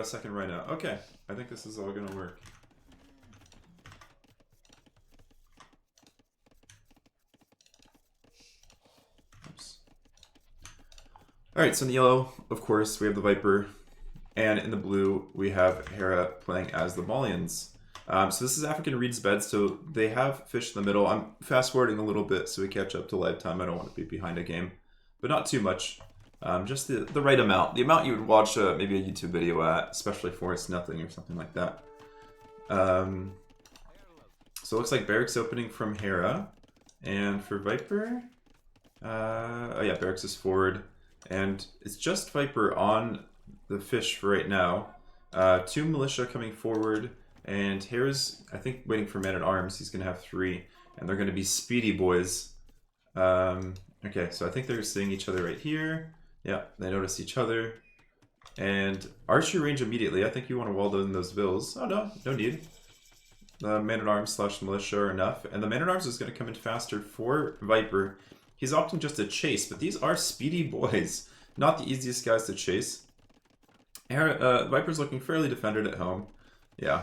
A second right now. Okay, I think this is all gonna work. Oops. Alright, so in the yellow, of course, we have the Viper, and in the blue, we have Hera playing as the Malians. So this is African Reed's Bed, so they have fish in the middle. I'm fast forwarding a little bit so we catch up to live time. I don't want to be behind a game, but not too much. Just the right amount. The amount you would watch maybe a YouTube video at, especially for It's Nothing or something like that. So it looks like Barracks opening from Hera. And for Viper, oh yeah, Barracks is forward. And it's just Viper on the fish for right now. 2 militia coming forward. And Hera's, I think, waiting for Man-at-Arms. He's going to have 3. And they're going to be speedy boys. Okay, so I think they're seeing each other right here. Yeah, they notice each other. And archery range immediately. I think you want to wall in those vills. Oh no, no need. The Man-at-Arms / militia are enough. And the Man-at-Arms is going to come in faster for Viper. He's opting just to chase, but these are speedy boys. Not the easiest guys to chase. Viper's looking fairly defended at home. Yeah,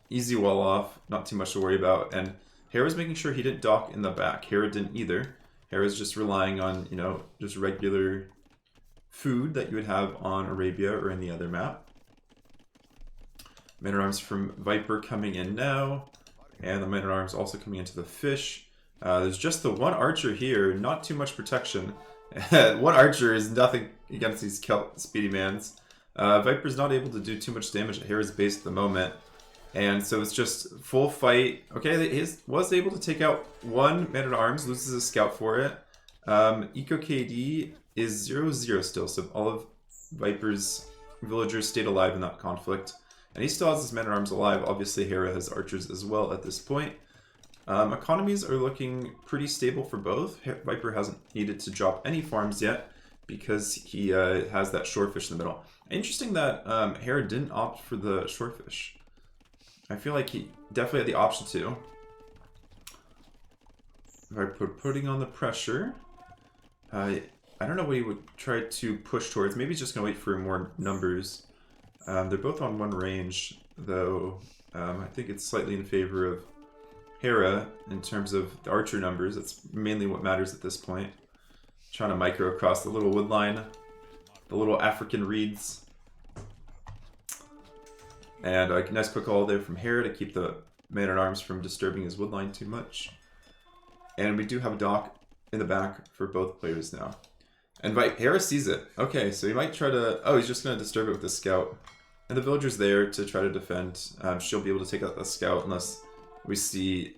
easy wall off. Not too much to worry about. And Hera's making sure he didn't dock in the back. Hera didn't either. Hera's just relying on, you know, just regular food that you would have on Arabia or any other map. Man-at-Arms from Viper coming in now. And the Man-at-Arms also coming into the fish. There's just the one archer here, not too much protection. One archer is nothing against these speedy mans. Viper's not able to do too much damage at Hera's base at the moment. And so it's just full fight. Okay, he was able to take out one Man-at-Arms, loses a scout for it. Eco KD is 0-0 still, so all of Viper's villagers stayed alive in that conflict. And he still has his Man-at-Arms alive. Obviously, Hera has archers as well at this point. Economies are looking pretty stable for both. Viper hasn't needed to drop any farms yet because he has that shorefish in the middle. Interesting that Hera didn't opt for the shorefish. I feel like he definitely had the option to. Viper putting on the pressure. I don't know what he would try to push towards. Maybe he's just going to wait for more numbers. They're both on one range, though. I think it's slightly in favor of Hera in terms of the archer numbers. That's mainly what matters at this point. Trying to micro across the little wood line. The little African reeds. And a nice quick all there from Hera to keep the Man-at-Arms from disturbing his wood line too much. And we do have a dock in the back for both players now. And Hera sees it. Okay, so he might try to... Oh, he's just going to disturb it with the scout. And the villager's there to try to defend. She'll be able to take out the scout unless we see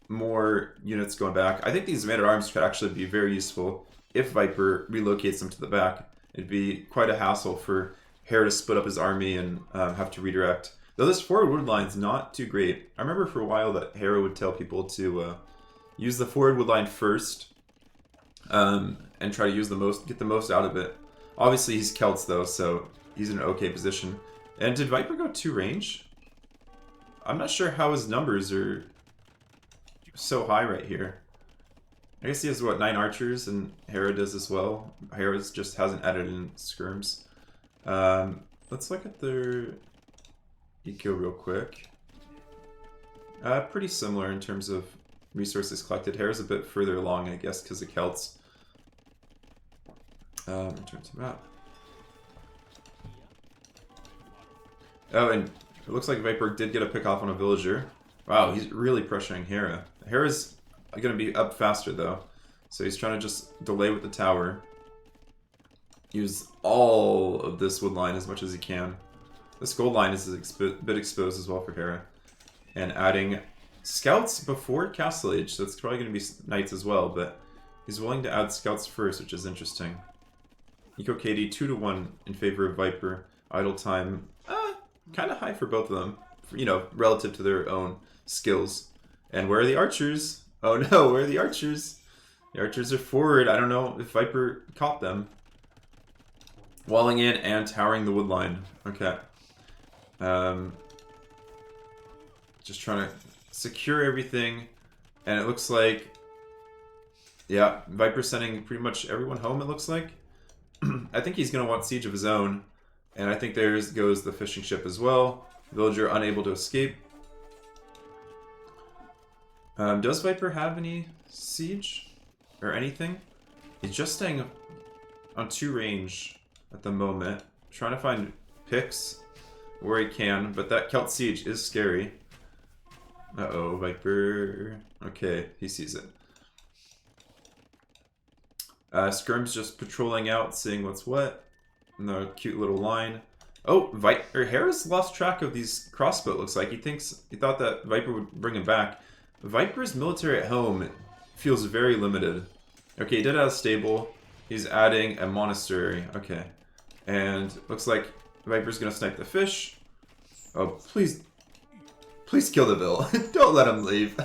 more units going back. I think these Man-at-Arms could actually be very useful if Viper relocates them to the back. It'd be quite a hassle for Hera to split up his army and have to redirect. Though this forward wood line's not too great. I remember for a while that Hera would tell people to use the forward wood line first. And try to use get the most out of it. Obviously he's Celts though, so he's in an okay position. And did Viper go 2 range? I'm not sure how his numbers are so high right here. I guess he has, what, 9 archers, and Hera does as well. Hera just hasn't added in skirms. Let's look at their eco real quick. Pretty similar in terms of resources collected. Hera's a bit further along, I guess, because of Celts. In terms of map. Oh, and it looks like Viper did get a pick off on a villager. Wow, he's really pressuring Hera. Hera's going to be up faster, though. So he's trying to just delay with the tower. Use all of this wood line as much as he can. This gold line is a bit exposed as well for Hera. And adding scouts before Castle Age, so it's probably going to be knights as well, but he's willing to add scouts first, which is interesting. Eco KD 2-1 in favor of Viper. Idle time, kind of high for both of them, you know, relative to their own skills. And where are the archers? Oh no, where are the archers? The archers are forward. I don't know if Viper caught them. Walling in and towering the wood line. Okay. Just trying to secure everything. And it looks like, yeah, Viper sending pretty much everyone home, it looks like. I think he's going to want siege of his own. And I think there goes the fishing ship as well. Villager unable to escape. Does Viper have any siege? Or anything? He's just staying on 2 range at the moment. Trying to find picks where he can, but that Celt Siege is scary. Uh-oh, Viper. Okay, he sees it. Skirm's just patrolling out, seeing what's what. In the cute little line. Oh, Hera's lost track of these crossbow, it looks like. He thought that Viper would bring him back. Viper's military at home feels very limited. Okay, he did add a stable. He's adding a monastery. Okay. And looks like Viper's gonna snipe the fish. Oh, please. Please kill the Vil. Don't let him leave.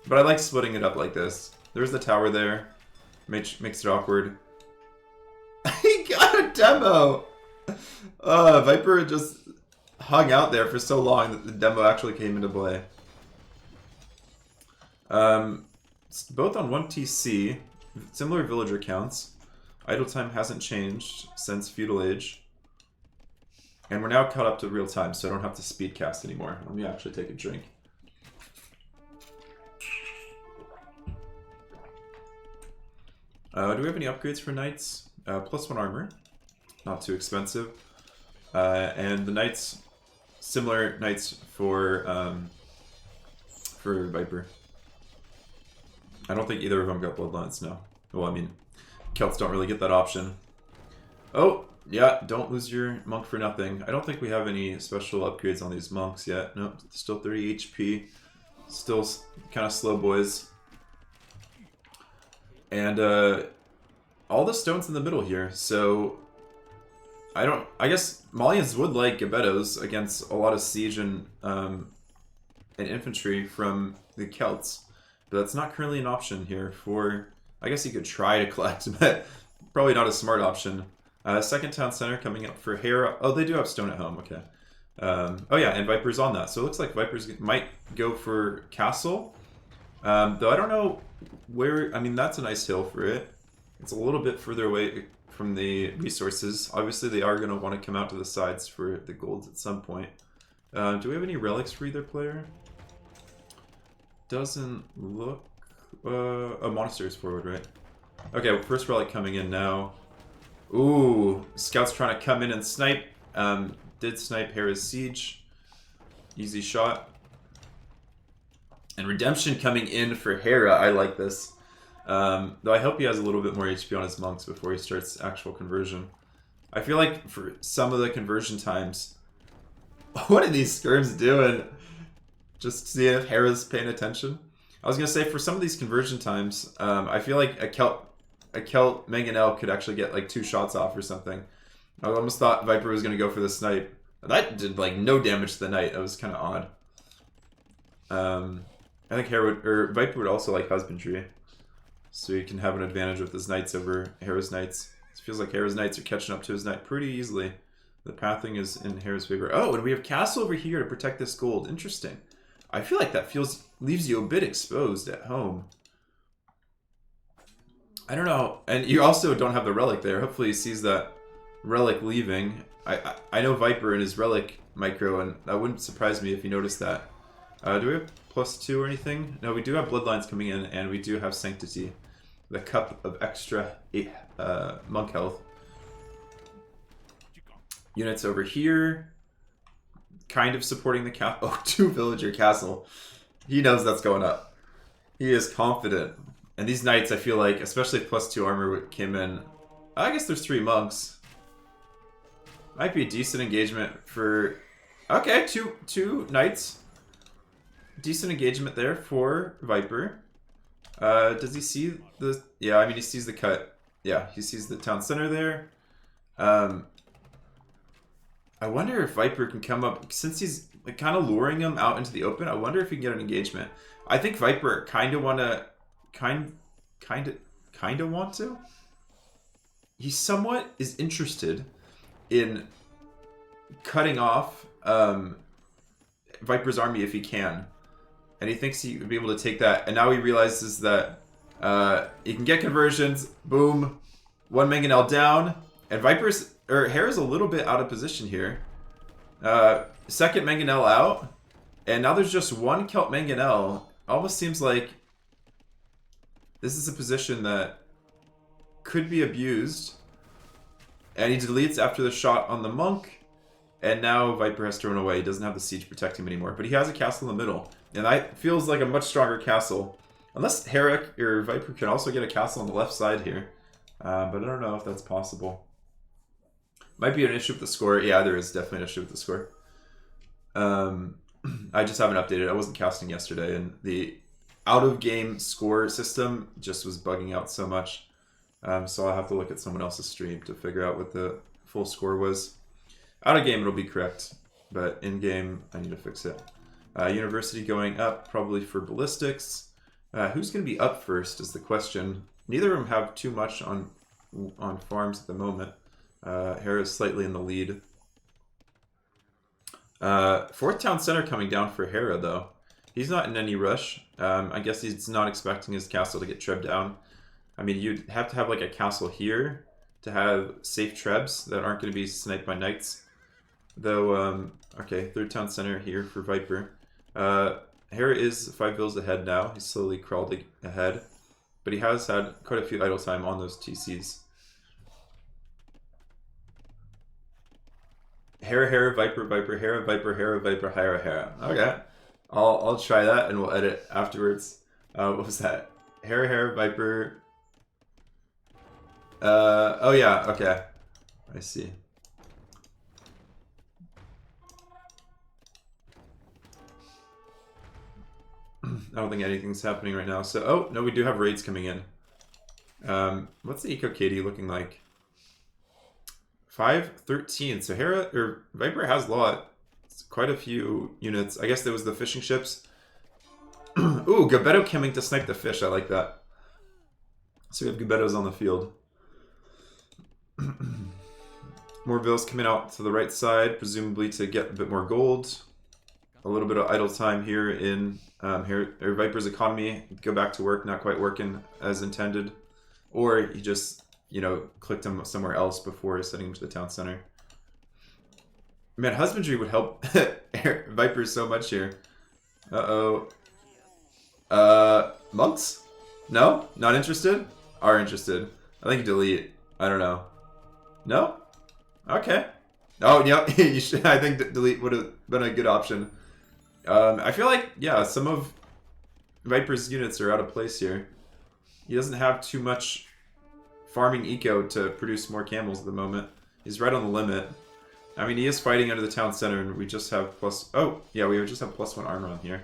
But I like splitting it up like this. There's the tower there. Makes it awkward. He got a demo! Viper just hung out there for so long that the demo actually came into play. Both on 1 TC, similar villager counts. Idle time hasn't changed since Feudal Age. And we're now caught up to real time, so I don't have to speed cast anymore. Let me actually take a drink. Do we have any upgrades for knights? +1 armor. Not too expensive. And the knights, similar knights for Viper. I don't think either of them got bloodlines, no. Well, I mean, Celts don't really get that option. Oh, yeah, don't lose your monk for nothing. I don't think we have any special upgrades on these monks yet. Nope, still 30 HP. Still kind of slow boys. And all the stones in the middle here, so I guess Malians would like Gebettos against a lot of siege and infantry from the Celts. But that's not currently an option here for... I guess you could try to collect, but probably not a smart option. Second town center coming up for Hera. Oh, they do have stone at home, okay. Oh yeah, and Viper's on that. So it looks like Viper's might go for castle. Though I don't know where... I mean, that's a nice hill for it. It's a little bit further away from the resources. Obviously, they are going to want to come out to the sides for the golds at some point. Do we have any relics for either player? Doesn't look... a monastery's forward, right? Okay, well, first relic coming in now. Ooh, Scout's trying to come in and snipe. Did snipe Hera's Siege. Easy shot. And Redemption coming in for Hera. I like this. Though I hope he has a little bit more HP on his monks before he starts actual conversion. I feel like for some of the conversion times... What are these skirms doing? Just seeing if Hera's paying attention. I was going to say, for some of these conversion times, I feel like a Celt Mangonel could actually get like 2 shots off or something. I almost thought Viper was going to go for the snipe. That did like no damage to the knight. That was kind of odd. I think Viper would also like husbandry. So he can have an advantage with his knights over Hera's knights. It feels like Hera's knights are catching up to his knight pretty easily. The pathing is in Hera's favor. Oh, and we have castle over here to protect this gold. Interesting. I feel like that leaves you a bit exposed at home. I don't know. And you also don't have the relic there. Hopefully he sees that relic leaving. I know Viper and his relic micro, and that wouldn't surprise me if you noticed that. Do we have +2 or anything? No, we do have bloodlines coming in, and we do have sanctity. The cup of extra monk health. Units over here. Kind of supporting the castle. Oh, 2 villager castle. He knows that's going up. He is confident. And these knights, I feel like, especially if +2 armor came in. I guess there's 3 monks. Might be a decent engagement for... Okay, two knights. Decent engagement there for Viper. Does he see the... Yeah, I mean, he sees the cut. Yeah, he sees the town center there. I wonder if Viper can come up... Since he's like, kind of luring him out into the open, I wonder if he can get an engagement. I think Viper kind of want to... Kind of want to? He somewhat is interested in cutting off Viper's army if he can. And he thinks he would be able to take that. And now he realizes that he can get conversions. Boom. 1 Mangonel down. And Viper's Hera's a little bit out of position here. Second Mangonel out, and now there's just one Kelt Mangonel. Almost seems like this is a position that could be abused. And he deletes after the shot on the monk. And now Viper has thrown away. He doesn't have the siege protect him anymore. But he has a castle in the middle. And that feels like a much stronger castle. Unless Hera or Viper can also get a castle on the left side here. But I don't know if that's possible. Might be an issue with the score. Yeah, there is definitely an issue with the score. I just haven't updated. I wasn't casting yesterday. And the out-of-game score system just was bugging out so much. So I'll have to look at someone else's stream to figure out what the full score was. Out of game, it'll be correct. But in game, I need to fix it. University going up, probably for ballistics. Who's going to be up first is the question. Neither of them have too much on farms at the moment. Hera's slightly in the lead. Fourth town center coming down for Hera, though. He's not in any rush. I guess he's not expecting his castle to get trebbed down. I mean, you'd have to have like a castle here to have safe trebs that aren't going to be sniped by knights. Though, okay, third town center here for Viper. Hera is 5 villas ahead now. He's slowly crawled ahead. But he has had quite a few idle time on those TCs. Hera, Hera, Viper, Viper, Hera, Viper, Hera, Viper, Hera, Hera. Okay. I'll try that and we'll edit afterwards. What was that? Hera, Hera, Viper... oh yeah, okay. I see. I don't think anything's happening right now. So, oh, no, we do have raids coming in. What's the Eco KD looking like? 513. So Hera, or Viper has a lot. It's quite a few units. I guess there was the fishing ships. Ooh, Gabetto coming to snipe the fish. I like that. So we have Gabettos on the field. More villas coming out to the right side, presumably to get a bit more gold. A little bit of idle time here in Viper's economy. Go back to work, not quite working as intended. Or he just, you know, clicked him somewhere else before sending him to the town center. Man, husbandry would help Viper so much here. Uh-oh. Monks? No? Not interested? Are interested. I think delete. I don't know. No? Okay. Oh, yeah. You should. I think delete would have been a good option. I feel like, yeah, some of Viper's units are out of place here. He doesn't have too much farming eco to produce more camels at the moment. He's right on the limit. I mean, he is fighting under the town center, and we just have plus... Oh, yeah, we just have +1 armor on here.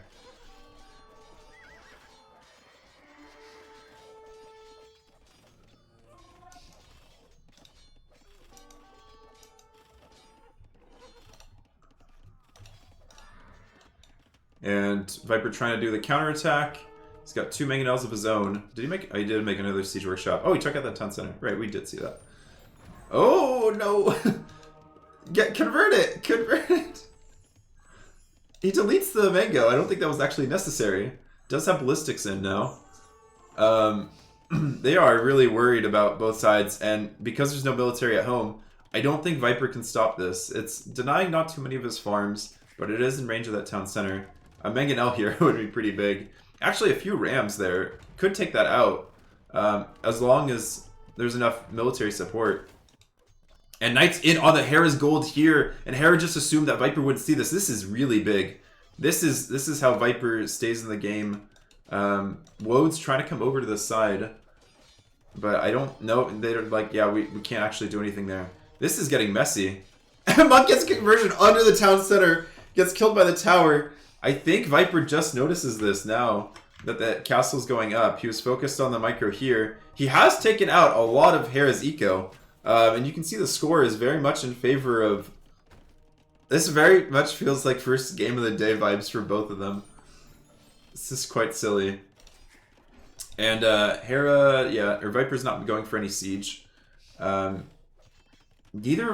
And Viper trying to do the counterattack. He's got 2 mangonels of his own. Did he make... Oh, he did make another siege workshop. Oh, he took out that town center. Right, we did see that. Oh, no! Convert it! Convert it! He deletes the mango. I don't think that was actually necessary. Does have ballistics in now. They are really worried about both sides, and because there's no military at home, I don't think Viper can stop this. It's denying not too many of his farms, but it is in range of that town center. A mangonel here would be pretty big. Actually, a few rams there could take that out, as long as there's enough military support. And Knight's in on the Hera's gold here, and Hera just assumed that Viper wouldn't see this. This is really big. This is how Viper stays in the game. Wode's trying to come over to the side, but I don't know. They're like, yeah, we can't actually do anything there. This is getting messy. Monk gets conversion under the town center, gets killed by the tower. I think Viper just notices this now, that the castle's going up. He was focused on the micro here. He has taken out a lot of Hera's eco. And you can see the score is very much in favor of... This very much feels like first game of the day vibes for both of them. This is quite silly. And Hera, yeah, or Viper's not going for any siege. Neither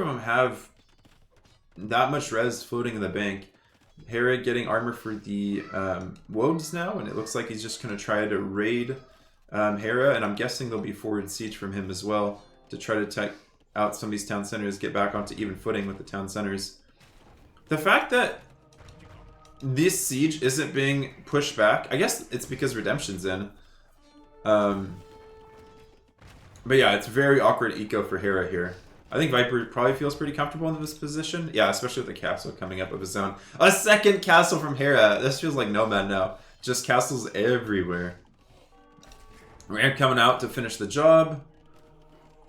of them have that much res floating in the bank. Hera getting armor for the Wodes now, and it looks like he's just going to try to raid Hera, and I'm guessing there'll be forward siege from him as well to try to out some of these town centers, get back onto even footing with the town centers. The fact that this siege isn't being pushed back, I guess it's because Redemption's in. But yeah, it's very awkward eco for Hera here. I think Viper probably feels pretty comfortable in this position. Yeah, especially with the castle coming up of his own. A second castle from Hera. This feels like Nomad now. Just castles everywhere. Ramp coming out to finish the job.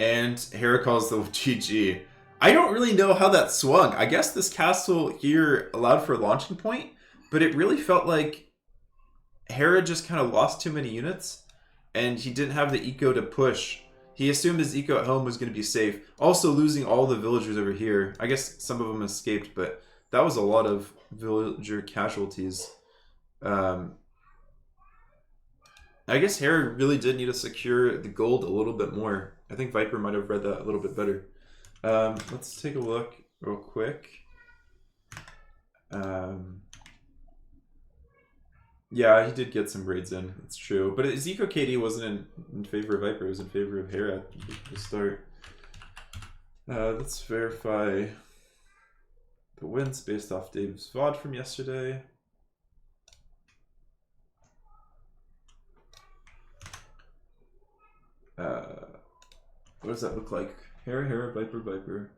And Hera calls the GG. I don't really know how that swung. I guess this castle here allowed for a launching point, but it really felt like Hera just kind of lost too many units, and he didn't have the eco to push. He assumed his eco at home was going to be safe. Also losing all the villagers over here. I guess some of them escaped, but that was a lot of villager casualties. I guess Hera really did need to secure the gold a little bit more. I think Viper might have read that a little bit better. Let's take a look real quick. Yeah, he did get some raids in. It's true. But his eco KD wasn't in favor of Viper. It was in favor of Hera to start. Let's verify the wins based off Dave's VOD from yesterday. What does that look like? Hera, Hera, Viper, Viper.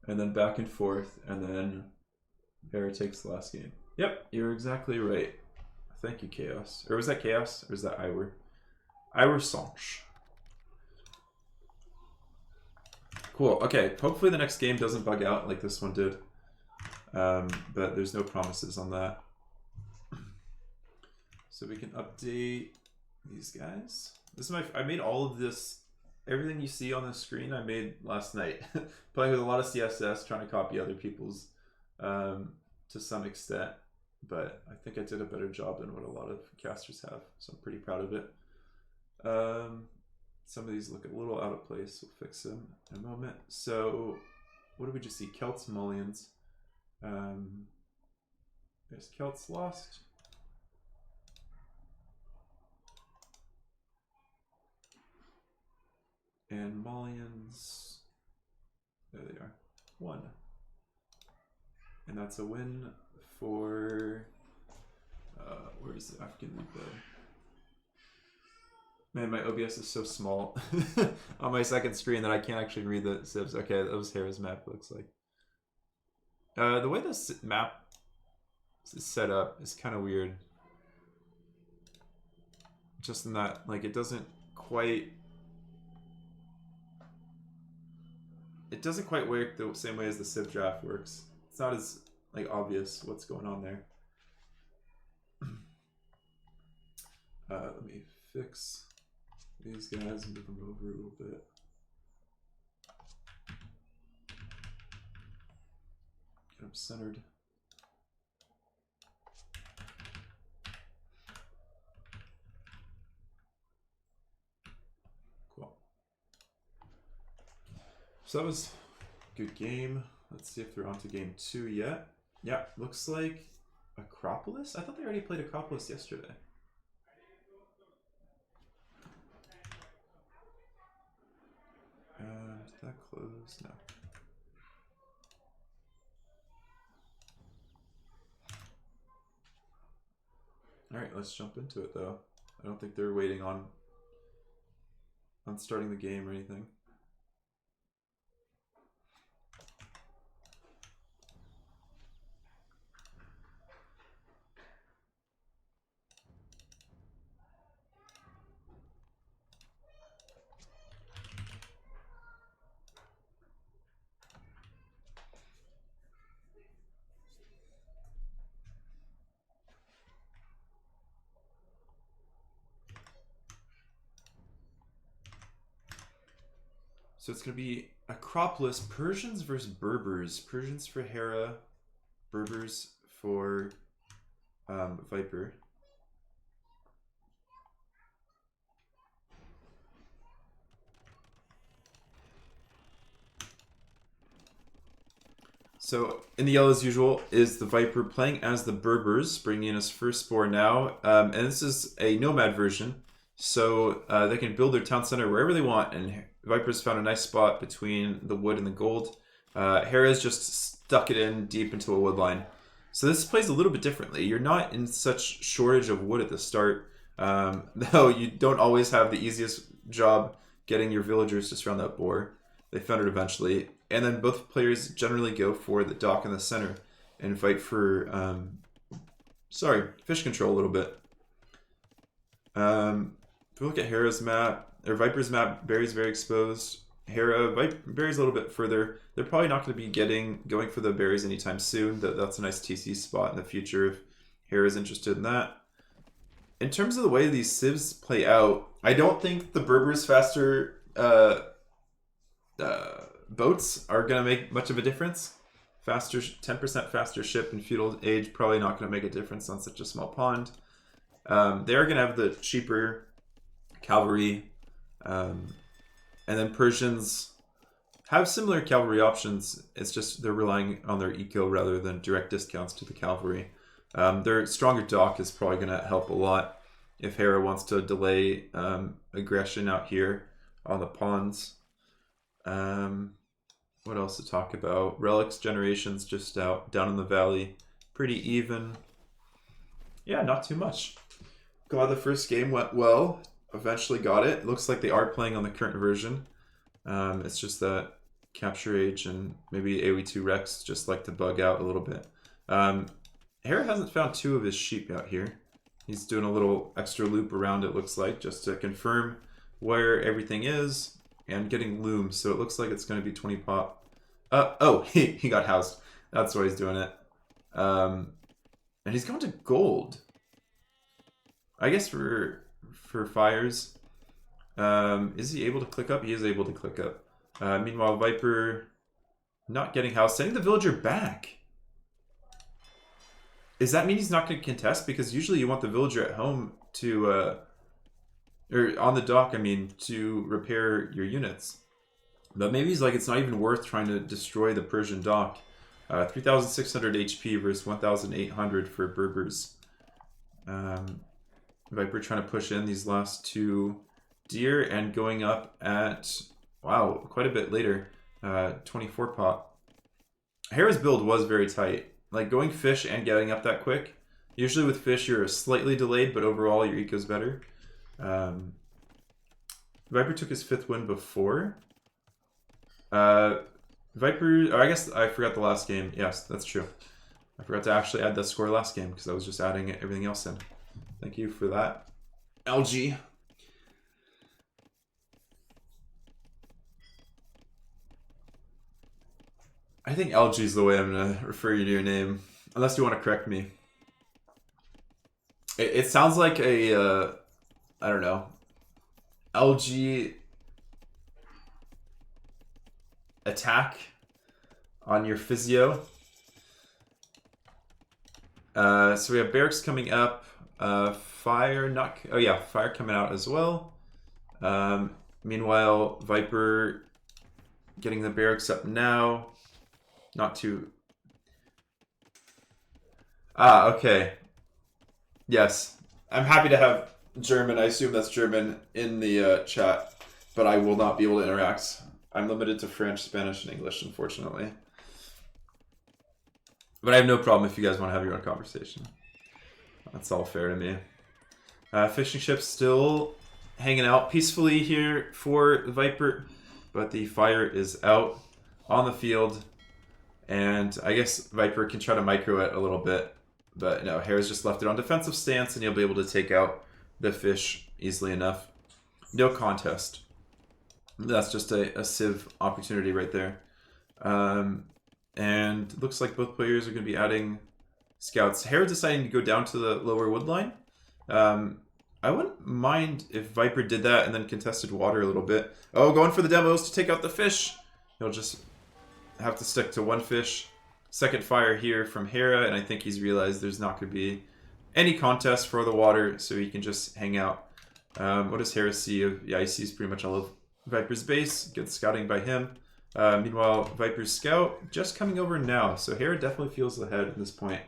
And then back and forth, and then Hera takes the last game. Yep, you're exactly right. Thank you, Chaos. Or was that Chaos? Or was that Iwer? Iwer Sanche. Cool, okay. Hopefully the next game doesn't bug out like this one did. But there's no promises on that. So we can update these guys. This is I made all of this, everything you see on the screen I made last night. Playing with a lot of CSS, trying to copy other people's to some extent. But I think I did a better job than what a lot of casters have, so I'm pretty proud of it. Some of these look a little out of place. We'll fix them in a moment. So, what did we just see? Celts, Mullions. There's Celts lost. And Mullions. There they are. 1. And that's a win for, where's the African League though? Man, my OBS is so small on my second screen that I can't actually read the sibs. Okay, that was Hera's map, looks like. The way this map is set up is kind of weird. Just in that, like, it doesn't quite work the same way as the Civ draft works. It's not as like obvious what's going on there. Let me fix these guys and move them over a little bit. Get them centered. Cool. So that was a good game. Let's see if they're on to game 2 yet. Yeah, looks like Acropolis? I thought they already played Acropolis yesterday. Did that close? No. Alright, let's jump into it though. I don't think they're waiting on starting the game or anything. So it's going to be Acropolis, Persians versus Berbers. Persians for Hera, Berbers for Viper. So in the yellow as usual is the Viper playing as the Berbers, bringing in his first spore now. And this is a Nomad version. So they can build their town center wherever they want, and Viper's found a nice spot between the wood and the gold. Hera's just stuck it in deep into a wood line. So this plays a little bit differently. You're not in such shortage of wood at the start, though you don't always have the easiest job getting your villagers to surround that boar. They found it eventually. And then both players generally go for the dock in the center and fight for, fish control a little bit. If we look at Hera's map, or Viper's map, Barry's very exposed. Barry's a little bit further. They're probably not going to be going for the berries anytime soon. That's a nice TC spot in the future if Hera's interested in that. In terms of the way these civs play out, I don't think the Berber's faster boats are going to make much of a difference. 10% faster ship in feudal age, probably not going to make a difference on such a small pond. They are going to have the cheaper cavalry, and then Persians have similar cavalry options. It's just they're relying on their eco rather than direct discounts to the cavalry. Their stronger dock is probably going to help a lot if Hera wants to delay aggression out here on the ponds. What else to talk about? Relics generations just down in the valley. Pretty even. Yeah, not too much. Glad the first game went well. Eventually got it. Looks like they are playing on the current version. It's just that Capture Age and maybe AoE2 Rex just like to bug out a little bit. Hera hasn't found 2 of his sheep out here. He's doing a little extra loop around, it looks like, just to confirm where everything is and getting looms. So it looks like it's going to be 20 pop. He got housed. That's why he's doing it. And he's going to gold. I guess for fires. Is he able to click up? He is able to click up. Meanwhile, Viper not getting housed, sending the villager back. Does that mean he's not going to contest? Because usually you want the villager at home to, or on the dock, I mean, to repair your units. But maybe he's like, it's not even worth trying to destroy the Persian dock. 3,600 HP versus 1,800 for Berbers. Viper trying to push in these last 2 deer and going up at, wow, quite a bit later. 24 pop. Hera's build was very tight. Like going fish and getting up that quick. Usually with fish you're slightly delayed, but overall your eco's better. Viper took his 5th win before. Viper, I guess I forgot the last game. Yes, that's true. I forgot to actually add the score last game because I was just adding everything else in. Thank you for that, LG. I think LG is the way I'm going to refer you to your name, unless you want to correct me. It sounds like a, I don't know, LG attack on your physio. So we have barracks coming up. Fire coming out as well. Meanwhile, Viper getting the barracks up now. Not too... okay. Yes. I'm happy to have German, I assume that's German, in the chat, but I will not be able to interact. I'm limited to French, Spanish, and English, unfortunately. But I have no problem if you guys want to have your own conversation. That's all fair to me. Fishing ship still hanging out peacefully here for Viper, but the fire is out on the field. And I guess Viper can try to micro it a little bit, but no, Hera's just left it on defensive stance and he'll be able to take out the fish easily enough. No contest. That's just a civ opportunity right there. And it looks like both players are going to be adding scouts. Hera deciding to go down to the lower wood line. I wouldn't mind if Viper did that and then contested water a little bit. Oh, going for the demos to take out the fish. He'll just have to stick to 1 fish. Second fire here from Hera, and I think he's realized there's not going to be any contest for the water, so he can just hang out. What does Hera see? Yeah, he sees pretty much all of Viper's base. Good scouting by him. Meanwhile, Viper's scout just coming over now, so Hera definitely feels ahead at this point.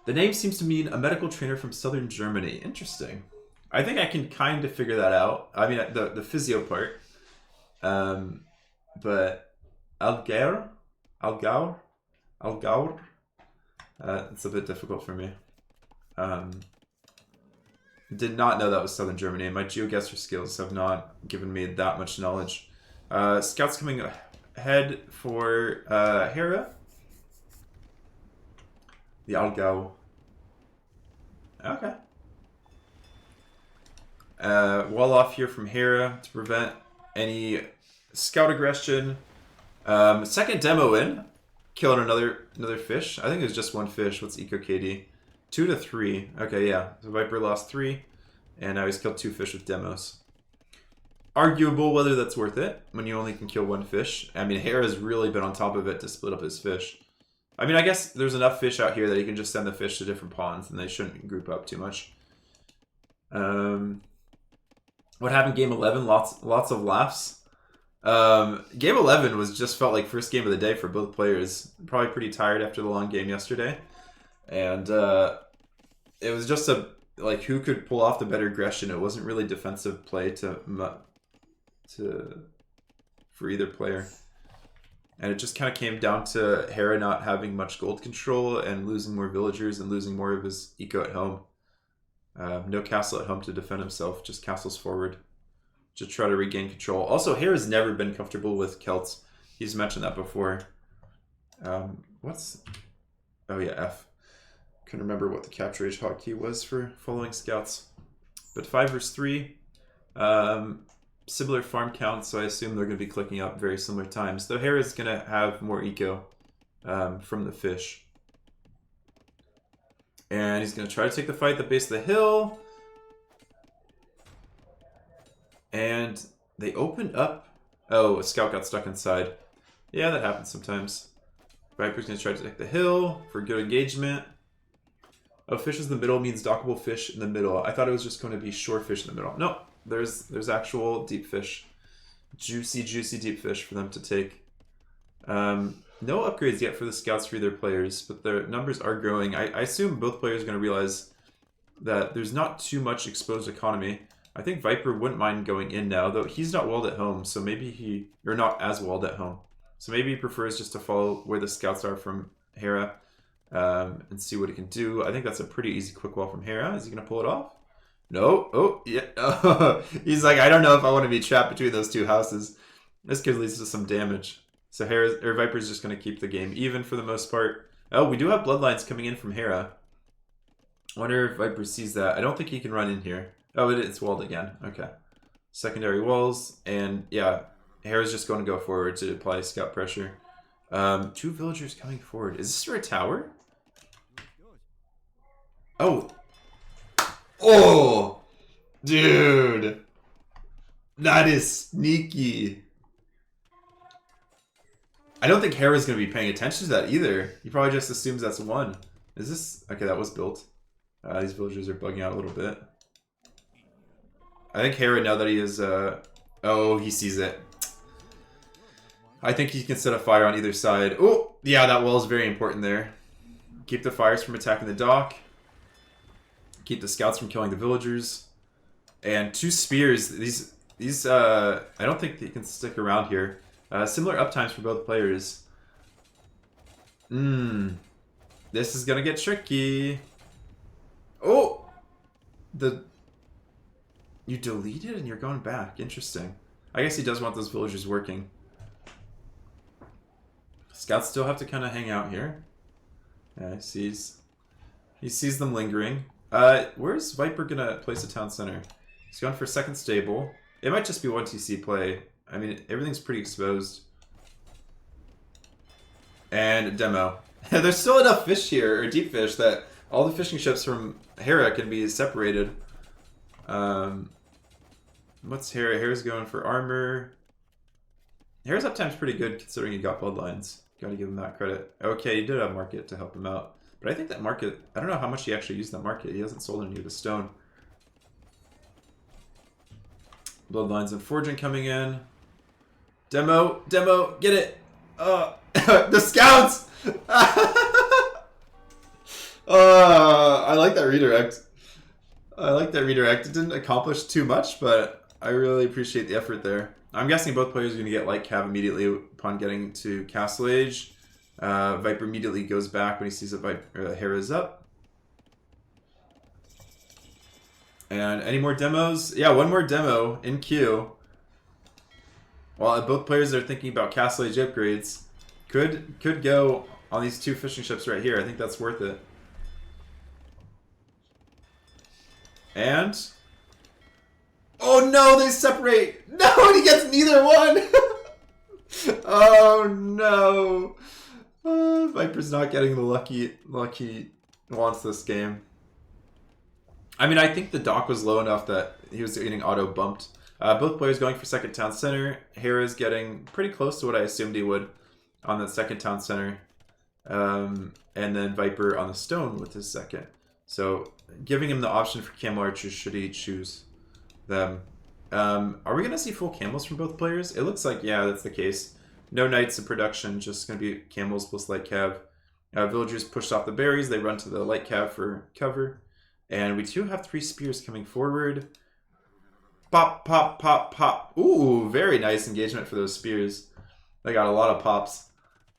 The name seems to mean a medical trainer from southern Germany. Interesting. I think I can kind of figure that out. I mean, the physio part. But Algaur? It's a bit difficult for me. Did not know that was Southern Germany. My GeoGuessr skills have not given me that much knowledge. Scouts coming ahead for Hera. The Algau. Okay. Wall off here from Hera to prevent any scout aggression. Second demo in. Killing another fish. I think it was just one fish. What's Eco KD? 2 to 3. Okay, yeah. So Viper lost 3. And now he's killed 2 fish with demos. Arguable whether that's worth it when you only can kill 1 fish. I mean, Hera's really been on top of it to split up his fish. I mean, I guess there's enough fish out here that he can just send the fish to different ponds and they shouldn't group up too much. What happened game 11? Lots of laughs. Game 11 was just felt like first game of the day for both players. Probably pretty tired after the long game yesterday. And it was just like who could pull off the better aggression. It wasn't really defensive play for either player. And it just kind of came down to Hera not having much gold control and losing more villagers and losing more of his eco at home. No castle at home to defend himself, just castles forward to try to regain control. Also, Hera's never been comfortable with Celts. He's mentioned that before. Oh yeah, F. Couldn't remember what the capture age hotkey was for following scouts. But 5 versus 3. Similar farm counts, so I assume they're going to be clicking up very similar times. Though Hera's going to have more eco from the fish. And he's going to try to take the fight at the base of the hill. And they opened up... Oh, a scout got stuck inside. Yeah, that happens sometimes. Viper's going to try to take the hill for good engagement. Oh, fish in the middle means dockable fish in the middle. I thought it was just going to be shore fish in the middle. No, there's actual deep fish. Juicy deep fish for them to take. No upgrades yet for the scouts for either players, but their numbers are growing. I assume both players are going to realize that there's not too much exposed economy. I think Viper wouldn't mind going in now, though he's not walled at home, so maybe or not as walled at home. So maybe he prefers just to follow where the scouts are from Hera and see what he can do. I think that's a pretty easy quick wall from Hera. Is he going to pull it off? No. Oh, yeah. He's like, I don't know if I want to be trapped between those two houses. This could lead to some damage. So Viper's just going to keep the game even for the most part. Oh, we do have bloodlines coming in from Hera. I wonder if Viper sees that. I don't think he can run in here. Oh, it's walled again. Okay. Secondary walls. And yeah, Hera's just going to go forward to apply scout pressure. 2 villagers coming forward. Is this for a tower? Oh. Oh! Dude! That is sneaky. I don't think Hera's going to be paying attention to that either. He probably just assumes that's 1. Is this... Okay, that was built. These villagers are bugging out a little bit. I think Hera, now that he is... Oh, he sees it. I think he can set a fire on either side. Oh, yeah, that wall is very important there. Keep the fires from attacking the dock. Keep the scouts from killing the villagers. And 2 spears. These I don't think they can stick around here. Similar uptimes for both players. This is gonna get tricky. Oh! You deleted and you're going back. Interesting. I guess he does want those villagers working. Scouts still have to kind of hang out here. Yeah, he sees them lingering. Where's Viper gonna place a town center? He's going for second stable. It might just be 1 TC play. I mean, everything's pretty exposed. And demo. There's still enough fish here, or deep fish, that all the fishing ships from Hera can be separated. What's Hera? Hera's going for armor. Hera's uptime's pretty good considering he got bloodlines. Gotta give him that credit. Okay, he did have market to help him out. But I think that market, I don't know how much he actually used that market. He hasn't sold any of the stone. Bloodlines and forging coming in. Demo, get it. The scouts! I like that redirect. I like that redirect. It didn't accomplish too much, but I really appreciate the effort there. I'm guessing both players are going to get light cav immediately upon getting to Castle Age. Viper immediately goes back when he sees that Hera's up. And any more demos? Yeah, one more demo in queue. While both players are thinking about Castle Age upgrades, could go on these 2 fishing ships right here. I think that's worth it. And oh no, they separate. No, and he gets neither one. Oh no. Viper's not getting the luck he wants this game. I mean, I think the dock was low enough that he was getting auto bumped. Both players going for second town center. Hera's getting pretty close to what I assumed he would on that second town center. And then Viper on the stone with his second. So giving him the option for camel archers should he choose them. Are we going to see full camels from both players? It looks like, yeah, that's the case. No knights in production, just going to be camels plus light cav. Villagers pushed off the berries. They run to the light cav for cover. And we do have 3 spears coming forward. Pop, pop, pop, pop. Ooh, very nice engagement for those spears. They got a lot of pops.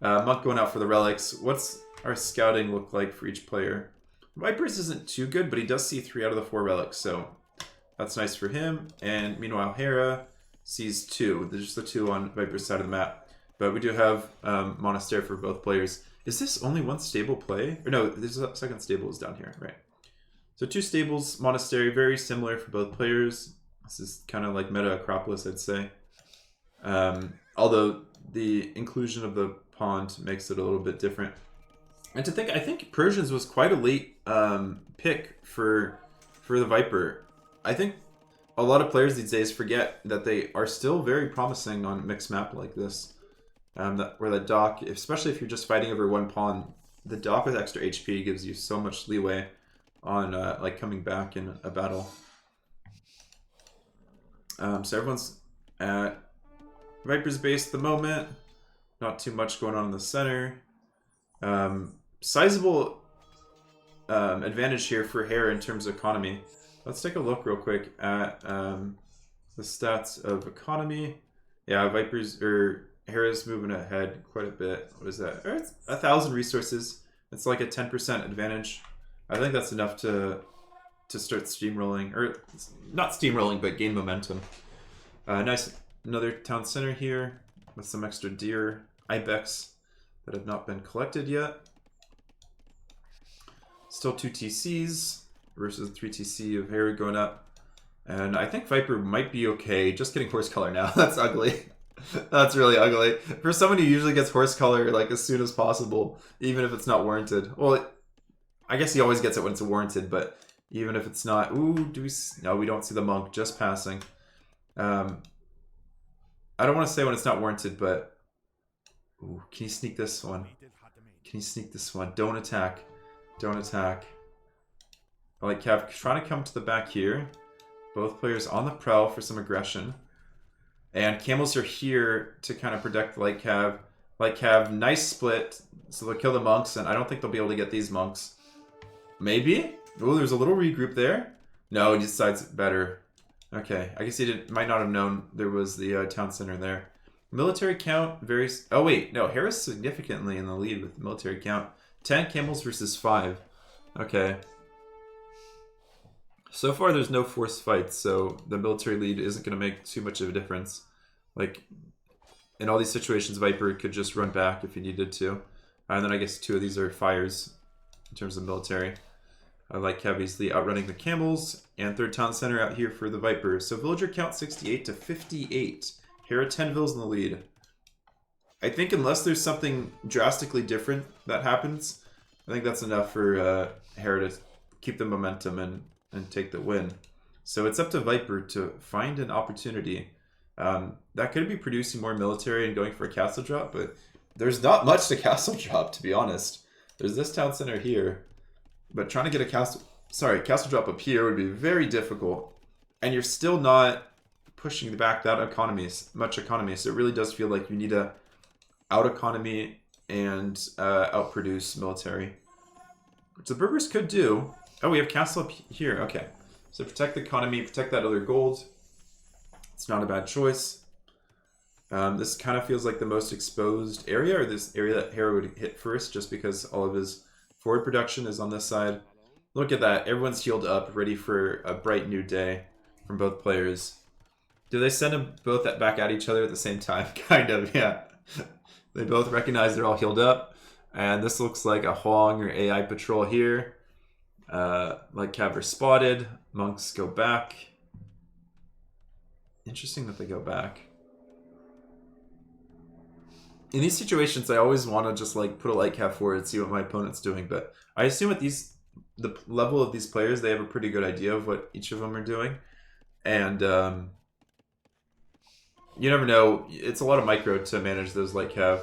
Monk going out for the relics. What's our scouting look like for each player? Viper's isn't too good, but he does see 3 out of the 4 relics, so that's nice for him. And meanwhile, Hera sees 2. There's just the 2 on Viper's side of the map. But we do have Monastery for both players. Is this only one stable play? Or no, there's a second stable is down here, right? So 2 stables, Monastery, very similar for both players. This is kind of like meta Acropolis, I'd say. Although the inclusion of the pond makes it a little bit different. And to think, I think Persians was quite a late pick for the Viper. I think a lot of players these days forget that they are still very promising on mixed map like this. Where the dock, especially if you're just fighting over one pawn, the dock with extra HP gives you so much leeway on like coming back in a battle. So everyone's at Viper's base at the moment. Not too much going on in the center. Sizable advantage here for Hera in terms of economy. Let's take a look real quick at the stats of economy. Yeah, Hera's moving ahead quite a bit. What is that? It's 1,000 resources. It's like a 10% advantage. I think that's enough to start steamrolling, or not steamrolling, but gain momentum. Nice, another town center here with some extra deer, ibex that have not been collected yet. Still 2 TCs versus 3 TC of Hera going up. And I think Viper might be okay. Just getting horse color now. That's ugly. That's really ugly. For someone who usually gets horse color like as soon as possible, even if it's not warranted. Well, I guess he always gets it when it's warranted, but even if it's not... Ooh, no, we don't see the monk just passing. I don't want to say when it's not warranted, but... Ooh, can you sneak this one? Can you sneak this one? Don't attack. Don't attack. I like Cav trying to come to the back here. Both players on the prowl for some aggression. And camels are here to kind of protect Light Cav. Light Cav, nice split. So they'll kill the monks, and I don't think they'll be able to get these monks. Maybe? Oh, there's a little regroup there. No, he decides better. Okay, I guess he might not have known there was the town center there. Military count, very... Oh, wait. No, Hera's significantly in the lead with the military count. 10 camels versus 5. Okay. So far, there's no forced fights, so the military lead isn't going to make too much of a difference. Like, in all these situations, Viper could just run back if he needed to. And then I guess 2 of these are fires in terms of military. I like obviously outrunning the camels, and third town center out here for the Viper. So villager count 68 to 58. Hera 10 vills in the lead. I think unless there's something drastically different that happens, I think that's enough for Hera to keep the momentum and take the win. So it's up to Viper to find an opportunity. That could be producing more military and going for a castle drop, but there's not much to castle drop, to be honest. There's this town center here, but trying to get a castle drop up here would be very difficult. And you're still not pushing back that much economy, so it really does feel like you need to out economy and outproduce military, which the Berbers could do. Oh, we have castle up here. Okay, So protect the economy, protect that other gold. It's not a bad choice. This kind of feels like the most exposed area, or this area that Hera would hit first, just because all of his forward production is on this side. Look at that. Everyone's healed up, ready for a bright new day from both players. Do they send them both back at each other at the same time? Kind of, yeah. They both recognize they're all healed up. And this looks like a Huang or AI patrol here. Like Cav spotted. Monks go back. Interesting that they go back. In these situations, I always want to just like put a light cav forward and see what my opponent's doing. But I assume at the level of these players, they have a pretty good idea of what each of them are doing. And you never know. It's a lot of micro to manage those light cav.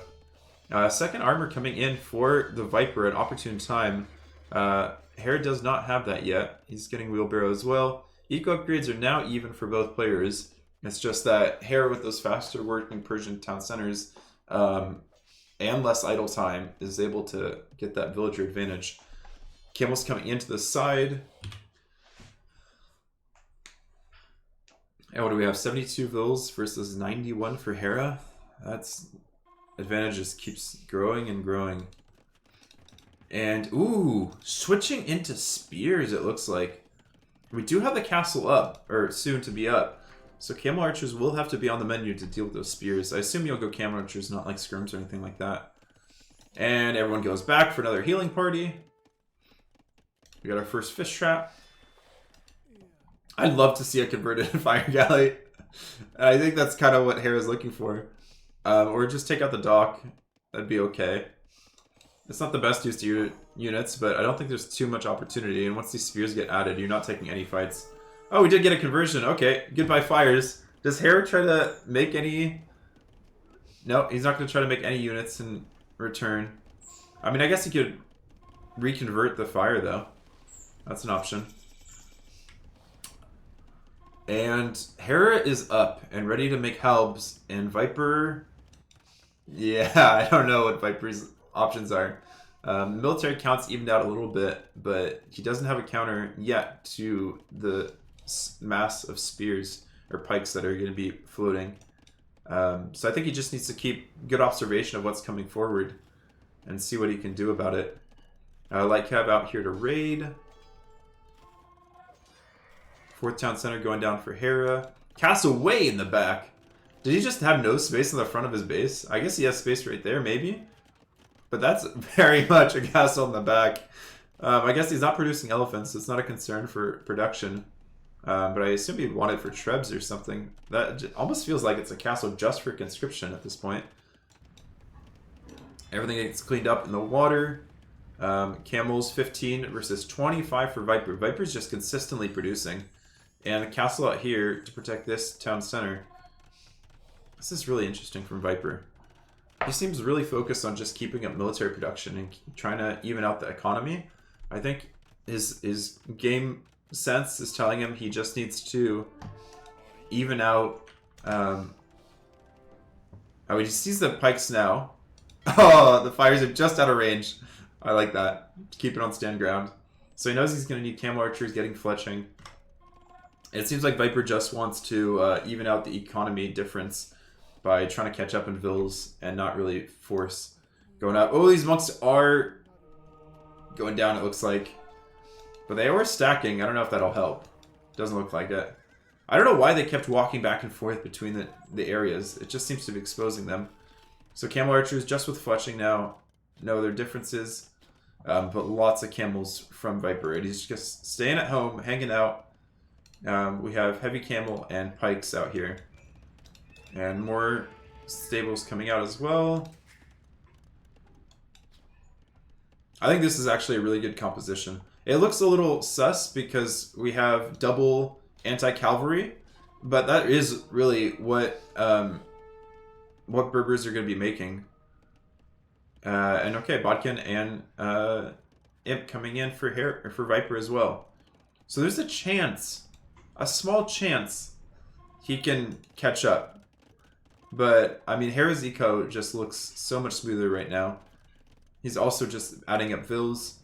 Second armor coming in for the Viper at opportune time. Hera does not have that yet. He's getting wheelbarrow as well. Eco upgrades are now even for both players. It's just that Hera with those faster working Persian town centers and less idle time is able to get that villager advantage. Camel's coming into the side. And what do we have? 72 vills versus 91 for Hera. That's advantage just keeps growing and growing. And ooh, switching into spears, it looks like. We do have the castle up, or soon to be up. So camel archers will have to be on the menu to deal with those spears. I assume you'll go camel archers, not like scrims or anything like that. And everyone goes back for another healing party. We got our first fish trap. I'd love to see a converted fire galley. And I think that's kind of what Hera's looking for. Or just take out the dock. That'd be okay. It's not the best used units, but I don't think there's too much opportunity. And once these spears get added, you're not taking any fights. Oh, we did get a conversion. Okay, goodbye fires. Does Hera try to make any... No, he's not going to try to make any units in return. I mean, I guess he could reconvert the fire, though. That's an option. And Hera is up and ready to make helbs. And Viper... Yeah, I don't know what Viper's options are. Military counts evened out a little bit, but he doesn't have a counter yet to the mass of spears or pikes that are going to be floating. So I think he just needs to keep good observation of what's coming forward and see what he can do about it. Light Cav out here to raid. Fourth town center going down for Hera. Castle way in the back. Did he just have no space in the front of his base? I guess he has space right there, maybe. But that's very much a castle in the back. I guess he's not producing elephants, so it's not a concern for production. But I assume he'd want it for trebs or something. That almost feels like it's a castle just for conscription at this point. Everything gets cleaned up in the water. Camels 15 versus 25 for Viper. Viper's just consistently producing. And a castle out here to protect this town center. This is really interesting from Viper. He seems really focused on just keeping up military production and trying to even out the economy. I think his game sense is telling him he just needs to even out... Oh, he sees the pikes now. Oh, the fires are just out of range. I like that. Keep it on stand ground. So he knows he's going to need camel archers getting fletching. It seems like Viper just wants to even out the economy difference by trying to catch up in vills and not really force going up. Oh, these monks are going down, it looks like. But they were stacking. I don't know if that'll help. Doesn't look like it. I don't know why they kept walking back and forth between the areas. It just seems to be exposing them. So camel archers just with fletching now. No other differences. But lots of camels from Viper. And he's just staying at home, hanging out. We have heavy camel and pikes out here. And more stables coming out as well. I think this is actually a really good composition. It looks a little sus because we have double anti-cavalry, but that is really what Berbers are going to be making. And okay, Bodkin and Imp coming in for Viper as well. So there's a chance, a small chance, he can catch up. But, I mean, Hera's eco just looks so much smoother right now. He's also just adding up vills.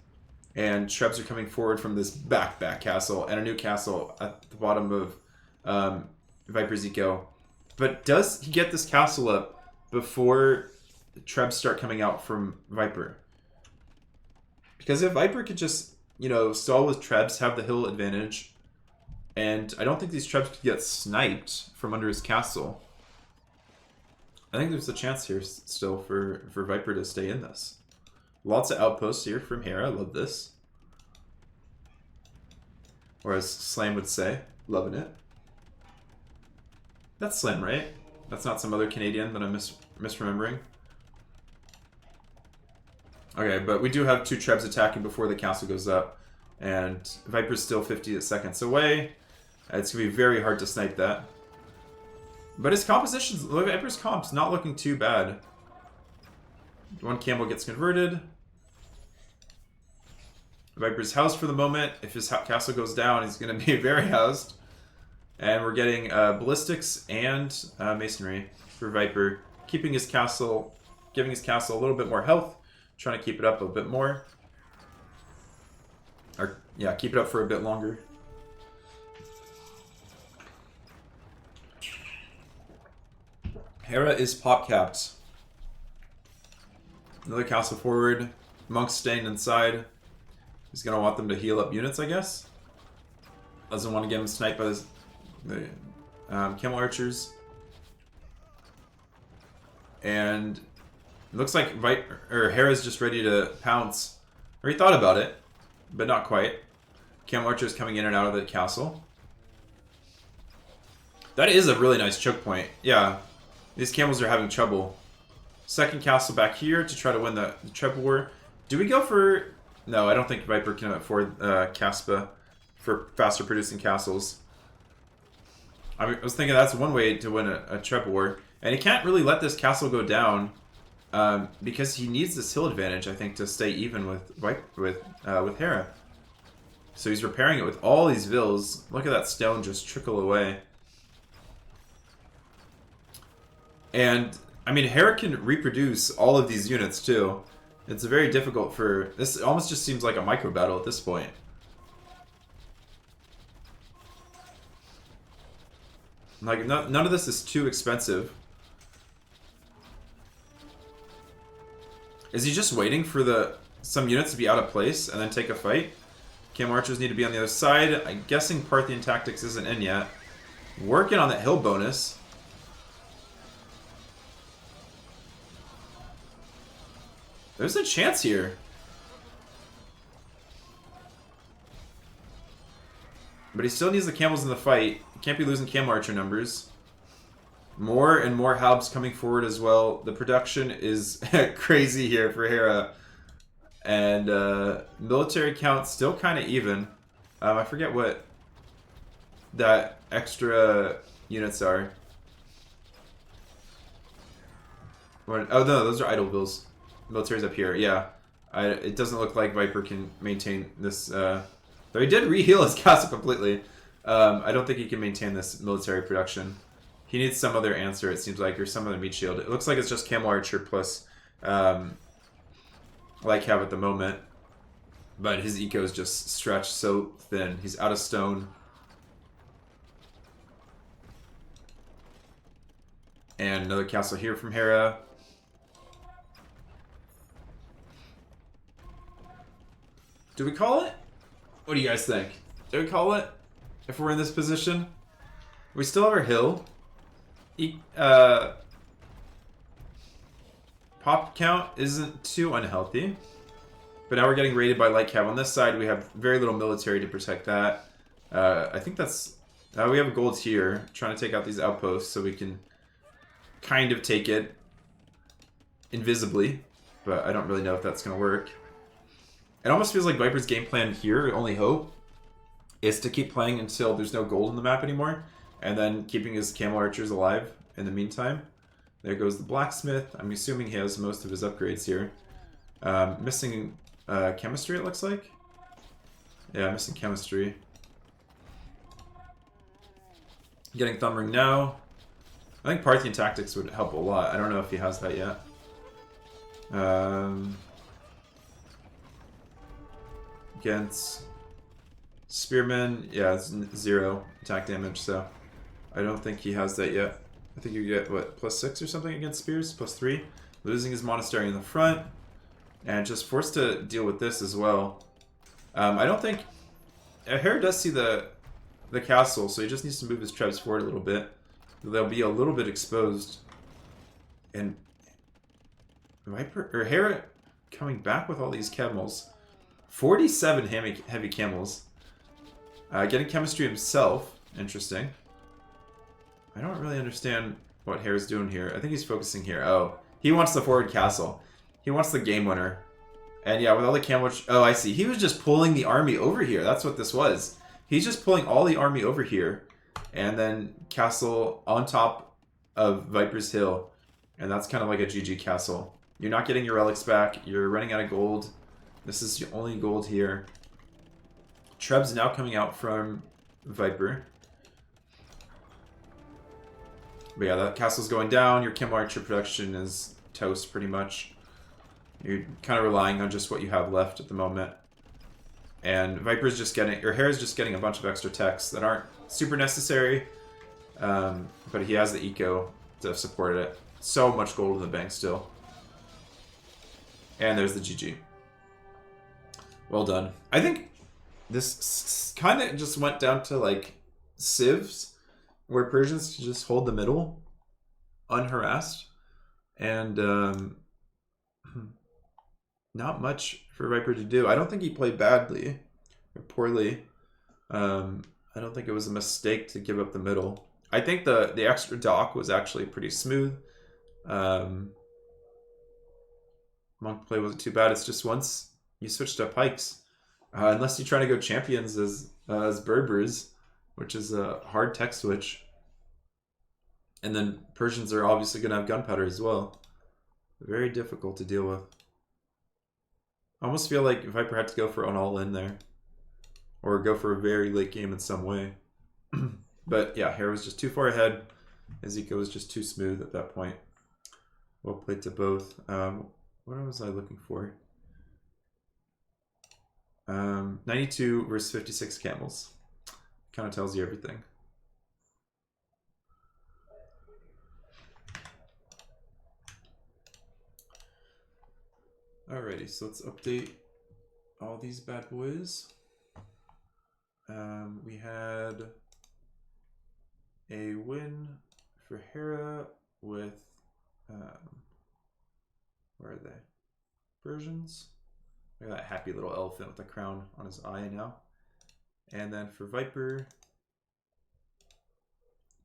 And Trebs are coming forward from this back castle and a new castle at the bottom of Viper's eco. But does he get this castle up before Trebs start coming out from Viper? Because if Viper could just, you know, stall with Trebs, have the hill advantage, and I don't think these Trebs could get sniped from under his castle. I think there's a chance here still for Viper to stay in this. Lots of outposts here from Hera. I love this. Or as Slam would say, loving it. That's Slam, right? That's not some other Canadian that I'm misremembering. Okay, but we do have 2 Trebs attacking before the castle goes up. And Viper's still 50 seconds away. It's going to be very hard to snipe that. But his composition's... Viper's comp's not looking too bad. 1 camel gets converted. Viper's housed for the moment. If his castle goes down, he's going to be very housed. And we're getting ballistics and masonry for Viper. Keeping his castle... Giving his castle a little bit more health. Trying to keep it up a bit more. Or, yeah, keep it up for a bit longer. Hera is pop capped. Another castle forward. Monk's staying inside. He's going to want them to heal up units, I guess. Doesn't want to get him sniped by the camel archers. And it looks like Hera's just ready to pounce. Or he thought about it, but not quite. Camel archers coming in and out of the castle. That is a really nice choke point. Yeah, these camels are having trouble. Second castle back here to try to win the Treb War. Do we go for... No, I don't think Viper can afford Caspa for faster producing castles. I was thinking that's one way to win a Treb War. And he can't really let this castle go down because he needs this hill advantage, I think, to stay even with Hera. So he's repairing it with all these vills. Look at that stone just trickle away. And, I mean, Hera can reproduce all of these units, too. It's very difficult for... This almost just seems like a micro battle at this point. Like, none of this is too expensive. Is he just waiting for some units to be out of place and then take a fight? Cam archers need to be on the other side. I'm guessing Parthian tactics isn't in yet. Working on that hill bonus. There's a chance here. But he still needs the camels in the fight. He can't be losing camel archer numbers. More and more halbs coming forward as well. The production is crazy here for Hera. And military count still kind of even. I forget what that extra units are. Oh no, those are idle bills. Military's up here, yeah. It doesn't look like Viper can maintain this. Though he did re-heal his castle completely. I don't think he can maintain this military production. He needs some other answer, it seems like, or some other meat shield. It looks like it's just Camel Archer plus like have at the moment. But his eco is just stretched so thin. He's out of stone. And another castle here from Hera. Do we call it? What do you guys think? Do we call it? If we're in this position? We still have our hill. Pop count isn't too unhealthy. But now we're getting raided by light cav. On this side, we have very little military to protect that. I think that's... we have gold here. Trying to take out these outposts so we can kind of take it invisibly. But I don't really know if that's going to work. It almost feels like Viper's game plan here, only hope, is to keep playing until there's no gold in the map anymore. And then keeping his camel archers alive in the meantime. There goes the blacksmith. I'm assuming he has most of his upgrades here. Missing chemistry, it looks like. Yeah, missing chemistry. Getting Thumb Ring now. I think Parthian Tactics would help a lot. I don't know if he has that yet. against Spearman. Yeah, it's 0 attack damage, so I don't think he has that yet. I think you get, what, +6 or something against Spears? +3? Losing his Monastery in the front. And just forced to deal with this as well. I don't think... Hera does see the castle, so he just needs to move his trebs forward a little bit. They'll be a little bit exposed. And Viper or Hera coming back with all these camels. 47 heavy camels. Getting chemistry himself. Interesting. I don't really understand what Hera's doing here. I think he's focusing here. Oh, he wants the forward castle. He wants the game winner. And yeah, with all the camel... Oh, I see. He was just pulling the army over here. That's what this was. He's just pulling all the army over here. And then castle on top of Viper's Hill. And that's kind of like a GG castle. You're not getting your relics back. You're running out of gold. This is the only gold here. Treb's now coming out from Viper. But yeah, that castle's going down. Your Camel Archer production is toast pretty much. You're kind of relying on just what you have left at the moment. And Viper's just getting, or Hera's just getting a bunch of extra techs that aren't super necessary. But he has the eco to support it. So much gold in the bank still. And there's the GG. Well done. I think this kind of just went down to like civs, where Persians can just hold the middle unharassed. And not much for Viper to do. I don't think he played badly or poorly. I don't think it was a mistake to give up the middle. I think the extra dock was actually pretty smooth. Monk play wasn't too bad. It's just once you switched up pikes, unless you're trying to go champions as Berbers, which is a hard tech switch. And then Persians are obviously going to have gunpowder as well. Very difficult to deal with. I almost feel like Viper had to go for an all-in there. Or go for a very late game in some way. But yeah, Hera was just too far ahead. Ezekiel was just too smooth at that point. Well played to both. What was I looking for? 92 versus 56 camels. Kind of tells you everything. Alrighty, so let's update all these bad boys. We had a win for Hera with, where are they? Persians. Look at that happy little elephant with a crown on his eye now. And then for Viper,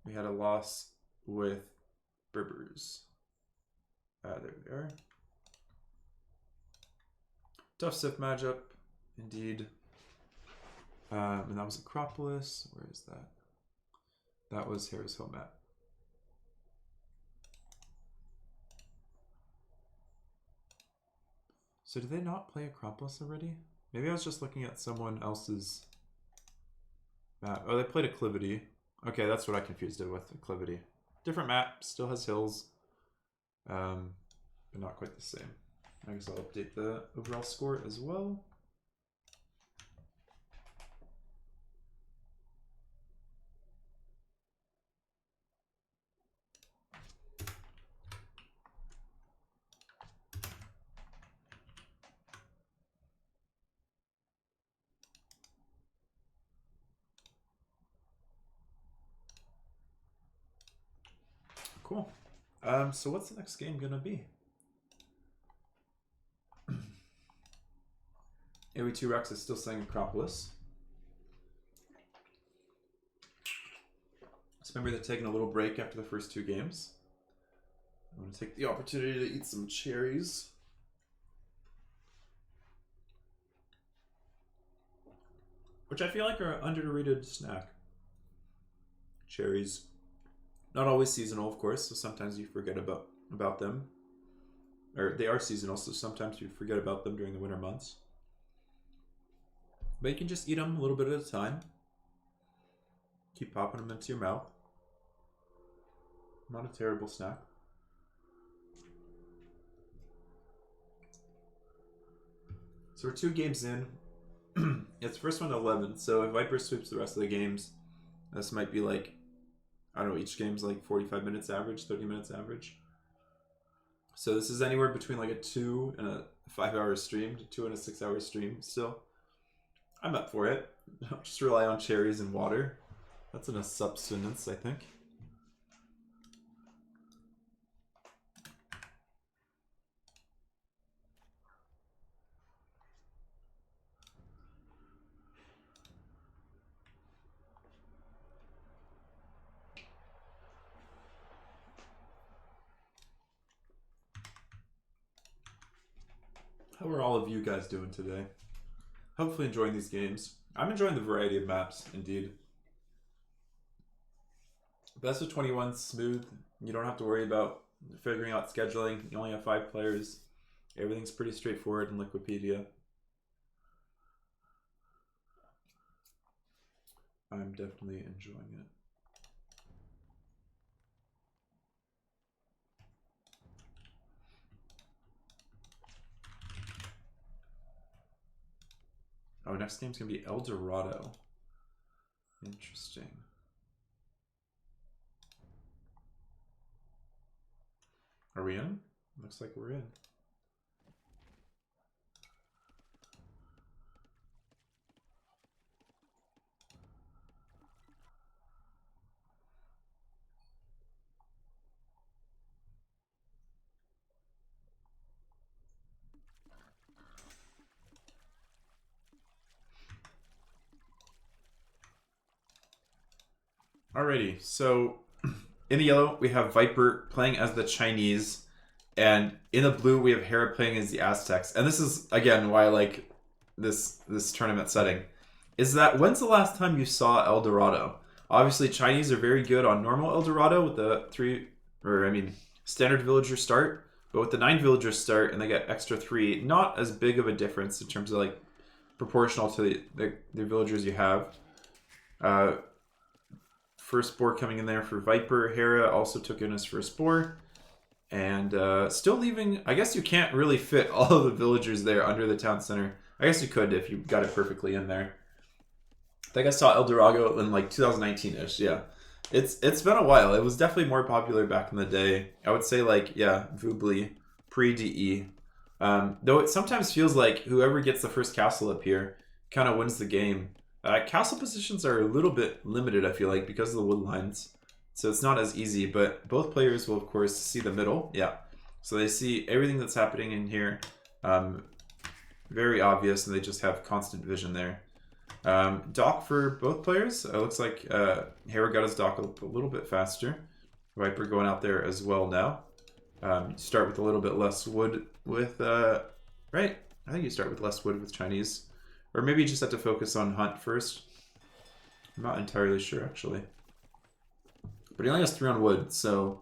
we had a loss with Berbers. There we are. Tough Sif matchup, indeed. And that was Acropolis. Where is that? That was Hera's home map. So did they not play Acropolis already? Maybe I was just looking at someone else's map. Oh, they played Acclivity. Okay, that's what I confused it with, Acclivity. Different map, still has hills. But not quite the same. I guess I'll update the overall score as well. Cool. So what's the next game gonna be? AOE2 Rex is still saying Acropolis. So remember they're taking a little break after the first two games. I'm going to take the opportunity to eat some cherries. Which I feel like are an underrated snack. Cherries. Not always seasonal, of course, so sometimes you forget about them. Or they are seasonal, so sometimes you forget about them during the winter months. But you can just eat them a little bit at a time. Keep popping them into your mouth. Not a terrible snack. So we're 2 games in. It's first one to 11, so if Viper sweeps the rest of the games, this might be like, I don't know, each game's like 45 minutes average, 30 minutes average. So this is anywhere between like a 2 and a 5-hour stream to 2 and a 6-hour stream still. I'm up for it. Just rely on cherries and water. That's enough subsistence, I think. How are all of you guys doing today? Hopefully enjoying these games. I'm enjoying the variety of maps, indeed. Best of 21, smooth. You don't have to worry about figuring out scheduling. You only have 5 players. Everything's pretty straightforward in Liquipedia. I'm definitely enjoying it. Oh, next game's gonna be Dorado. Interesting. Are we in? Looks like we're in. Alrighty, so in the yellow we have Viper playing as the Chinese, and in the blue we have Hera playing as the Aztecs. And this is again why I like this tournament setting. Is that when's the last time you saw El Dorado? Obviously Chinese are very good on normal El Dorado with the standard villager start, but with the 9 villager start and they get extra 3, not as big of a difference in terms of like proportional to the villagers you have. First boar coming in there for Viper. Hera also took in his first boar. And still leaving... I guess you can't really fit all of the villagers there under the town center. I guess you could if you got it perfectly in there. I think I saw El Dorado in like 2019-ish, yeah. It's been a while. It was definitely more popular back in the day. I would say like, yeah, Vubli, pre-DE. Though it sometimes feels like whoever gets the first castle up here kind of wins the game. Castle positions are a little bit limited, I feel like, because of the wood lines. So it's not as easy, but both players will, of course, see the middle. Yeah. So they see everything that's happening in here. Very obvious, and they just have constant vision there. Dock for both players. It looks like Hera got his dock a little bit faster. Viper going out there as well now. Start with a little bit less wood with... right? I think you start with less wood with Chinese. Or maybe you just have to focus on hunt first. I'm not entirely sure, actually. But he only has 3 on wood, so...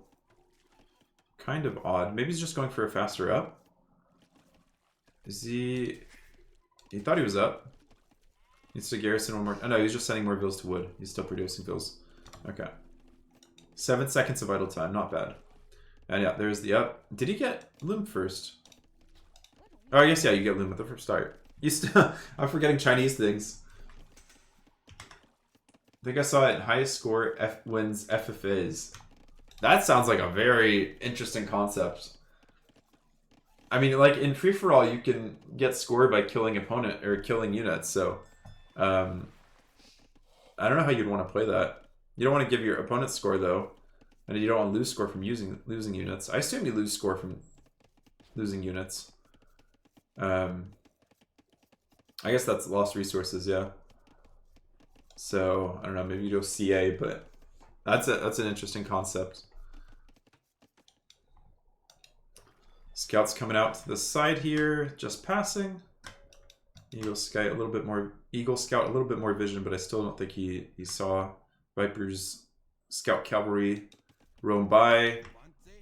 kind of odd. Maybe he's just going for a faster up. Is he... He thought he was up. Needs to garrison one more... Oh no, he's just sending more vills to wood. He's still producing vills. Okay. 7 seconds of idle time, not bad. And yeah, there's the up. Did he get loom first? Oh, I guess, yeah, you get loom at the first start. You still... I'm forgetting Chinese things. I think I saw it. Highest score wins FFAs. That sounds like a very interesting concept. I mean, like in free for all, you can get scored by killing opponent or killing units. So, I don't know how you'd want to play that. You don't want to give your opponent score though, and you don't want to lose score from losing units. I assume you lose score from losing units. I guess that's lost resources, yeah. So, I don't know, maybe you go CA, but that's an interesting concept. Scouts coming out to the side here, just passing. Eagle Scout a little bit more vision, but I still don't think he saw Viper's Scout Cavalry roam by.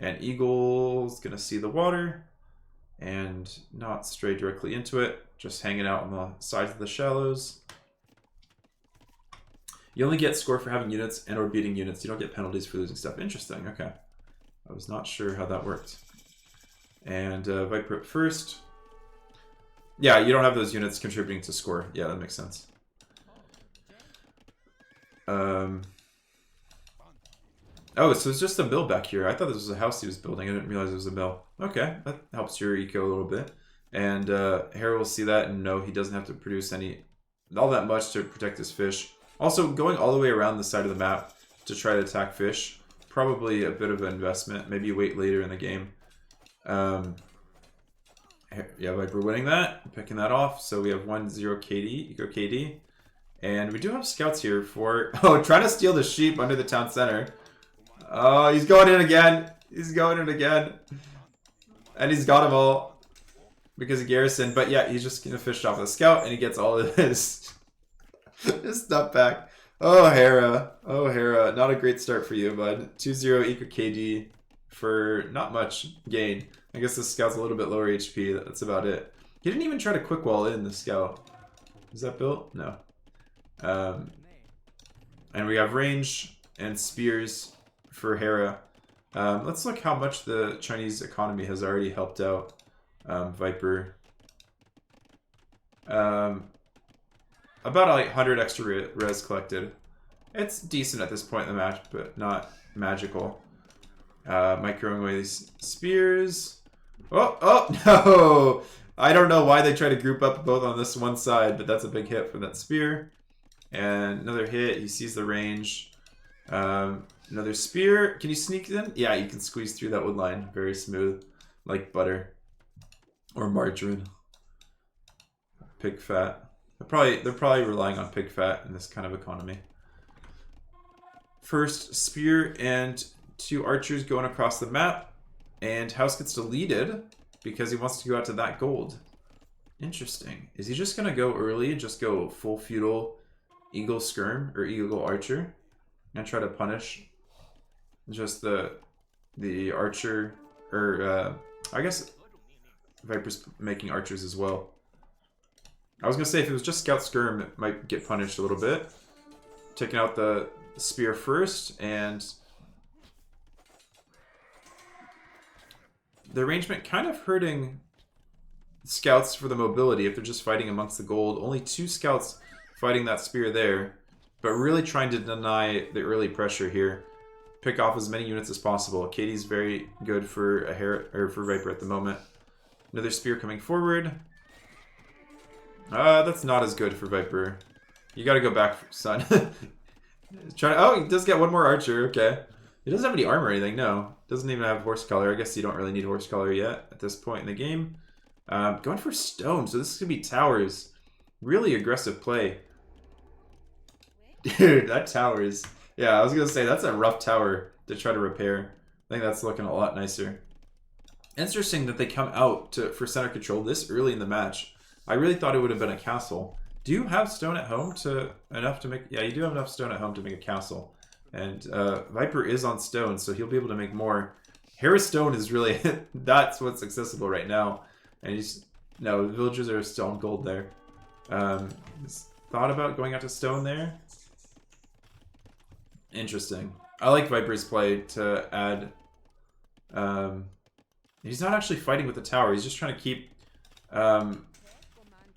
And Eagle's gonna see the water and not stray directly into it, just hanging out on the sides of the shallows. You only get score for having units and or beating units. You don't get penalties for losing stuff. Interesting, okay. I was not sure how that worked. And Viper up first. Yeah, you don't have those units contributing to score. Yeah, that makes sense. Oh, so it's just a mill back here. I thought this was a house he was building. I didn't realize it was a mill. Okay, that helps your eco a little bit. And Hera will see that and know he doesn't have to produce all that much to protect his fish. Also, going all the way around the side of the map to try to attack fish, probably a bit of an investment. Maybe you wait later in the game. Yeah, Viper winning that, picking that off. So we have 1-0 KD, eco KD. And we do have scouts here for... Oh, trying to steal the sheep under the town center. Oh, he's going in again. He's going in again. And he's got them all because of Garrison. But yeah, he's just going to fish off the scout and he gets all of his stuff back. Oh, Hera. Oh, Hera. Not a great start for you, bud. 2-0 eco KD for not much gain. I guess the scout's a little bit lower HP. That's about it. He didn't even try to quick wall in, the scout. Is that built? No. And we have range and spears for Hera. Let's look how much the Chinese economy has already helped out Viper. About like 100 extra res collected. It's decent at this point in the match, but not magical. Microing away these spears. Oh, no! I don't know why they try to group up both on this one side, but that's a big hit for that spear. And another hit. He sees the range. Another spear. Can you sneak in? Yeah, you can squeeze through that wood line. Very smooth. Like butter. Or margarine. Pig fat. They're probably relying on pig fat in this kind of economy. First spear and 2 archers going across the map. And House gets deleted because he wants to go out to that gold. Interesting. Is he just going to go early? Just go full feudal Eagle Skirm or Eagle Archer? And try to punish just the archer, or I guess Viper's making archers as well. I was gonna say if it was just Scout Skirm, it might get punished a little bit. Taking out the spear first, and the arrangement kind of hurting scouts for the mobility if they're just fighting amongst the gold. Only 2 scouts fighting that spear there, but really trying to deny the early pressure here. Pick off as many units as possible. Katie's very good for a Hera, or for Viper at the moment. Another spear coming forward. That's not as good for Viper. You gotta go back, son. Oh, he does get 1 more archer. Okay. He doesn't have any armor or anything. No. Doesn't even have horse color. I guess you don't really need horse color yet at this point in the game. Going for stone. So this is gonna be towers. Really aggressive play. Dude, that tower is... Yeah, I was going to say, that's a rough tower to try to repair. I think that's looking a lot nicer. Interesting that they come out for center control this early in the match. I really thought it would have been a castle. Do you have stone at home enough to make... Yeah, you do have enough stone at home to make a castle. And Viper is on stone, so he'll be able to make more. Hera's stone is really... that's what's accessible right now. And he's... No, the villagers are still on gold there. Thought about going out to stone there. Interesting. I like Viper's play to add... he's not actually fighting with the tower. He's just trying to keep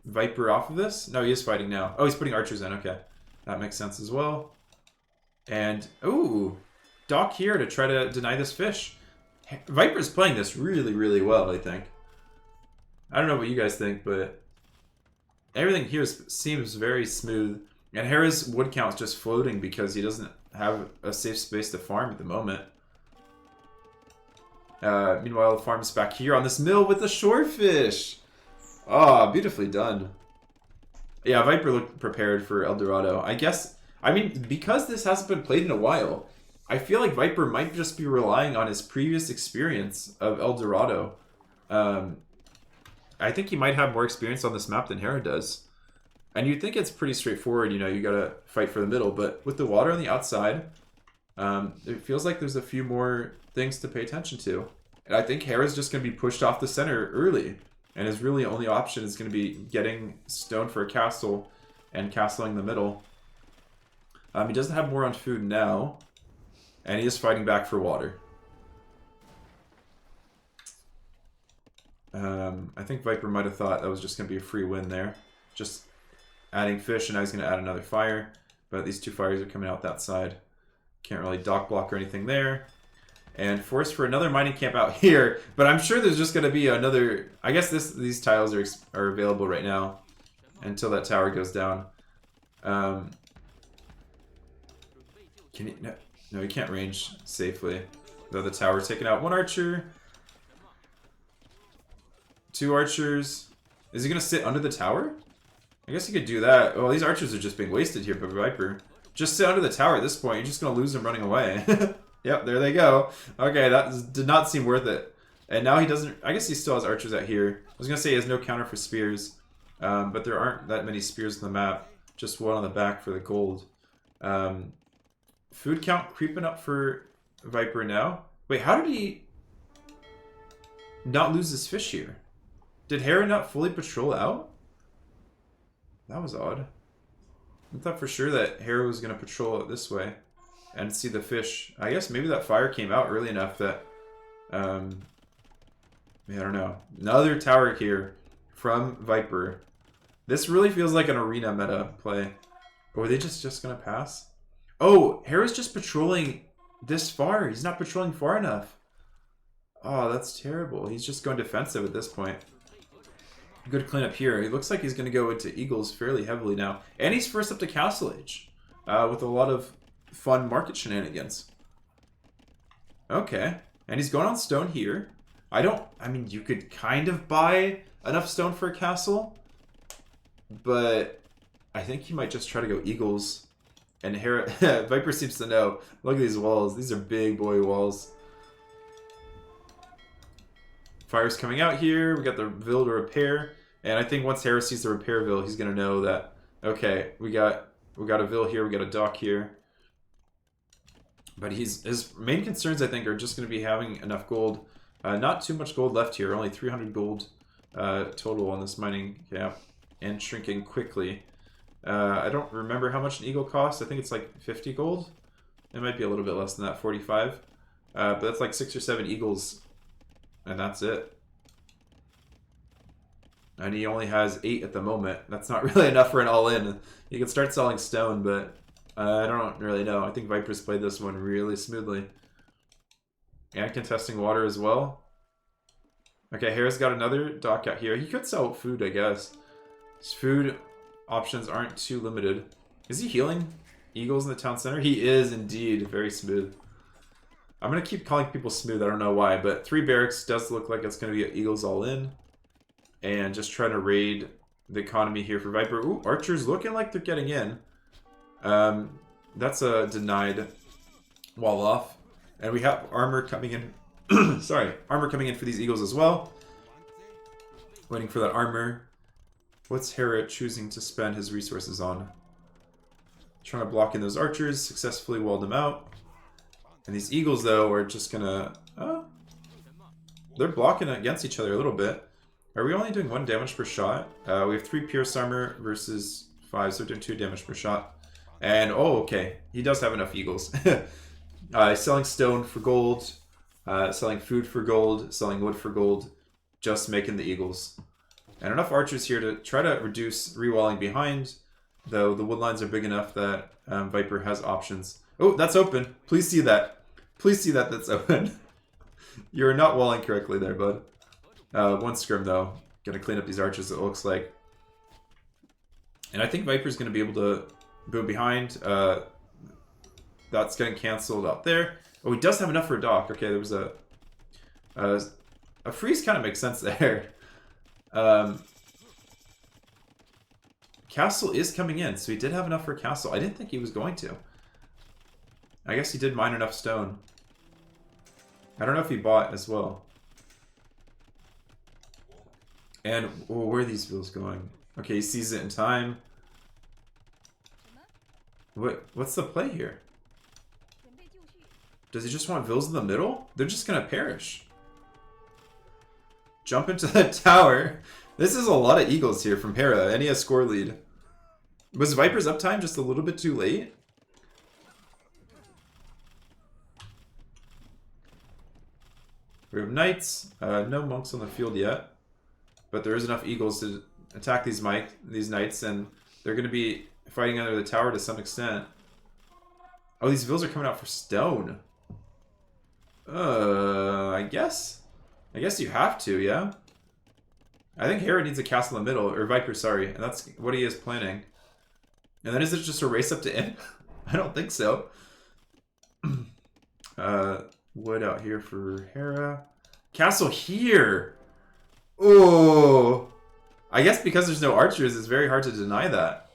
Viper off of this. No, he is fighting now. Oh, he's putting archers in. Okay. That makes sense as well. And, ooh, Dock here to try to deny this fish. Viper's playing this really, really well, I think. I don't know what you guys think, but everything here seems very smooth. And Hera's wood count's just floating because he doesn't have a safe space to farm at the moment. Meanwhile, the farm's back here on this mill with the shorefish. Ah, beautifully done. Yeah, Viper looked prepared for El Dorado. I mean, because this hasn't been played in a while, I feel like Viper might just be relying on his previous experience of El Dorado. I think he might have more experience on this map than Hera does. And you'd think it's pretty straightforward, you know, you gotta fight for the middle, but with the water on the outside, it feels like there's a few more things to pay attention to. And I think Hera's just gonna be pushed off the center early, and his really only option is gonna be getting stone for a castle and castling the middle. He doesn't have more on food now, and he is fighting back for water. I think Viper might have thought that was just going to be a free win there. Just adding fish, and now he's going to add another fire. But these 2 fires are coming out that side. Can't really dock block or anything there. And force for another mining camp out here. But I'm sure there's just going to be another... I guess these tiles are available right now until that tower goes down. Can he... No, he can't range safely. Though the tower's taken out. 1 archer. 2 archers. Is he going to sit under the tower? I guess he could do that. Well, these archers are just being wasted here by Viper. Just sit under the tower at this point. You're just going to lose them running away. Yep, there they go. Okay, that did not seem worth it. And now he doesn't... I guess he still has archers out here. I was going to say he has no counter for spears. But there aren't that many spears on the map. Just 1 on the back for the gold. Food count creeping up for Viper now. Wait, how did he not lose his fish here? Did Hera not fully patrol out? That was odd. I thought for sure that Hera was going to patrol it this way and see the fish. I guess maybe that fire came out early enough that... I don't know. Another tower here from Viper. This really feels like an arena meta play. Or were they just going to pass? Oh, Hera's just patrolling this far. He's not patrolling far enough. Oh, that's terrible. He's just going defensive at this point. Good cleanup here. He looks like he's going to go into Eagles fairly heavily now. And he's first up to Castle Age. With a lot of fun market shenanigans. Okay. And he's going on stone here. I mean, you could kind of buy enough stone for a castle. But I think he might just try to go Eagles. And Hera... Viper seems to know. Look at these walls. These are big boy walls. Fire's coming out here. We got the Ville to repair. And I think once Hera sees the repair Ville, he's going to know that, okay, we got a Ville here, we got a dock here. But his main concerns, I think, are just going to be having enough gold. Not too much gold left here. Only 300 gold total on this mining camp. And shrinking quickly. I don't remember how much an eagle costs. I think it's like 50 gold. It might be a little bit less than that, 45. But that's like 6 or 7 eagles. And that's it. And he only has 8 at the moment. That's not really enough for an all-in. You can start selling stone, but I don't really know. I think Viper's played this one really smoothly. And contesting water as well. Okay, Hera's got another dock out here. He could sell food, I guess. His food options aren't too limited. Is he healing eagles in the town center? He is indeed. Very smooth. I'm going to keep calling people smooth. I don't know why, but 3 barracks does look like it's going to be eagles all in. And just trying to raid the economy here for Viper. Ooh, archers looking like they're getting in. That's a denied wall off. And we have armor coming in. Sorry, armor coming in for these eagles as well. Waiting for that armor. What's Hera choosing to spend his resources on? Trying to block in those archers. Successfully walled them out. And these eagles, though, are just gonna... they're blocking against each other a little bit. Are we only doing 1 damage per shot? We have 3 pierce armor versus 5, so we're doing 2 damage per shot. And, oh, okay. He does have enough eagles. Selling stone for gold. Selling food for gold. Selling wood for gold. Just making the eagles. And enough archers here to try to reduce rewalling behind. Though the wood lines are big enough that Viper has options. Oh, that's open. Please see that. Please see that that's open. You're not walling correctly there, bud. 1 scrim, though. Gonna clean up these archers, it looks like. And I think Viper's gonna be able to go behind. That's getting cancelled out there. Oh, he does have enough for a dock. Okay, there was a freeze kind of makes sense there. Castle is coming in, so he did have enough for a castle. I didn't think he was going to. I guess he did mine enough stone. I don't know if he bought as well. And where are these bills going? Okay, he sees it in time. What's the play here? Does he just want vills in the middle? They're just gonna perish. Jump into the tower. This is a lot of eagles here from Hera, and he has score lead. Was Viper's uptime just a little bit too late? We have knights. No monks on the field yet. but there is enough eagles to attack these knights, and they're going to be fighting under the tower to some extent. Oh, these vills are coming out for stone. I guess you have to, yeah? I think Hera needs a castle in the middle, or Viper, sorry, and that's what he is planning. And then is it just a race up to Imp? I don't think so. Wood out here for Hera. Castle here! Oh! I guess because there's no archers, it's very hard to deny that.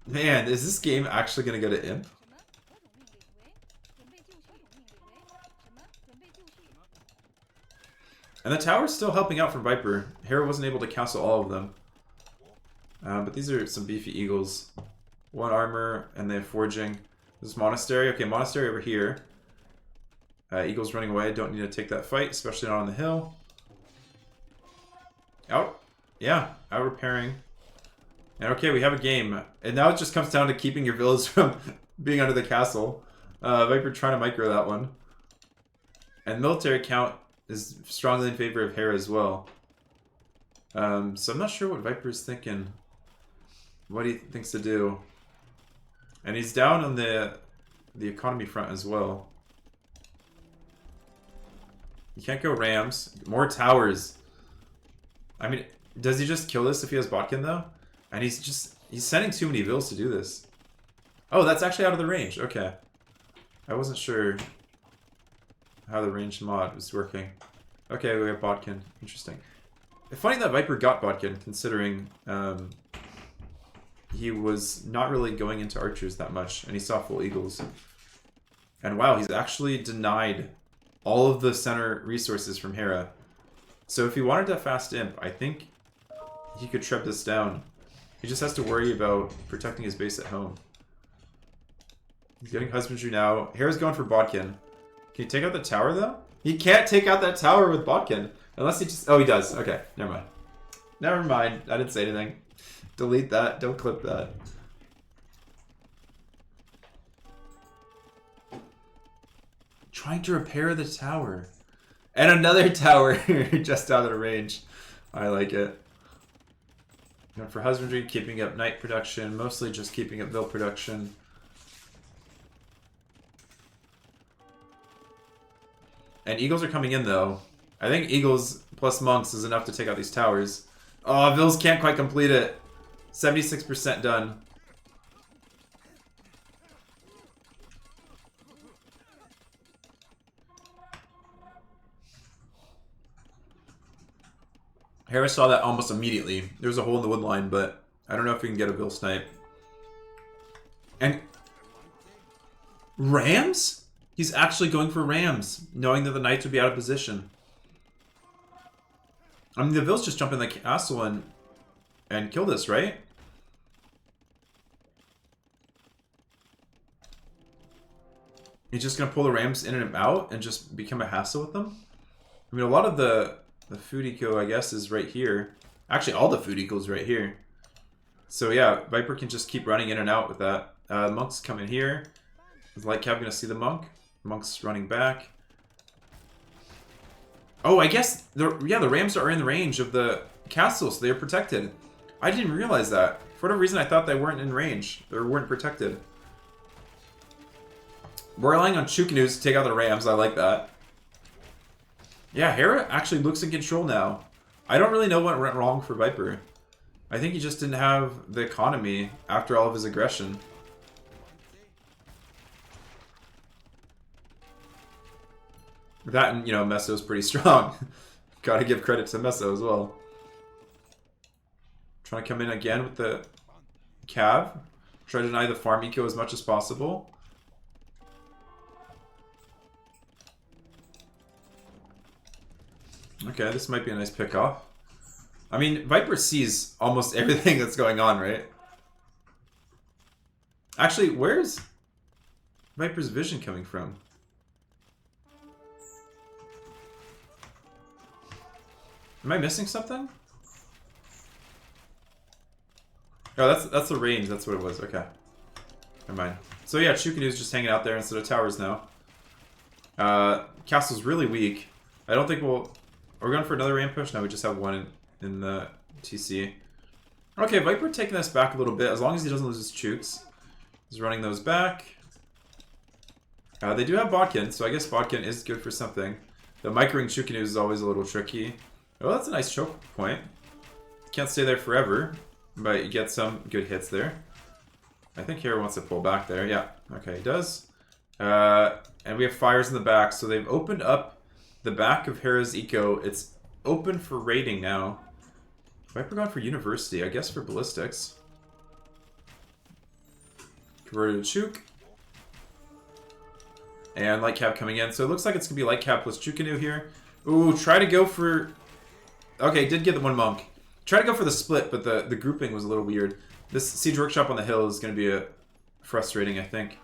Man, is this game actually going to go to Imp? And the tower's still helping out from Viper. Hera wasn't able to castle all of them. But these are some beefy eagles. 1 armor, and they have forging. This is monastery. Okay, monastery over here. Eagles running away. Don't need to take that fight, especially not on the hill. Out. Yeah, out repairing. And okay, we have a game. And now it just comes down to keeping your villas from being under the castle. Viper trying to micro that one. And military count is strongly in favor of Hera as well. So I'm not sure what Viper's thinking. What he thinks to do. And he's down on the economy front as well. You can't go Rams. More towers. I mean, does he just kill this if he has Botkin though? And he's sending too many vills to do this. Oh, that's actually out of the range. Okay. I wasn't sure how the ranged mod was working. Okay, we have Botkin. Interesting. It's funny that Viper got Botkin, considering he was not really going into archers that much, and he saw full eagles. And wow, he's actually denied all of the center resources from Hera. So if he wanted to fast Imp, I think he could trip this down. He just has to worry about protecting his base at home. He's getting husbandry now. Hera's going for Botkin. Can he take out the tower, though? He can't take out that tower with Botkin. Unless he just... Oh, he does. Okay, never mind. Never mind. I didn't say anything. Delete that. Don't clip that. Trying to repair the tower. And another tower just out of range. I like it. Going for husbandry, keeping up knight production. Mostly just keeping up vill production. And eagles are coming in, though. I think eagles plus monks is enough to take out these towers. Oh, vills can't quite complete it. 76% done. Hera saw that almost immediately. There was a hole in the wood line, but I don't know if we can get a vill snipe. And... Rams? He's actually going for Rams, knowing that the knights would be out of position. I mean, the vills just jump in the castle and kill this, right? He's just gonna pull the Rams in and out and just become a hassle with them? I mean, a lot of the food eco, I guess, is right here. Actually, all the food eco is right here. So yeah, Viper can just keep running in and out with that. Monk's coming here. Is Light Cav gonna see the monk? Monk's running back. Oh, I guess the Rams are in the range of the castle, so they're protected. I didn't realize that. For whatever reason, I thought they weren't in range. They weren't protected. We're relying on Chukanus to take out the Rams. I like that. Yeah, Hera actually looks in control now. I don't really know what went wrong for Viper. I think he just didn't have the economy after all of his aggression. That and, you know, Messo's pretty strong. Gotta give credit to Messo as well. Trying to come in again with the Cav. Try to deny the farm eco as much as possible. Okay, this might be a nice pickoff. I mean, Viper sees almost everything that's going on, right? Actually, where's Viper's vision coming from? Am I missing something? Oh, that's the range. That's what it was. Okay. Never mind. So yeah, Chukanu's just hanging out there instead of towers now. Castle's really weak. I don't think we'll... Are we going for another ramp push? No, we just have one in the TC. Okay, Viper taking us back a little bit, as long as he doesn't lose his chooks. He's running those back. They do have Bodkin, so I guess Bodkin is good for something. The microing Chukinu is always a little tricky. Oh, that's a nice choke point. Can't stay there forever, but you get some good hits there. I think Hera wants to pull back there. Yeah, okay, he does. And we have fires in the back, so they've opened up the back of Hera's eco. It's open for raiding now. Viper gone for University, I guess for Ballistics. Converted to Chuk. And Light Cap coming in. So it looks like it's going to be Light Cap plus Chukinu here. Ooh, try to go for... Okay, did get the one monk. Try to go for the split, but the grouping was a little weird. This Siege Workshop on the hill is going to be frustrating, I think.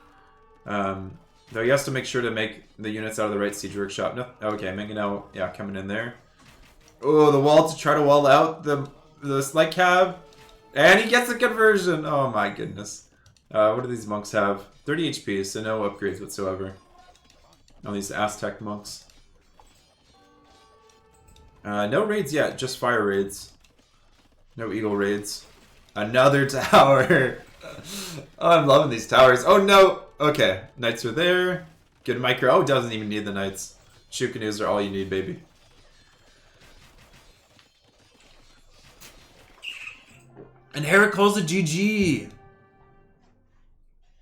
Though he has to make sure to make the units out of the right Siege Workshop. No, okay, Mangano, yeah, coming in there. Oh, the wall to try to wall out the Light Cab. And he gets a conversion. Oh my goodness. What do these monks have? 30 HP, so no upgrades whatsoever on these Aztec monks. No raids yet, just fire raids. No eagle raids. Another tower. Oh, I'm loving these towers. Oh no. Okay, knights are there. Good micro. Oh, doesn't even need the knights. Shukanus are all you need, baby. And Hera calls it GG.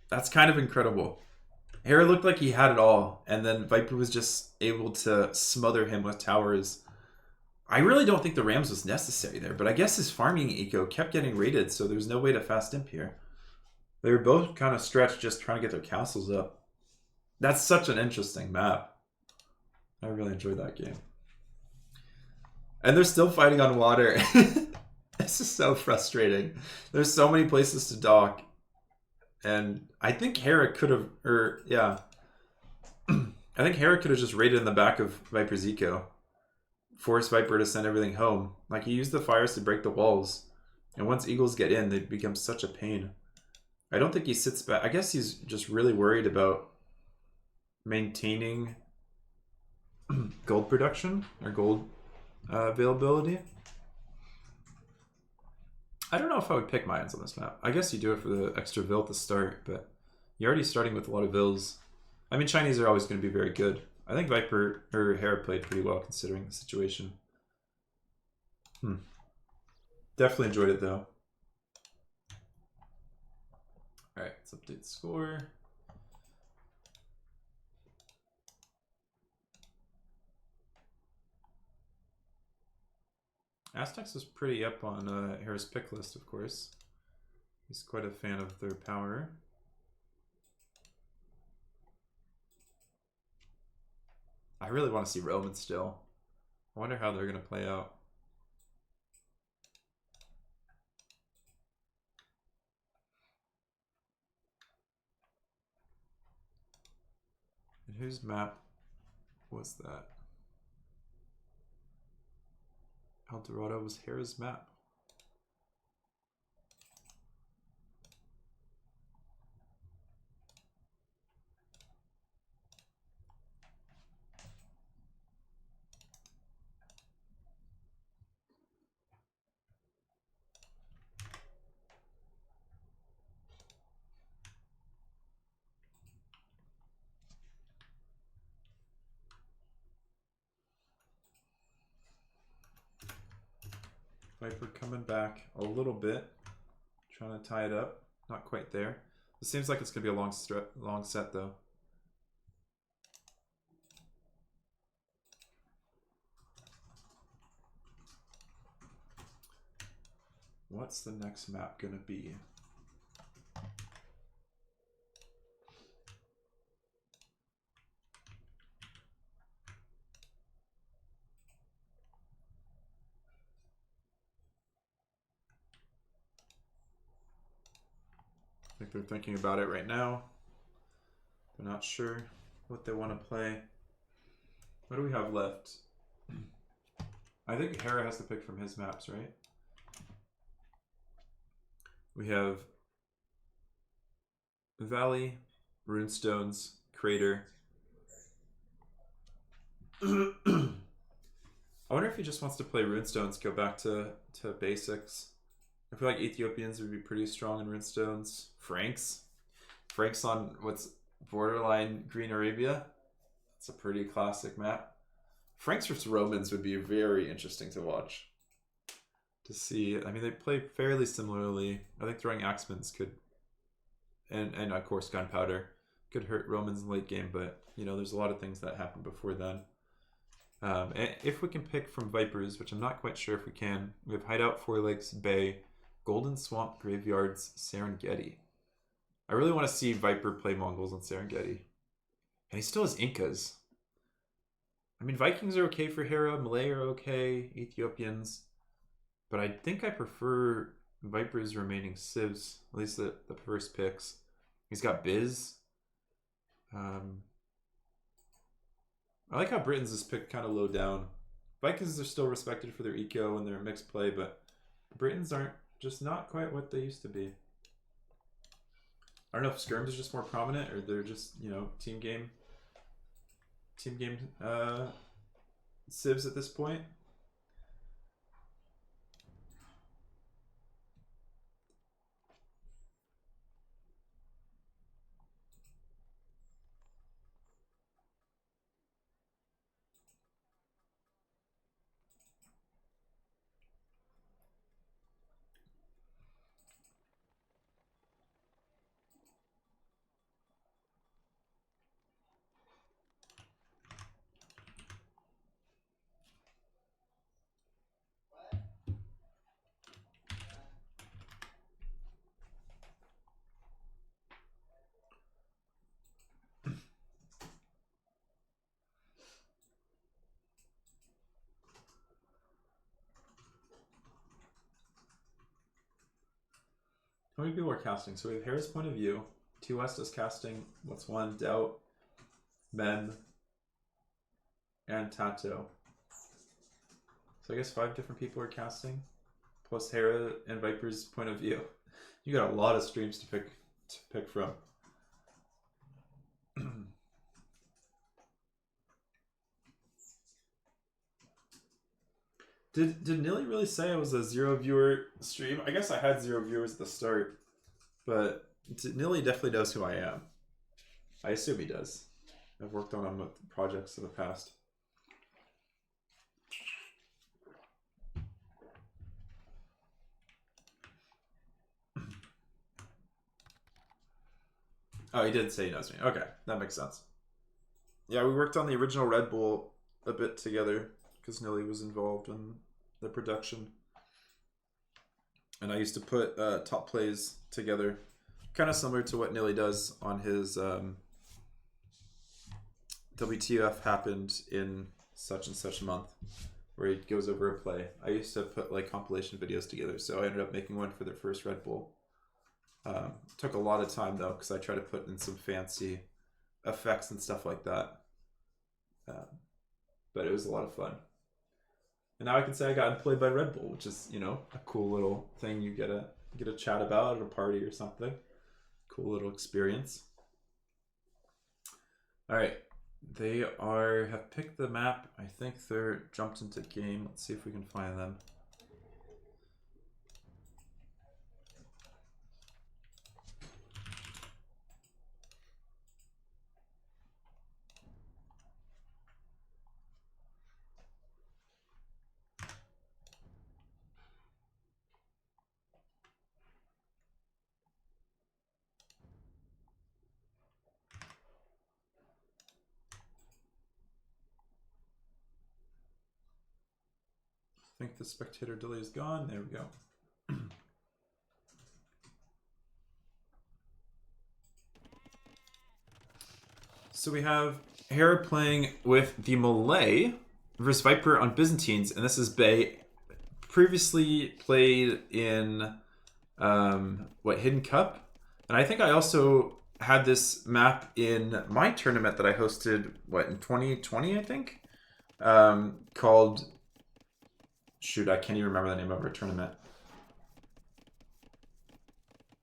That's kind of incredible. Hera looked like he had it all, and then Viper was just able to smother him with towers. I really don't think the Rams was necessary there, but I guess his farming eco kept getting raided, so there's no way to fast imp here. They were both kind of stretched just trying to get their castles up. That's such an interesting map. I really enjoyed that game. And they're still fighting on water. This is so frustrating. There's so many places to dock. And I think Hera could have, I think Hera could have just raided in the back of Viper's eco. Force Viper to send everything home. Like, he used the fires to break the walls. And once eagles get in, they become such a pain. I don't think he sits back. I guess he's just really worried about maintaining gold production or gold availability. I don't know if I would pick Mayans on this map. I guess you do it for the extra Vil to start, but you're already starting with a lot of Vils. I mean, Chinese are always going to be very good. I think Viper or Hera played pretty well considering the situation. Definitely enjoyed it though. Alright, let's update the score. Aztecs was pretty up on Hera's pick list, of course. He's quite a fan of their power. I really want to see Roman still. I wonder how they're going to play out. And whose map was that? Dorado was Hera's map. Viper coming back a little bit, trying to tie it up. Not quite there. It seems like it's gonna be a long set though. What's the next map gonna be? I think they're thinking about it right now. They're not sure what they want to play. What do we have left? I think Hera has to pick from his maps, right? We have Valley, Runestones, Crater. wonder if he just wants to play Runestones, go back to basics. I feel like Ethiopians would be pretty strong in Runestones. Franks on what's borderline Green Arabia. It's a pretty classic map. Franks versus Romans would be very interesting to watch. To see, I mean, they play fairly similarly. I think throwing Axemans could, and of course Gunpowder, could hurt Romans in late game, but you know, there's a lot of things that happen before then. And if we can pick from Vipers, which I'm not quite sure if we can, we have Hideout, Four Lakes, Bay, Golden Swamp, Graveyards, Serengeti. I really want to see Viper play Mongols on Serengeti. And he still has Incas. I mean, Vikings are okay for Hera, Malay are okay, Ethiopians. But I think I prefer Viper's remaining civs, at least the first picks. He's got Biz. I like how Britons is picked kind of low down. Vikings are still respected for their eco and their mixed play, but Britons aren't, just not quite what they used to be. I don't know if Skirms is just more prominent or they're just, you know, team game civs at this point. How many people are casting? So we have Hera's Point of View. T West is casting what's one? Doubt, Mem, and Tato. So I guess 5 different people are casting. Plus Hera and Viper's Point of View. You got a lot of streams to pick from. Did Nilly really say I was a 0 viewer stream? I guess I had 0 viewers at the start, but Nilly definitely knows who I am. I assume he does. I've worked on him with projects in the past. Oh, he did say he knows me. Okay, that makes sense. Yeah, we worked on the original Red Bull a bit together because Nilly was involved in the production. And I used to put top plays together, kind of similar to what Nilly does on his WTF happened in such and such month, where he goes over a play. I used to put like compilation videos together, so I ended up making one for their first Red Bull. Took a lot of time though, because I tried to put in some fancy effects and stuff like that. But it was a lot of fun. And now I can say I got employed by Red Bull, which is, you know, a cool little thing you get a chat about at a party or something. Cool little experience. All right, they have picked the map. I think they're jumped into game. Let's see if we can find them. I think the spectator delay is gone. There we go. So we have Hera playing with the Malay versus Viper on Byzantines, and this is Bay. Previously played in Hidden Cup, and I think I also had this map in my tournament that I hosted in 2020, I think, called. Shoot, I can't even remember the name of our tournament.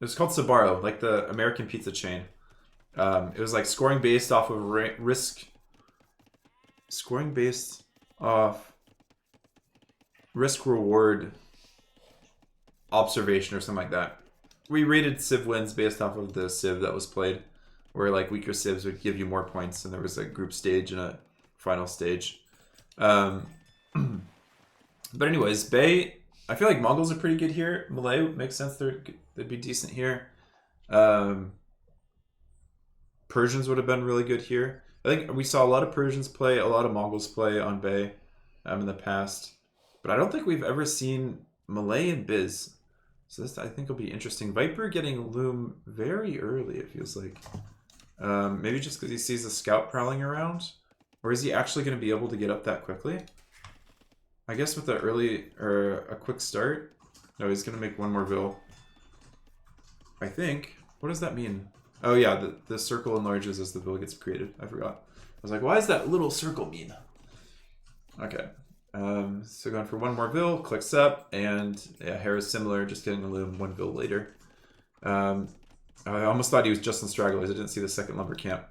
It was called Sbarro, like the American pizza chain. It was like scoring based off of risk. Scoring based off risk reward observation or something like that. We rated civ wins based off of the civ that was played, where like weaker civs would give you more points, and there was a group stage and a final stage. But anyways, Bay, I feel like Mongols are pretty good here. Malay makes sense, they'd be decent here. Persians would have been really good here. I think we saw a lot of Persians play, a lot of Mongols play on Bay in the past. But I don't think we've ever seen Malay and Biz. So this, I think, will be interesting. Viper getting Loom very early, it feels like. Maybe just because he sees a scout prowling around? Or is he actually going to be able to get up that quickly? I guess with a quick start. No, he's going to make one more Vil. I think. What does that mean? Oh yeah, the circle enlarges as the Vil gets created. I forgot. I was like, why does that little circle mean? Okay. So going for one more Vil, clicks up, and yeah, Hera's similar, just getting the Loom one Vil later. I almost thought he was just in Stragglers. I didn't see the second lumber camp.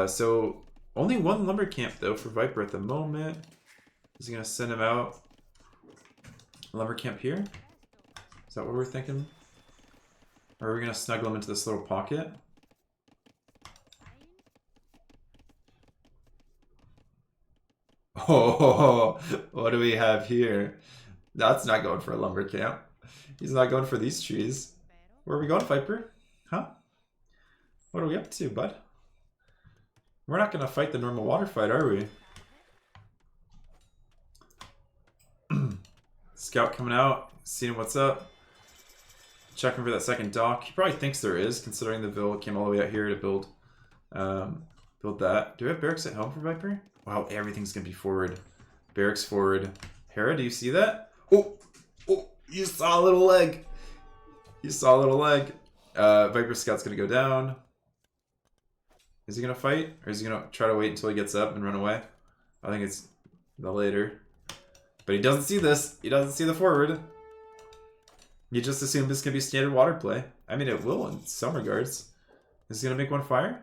So only one lumber camp though for Viper at the moment. Is he gonna send him out? Lumber camp here? Is that what we're thinking? Or are we gonna snuggle him into this little pocket? Oh, what do we have here? That's not going for a lumber camp. He's not going for these trees. Where are we going, Viper? Huh? What are we up to, bud? We're not going to fight the normal water fight, are we? Scout coming out, seeing what's up. Checking for that second dock. He probably thinks there is, considering the Vil came all the way out here to build that. Do we have barracks at home for Viper? Wow, everything's going to be forward. Barracks forward. Hera, do you see that? Oh, you saw a little leg. You saw a little leg. Viper Scout's going to go down. Is he going to fight? Or is he going to try to wait until he gets up and run away? I think it's the later. But he doesn't see this. He doesn't see the forward. You just assume this can be standard water play. I mean, it will in some regards. Is he going to make one fire?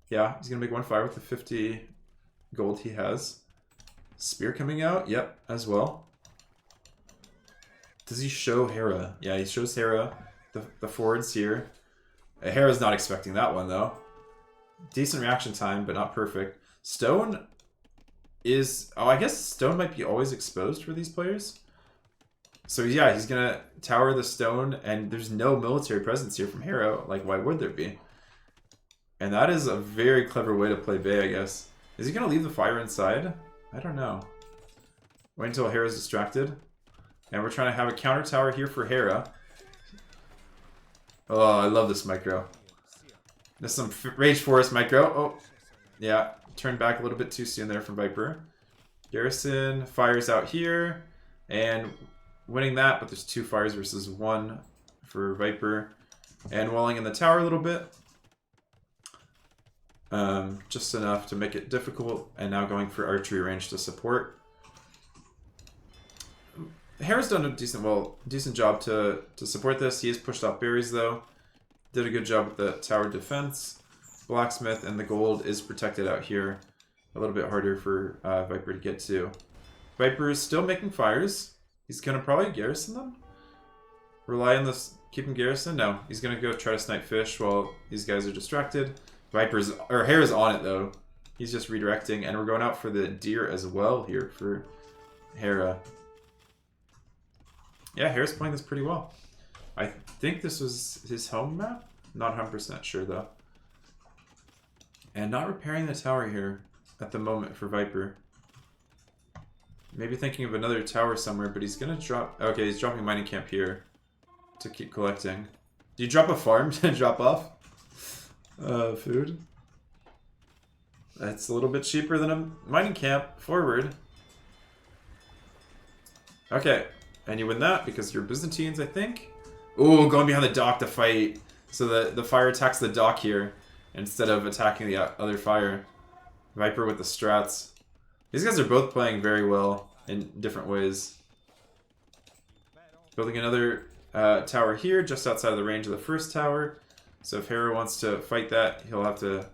Yeah, he's going to make one fire with the 50 gold he has. Spear coming out? Yep, as well. Does he show Hera? Yeah, he shows Hera. The forwards here. Hera's not expecting that one, though. Decent reaction time, but not perfect. Stone is... Oh, I guess Stone might be always exposed for these players. So yeah, he's going to tower the stone, and there's no military presence here from Hera. Like, why would there be? And that is a very clever way to play Bay, I guess. Is he going to leave the fire inside? I don't know. Wait until Hera's distracted. And we're trying to have a counter tower here for Hera. Oh, I love this micro. There's some Rage Forest micro. Oh, yeah. Turned back a little bit too soon there from Viper. Garrison fires out here. And winning that, but there's 2 fires versus 1 for Viper. And walling in the tower a little bit. Just enough to make it difficult, and now going for archery range to support. Hera's done a decent job to support this. He has pushed off berries though. Did a good job with the tower defense. Blacksmith and the gold is protected out here. A little bit harder for Viper to get to. Viper is still making fires. He's gonna probably garrison them. Rely on this, keep him garrison. No, he's gonna go try to snipe fish while these guys are distracted. Hera's on it though. He's just redirecting, and we're going out for the deer as well here for Hera. Yeah, Hera's playing this pretty well. I think this was his home map. Not 100% sure though. And not repairing the tower here at the moment for Viper. Maybe thinking of another tower somewhere, but he's gonna drop... Okay, he's dropping mining camp here to keep collecting. Do you drop a farm to drop off? Food. That's a little bit cheaper than a mining camp. Forward. Okay. And you win that because you're Byzantines, I think. Ooh, going behind the dock to fight. So the fire attacks the dock here instead of attacking the other fire. Viper with the strats. These guys are both playing very well in different ways. Building another tower here just outside of the range of the first tower. So if Hera wants to fight that, he'll have to,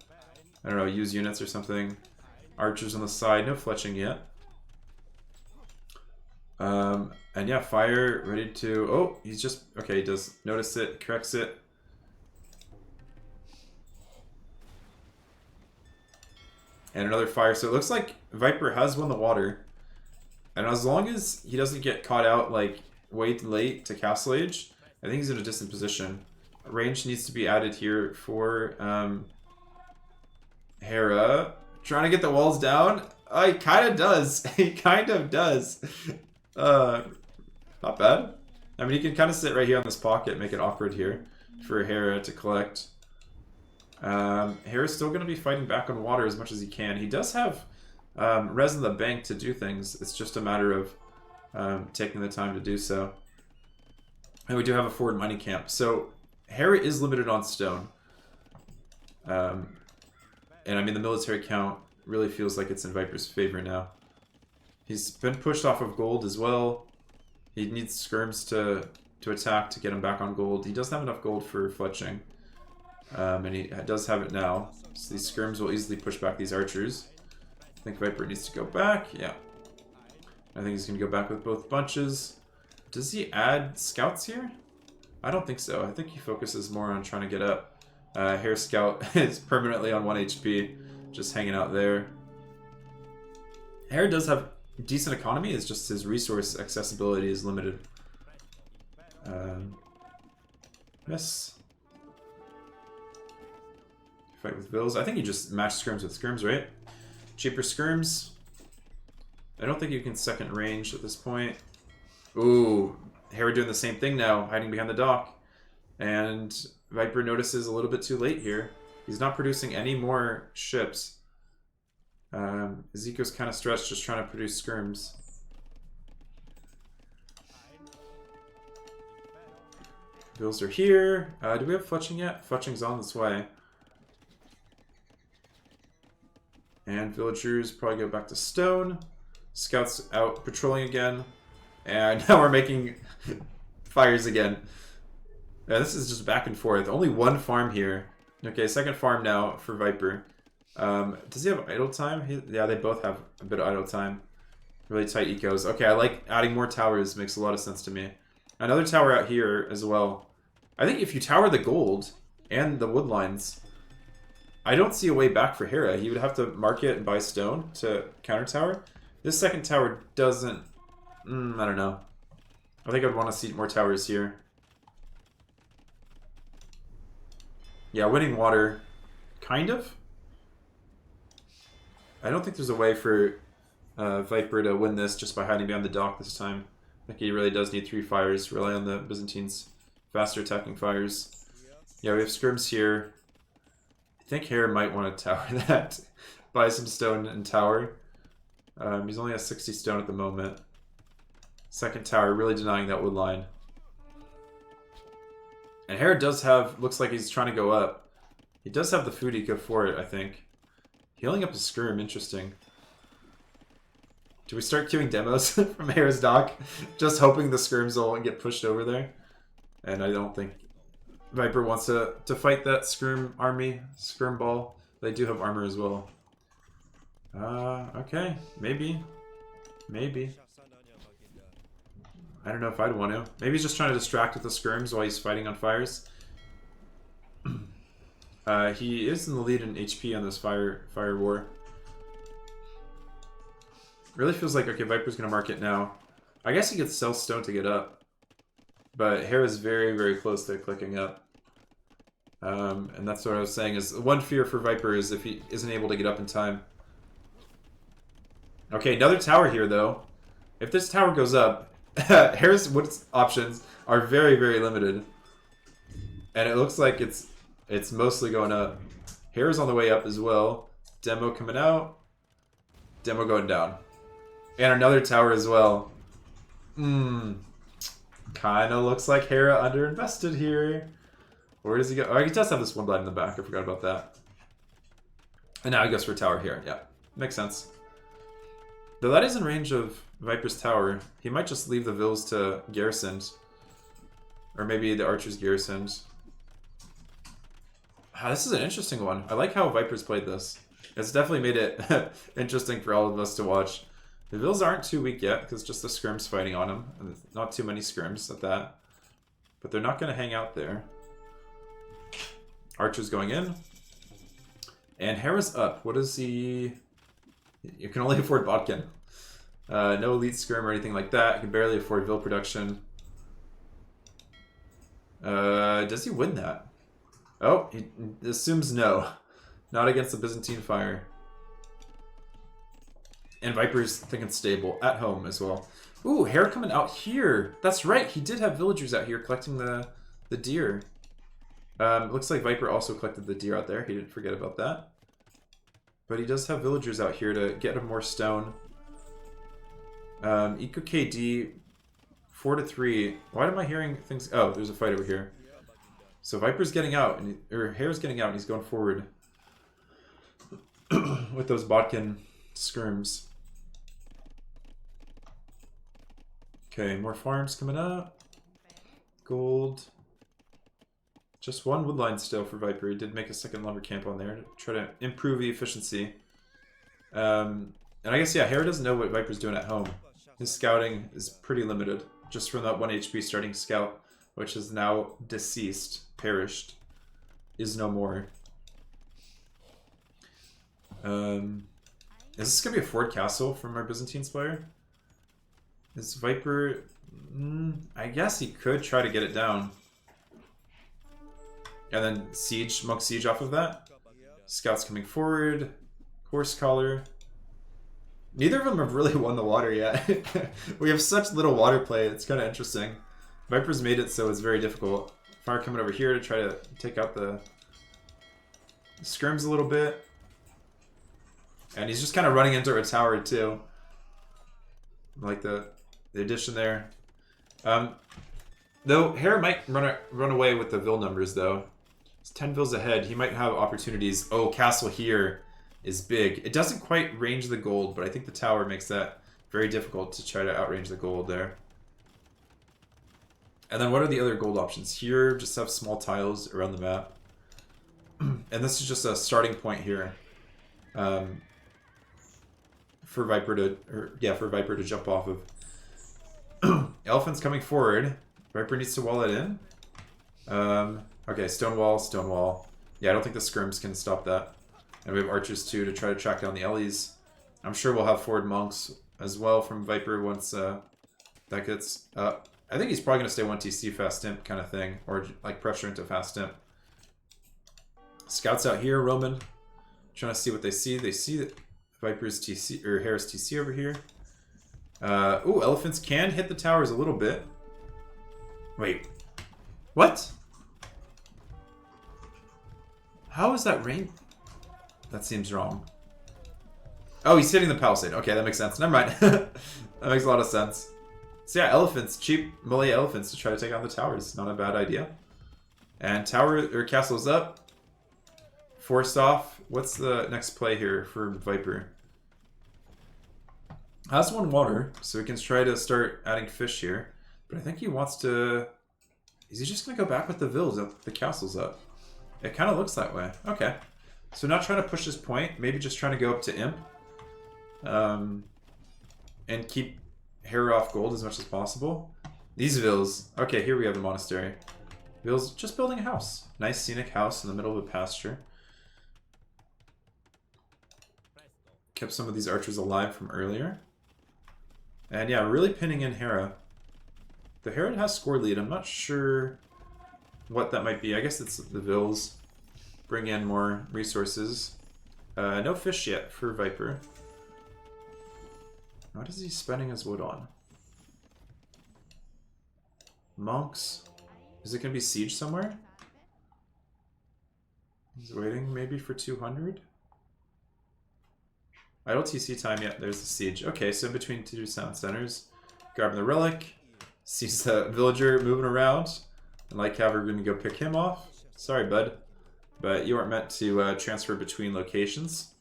I don't know, use units or something. Archers on the side, no fletching yet. And yeah, fire ready to... Oh, he's just... Okay, he does notice it, corrects it. And another fire. So it looks like Viper has won the water. And as long as he doesn't get caught out, like, way late to Castle Age, I think he's in a decent position. Range needs to be added here for Hera. Trying to get the walls down. He kind of does. He kind of does. Not bad. I mean, he can kind of sit right here on this pocket, make it awkward here for Hera to collect. Hera's still going to be fighting back on water as much as he can. He does have res in the bank to do things. It's just a matter of taking the time to do so. And we do have a forward mining camp. So Hera is limited on stone. And I mean, the military count really feels like it's in Viper's favor now. He's been pushed off of gold as well. He needs skirms to attack to get him back on gold. He doesn't have enough gold for fletching. And he does have it now. So these skirms will easily push back these archers. I think Viper needs to go back. Yeah. I think he's going to go back with both bunches. Does he add scouts here? I don't think so. I think he focuses more on trying to get up. Hare Scout is permanently on 1 HP. Just hanging out there. Hare does have decent economy. It's just his resource accessibility is limited. Miss. Fight with Bills. I think you just match skirms with skirms, right? Cheaper skirms. I don't think you can second range at this point. Ooh, Hera doing the same thing now, hiding behind the dock. And Viper notices a little bit too late here. He's not producing any more ships. Ezekiel's kind of stretched, just trying to produce skirms. Bills are here. Do we have fletching yet? Fletching's on this way. And villagers probably go back to stone. Scouts out patrolling again. And now we're making fires again. Yeah, this is just back and forth. Only one farm here. Okay, second farm now for Viper. Does he have idle time? Yeah, they both have a bit of idle time. Really tight ecos. Okay, I like adding more towers. Makes a lot of sense to me. Another tower out here as well. I think if you tower the gold and the wood lines, I don't see a way back for Hera. He would have to market and buy stone to counter tower. This second tower doesn't... I don't know. I think I'd want to see more towers here. Yeah, winning water. Kind of. I don't think there's a way for Viper to win this just by hiding behind the dock this time. I think he really does need 3 fires. Rely on the Byzantines' faster attacking fires. Yeah, we have skirms here. I think Hera might want to tower that. Buy some stone and tower. He's only at 60 stone at the moment. Second tower, really denying that wood line. And Hera does have, looks like he's trying to go up. He does have the food eco for it, I think. Healing up a skirm, interesting. Do we start queuing demos from Hera's dock? Just hoping the skirms will get pushed over there. And I don't think Viper wants to fight that skirm army, skirm ball. They do have armor as well. Okay, maybe. Maybe. I don't know if I'd want to. Maybe he's just trying to distract with the skirms while he's fighting on fires. He is in the lead in HP on this fire war. Really feels like, okay, Viper's going to mark it now. I guess he could sell stone to get up. But Hera's very, very close to clicking up. And that's what I was saying, is one fear for Viper is if he isn't able to get up in time. Okay, another tower here, though. If this tower goes up, Hera's options are very, very limited. And it looks like it's mostly going up. Hera's on the way up as well. Demo coming out. Demo going down. And another tower as well. Kind of looks like Hera underinvested here. Where does he go? Oh, he does have this one blind in the back. I forgot about that. And now he goes for a tower here. Yeah, makes sense. Though that is in range of Viper's tower, he might just leave the vills to garrisoned. Or maybe the archers garrisoned. This is an interesting one. I like how Viper's played this. It's definitely made it interesting for all of us to watch. The Vils aren't too weak yet, because just the Scrims fighting on them. And not too many Scrims at that. But they're not going to hang out there. Archer's going in. And Hera's up. What is he... You can only afford Botkin. No Elite Scrim or anything like that. You can barely afford Vil production. Does he win that? Oh, he assumes no. Not against the Byzantine Fire. And Viper's thinking stable. At home as well. Ooh, Hera coming out here. That's right. He did have villagers out here collecting the deer. Looks like Viper also collected the deer out there. He didn't forget about that. But he does have villagers out here to get him more stone. Eco KD 4-3. Why am I hearing things? Oh, there's a fight over here. So Viper's getting out, or Hera's getting out, and he's going forward with those Botkin skirms. Okay, more farms coming up. Gold. Just one woodline still for Viper. He did make a second lumber camp on there to try to improve the efficiency. And I guess, yeah, Hera doesn't know what Viper's doing at home. His scouting is pretty limited. Just from that 1 HP starting scout, which is now deceased, perished, is no more. Is this going to be a Ford Castle from our Byzantine Spire? Is Viper... I guess he could try to get it down. And then siege, monk siege off of that. Scouts coming forward. Horse collar. Neither of them have really won the water yet. We have such little water play, it's kind of interesting. Viper's made it so it's very difficult. Fire coming over here to try to take out the scrims a little bit. And he's just kind of running into a tower too. Like the addition there. Though Hera might run away with the Vil numbers though. It's 10 Vils ahead. He might have opportunities. Oh, castle here is big. It doesn't quite range the gold, but I think the tower makes that very difficult to try to outrange the gold there. And then what are the other gold options? Here, just have small tiles around the map. And this is just a starting point here. For Viper to jump off of. Elephant's coming forward. Viper needs to wall it in. Okay, stone wall. Yeah, I don't think the scrims can stop that. And we have archers too to try to track down the Ellies. I'm sure we'll have forward monks as well from Viper once that gets up. I think he's probably going to stay 1 TC fast imp kind of thing, or like pressure into fast imp. Scouts out here, Roman, trying to see what they see. They see that Viper's TC or Hera's TC over here. Ooh, elephants can hit the towers a little bit. Wait, what? How is that rain? That seems wrong. Oh, he's hitting the palisade. Okay, that makes sense. Never mind. That makes a lot of sense. So yeah, elephants, cheap Malay elephants to try to take on the towers. Not a bad idea. And tower or castle's up. Forced off. What's the next play here for Viper? Has one water, so he can try to start adding fish here. But I think he wants to... Is he just going to go back with the Vils up? The castle's up. It kind of looks that way. Okay. So not trying to push his point. Maybe just trying to go up to Imp. And keep Hera off gold as much as possible. These Vils. Okay, here we have the monastery. Vils just building a house. Nice scenic house in the middle of a pasture. Kept some of these archers alive from earlier. And yeah, really pinning in Hera. The Hera has score lead. I'm not sure what that might be. I guess it's the Vils. Bring in more resources. No fish yet for Viper. What is he spending his wood on? Monks. Is it going to be siege somewhere? He's waiting maybe for 200? Idle TC time, yeah, there's the siege. Okay, so in between two sound centers. Grabbing the relic. Sees the villager moving around. And like how we're going to go pick him off. Sorry, bud. But you aren't meant to transfer between locations.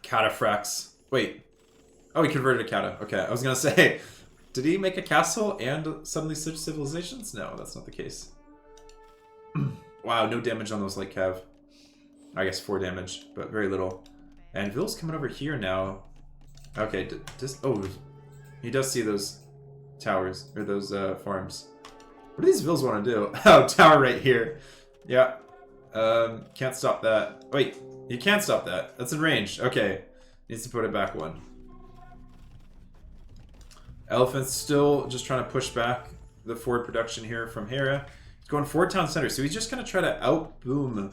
Cataphracts. Wait. Oh, he converted a cata. Okay, I was going to say, did he make a castle and suddenly switch civilizations? No, that's not the case. Wow, no damage on those light cav. I guess 4 damage, but very little. And Vil's coming over here now. Okay, just oh, he does see those towers or those farms. What do these vills want to do? Oh, tower right here. Yeah. Can't stop that. Wait, you can't stop that. That's in range. Okay, needs to put it back one. Elephant's still just trying to push back the forward production here from Hera. He's going forward town center, so he's just going to try to outboom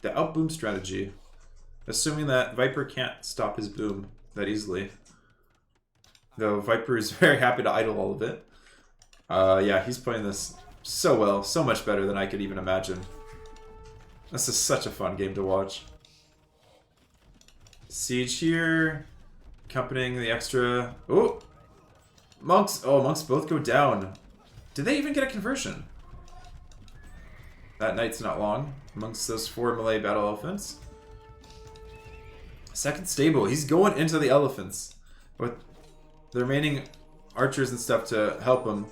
the outboom strategy, assuming that Viper can't stop his boom that easily. Though Viper is very happy to idle all of it. Yeah, he's playing this so well, so much better than I could even imagine. This is such a fun game to watch. Siege here, accompanying the extra. Oh, monks! Oh, monks both go down. Did they even get a conversion? That night's not long amongst those 4 melee battle elephants. Second stable, he's going into the elephants with the remaining archers and stuff to help him.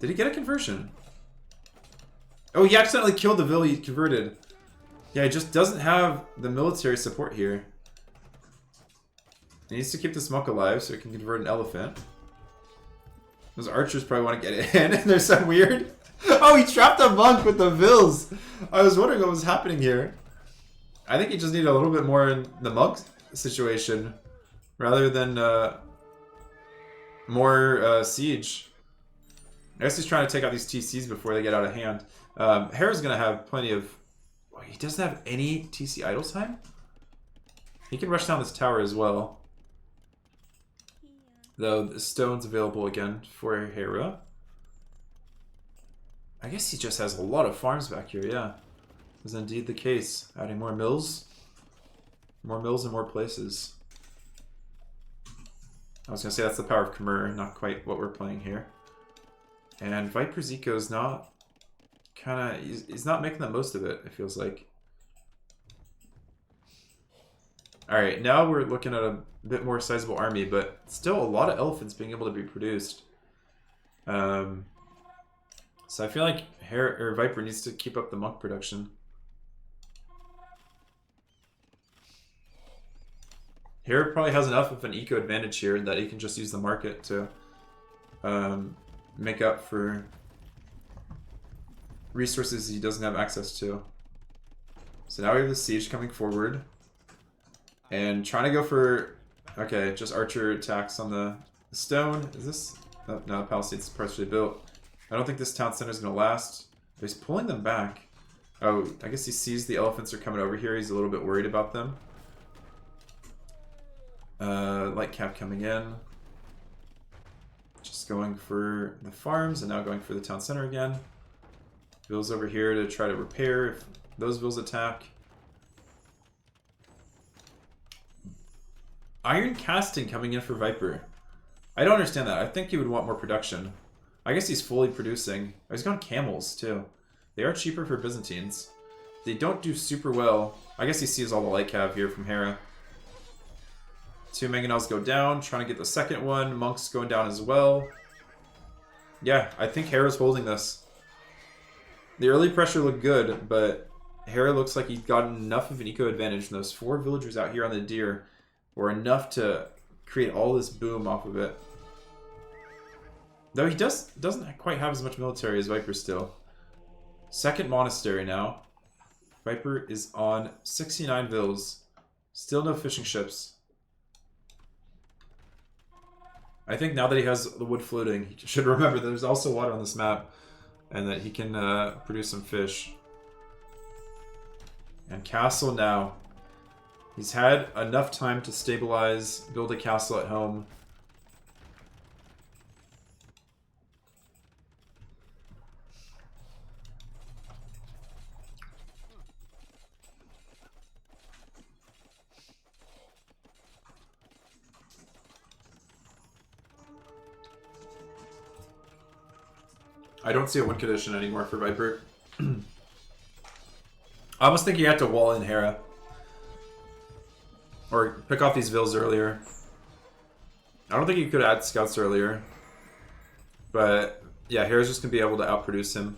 Did he get a conversion? Oh, he accidentally killed the vill he converted. Yeah, he just doesn't have the military support here. He needs to keep this monk alive so he can convert an elephant. Those archers probably want to get in, and they're so weird. Oh, he trapped a monk with the vills. I was wondering what was happening here. I think he just needed a little bit more in the monk situation rather than more siege. I guess he's trying to take out these TCs before they get out of hand. Hera's going to have plenty of... Oh, he doesn't have any TC idle time? He can rush down this tower as well. Though the stone's available again for Hera. I guess he just has a lot of farms back here, yeah. Is indeed the case. Adding more mills. More mills in more places. I was going to say that's the power of Khmer, not quite what we're playing here. And Viper's eco is not kind of... He's not making the most of it, it feels like. Alright, now we're looking at a bit more sizable army, but still a lot of elephants being able to be produced. So I feel like Viper needs to keep up the monk production. Hera probably has enough of an eco advantage here that he can just use the market to make up for resources he doesn't have access to. So now we have the siege coming forward. And trying to go for... Okay, just archer attacks on the stone. Is this... Oh, no, Palisade's partially built. I don't think this town center is going to last. But he's pulling them back. Oh, I guess he sees the elephants are coming over here. He's a little bit worried about them. Light cap coming in. Just going for the farms and now going for the town center again. Bill's over here to try to repair if those bills attack. Iron casting coming in for Viper. I don't understand that. I think he would want more production. I guess he's fully producing. Oh, he's gone camels too. They are cheaper for Byzantines. They don't do super well. I guess he sees all the light cav here from Hera. 2 mangonels go down, trying to get the second one. Monks going down as well. Yeah, I think Hera's holding this. The early pressure looked good, but Hera looks like he's got enough of an eco advantage, and those 4 villagers out here on the deer were enough to create all this boom off of it. Though he doesn't quite have as much military as Viper still. Second monastery now. Viper is on 69 vills. Still no fishing ships. I think now that he has the wood floating, he should remember that there's also water on this map, and that he can produce some fish. And castle now. He's had enough time to stabilize, build a castle at home. I don't see a win condition anymore for Viper. I almost think you had to wall in Hera. Or pick off these vills earlier. I don't think you could add scouts earlier. But yeah, Hera's just going to be able to outproduce him.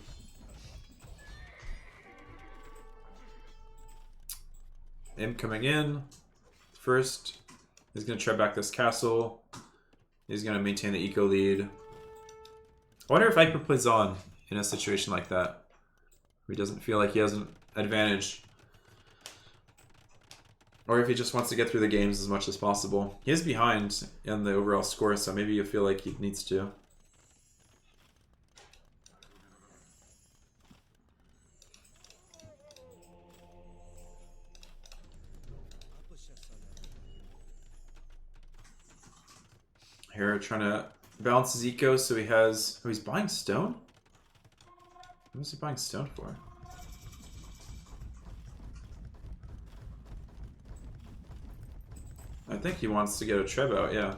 Imp coming in. first. He's going to try back this castle. He's going to maintain the eco lead. I wonder if Viper plays on in a situation like that. Where he doesn't feel like he has an advantage. Or if he just wants to get through the games as much as possible. He is behind in the overall score, so maybe you feel like he needs to. Hera trying to balance his eco so he has... Oh, he's buying stone? What is he buying stone for? I think he wants to get a Treb out, yeah.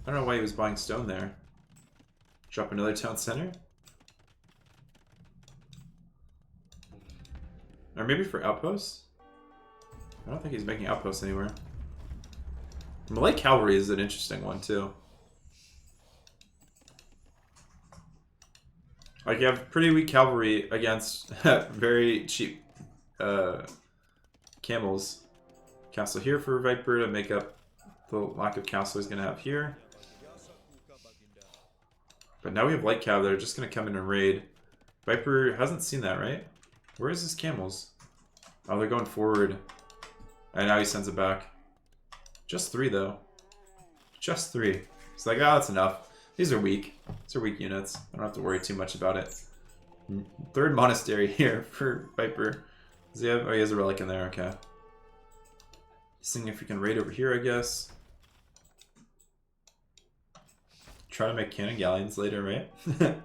I don't know why he was buying stone there. Drop another town center? Or maybe for outposts? I don't think he's making outposts anywhere. Malay Cavalry is an interesting one, too. Like, you have pretty weak cavalry against very cheap camels. Castle here for Viper to make up the lack of castle he's going to have here. But now we have light cav that are just going to come in and raid. Viper hasn't seen that, right? Where is his camels? Oh, they're going forward. And now he sends it back. Just 3, though. Just 3. It's like, that's enough. These are weak. These are weak units. I don't have to worry too much about it. 3rd monastery here for Viper. Does he have... Oh, he has a relic in there. Okay. Seeing if we can raid over here, I guess. Try to make cannon galleons later, right? I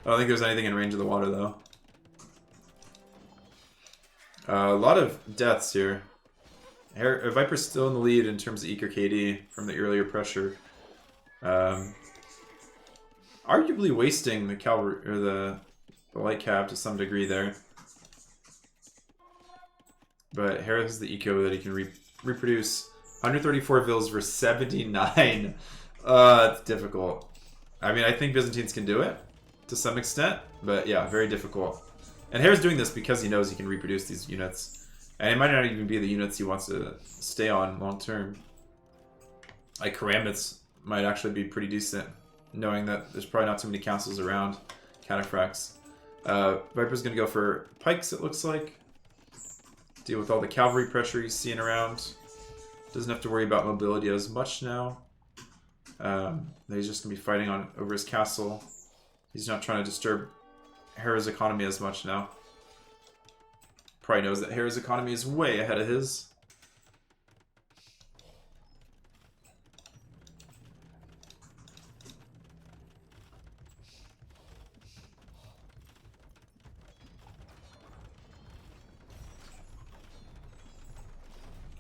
don't think there's anything in range of the water, though. A lot of deaths here. Viper's still in the lead in terms of Eco KD from the earlier pressure. Arguably wasting the cavalry or the light cav to some degree there. But Hera has the eco that he can reproduce. 134 vills for 79. It's difficult. I mean, I think Byzantines can do it to some extent, but yeah, very difficult. And Hera's doing this because he knows he can reproduce these units. And it might not even be the units he wants to stay on long term. Like Karambits might actually be pretty decent, knowing that there's probably not too many castles around cataphracts. Viper's going to go for pikes, it looks like. Deal with all the cavalry pressure he's seeing around. Doesn't have to worry about mobility as much now. He's just going to be fighting on over his castle. He's not trying to disturb Hera's economy as much now. Probably knows that Hera's economy is way ahead of his.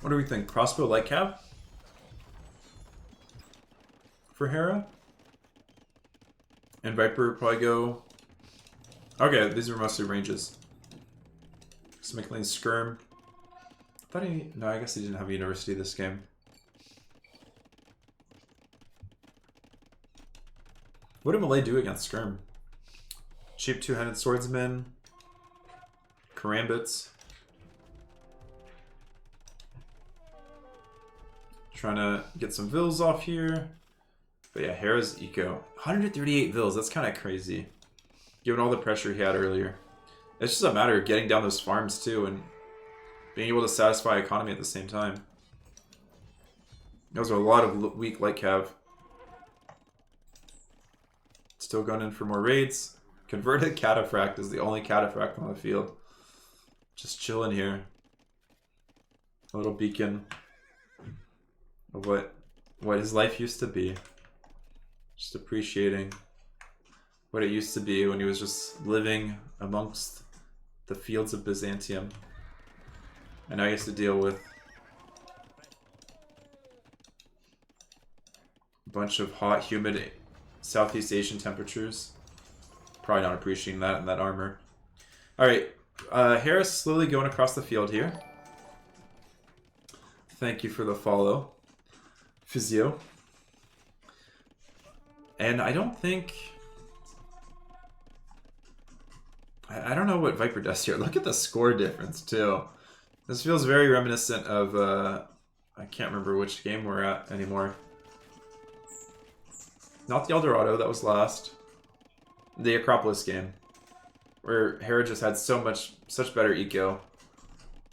What do we think? Crossbow light cav? For Hera? And Viper probably go... Okay, these are mostly ranges. Smickling Skirm. I thought he... No, I guess he didn't have a university this game. What did Malay do against Skirm? Cheap two-handed swordsmen. Karambits. Trying to get some vills off here. But yeah, Hera's eco. 138 vills, that's kind of crazy. Given all the pressure he had earlier. It's just a matter of getting down those farms too and being able to satisfy economy at the same time. Those are a lot of weak light cav. Still going in for more raids. Converted cataphract is the only cataphract on the field. Just chilling here. A little beacon of what his life used to be. Just appreciating what it used to be when he was just living amongst the fields of Byzantium. And now he has to deal with a bunch of hot, humid Southeast Asian temperatures. Probably not appreciating that in that armor. Alright, Hera's slowly going across the field here. Thank you for the follow, Physio. And I don't think... I don't know what Viper does here. Look at the score difference, too. This feels very reminiscent of I can't remember which game we're at anymore. Not the Dorado, that was last. The Acropolis game. Where Hera just had such better eco.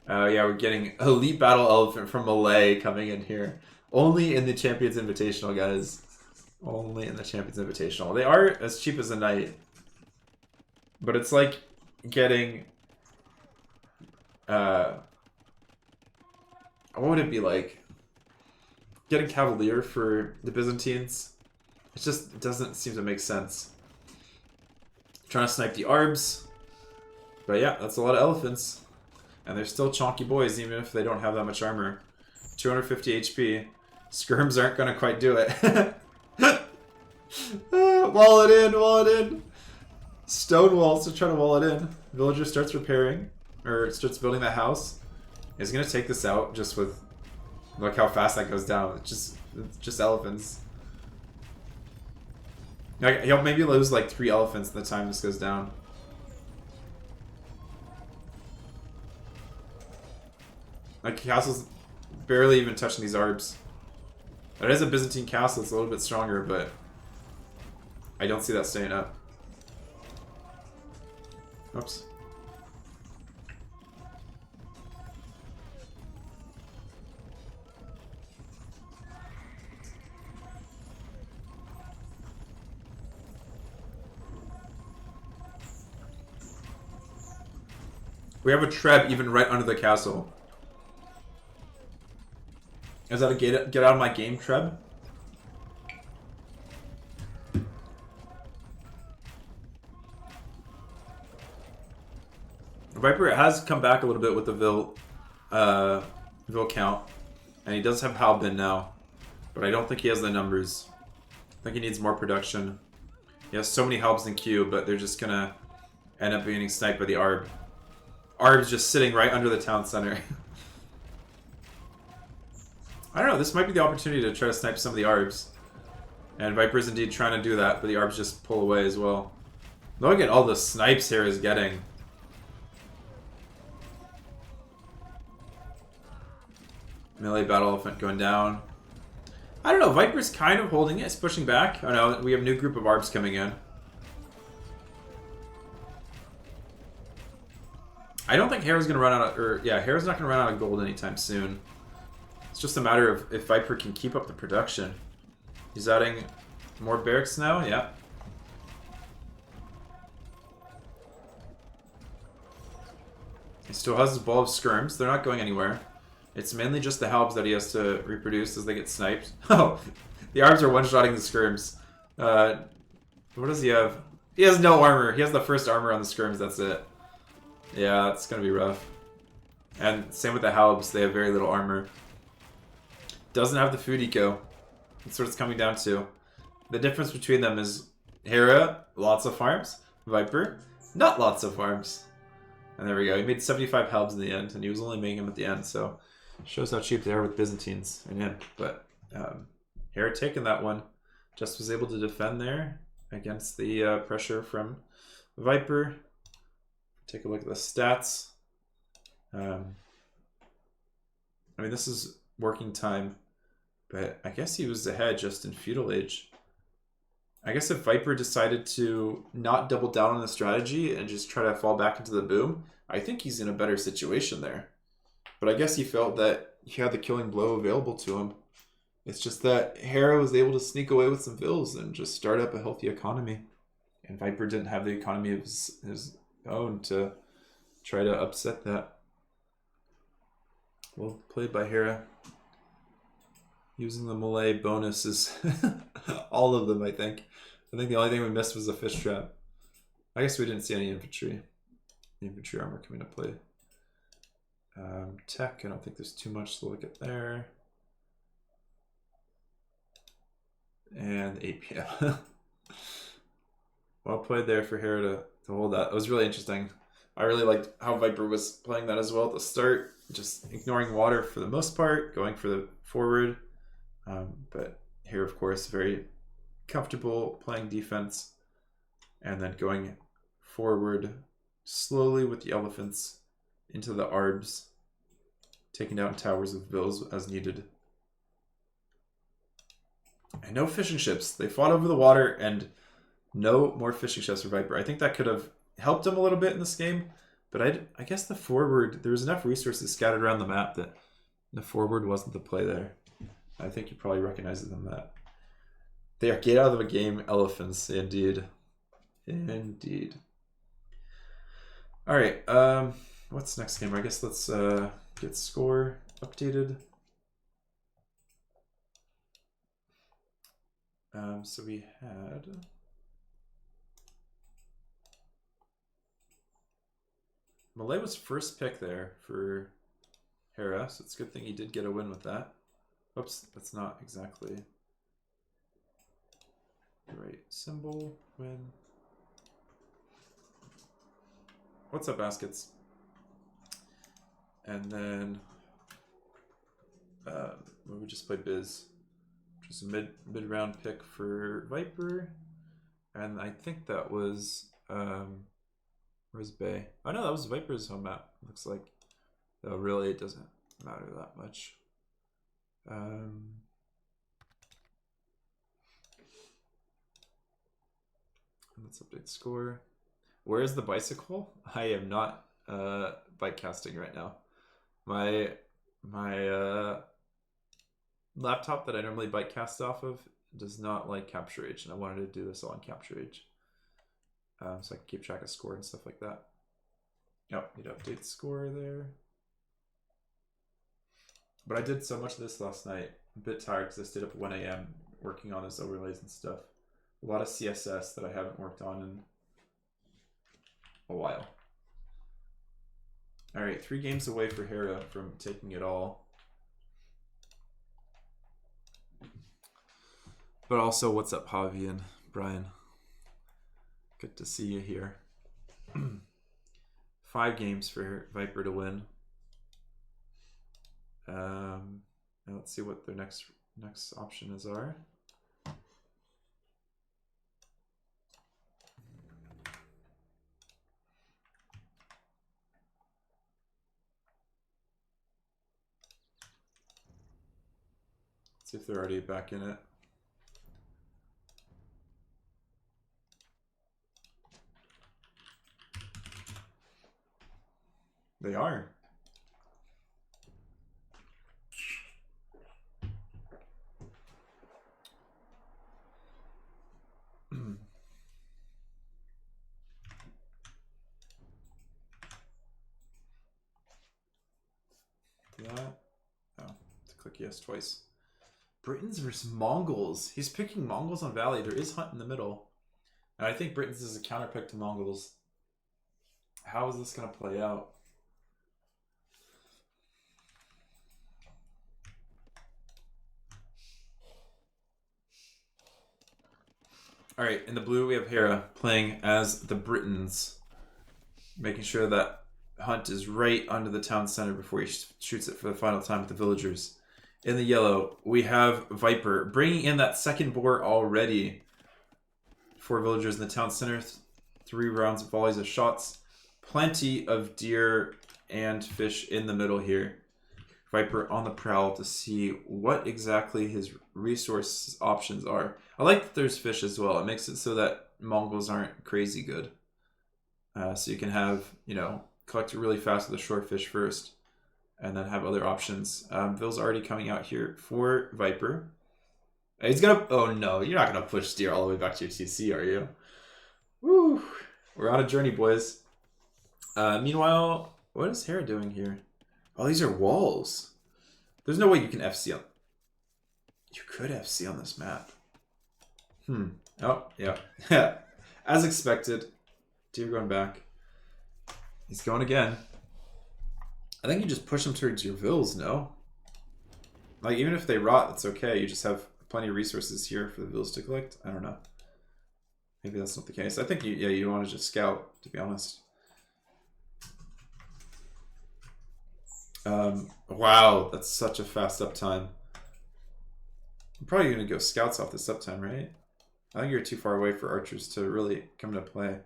Yeah, we're getting Elite Battle Elephant from Malay coming in here. Only in the Champions Invitational, guys. Only in the Champions Invitational. They are as cheap as a knight. But it's like getting... what would it be like? Getting Cavalier for the Byzantines. It just doesn't seem to make sense. Trying to snipe the Arbs. But yeah, that's a lot of elephants. And they're still chonky boys, even if they don't have that much armor. 250 HP. Skirms aren't going to quite do it. Wall it in, wall it in. Stone walls to try to wall it in. Villager starts repairing, or starts building that house. He's going to take this out just with... Look how fast that goes down. It's just elephants. He'll maybe lose like 3 elephants by the time this goes down. Like, castle's barely even touching these Arbs. It is a Byzantine castle, it's a little bit stronger, but I don't see that staying up. Oops. We have a Treb even right under the castle. Is that a get out of my game, Treb? Viper has come back a little bit with the Vil count. And he does have Halbin now. But I don't think he has the numbers. I think he needs more production. He has so many Halbs in queue, but they're just gonna end up being sniped by the Arb. Arb's just sitting right under the town center. I don't know, this might be the opportunity to try to snipe some of the Arbs. And Viper's indeed trying to do that, but the Arbs just pull away as well. Look at all the snipes Hera is getting. Melee Battle Elephant going down. I don't know, Viper's kind of holding it, it's pushing back. Oh no, we have a new group of Arbs coming in. I don't think Hera's gonna run out of, Hera's not gonna run out of gold anytime soon. It's just a matter of if Viper can keep up the production. He's adding more barracks now, yeah. He still has his ball of skirms, they're not going anywhere. It's mainly just the Halbs that he has to reproduce as they get sniped. Oh, the Arbs are one-shotting the skirms. What does he have? He has no armor. He has the first armor on the skirms, that's it. Yeah, it's gonna be rough. And same with the Halbs, they have very little armor. Doesn't have the food eco. That's what it's coming down to. The difference between them is Hera, lots of farms. Viper, not lots of farms. And there we go. He made 75 Halbs in the end, and he was only making them at the end, so shows how cheap they are with Byzantines in him. But Hera taking that one. Just was able to defend there against the pressure from Viper. Take a look at the stats. I mean, this is working time, but I guess he was ahead just in feudal age. I guess if Viper decided to not double down on the strategy and just try to fall back into the boom, I think he's in a better situation there. But I guess he felt that he had the killing blow available to him. It's just that Hera was able to sneak away with some vills and just start up a healthy economy. And Viper didn't have the economy of his own to try to upset that. Well played by Hera. Using the Malay bonuses. All of them, I think. I think the only thing we missed was the fish trap. I guess we didn't see any infantry. Infantry armor coming into play. Tech, I don't think there's too much to look at there. And 8 PM. Well played there for Hera to hold that. It was really interesting. I really liked how Viper was playing that as well at the start. Just ignoring water for the most part, going for the forward. But here, of course, very comfortable playing defense. And then going forward slowly with the elephants into the Arbs. taking down towers with vills as needed. And no fishing ships. They fought over the water, and no more fishing ships for Viper. I think that could have helped him a little bit in this game, but I guess the forward, there was enough resources scattered around the map that the forward wasn't the play there. I think he probably recognizes them that. They are get out of the game elephants, indeed. Indeed. Alright, what's next game? I guess let's get score updated. So we had Malay was first pick there for Hera, so it's a good thing he did get a win with that. Oops, that's not exactly the right symbol. Win. What's up, baskets? And then we just played Biz, which is a mid round pick for Viper, and I think that was where's Bay? Oh no, that was Viper's home map. Looks like, though really it doesn't matter that much. Let's update score. Where is the bicycle? I am not bike casting right now. My laptop that I normally bike cast off of does not like Capture Age, and I wanted to do this all on Capture Age, so I can keep track of score and stuff like that. Yep, need to update score there. But I did so much of this last night. I'm a bit tired because I stayed up at 1 AM working on those overlays and stuff. A lot of CSS that I haven't worked on in a while. All right, 3 games away for Hera from taking it all. But also, what's up, Javi and Brian? Good to see you here. 5 games for Viper to win. Now let's see what their next options are. See if they're already back in it. They are. That. Oh, to click yes twice. Britons versus Mongols. He's picking Mongols on Valley. There is Hunt in the middle. And I think Britons is a counterpick to Mongols. How is this going to play out? Alright, in the blue we have Hera playing as the Britons. Making sure that Hunt is right under the town center before he shoots it for the final time with the villagers. In the yellow, we have Viper bringing in that second boar already. 4 villagers in the town center, 3 rounds of volleys of shots. Plenty of deer and fish in the middle here. Viper on the prowl to see what exactly his resource options are. I like that there's fish as well. It makes it so that Mongols aren't crazy good. So you can have, you know, collect it really fast with the short fish first, and then have other options. Vill's already coming out here for Viper. He's gonna, oh no, you're not gonna push deer all the way back to your TC, are you? Woo! We're on a journey, boys. Meanwhile, what is Hera doing here? Oh, these are walls. There's no way you can FC on... You could FC on this map. Oh, yeah. As expected. Deer going back. He's going again. I think you just push them towards your vills, no? Like, even if they rot, that's okay. You just have plenty of resources here for the vills to collect. I don't know. Maybe that's not the case. I think you want to just scout, to be honest. Wow, that's such a fast uptime. I'm probably going to go scouts off this uptime, right? I think you're too far away for archers to really come into play.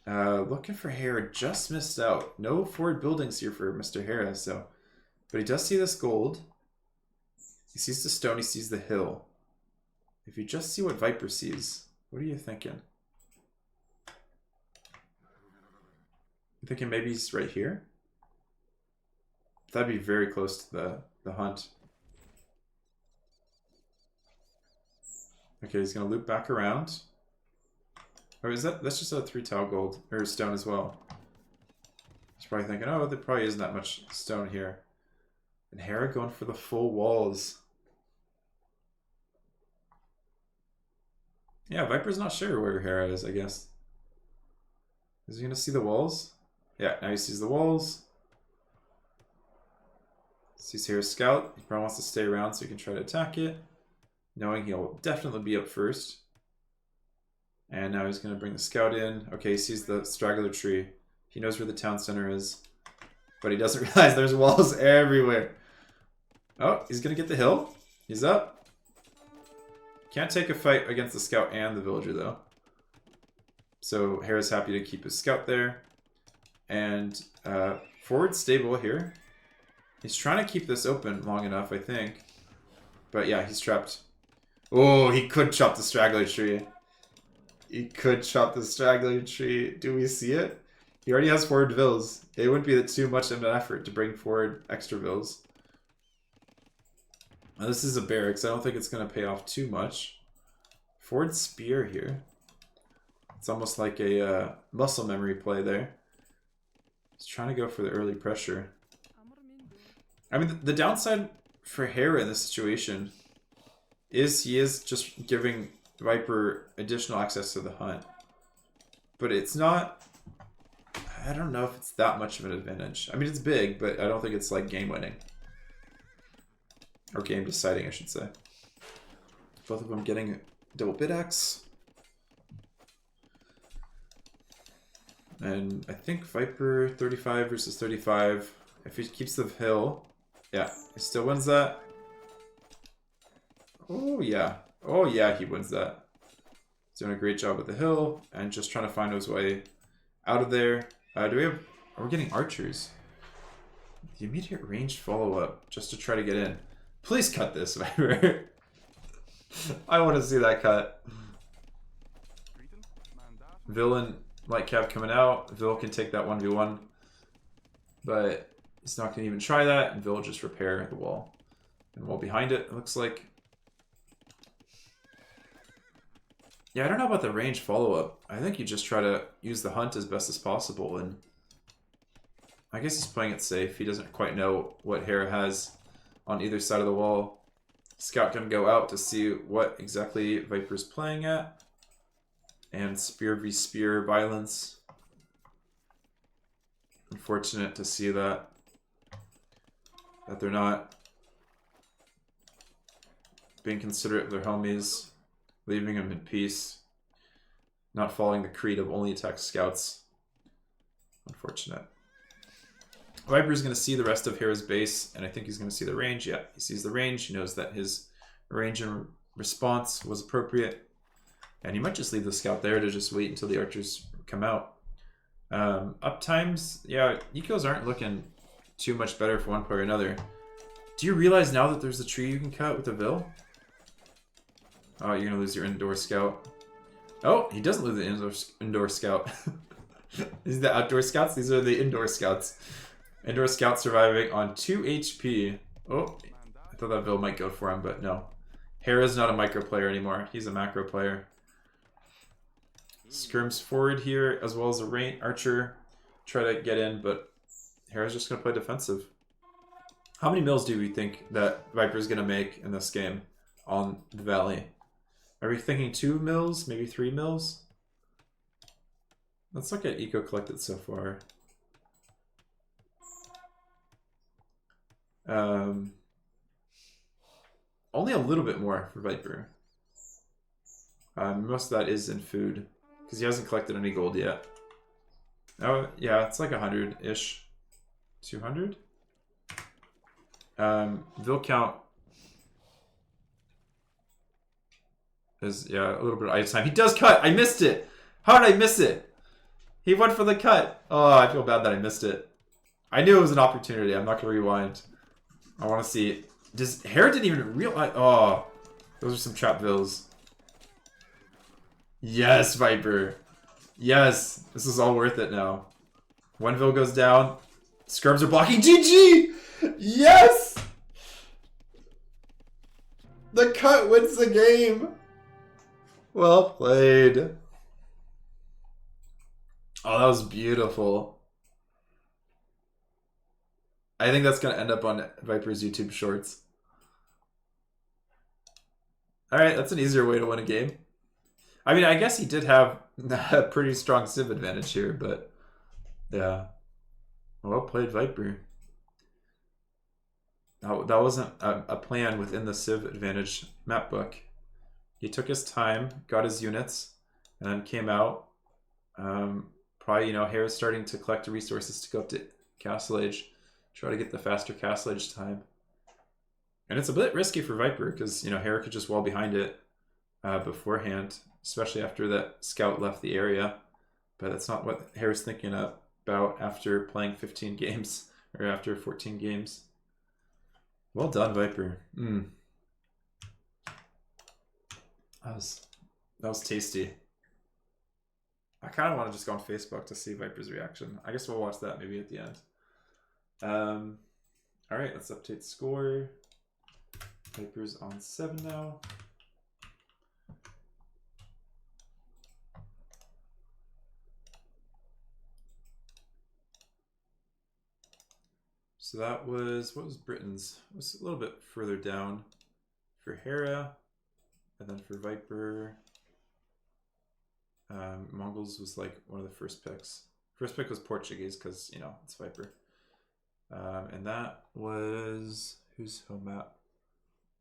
Looking for Hera, just missed out. No forward buildings here for Mr. Hera, so. But he does see this gold. He sees the stone, he sees the hill. If you just see what Viper sees, what are you thinking? You thinking maybe he's right here? That'd be very close to the hunt. Okay, he's gonna loop back around. Oh, is that's just a 3 tile gold or stone as well? He's probably thinking, oh, there probably isn't that much stone here. And Hera going for the full walls. Yeah, Viper's not sure where Hera is, I guess. Is he gonna see the walls? Yeah, now he sees the walls. Sees Hera's scout. He probably wants to stay around so he can try to attack it, knowing he'll definitely be up first. And now he's going to bring the scout in. Okay, he sees the straggler tree. He knows where the town center is. But he doesn't realize there's walls everywhere. Oh, he's going to get the hill. He's up. Can't take a fight against the scout and the villager, though. So Hera's happy to keep his scout there. And forward stable here. He's trying to keep this open long enough, I think. But yeah, he's trapped. Oh, he could chop the straggler tree. He could chop the straggler tree. Do we see it? He already has forward vills. It wouldn't be too much of an effort to bring forward extra vills. Now, this is a barracks. I don't think it's going to pay off too much. Forward spear here. It's almost like a muscle memory play there. He's trying to go for the early pressure. I mean, the downside for Hera in this situation is he is just giving Viper additional access to the hunt. But it's not... I don't know if it's that much of an advantage. I mean, it's big, but I don't think it's like game-winning. Or game-deciding, I should say. Both of them getting double bid-axe. And I think Viper 35 versus 35. If he keeps the hill... Yeah, he still wins that. Oh, yeah. Oh, yeah, he wins that. He's doing a great job with the hill and just trying to find his way out of there. Do we have... Are we getting archers? The immediate ranged follow-up just to try to get in. Please cut this, Viper. I want to see that cut. Villain Light Cap coming out. Vil can take that 1v1. But he's not going to even try that. And Vil will just repair the wall. And wall behind it, it looks like. Yeah, I don't know about the range follow-up. I think you just try to use the hunt as best as possible. And I guess he's playing it safe. He doesn't quite know what Hera has on either side of the wall. Scout can go out to see what exactly Viper's playing at. And spear v spear violence. Unfortunate to see that they're not being considerate of their homies, leaving them in peace, not following the creed of only attack scouts. Unfortunate. Viper's going to see the rest of Hera's base, and I think he's going to see the range. Yeah, he sees the range. He knows that his range and response was appropriate. And he might just leave the scout there to just wait until the archers come out. Up times, yeah, ecos aren't looking too much better for one player or another. Do you realize now that there's a tree you can cut with a Vil? Oh, you're going to lose your indoor scout. Oh, he doesn't lose the indoor scout. These are the outdoor scouts. These are the indoor scouts. Indoor scout surviving on 2 HP. Oh, I thought that Vil might go for him, but no. Hera's not a micro player anymore. He's a macro player. Skirms forward here, as well as a rain archer. Try to get in, but Hera's just going to play defensive. How many mills do we think that Viper's going to make in this game on the Valley? Are we thinking 2 mills? Maybe 3 mills? Let's look at eco collected so far. Only a little bit more for Viper. Most of that is in food, because he hasn't collected any gold yet. Oh, yeah, it's like 100-ish. 200? Vil count is, yeah, a little bit of ice time. He does cut! I missed it! How did I miss it? He went for the cut. Oh, I feel bad that I missed it. I knew it was an opportunity. I'm not going to rewind. I want to see. Hera didn't even realize. Oh, those are some trap vills. Yes, Viper. Yes, this is all worth it now. One vill goes down. Scrubs are blocking. GG! Yes! The cut wins the game. Well played. Oh, that was beautiful. I think that's going to end up on Viper's YouTube Shorts. Alright, that's an easier way to win a game. I mean, I guess he did have a pretty strong Civ advantage here, but yeah. Well played, Viper. That wasn't a plan within the Civ advantage map book. He took his time, got his units, and then came out. Probably, you know, Hera's starting to collect the resources to go up to Castle Age. Try to get the faster Castle Age time. And it's a bit risky for Viper, because, you know, Hera could just wall behind it beforehand, especially after that scout left the area. But that's not what Hera's thinking about after playing 15 games, or after 14 games. Well done, Viper. That was tasty. I kind of want to just go on Facebook to see Viper's reaction. I guess we'll watch that maybe at the end. All right, let's update score. Viper's on 7 now. So that was, what was Britain's? It was a little bit further down for Hera, and then for Viper. Mongols was like one of the first picks. First pick was Portuguese because, you know, it's Viper. And that was, whose home map?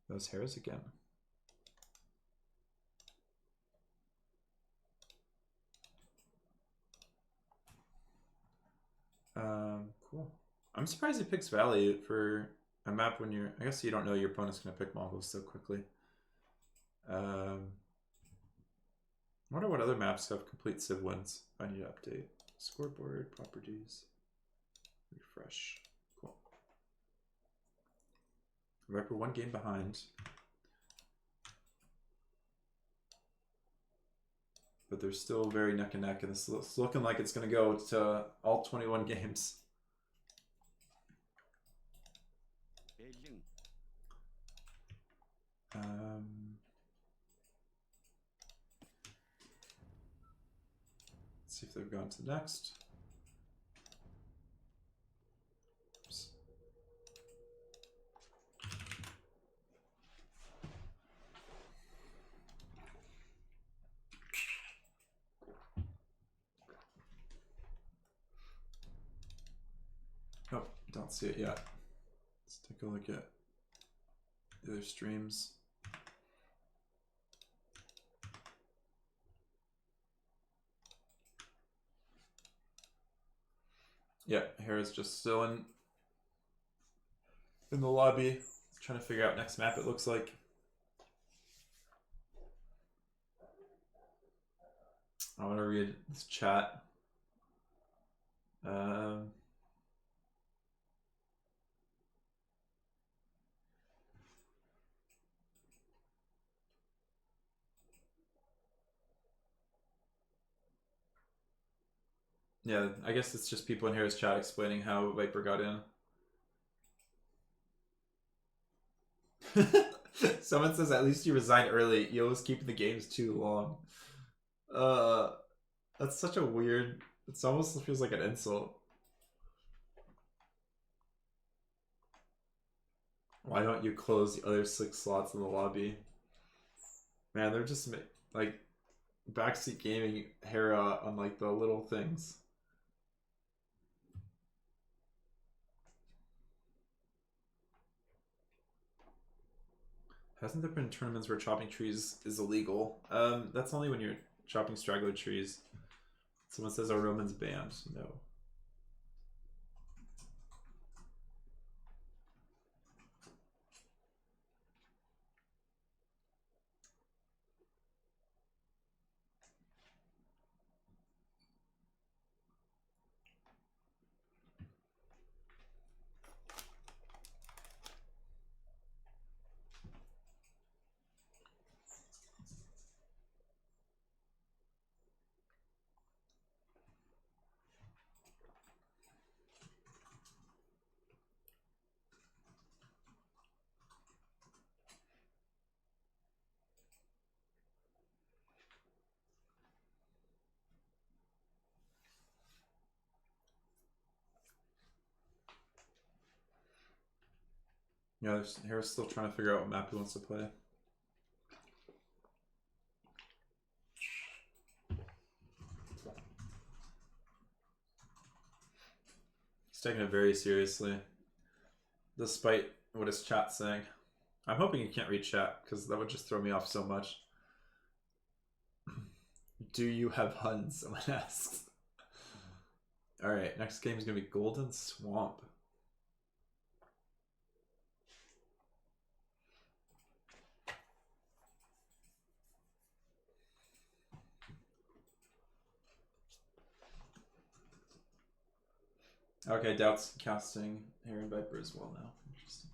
That was Hera's again. Cool. I'm surprised he picks Valley for a map when you're, I guess you don't know your opponent's going to pick Mongols so quickly. I wonder what other maps have complete Civ wins. I need to update. Scoreboard, properties, refresh. Cool. Viper 1 game behind. But they're still very neck and neck, and it's looking like it's going to go to all 21 games. Let's see if they've gone to the next. Oops. Oh, don't see it yet. Let's take a look at the other streams. Yeah, Hera's just still in the lobby, trying to figure out next map it looks like. I want to read this chat. Yeah, I guess it's just people in Hera's chat explaining how Viper got in. Someone says, at least you resigned early. You always keep the games too long. That's such a weird... It almost feels like an insult. Why don't you close the other 6 slots in the lobby? Man, they're just like backseat gaming Hera on like the little things. Hasn't there been tournaments where chopping trees is illegal? That's only when you're chopping straggler trees. Someone says our Roman's banned. No. Yeah, Hera's still trying to figure out what map he wants to play. He's taking it very seriously, despite what his chat's saying. I'm hoping you can't read chat, because that would just throw me off so much. Do you have Huns? Someone asks. Alright, next game is going to be Golden Swamp. Okay, Doubt's casting Hera and Viper as well now. Interesting.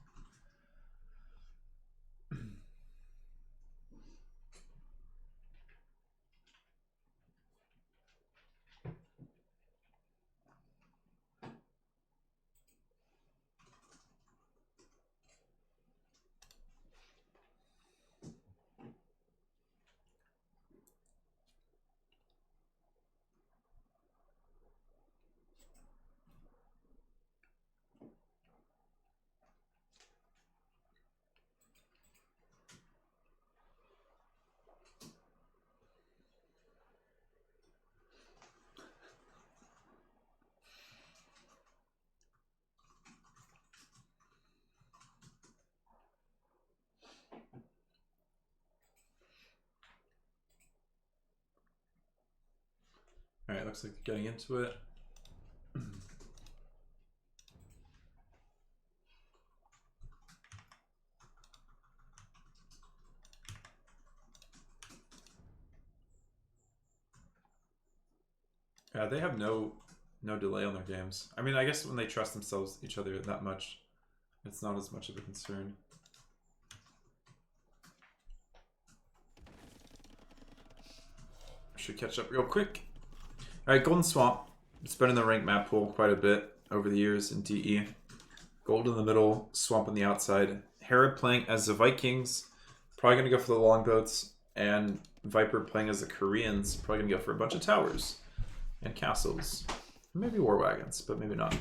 Alright, looks like they're getting into it. Yeah, they have no delay on their games. I mean, I guess when they trust themselves each other that much, it's not as much of a concern. Should catch up real quick. Alright, Golden Swamp. It's been in the ranked map pool quite a bit over the years in DE. Gold in the middle, Swamp on the outside. Hera playing as the Vikings, probably going to go for the longboats, and Viper playing as the Koreans, probably going to go for a bunch of towers and castles. Maybe war wagons, but maybe not.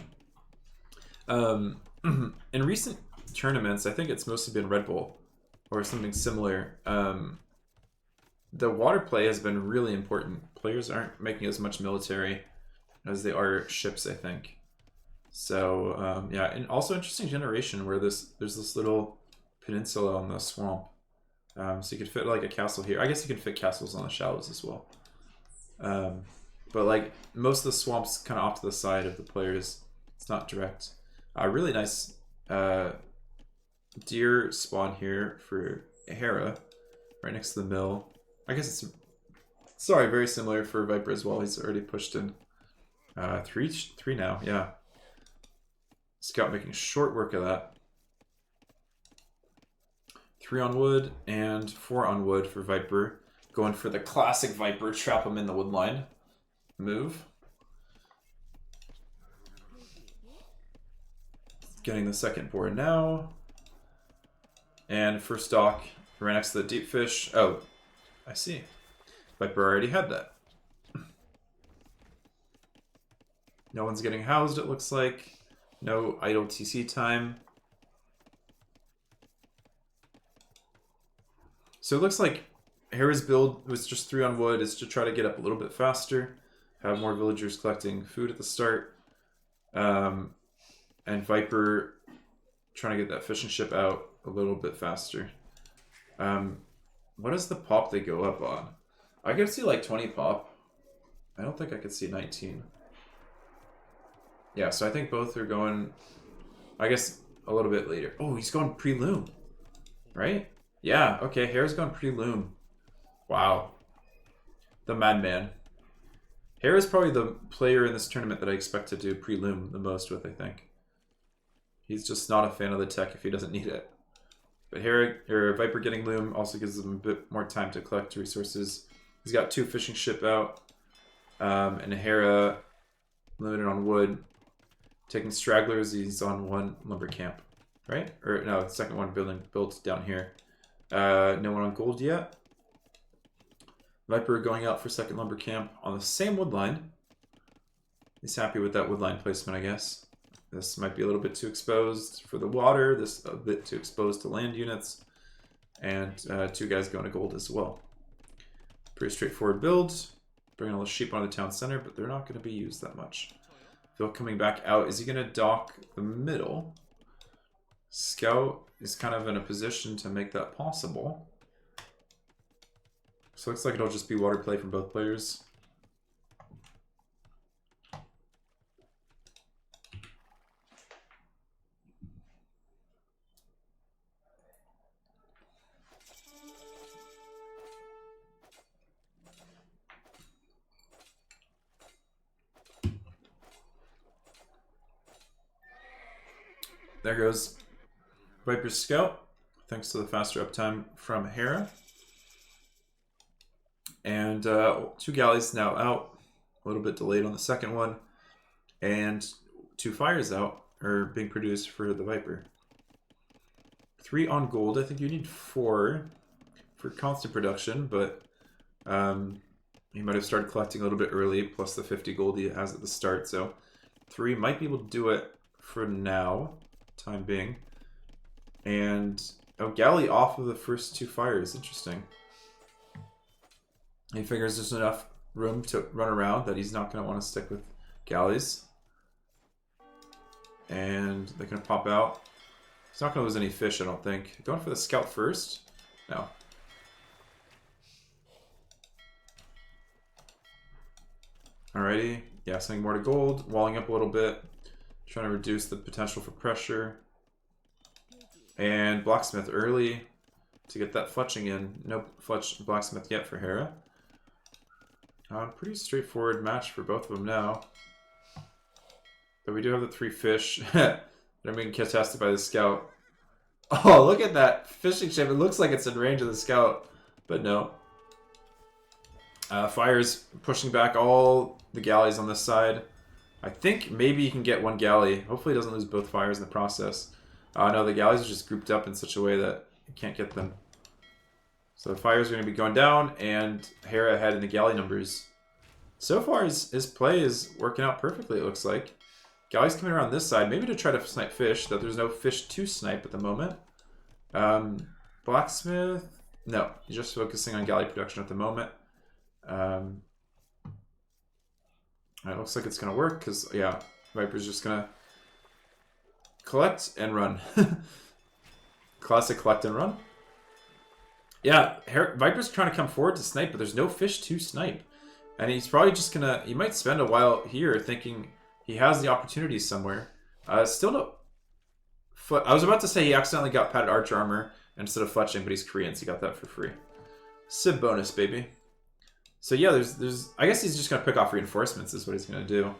In recent tournaments, I think it's mostly been Red Bull or something similar. The water play has been really important. Players aren't making as much military as they are ships, I think. So, yeah, and also interesting generation where there's this little peninsula on the swamp. So you could fit like a castle here. I guess you can fit castles on the shallows as well. But like most of the swamp's kind of off to the side of the players. It's not direct. Really nice deer spawn here for Hera, right next to the mill. I guess it's, sorry, very similar for Viper as well. He's already pushed in three now, yeah. Scout making short work of that. 3 on wood and 4 on wood for Viper. Going for the classic Viper, trap him in the wood line. Move. Getting the second board now. And first dock right next to the deep fish. Oh, I see. Viper already had that. No one's getting housed, it looks like. No idle TC time. So it looks like Hera's build was just 3 on wood, is to try to get up a little bit faster, have more villagers collecting food at the start, and Viper trying to get that fishing ship out a little bit faster. What is the pop they go up on? I could see like 20 pop. I don't think I could see 19. Yeah, so I think both are going, I guess, a little bit later. Oh, he's going pre-loom, right? Yeah, okay, Hera's going pre-loom. Wow. The madman. Hera's probably the player in this tournament that I expect to do pre-loom the most with, I think. He's just not a fan of the tech if he doesn't need it. But Hera, or Viper getting loom also gives him a bit more time to collect resources. He's got 2 fishing ship out. And Hera limited on wood. Taking stragglers, he's on 1 lumber camp. Right? Or no, second one built down here. No one on gold yet. Viper going out for second lumber camp on the same wood line. He's happy with that wood line placement, I guess. This might be a little bit too exposed for the water. This a bit too exposed to land units. And 2 guys going to gold as well. Pretty straightforward build. Bringing all the sheep on the town center, but they're not going to be used that much. Phil coming back out. Is he going to dock the middle? Scout is kind of in a position to make that possible. So it looks like it'll just be water play from both players. There goes Viper's Scout, thanks to the faster uptime from Hera. And 2 galleys now out, a little bit delayed on the second one. And 2 fires out, or being produced for the Viper. 3 on gold. I think you need 4 for constant production, but he might have started collecting a little bit early, plus the 50 gold he has at the start. So 3 might be able to do it for now, time being. And galley off of the first 2 fires. Interesting. He figures there's enough room to run around that he's not going to want to stick with galleys. And they're going to pop out. He's not going to lose any fish, I don't think. Going for the scout first? No. Alrighty. Yeah, sending more to gold. Walling up a little bit. Trying to reduce the potential for pressure. And blacksmith early to get that fletching in. No fletch blacksmith yet for Hera. Pretty straightforward match for both of them now. But we do have the 3 fish that are being contested by the scout. Oh, look at that fishing ship. It looks like it's in range of the scout, but no. Fire's pushing back all the galleys on this side. I think maybe he can get 1 galley. Hopefully he doesn't lose both fires in the process. No, the galleys are just grouped up in such a way that you can't get them. So the fires are going to be going down, and Hera ahead in the galley numbers. So far, his play is working out perfectly, it looks like. Galleys coming around this side, maybe to try to snipe fish, though there's no fish to snipe at the moment. Blacksmith? No, he's just focusing on galley production at the moment. It looks like it's going to work, because, yeah, Viper's just going to collect and run. Classic collect and run. Yeah, Viper's trying to come forward to snipe, but there's no fish to snipe. And he's probably just going to... He might spend a while here thinking he has the opportunity somewhere. Still no... I was about to say he accidentally got padded archer armor instead of fletching, but he's Korean, so he got that for free. Civ bonus, baby. So yeah, there's... I guess he's just going to pick off reinforcements is what he's going to do.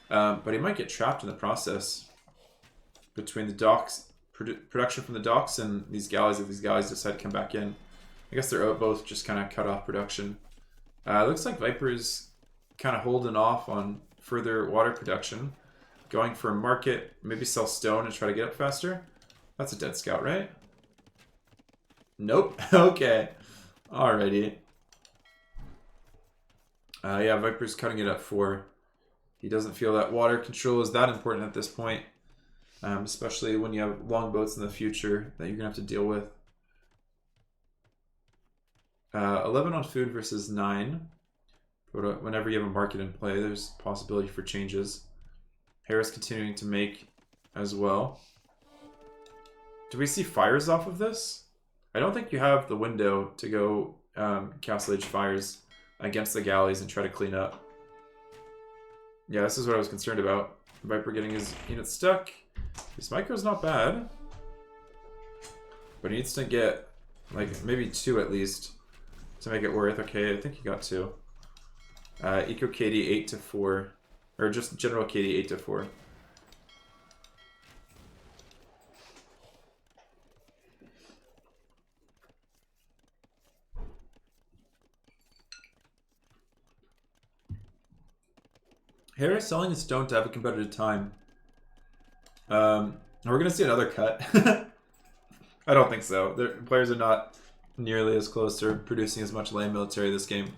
But he might get trapped in the process. Between the docks... production from the docks and these galleys, if these galleys decide to come back in. I guess they're both just kind of cut off production. Looks like Viper's kind of holding off on further water production. Going for a market, maybe sell stone and try to get up faster. That's a dead scout, right? Nope. Okay. Alrighty. Yeah, Viper's cutting it up 4. He doesn't feel that water control is that important at this point. Especially when you have long boats in the future that you're going to have to deal with. 11 on food versus 9. But whenever you have a market in play, there's possibility for changes. Hera's continuing to make as well. Do we see fires off of this? I don't think you have the window to go Castle Age fires against the galleys and try to clean up. Yeah, this is what I was concerned about. Viper getting his unit stuck. This micro's not bad. But he needs to get, like, maybe 2 at least to make it worth. Okay, I think he got 2. Eco KD 8 to 4. Or just general KD 8 to 4. Hera selling his stone to have a competitive time. We're going to see another cut. I don't think so. The players are not nearly as close to producing as much land military this game.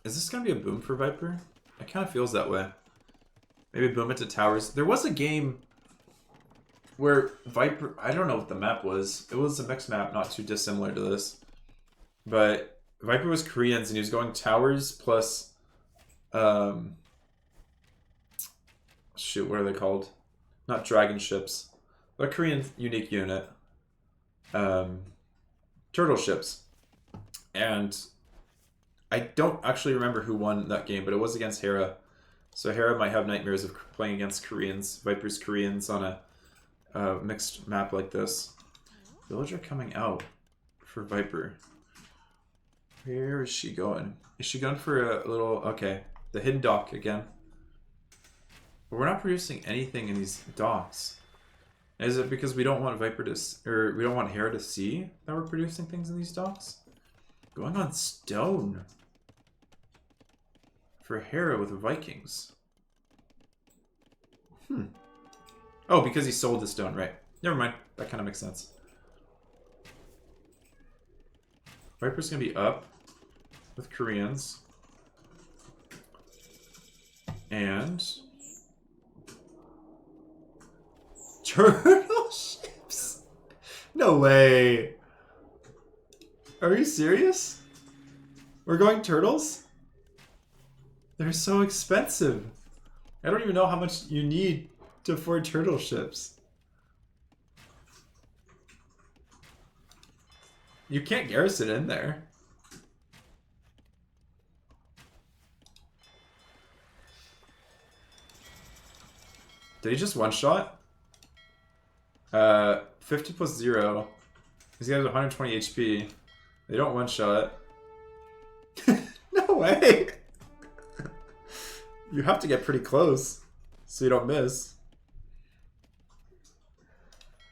Is this going to be a boom for Viper? It kind of feels that way. Maybe boom it to towers. There was a game where Viper... I don't know what the map was. It was a mixed map, not too dissimilar to this. But Viper was Koreans, and he was going towers plus... shoot, what are they called? Not dragon ships. A Korean unique unit. Turtle ships. And I don't actually remember who won that game, but it was against Hera. So Hera might have nightmares of playing against Koreans. Viper's Koreans on a mixed map like this. Villager coming out for Viper. Where is she going? Is she going for a little... Okay, the hidden dock again. But we're not producing anything in these docks. Is it because we don't want Viper to... Or we don't want Hera to see that we're producing things in these docks? Going on stone. For Hera with Vikings. Oh, because he sold the stone, right. Never mind. That kind of makes sense. Viper's going to be up with Koreans. And... Turtle ships? No way. Are you serious? We're going turtles? They're so expensive. I don't even know how much you need to afford turtle ships. You can't garrison in there. Did he just one-shot? 50 plus 0. These guys have 120 HP. They don't one-shot. No way! You have to get pretty close so you don't miss.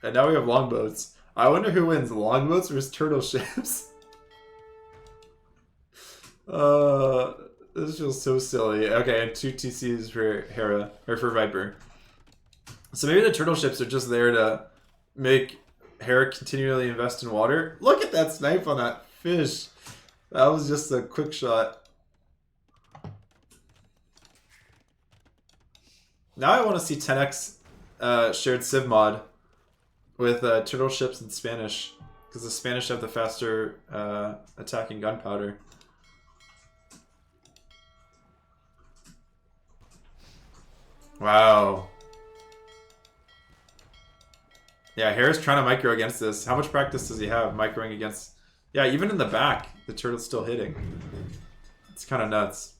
And now we have longboats. I wonder who wins, longboats versus turtle ships. This feels so silly. Okay, and 2 TCs for Hera, or for Viper. So maybe the turtle ships are just there to make Hera continually invest in water. Look at that snipe on that fish. That was just a quick shot. Now I want to see 10x shared civ mod with turtle ships in Spanish, because the Spanish have the faster attacking gunpowder. Wow. Yeah, Hera's trying to micro against this. How much practice does he have microing against... Yeah, even in the back, the turtle's still hitting. It's kind of nuts.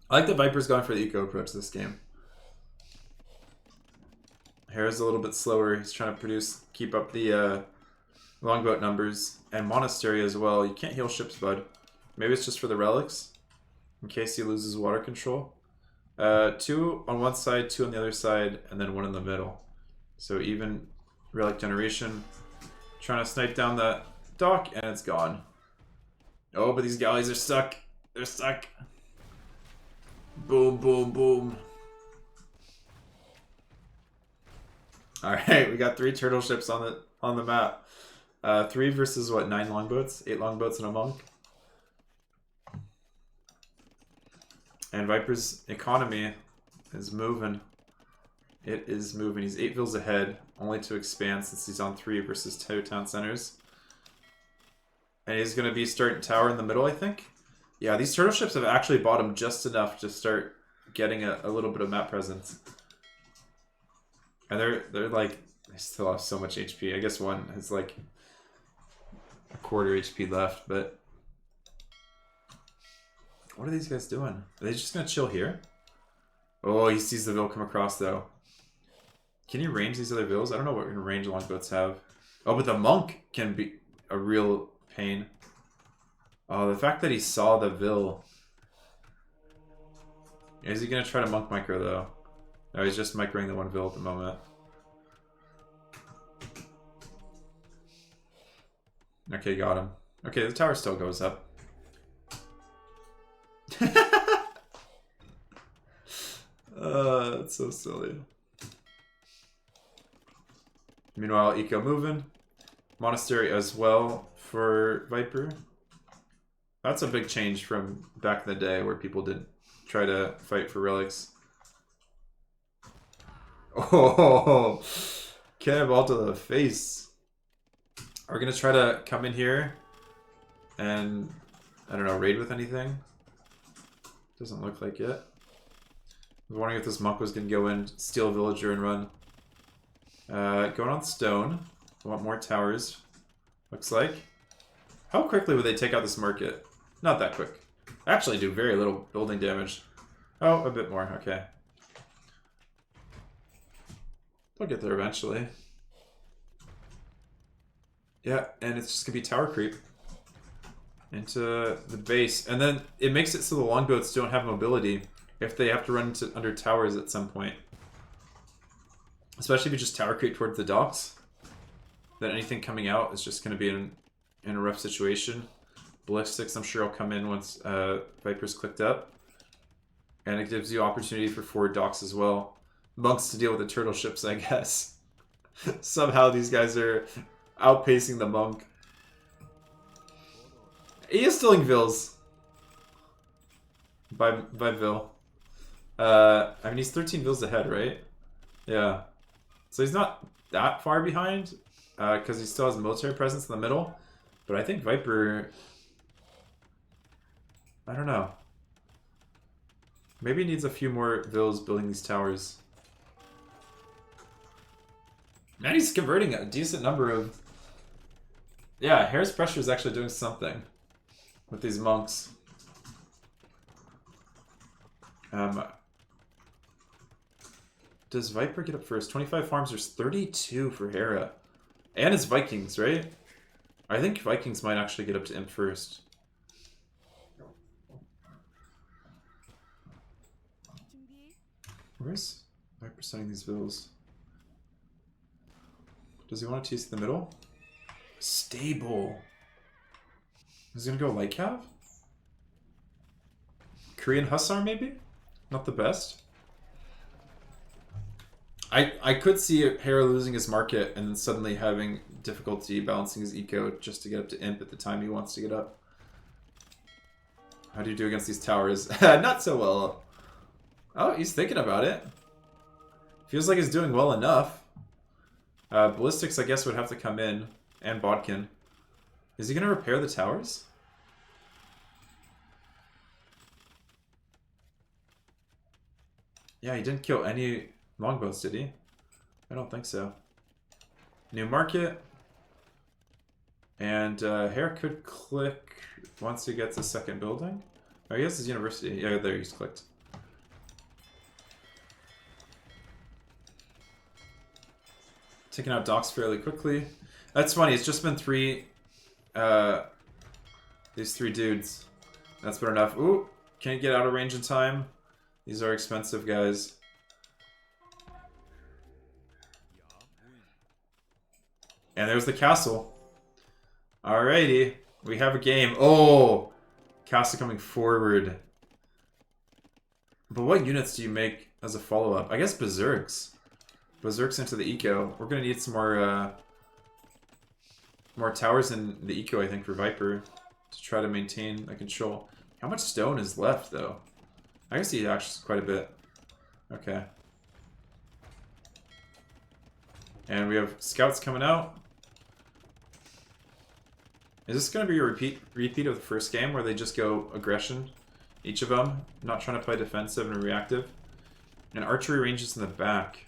I like that Viper's going for the eco approach this game. Hera's a little bit slower. He's trying to keep up the longboat numbers. And monastery as well. You can't heal ships, bud. Maybe it's just for the relics. In case he loses water control. 2 on one side, 2 on the other side, and then 1 in the middle. So even relic generation. Trying to snipe down that dock, and it's gone. Oh, but these galleys are stuck. They're stuck. Boom, boom, boom. Alright, we got 3 turtle ships on the map. 3 versus what, 9 longboats? 8 longboats and a monk. And Viper's economy is moving. It is moving. He's 8 vills ahead, only to expand since he's on 3 versus 2 town centers. And he's going to be starting tower in the middle, I think. Yeah, these turtle ships have actually bought him just enough to start getting a little bit of map presence. And they're like, they still have so much HP. I guess one has like a quarter HP left, but what are these guys doing? Are they just gonna chill here? Oh, he sees the vill come across though. Can you range these other vills? I don't know what range longboats have. Oh, but the monk can be a real pain. Oh, the fact that he saw the vill. Is he gonna try to monk micro though? No, he's just microing the 1 vill at the moment. Okay, got him. Okay, the tower still goes up. It's so silly. Meanwhile, eco moving. Monastery as well for Viper. That's a big change from back in the day where people did try to fight for relics. Oh, cannonball to the face. Are we gonna try to come in here and, I don't know, raid with anything? Doesn't look like it. I was wondering if this monk was gonna go in, steal a villager, and run. Going on stone. I want more towers. Looks like. How quickly would they take out this market? Not that quick. Actually do very little building damage. Oh, a bit more. Okay. They'll get there eventually. Yeah, and it's just gonna be tower creep into the base. And then it makes it so the longboats don't have mobility if they have to run into under towers at some point. Especially if you just tower creep towards the docks. Then anything coming out is just gonna be in a rough situation. Ballistics, I'm sure, will come in once Viper's clicked up. And it gives you opportunity for forward docks as well. Monks to deal with the turtle ships, I guess. Somehow these guys are outpacing the monk. He is stealing vills. By Vil. I mean, he's 13 vills ahead, right? Yeah. So he's not that far behind, because he still has a military presence in the middle. But I think Viper... I don't know. Maybe he needs a few more vills building these towers. Man, he's converting a decent number of... Yeah, Hera's pressure is actually doing something with these monks. Does Viper get up first? 25 farms, there's 32 for Hera. And it's Vikings, right? I think Vikings might actually get up to Imp first. Where's Viper sending these bills? Does he want to TC the middle? Stable. Is he gonna go light cav? Korean Hussar maybe? Not the best. I could see Hera losing his market and then suddenly having difficulty balancing his eco just to get up to Imp at the time he wants to get up. How do you do against these towers? Not so well. Oh, he's thinking about it. Feels like he's doing well enough. Ballistics, I guess, would have to come in. And Bodkin. Is he going to repair the towers? Yeah, he didn't kill any longbows, did he? I don't think so. New market. And Hera could click once he gets a second building. Oh, he has his university. Yeah, there he's clicked. Taking out docks fairly quickly. That's funny, it's just been these three dudes. That's been enough. Ooh, can't get out of range in time. These are expensive guys. And there's the castle. Alrighty, we have a game. Oh, castle coming forward. But what units do you make as a follow-up? I guess Berserks. Berserks into the eco. We're gonna need some more towers in the eco, I think, for Viper to try to maintain the control. How much stone is left, though? I guess he actually quite a bit. Okay. And we have scouts coming out. Is this going to be a repeat of the first game where they just go aggression, each of them, not trying to play defensive and reactive? And archery ranges in the back.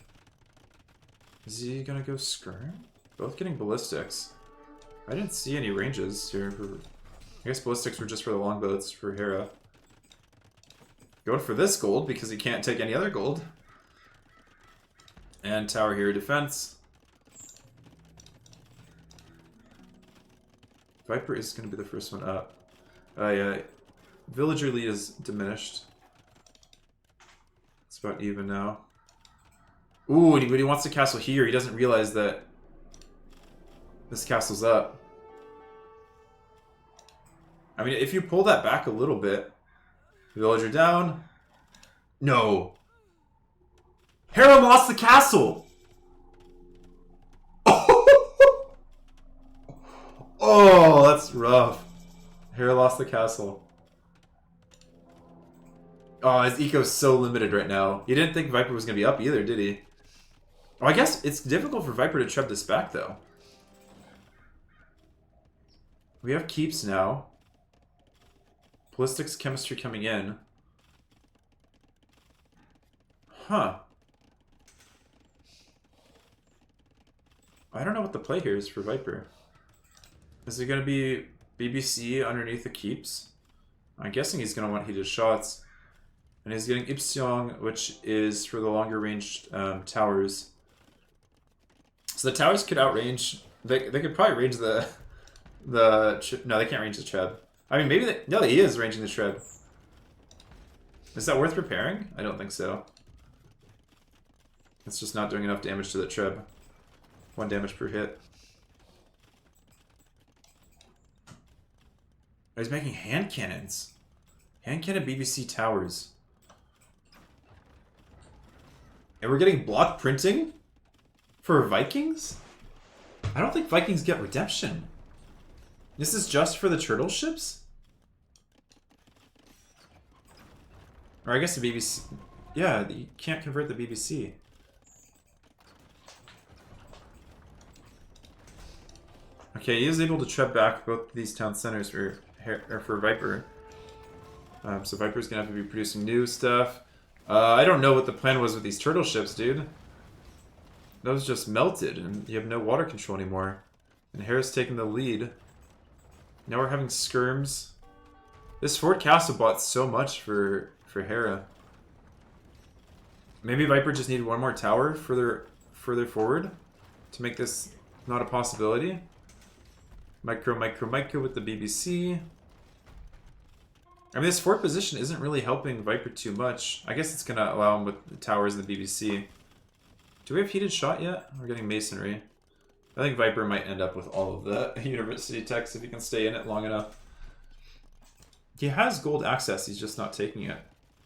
Is he going to go skirm? Both getting ballistics. I didn't see any ranges here. I guess ballistics were just for the longboats for Hera. Going for this gold because he can't take any other gold. And tower here defense. Viper is going to be the first one up. Yeah. Villager lead is diminished. It's about even now. Ooh, but he wants to castle here. He doesn't realize that this castle's up. I mean, if you pull that back a little bit. Villager down. No. Hera lost the castle! Oh, that's rough. Hera lost the castle. Oh, his eco's so limited right now. He didn't think Viper was going to be up either, did he? Oh, I guess it's difficult for Viper to trap this back, though. We have keeps now. Ballistics chemistry coming in. Huh. I don't know what the play here is for Viper. Is it going to be BBC underneath the keeps? I'm guessing he's going to want heated shots. And he's getting Ipsiong, which is for the longer range towers. So the towers could outrange... They could probably range the... No, they can't range the Treb. I mean, maybe they... No, he is ranging the Treb. Is that worth repairing? I don't think so. It's just not doing enough damage to the Treb. 1 damage per hit. Oh, he's making hand cannons. Hand cannon BBC towers. And we're getting block printing for Vikings? I don't think Vikings get redemption. This is just for the turtle ships? Or I guess the BBC... Yeah, you can't convert the BBC. Okay, he is able to trap back both these town centers for Viper. So Viper's gonna have to be producing new stuff. I don't know what the plan was with these turtle ships, dude. Those just melted, and you have no water control anymore. And Hera's taking the lead. Now we're having skirms. This Fort Castle bought so much for Hera. Maybe Viper just needed one more tower further forward to make this not a possibility. Micro with the BBC. I mean, this fort position isn't really helping Viper too much. I guess it's going to allow him with the towers and the BBC. Do we have heated shot yet? We're getting masonry. I think Viper might end up with all of the university techs if he can stay in it long enough. He has gold access, he's just not taking it.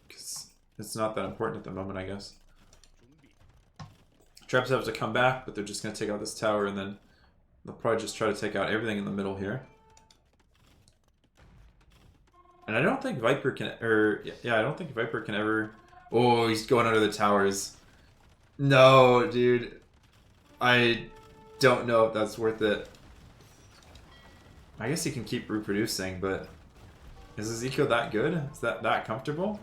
Because it's not that important at the moment, I guess. Traps have to come back, but they're just going to take out this tower, and then they'll probably just try to take out everything in the middle here. And I don't think Viper can, I don't think Viper can ever... Oh, he's going under the towers. No, dude. I don't know if that's worth it. I guess he can keep reproducing, but... Is his eco that good? Is that comfortable?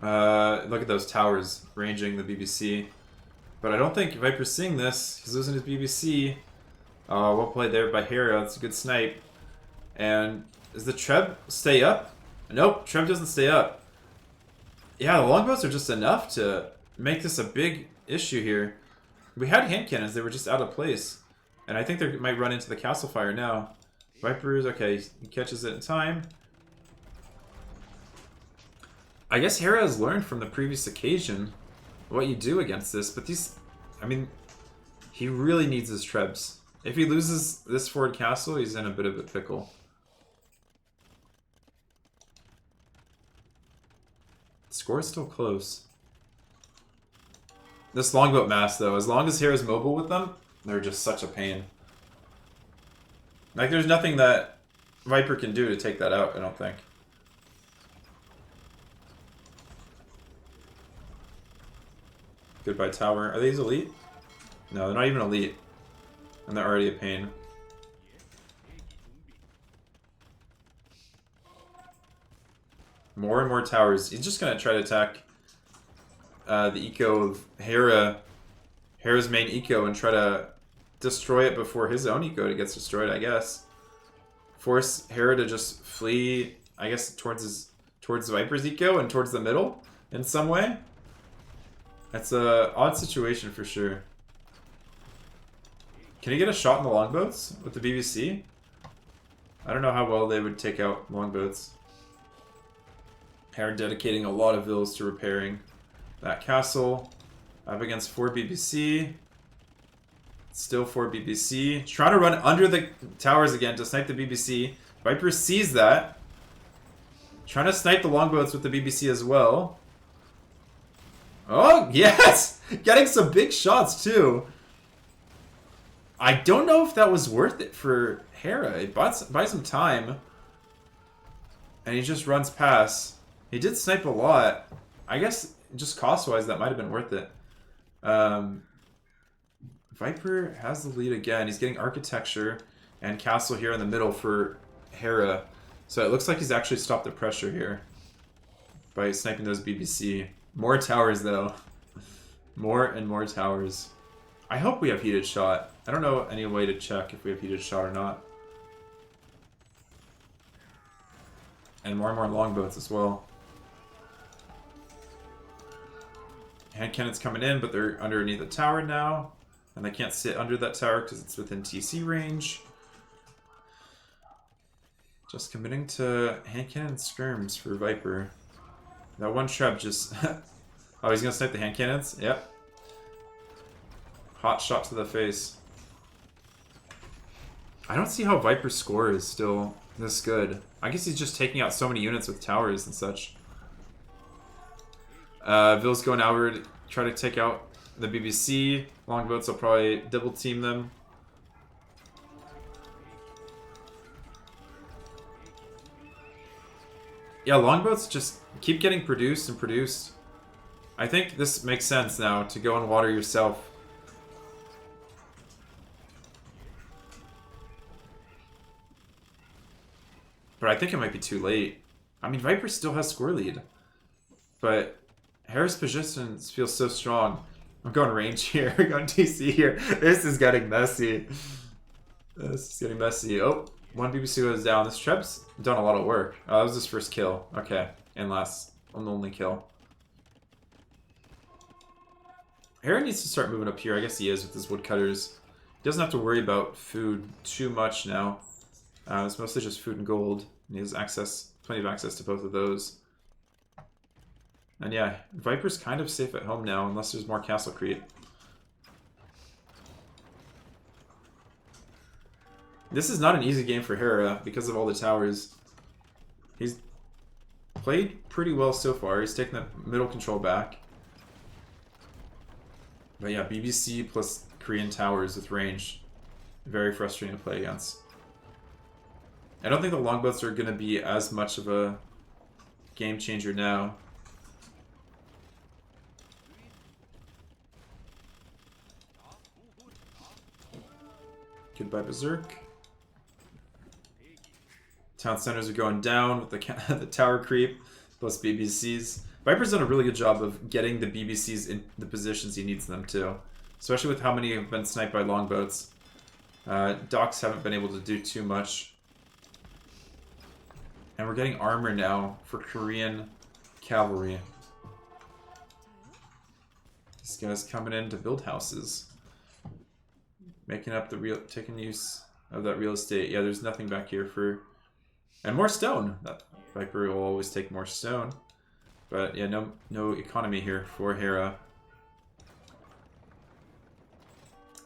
Look at those towers ranging the BBC. But I don't think Viper's seeing this. He's losing his BBC. Well played there by Hera. It's a good snipe. And does the Treb stay up? Nope, Treb doesn't stay up. Yeah, the longbows are just enough to make this a big issue here. We had hand cannons, they were just out of place. And I think they might run into the castle fire now. Viper's okay, he catches it in time. I guess Hera has learned from the previous occasion what you do against this, but these... I mean, he really needs his Trebs. If he loses this forward castle, he's in a bit of a pickle. The score is still close. This longboat mass, though, as long as Hera's mobile with them, they're just such a pain. Like, there's nothing that Viper can do to take that out, I don't think. Goodbye tower. Are these elite? No, they're not even elite. And they're already a pain. More and more towers. He's just going to try to attack the eco of Hera's main eco, and try to destroy it before his own eco gets destroyed, I guess. Force Hera to just flee, I guess, towards Viper's eco and towards the middle in some way. That's a odd situation for sure. Can he get a shot in the longboats with the BBC? I don't know how well they would take out longboats. Hera dedicating a lot of villas to repairing that castle. Up against 4 BBC. Still 4 BBC. Trying to run under the towers again to snipe the BBC. Viper sees that. Trying to snipe the longboats with the BBC as well. Oh, yes! Getting some big shots, too. I don't know if that was worth it for Hera. It buys him time. And he just runs past. He did snipe a lot. I guess just cost-wise, that might have been worth it. Viper has the lead again. He's getting Architecture and Castle here in the middle for Hera. So it looks like he's actually stopped the pressure here by sniping those BBC. More towers, though. More and more towers. I hope we have Heated Shot. I don't know any way to check if we have Heated Shot or not. And more longboats as well. Hand cannons coming in, but they're underneath the tower now. And they can't sit under that tower because it's within TC range. Just committing to hand cannon skirms for Viper. That one trap just... oh, he's going to snipe the hand cannons? Yep. Hot shot to the face. I don't see how Viper's score is still this good. I guess he's just taking out so many units with towers and such. Ville's going outward, try to take out the BBC. Longboats will probably double team them. Yeah, longboats just keep getting produced and produced. I think this makes sense now to go and water yourself. But I think it might be too late. I mean, Viper still has score lead. But Hera's position feels so strong. I'm going range here. We're going TC here. This is getting messy. This is getting messy. Oh, one BBC goes down. This Treb's done a lot of work. Oh, that was his first kill. Okay. And last. Only kill. Hera needs to start moving up here. I guess he is with his woodcutters. He doesn't have to worry about food too much now. It's mostly just food and gold. And he has access, plenty of access to both of those. And yeah, Viper's kind of safe at home now, unless there's more castle creep. This is not an easy game for Hera because of all the towers. He's played pretty well so far. He's taken the middle control back. But yeah, BBC plus Korean towers with range. Very frustrating to play against. I don't think the longboats are going to be as much of a game changer now. Goodbye, Berserk. Town centers are going down with the, the tower creep, plus BBCs. Viper's done a really good job of getting the BBCs in the positions he needs them to. Especially with how many have been sniped by longboats. Docks haven't been able to do too much. And we're getting armor now for Korean cavalry. This guy's coming in to build houses. Making up taking use of that real estate. Yeah, there's nothing back here for... And more stone. That Viper will always take more stone. But yeah, no economy here for Hera.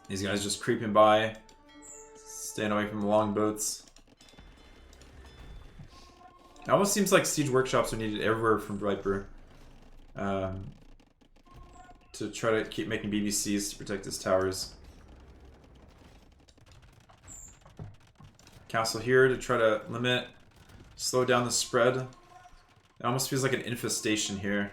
These guys just creeping by. Staying away from the longboats. It almost seems like siege workshops are needed everywhere from Viper. To try to keep making BBCs to protect his towers. Castle here to try to limit, slow down the spread. It almost feels like an infestation here.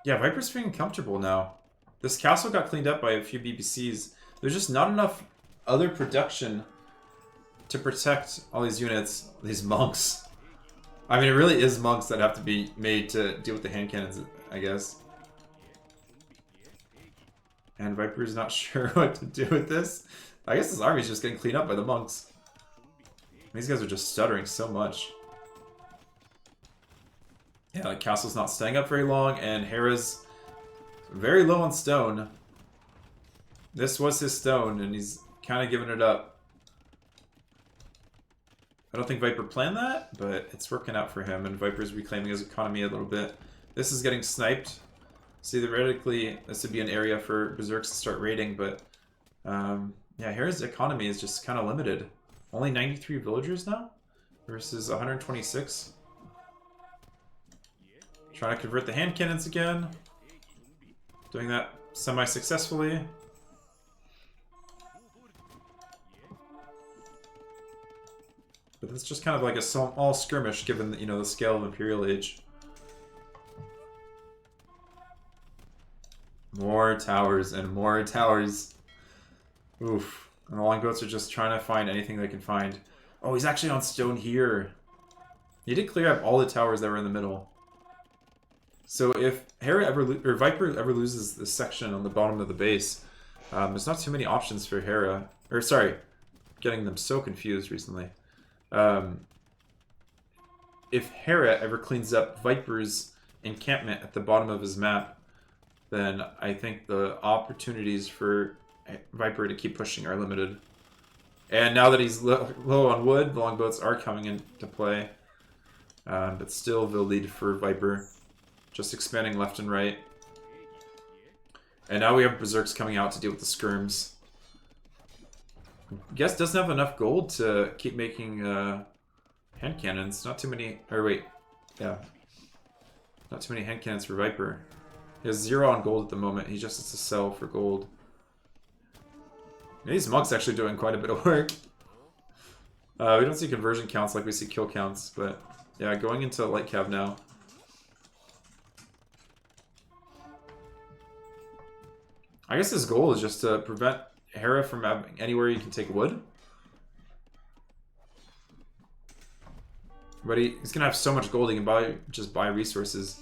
Yeah, Viper's feeling comfortable now. This castle got cleaned up by a few BBCs. There's just not enough other production to protect all these units, these monks. I mean, it really is monks that have to be made to deal with the hand cannons, I guess. And Viper's not sure what to do with this. I guess his army's just getting cleaned up by the monks. These guys are just stuttering so much. Yeah, the castle's not staying up very long, and Hera's very low on stone. This was his stone, and he's kind of giving it up. I don't think Viper planned that, but it's working out for him, and Viper's reclaiming his economy a little bit. This is getting sniped. So theoretically, this would be an area for Berserks to start raiding, but... yeah, Hera's economy is just kind of limited. Only 93 villagers now? Versus 126. Trying to convert the hand cannons again. Doing that semi-successfully. But it's just kind of like a small skirmish given, the scale of Imperial Age. More towers and more towers. Oof. And the longboats are just trying to find anything they can find. Oh, he's actually on stone here. He did clear up all the towers that were in the middle. So if Viper ever loses this section on the bottom of the base, there's not too many options for Hera. Or sorry, getting them so confused recently. If Hera ever cleans up Viper's encampment at the bottom of his map, then I think the opportunities for Viper to keep pushing are limited. And now that he's low on wood, the longboats are coming into play. But still the lead for Viper. Just expanding left and right. And now we have Berserks coming out to deal with the skirms. Guess doesn't have enough gold to keep making hand cannons. Not too many. Or wait. Yeah. Not too many hand cannons for Viper. He has 0 on gold at the moment. He just has to sell for gold. These monks actually doing quite a bit of work. We don't see conversion counts like we see kill counts, but yeah, going into light cav now. I guess his goal is just to prevent Hera from having anywhere you can take wood. But he's gonna have so much gold he can just buy resources.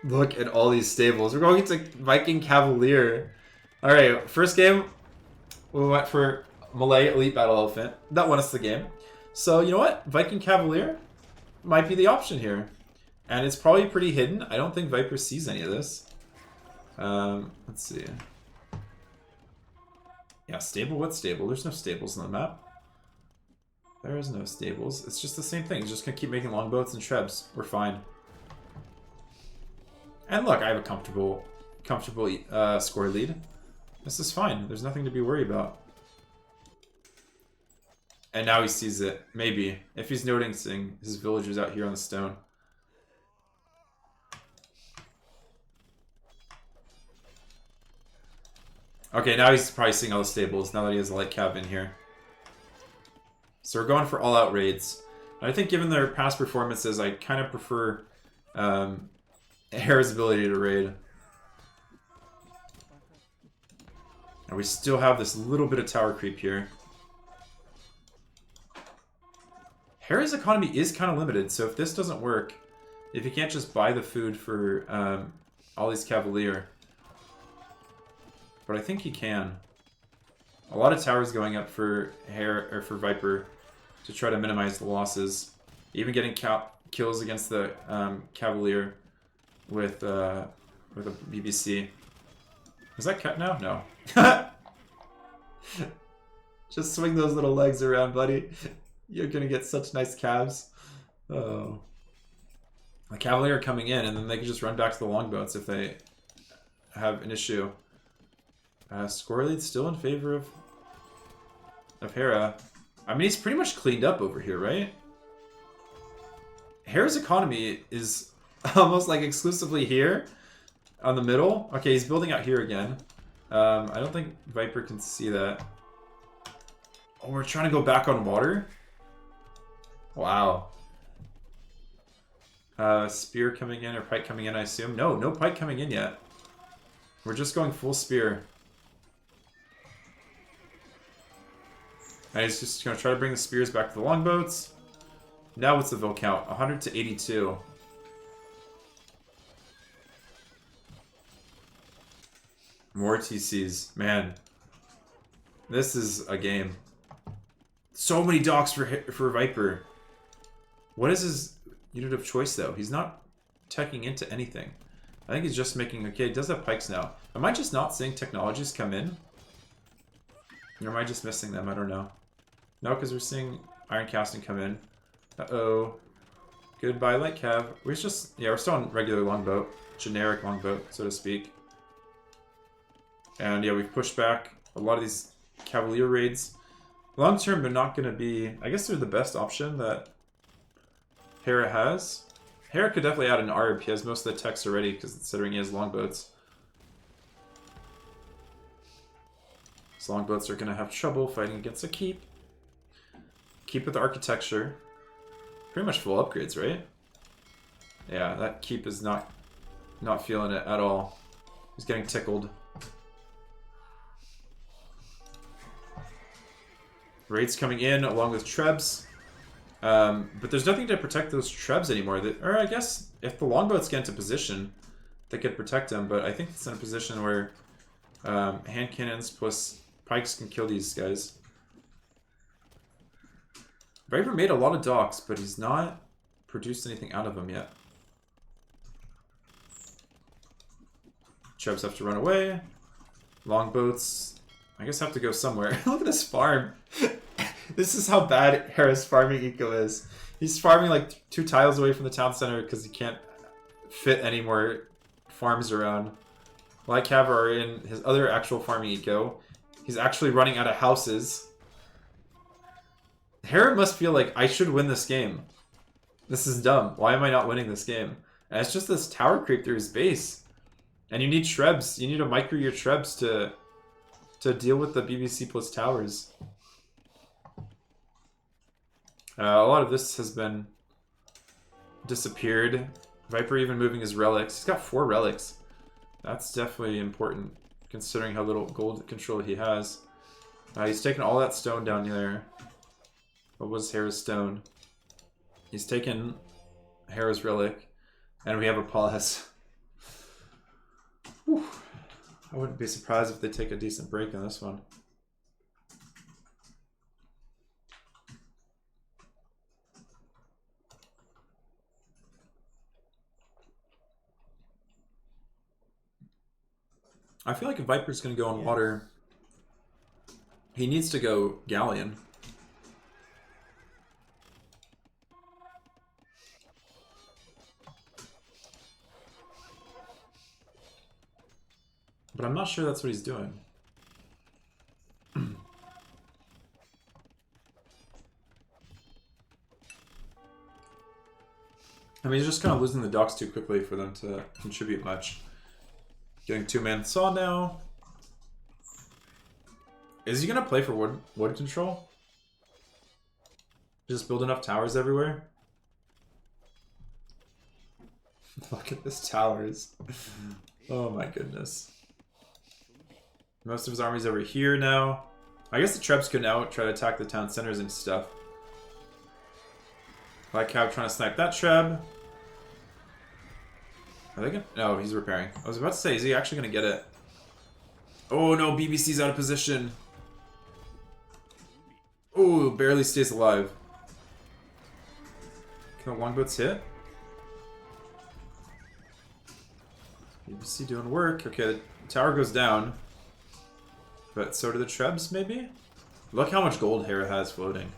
Look at all these stables. We're going into Viking Cavalier. Alright, first game, we went for Malay Elite Battle Elephant. That won us the game. So, you know what? Viking Cavalier might be the option here. And it's probably pretty hidden. I don't think Viper sees any of this. Let's see. Yeah, stable? What stable? There's no stables on the map. There is no stables. It's just the same thing. He's just gonna keep making longboats and trebs. We're fine. And look, I have a comfortable score lead. This is fine. There's nothing to be worried about. And now he sees it. Maybe. If he's noticing his villagers out here on the stone. Okay, now he's probably seeing all the stables, now that he has a light cav in here. So we're going for all-out raids. And I think given their past performances, I kind of prefer Hera's ability to raid. And we still have this little bit of tower creep here. Hera's economy is kind of limited, so if this doesn't work, if you can't just buy the food for all these Cavalier, but I think he can. A lot of towers going up for Hera or for Viper to try to minimize the losses. Even getting kills against the Cavalier with a BBC. Is that cut now? No. Just swing those little legs around, buddy. You're gonna get such nice calves. Oh. The Cavalier are coming in, and then they can just run back to the longboats if they have an issue. Score lead still in favor of Hera. I mean, he's pretty much cleaned up over here, right? Hera's economy is almost like exclusively here on the middle. Okay, he's building out here again. I don't think Viper can see that. Oh, we're trying to go back on water? Wow. Spear coming in or pike coming in, I assume? No, no pike coming in yet. We're just going full spear. And he's just going to try to bring the spears back to the longboats. Now what's the Vil count? 100 to 82. More TCs. Man. This is a game. So many docks for Viper. What is his unit of choice, though? He's not teching into anything. I think he's just making... Okay, he does have pikes now. Am I just not seeing technologies come in? Or am I just missing them? I don't know. No, because we're seeing iron casting come in. Uh-oh. Goodbye, light cav. We're just... Yeah, we're still on regular longboat. Generic longboat, so to speak. And yeah, we've pushed back a lot of these Cavalier raids. Long term, they're not going to be... I guess they're the best option that Hera has. Hera could definitely add an ARB. He has most of the techs already, considering he has longboats. So longboats are going to have trouble fighting against a keep. Keep with the architecture. Pretty much full upgrades, right? Yeah, that keep is not feeling it at all. He's getting tickled. Raids coming in along with Trebs. But there's nothing to protect those Trebs anymore. Or I guess if the longboats get into position, they could protect them. But I think it's in a position where hand cannons plus pikes can kill these guys. Viper made a lot of docks, but he's not produced anything out of them yet. Trebs have to run away. Longboats, I guess, have to go somewhere. Look at this farm. This is how bad Hera's farming eco is. He's farming like 2 tiles away from the town center because he can't fit any more farms around. Like Cav are in his other actual farming eco. He's actually running out of houses. Hera must feel like, I should win this game. This is dumb. Why am I not winning this game? And it's just this tower creep through his base. And you need Trebs. You need to micro your Trebs to deal with the BBC plus towers. A lot of this has been disappeared. Viper even moving his relics. He's got 4 relics. That's definitely important, considering how little gold control he has. He's taken all that stone down there. What was Hera's stone? He's taken Hera's relic. And we have a pause. Whew. I wouldn't be surprised if they take a decent break on this one. I feel like if Viper's going to go on water, he needs to go Galleon. But I'm not sure that's what he's doing. I mean, he's just kind of losing the docks too quickly for them to contribute much. Getting 2-man saw now. Is he going to play for wood control? Just build enough towers everywhere? Look at this towers. Oh my goodness. Most of his army's over here now. I guess the Trebs could now try to attack the town centers and stuff. Black Cow trying to snipe that Treb. Are they gonna... No, he's repairing. I was about to say, is he actually gonna get it? Oh no, BBC's out of position. Oh, barely stays alive. Can the longboats hit? BBC doing work. Okay, the tower goes down. But so do the Trebs, maybe? Look how much gold Hera has floating.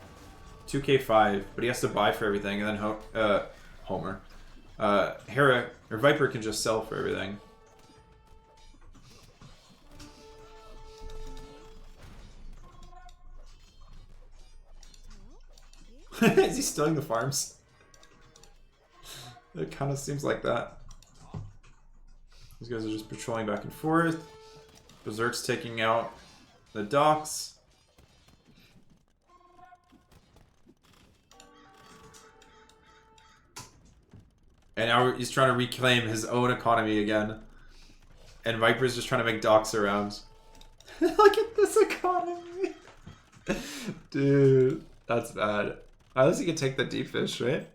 2k5, but he has to buy for everything, and then Homer. Hera, or Viper can just sell for everything. Is he stealing the farms? It kind of seems like that. These guys are just patrolling back and forth. Berserk's taking out the docks. And now he's trying to reclaim his own economy again. And Viper's just trying to make docks around. Look at this economy! Dude, that's bad. At least he can take the deep fish, right?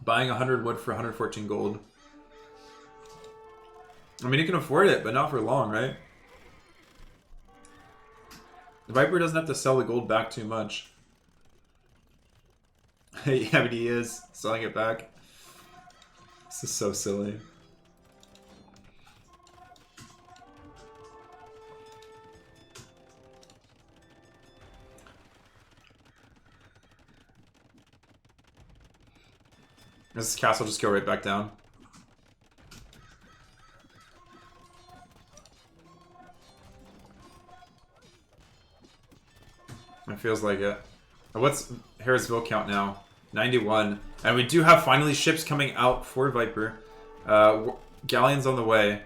Buying 100 wood for 114 gold. I mean, he can afford it, but not for long, right? The Viper doesn't have to sell the gold back too much. Yeah, but he is selling it back. This is so silly. Does this castle just go right back down? It feels like it. What's Hera's Ville count now? 91. And we do have finally ships coming out for Viper. Galleon's on the way.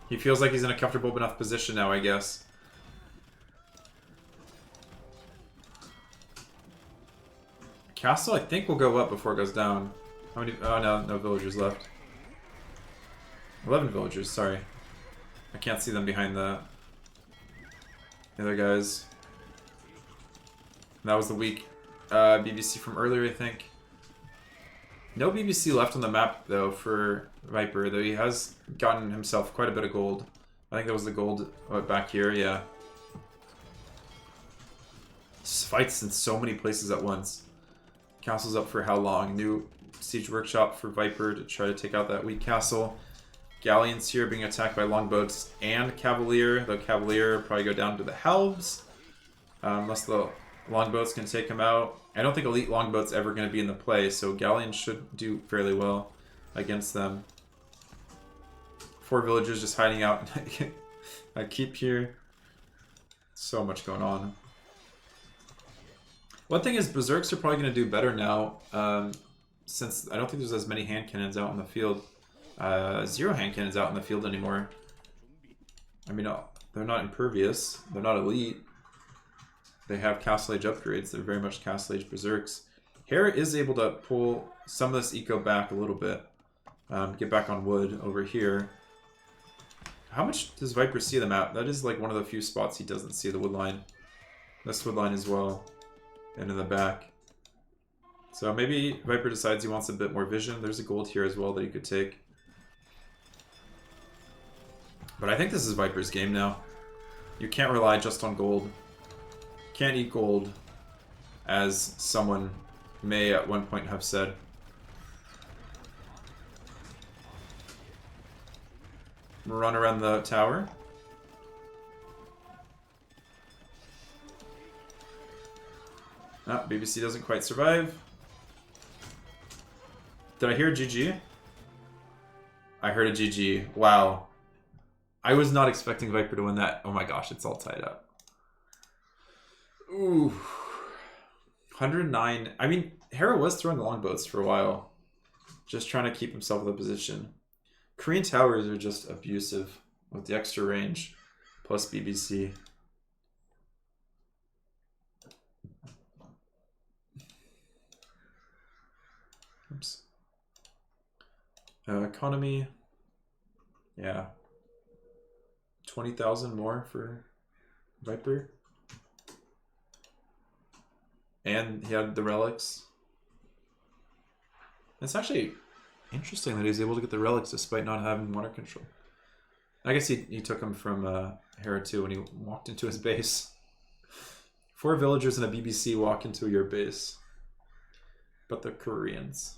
He feels like he's in a comfortable enough position now, I guess. Castle, I think, will go up before it goes down. How many? Oh, no, no villagers left. 11 villagers, sorry. I can't see them behind the other guys. And that was the weak BBC from earlier, I think. No BBC left on the map, though, for Viper, though he has gotten himself quite a bit of gold. I think that was the gold back here, yeah. Fights in so many places at once. Castle's up for how long? New siege workshop for Viper to try to take out that weak castle. Galleons here being attacked by longboats and Cavalier. The Cavalier probably go down to the Helves. Unless the longboats can take him out. I don't think elite longboat's ever going to be in the play, so Galleon should do fairly well against them. 4 villagers just hiding out. I keep here. So much going on. One thing is, Berserks are probably going to do better now, since I don't think there's as many hand cannons out in the field. 0 hand cannons out in the field anymore. I mean, they're not impervious. They're not elite. They have Castle Age upgrades. They're very much Castle Age Berserks. Hera is able to pull some of this eco back a little bit. Get back on wood over here. How much does Viper see the map? That is like one of the few spots he doesn't see the wood line. This wood line as well. And in the back. So maybe Viper decides he wants a bit more vision. There's a gold here as well that he could take. But I think this is Viper's game now. You can't rely just on gold. Can't eat gold, as someone may at one point have said. Run around the tower. Ah, BBC doesn't quite survive. Did I hear a GG? I heard a GG. Wow. I was not expecting Viper to win that. Oh my gosh, it's all tied up. Ooh. 109. I mean, Hera was throwing the longboats for a while. Just trying to keep himself in the position. Korean towers are just abusive with the extra range. Plus BBC. Oops. Economy. Yeah. 20,000 more for Viper. And he had the relics. It's actually interesting that he's able to get the relics despite not having water control. I guess he took them from Hera 2 when he walked into his base. 4 villagers and a BBC walk into your base. But they're Koreans.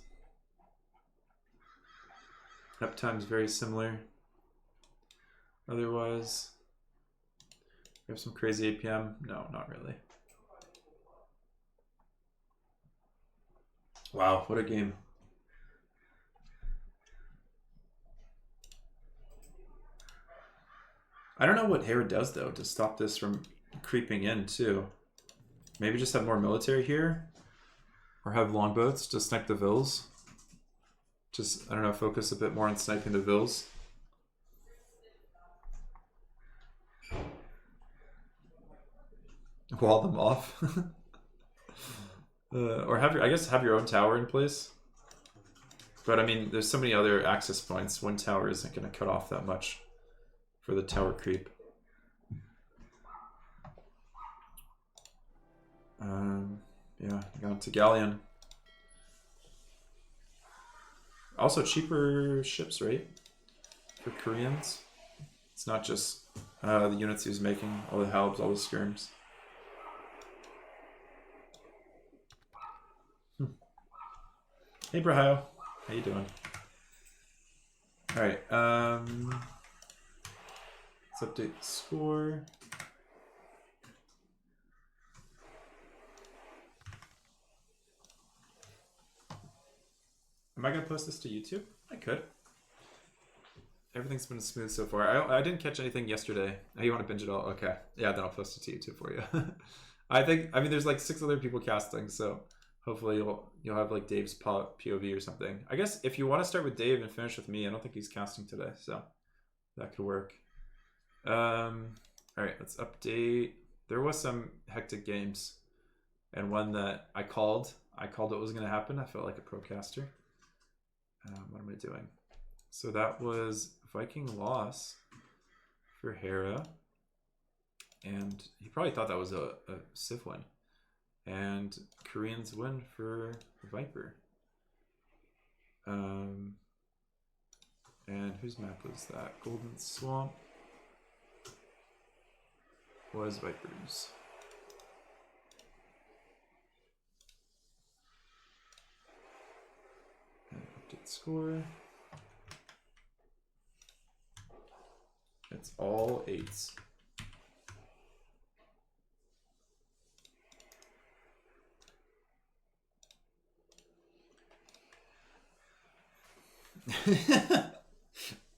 Uptime's very similar. Otherwise, we have some crazy APM. No, not really. Wow, what a game. I don't know what Hera does, though, to stop this from creeping in, too. Maybe just have more military here? Or have longboats to snipe the vills? Just, I don't know, focus a bit more on sniping the vills. Wall them off. Or have your, I guess have your own tower in place. But I mean, there's so many other access points. One tower isn't going to cut off that much for the tower creep. Yeah, going to Galleon. Also cheaper ships, right? For Koreans. It's not just the units he was making, all the halbs, all the skirms. Hey Brahio, how you doing? Alright, let's update the score. Am I gonna post this to YouTube? I could. Everything's been smooth so far. I didn't catch anything yesterday. Oh, you want to binge it all? Okay. Yeah, then I'll post it to YouTube for you. I mean, there's like 6 other people casting, so Hopefully you'll have like Dave's POV or something. I guess if you want to start with Dave and finish with me, I don't think he's casting today, so that could work. All right, let's update. There was some hectic games, and one that I called what was going to happen. I felt like a procaster. What am I doing? So that was Viking loss for Hera, and he probably thought that was a Civ win. And Koreans win for Viper. And whose map was that? Golden Swamp was Vipers. And update score. It's all 8s.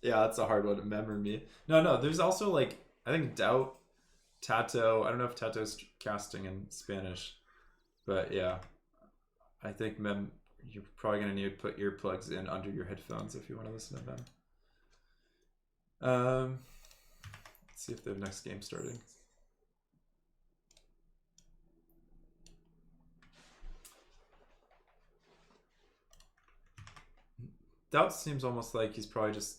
Yeah, that's a hard one to remember me. No, there's also like, I think Doubt, Tato. I don't know if Tato's casting in Spanish, but yeah, I think you're probably gonna need to put earplugs in under your headphones if you want to listen to them. Let's see if they have next game starting. Doubt seems almost like he's probably just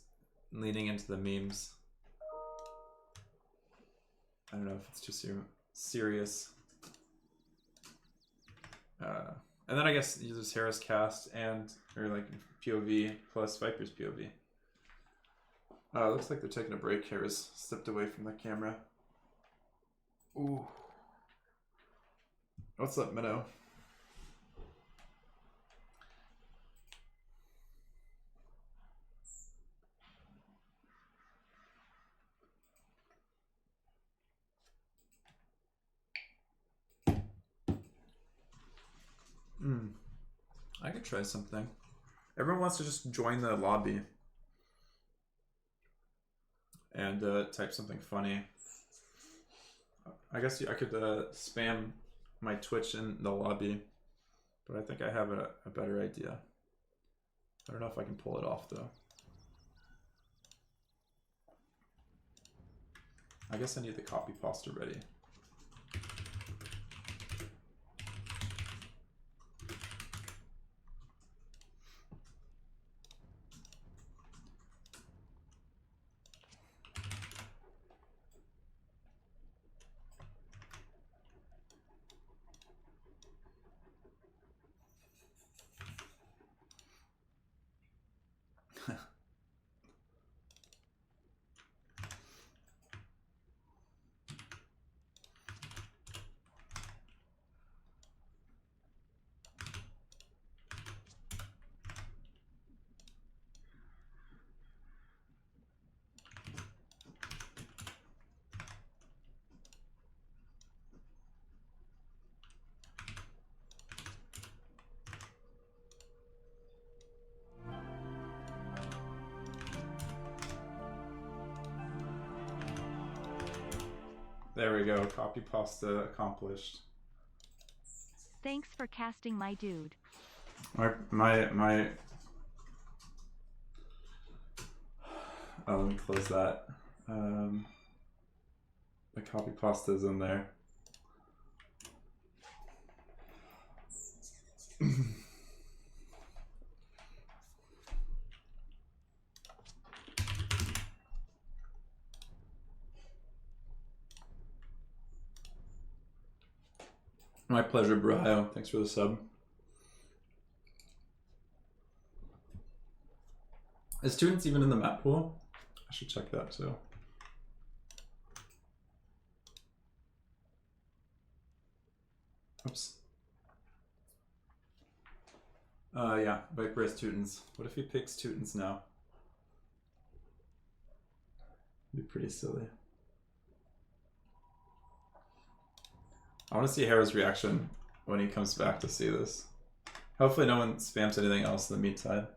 leaning into the memes. I don't know if it's too serious. And then I guess uses Hera's cast or like POV plus Viper's POV. It looks like they're taking a break. Hera's stepped away from the camera. Ooh. What's up, Minnow? I could try something. Everyone wants to just join the lobby and type something funny. I guess I could spam my Twitch in the lobby, but I think I have a better idea. I don't know if I can pull it off though. I guess I need the copy pasta ready. There we go. Copy pasta accomplished. Thanks for casting, my dude. My Oh, let me close that. The copy pasta is in there. My pleasure, Brio. Thanks for the sub. Is students even in the map pool? I should check that too. Oops. Yeah, Viper has Teutons. What if he picks Teutons now? It'd be pretty silly. I want to see Hera's reaction when he comes back to see this. Hopefully no one spams anything else in the meantime.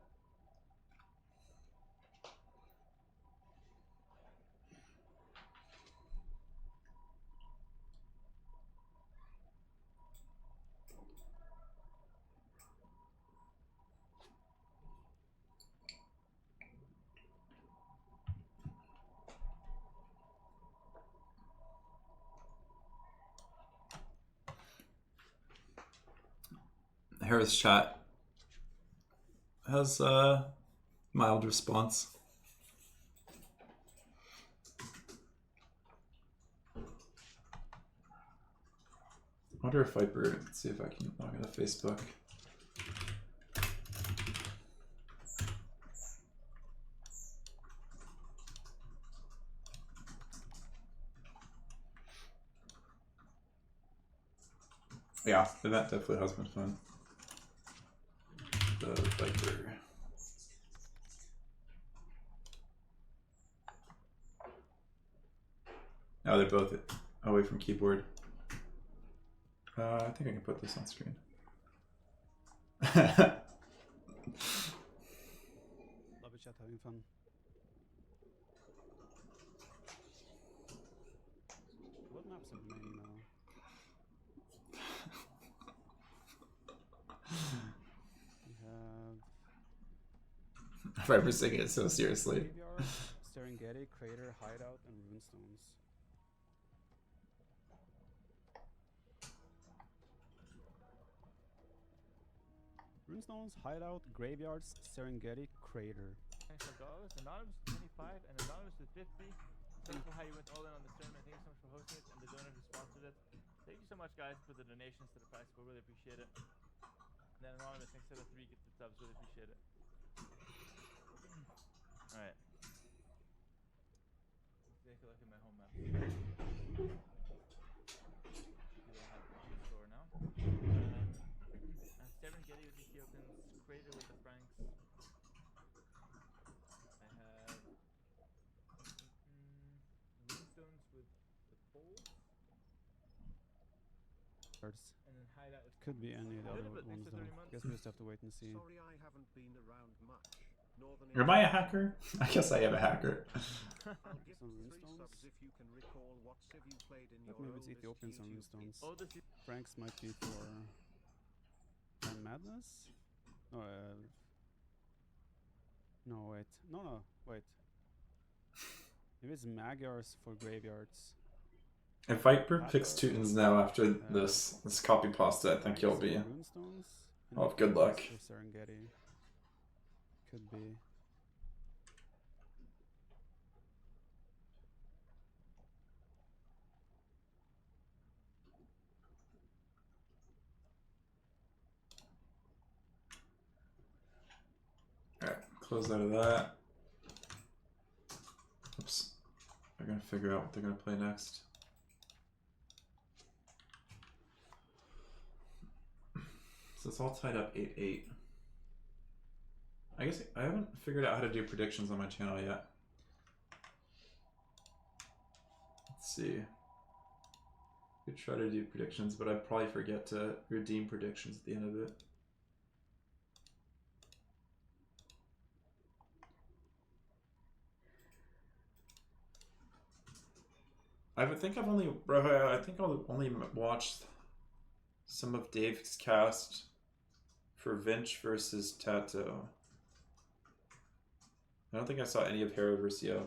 Hera's chat has mild response. I wonder if Viper, let's see if I can log into Facebook. Yeah, the event definitely has been fun. The Viper. Now they're both away from keyboard. I think I can put this on screen. Love it, chat, having fun. What maps are remaining now? We have Viper's taking it so seriously. Graveyard, Serengeti, Crater, Hideout, and Runestones. Runestones, Hideout, Graveyards, Serengeti, Crater. Thanks for dollars. Anonymous 25 and Anonymous with 50. Thanks for how you went all in on the tournament. Thank you so much for hosting it and the donor who sponsored it. Thank you so much, guys, for the donations to the prize. We really appreciate it. And then Anonymous, thanks for the 3 gifted subs. Really appreciate it. Alright. Take a look at my home map. I have the store now. Serengeti with the Ethiopians, Crater with the Franks. I have Runestones with the Poles. And then Hideout with Could be any of the other Little bit ones next to 30 though. months. Guess we just have to wait and see. Sorry, I haven't been around much. Northern Am I a hacker? I guess I am a hacker. I'll give Some 3 Runestones? subs if you can recall what civ you played in But your maybe it's oldest Ethiopians on YouTube Runestones. Oh, this is Franks might be for Time Madness? No, no, wait. No, wait. Maybe it's Magyars for Graveyards. If Viper picks Teutons now after this copy pasta, I think you'll be. Runestones? and Oh, good luck. For Serengeti. Could be. Alright, close out of that. Oops. They're gonna figure out what they're gonna play next. So it's all tied up 8-8. I guess I haven't figured out how to do predictions on my channel yet. Let's see. I could try to do predictions, but I'd probably forget to redeem predictions at the end of it. I think I've only watched some of Dave's cast for Vinch versus Tato. I don't think I saw any of Hera versus Yo.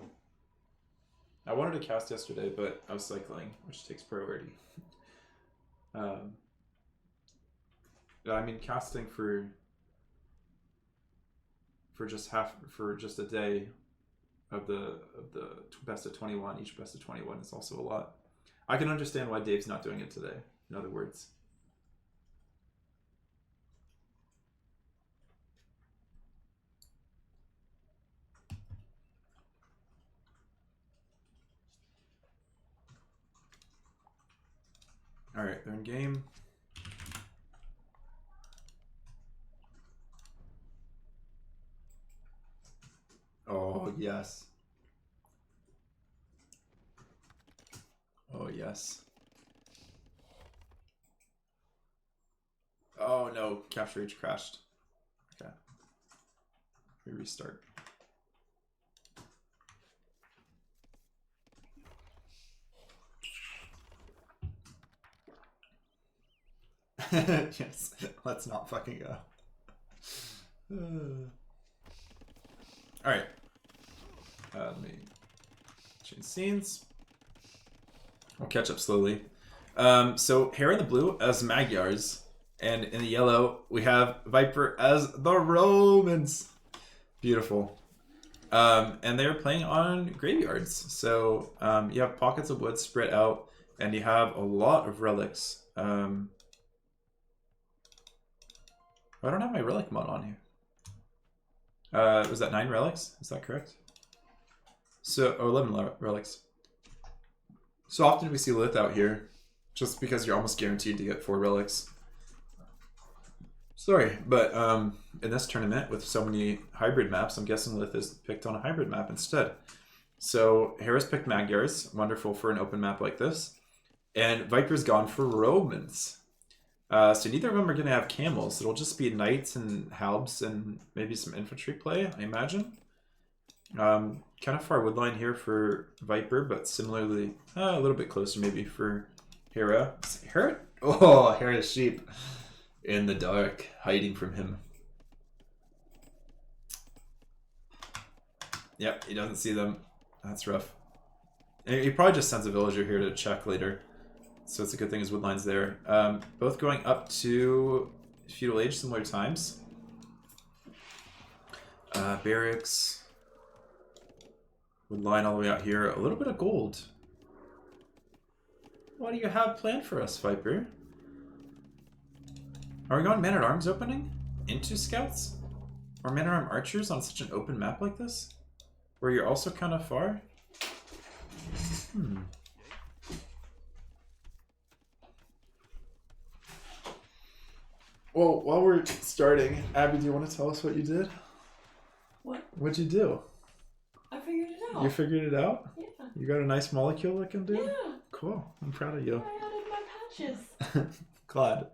I wanted to cast yesterday, but I was cycling, which takes priority. I mean, casting for just a day of the best of 21, each best of 21 is also a lot. I can understand why Dave's not doing it today, in other words. Alright, they're in game. Oh, yes. Oh, yes. Oh, no. Capture H crashed. Okay. We restart. Yes. Let's not fucking go. Alright. Let me change scenes. I'll catch up slowly. So Hera in the blue as Magyars. And in the yellow, we have Viper as the Romans. Beautiful. And they're playing on graveyards. So you have pockets of wood spread out, and you have a lot of relics. I don't have my relic mod on here. Was that 9 relics? Is that correct? So, or 11 relics. So often we see Lith out here, just because you're almost guaranteed to get 4 relics. Sorry, but in this tournament with so many hybrid maps, I'm guessing Lith is picked on a hybrid map instead. So Hera's picked Magyars, wonderful for an open map like this. And Viper's gone for Romans. So neither of them are going to have camels. It'll just be knights and halbs and maybe some infantry play, I imagine. Kind of far woodline here for Viper, but similarly a little bit closer maybe for Hera. Hera? Oh, Hera's sheep. In the dark, hiding from him. Yep, he doesn't see them. That's rough. And he probably just sends a villager here to check later. So it's a good thing his woodline's there. Both going up to feudal age, similar times. Barracks. Woodline all the way out here. A little bit of gold. What do you have planned for us, Viper? Are we going Man-at-Arms opening? Into Scouts? Or Man-at-Arm Archers on such an open map like this? Where you're also kind of far? Well, while we're starting, Abby, do you want to tell us what you did? What? What'd you do? I figured it out. You figured it out? Yeah. You got a nice molecule looking dude? Yeah. Cool. I'm proud of you. I added my patches. Glad.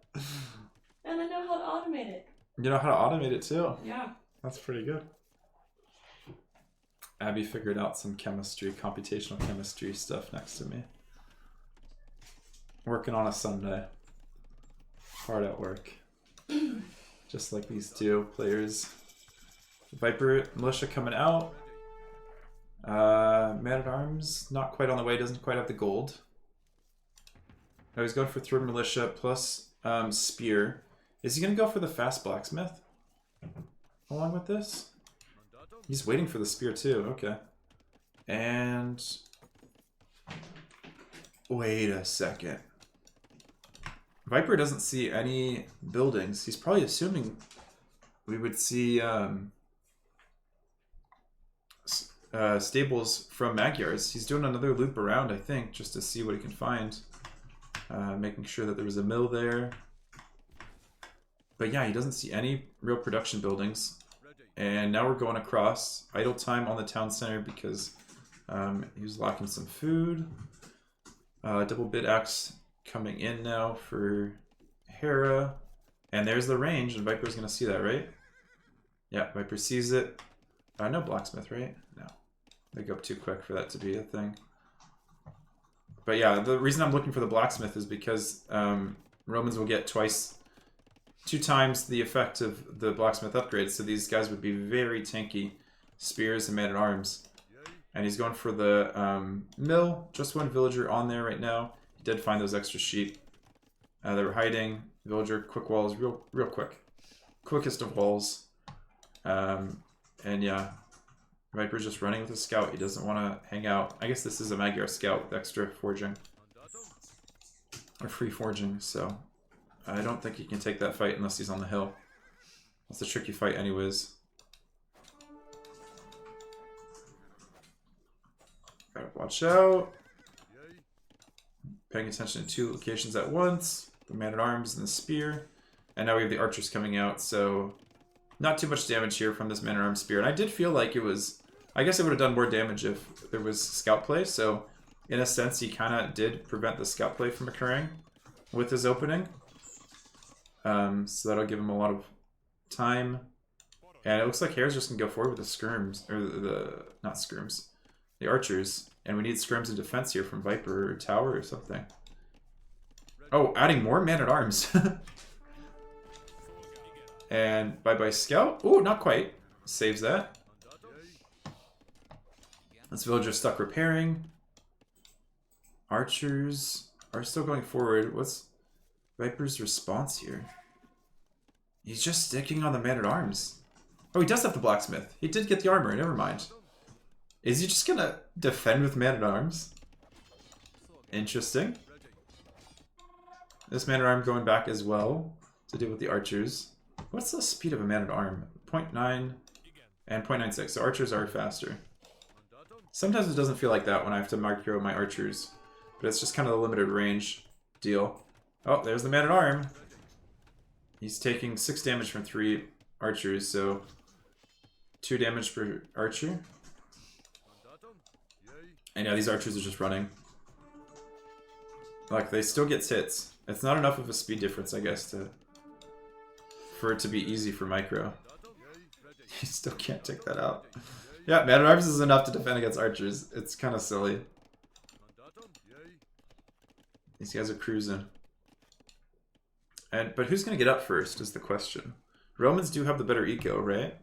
And I know how to automate it. You know how to automate it too? Yeah. That's pretty good. Abby figured out some chemistry, computational chemistry stuff next to me. Working on a Sunday. Hard at work. Just like these two players. Viper Militia coming out. Man-at-Arms, not quite on the way, doesn't quite have the gold. Now he's going for Third Militia plus Spear. Is he going to go for the Fast Blacksmith along with this? He's waiting for the Spear too, okay. And... wait a second. Viper doesn't see any buildings. He's probably assuming we would see stables from Magyars. He's doing another loop around, I think, just to see what he can find. Making sure that there was a mill there. But yeah, he doesn't see any real production buildings. And now we're going across. Idle time on the town center because he was lacking some food. Double bid axe coming in now for Hera. And there's the range, and Viper's going to see that, right? Yeah, Viper sees it. No blacksmith, right? No. They go up too quick for that to be a thing. But yeah, the reason I'm looking for the blacksmith is because Romans will get 2 times the effect of the blacksmith upgrade, so these guys would be very tanky spears and man-at-arms. And he's going for the mill. Just 1 villager on there right now. He did find those extra sheep. They were hiding. Villager, quick walls, real quick. Quickest of walls. And yeah, Viper's just running with a scout. He doesn't want to hang out. I guess this is a Magyar scout with extra forging. Or free forging, so I don't think he can take that fight unless he's on the hill. That's a tricky fight anyways. Gotta watch out. Paying attention to 2 locations at once. The man-at-arms and the spear. And now we have the archers coming out, so not too much damage here from this man-at-arms spear. And I did feel like it was... I guess it would have done more damage if there was scout play, so in a sense he kind of did prevent the scout play from occurring with his opening. So that'll give him a lot of time. And it looks like Hera's just going to go forward with the skirms, or the... not skirms, the archers. And we need skirms in defense here from Viper or Tower or something. Oh, adding more man-at-arms. And bye-bye scout. Oh, not quite. Saves that. This villager stuck repairing. Archers are still going forward. What's Viper's response here? He's just sticking on the man-at-arms. Oh, he does have the blacksmith. He did get the armor, never mind. Is he just gonna defend with man-at-arms? Interesting. This man-at-arm going back as well to deal with the archers. What's the speed of a man-at-arm? 0.9 and 0.96, so archers are faster. Sometimes it doesn't feel like that when I have to micro my archers, but it's just kind of the limited range deal. Oh, there's the man-at-arm. He's taking 6 damage from 3 archers, so 2 damage per archer. And yeah, these archers are just running. Like, they still get hits. It's not enough of a speed difference, I guess, for it to be easy for micro. You still can't take that out. Yeah, man-at-arms is enough to defend against archers. It's kind of silly. These guys are cruising. But who's going to get up first is the question. Romans do have the better eco, right?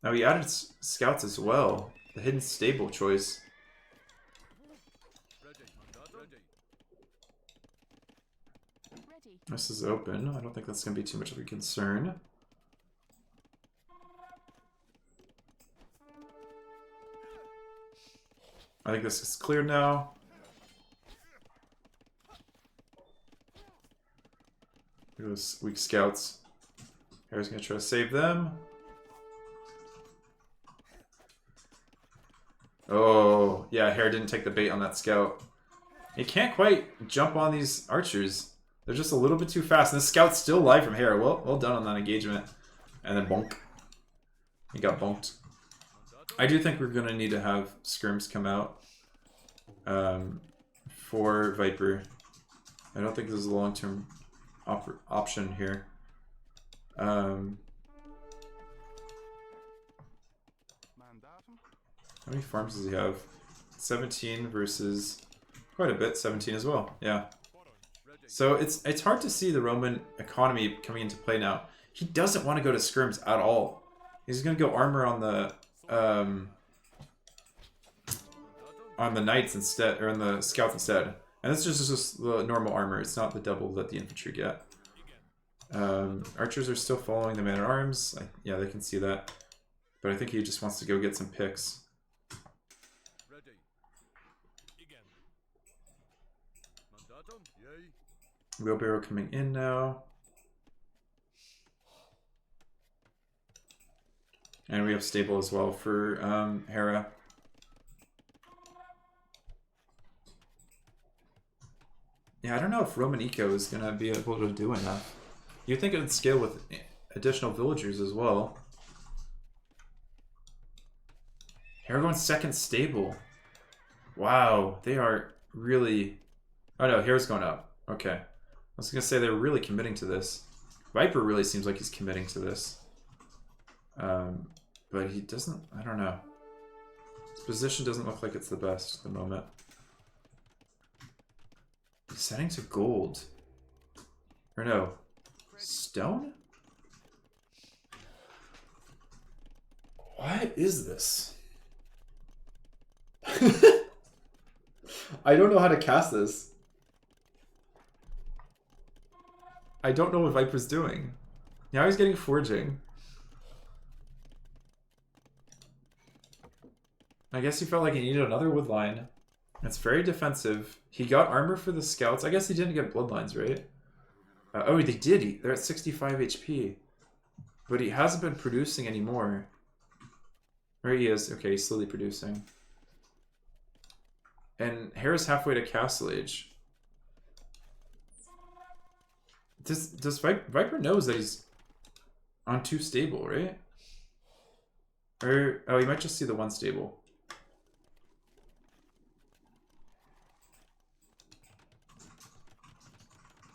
Now he added scouts as well. The hidden stable choice. This is open. I don't think that's going to be too much of a concern. I think this is cleared now. Look at those weak scouts. Hera's going to try to save them. Oh, yeah, Hera didn't take the bait on that scout. He can't quite jump on these archers. They're just a little bit too fast. And the scout's still alive from Hera. Well done on that engagement. And then bonk. He got bonked. I do think we're going to need to have scrims come out for Viper. I don't think this is a long-term option here. How many farms does he have? 17 versus quite a bit. 17 as well. Yeah. So it's hard to see the Roman economy coming into play now. He doesn't want to go to scrims at all. He's going to go armor on the knights instead, or on the scouts instead. And this is just the normal armor. It's not the double that the infantry get. Archers are still following the man-at-arms. Yeah, they can see that. But I think he just wants to go get some picks. Wheelbarrow coming in now. And we have stable as well for Hera. Yeah, I don't know if Roman Eco is going to be able to do enough. You'd think it would scale with additional villagers as well. Hera going second stable. Wow, they are really... Oh no, Hera's going up. Okay. I was going to say they're really committing to this. Viper really seems like he's committing to this. But he doesn't... I don't know. His position doesn't look like it's the best at the moment. Setting to gold. Or no. Stone? What is this? I don't know how to cast this. I don't know what Viper's doing. Now he's getting forging. I guess he felt like he needed another woodline. It's very defensive. He got armor for the scouts. I guess he didn't get bloodlines, right? Oh, they did. They're at 65 HP. But he hasn't been producing anymore. There he is. Okay, he's slowly producing. And Hera's halfway to Castle Age. Does Viper knows that he's on 2 stable, right? Or, oh, he might just see the 1 stable.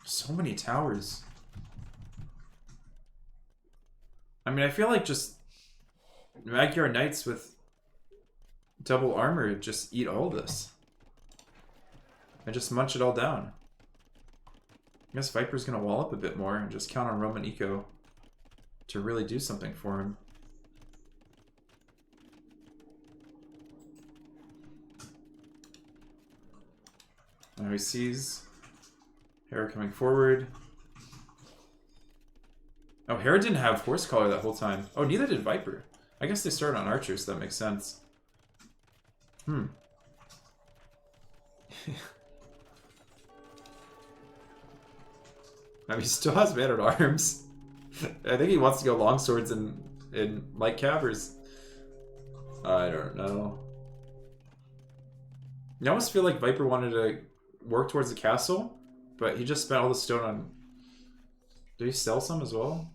So many towers. I mean, I feel like just Magyar Knights with double armor just eat all this. And just munch it all down. I guess Viper's gonna wall up a bit more and just count on Roman Eco to really do something for him. Now he sees Hera coming forward. Oh, Hera didn't have Horse Collar that whole time. Oh, neither did Viper. I guess they started on Archers, so that makes sense. Hmm. I mean, he still has Man at Arms. I think he wants to go longswords in light cappers. I don't know. I almost feel like Viper wanted to work towards the castle, but he just spent all the stone on... Did he sell some as well?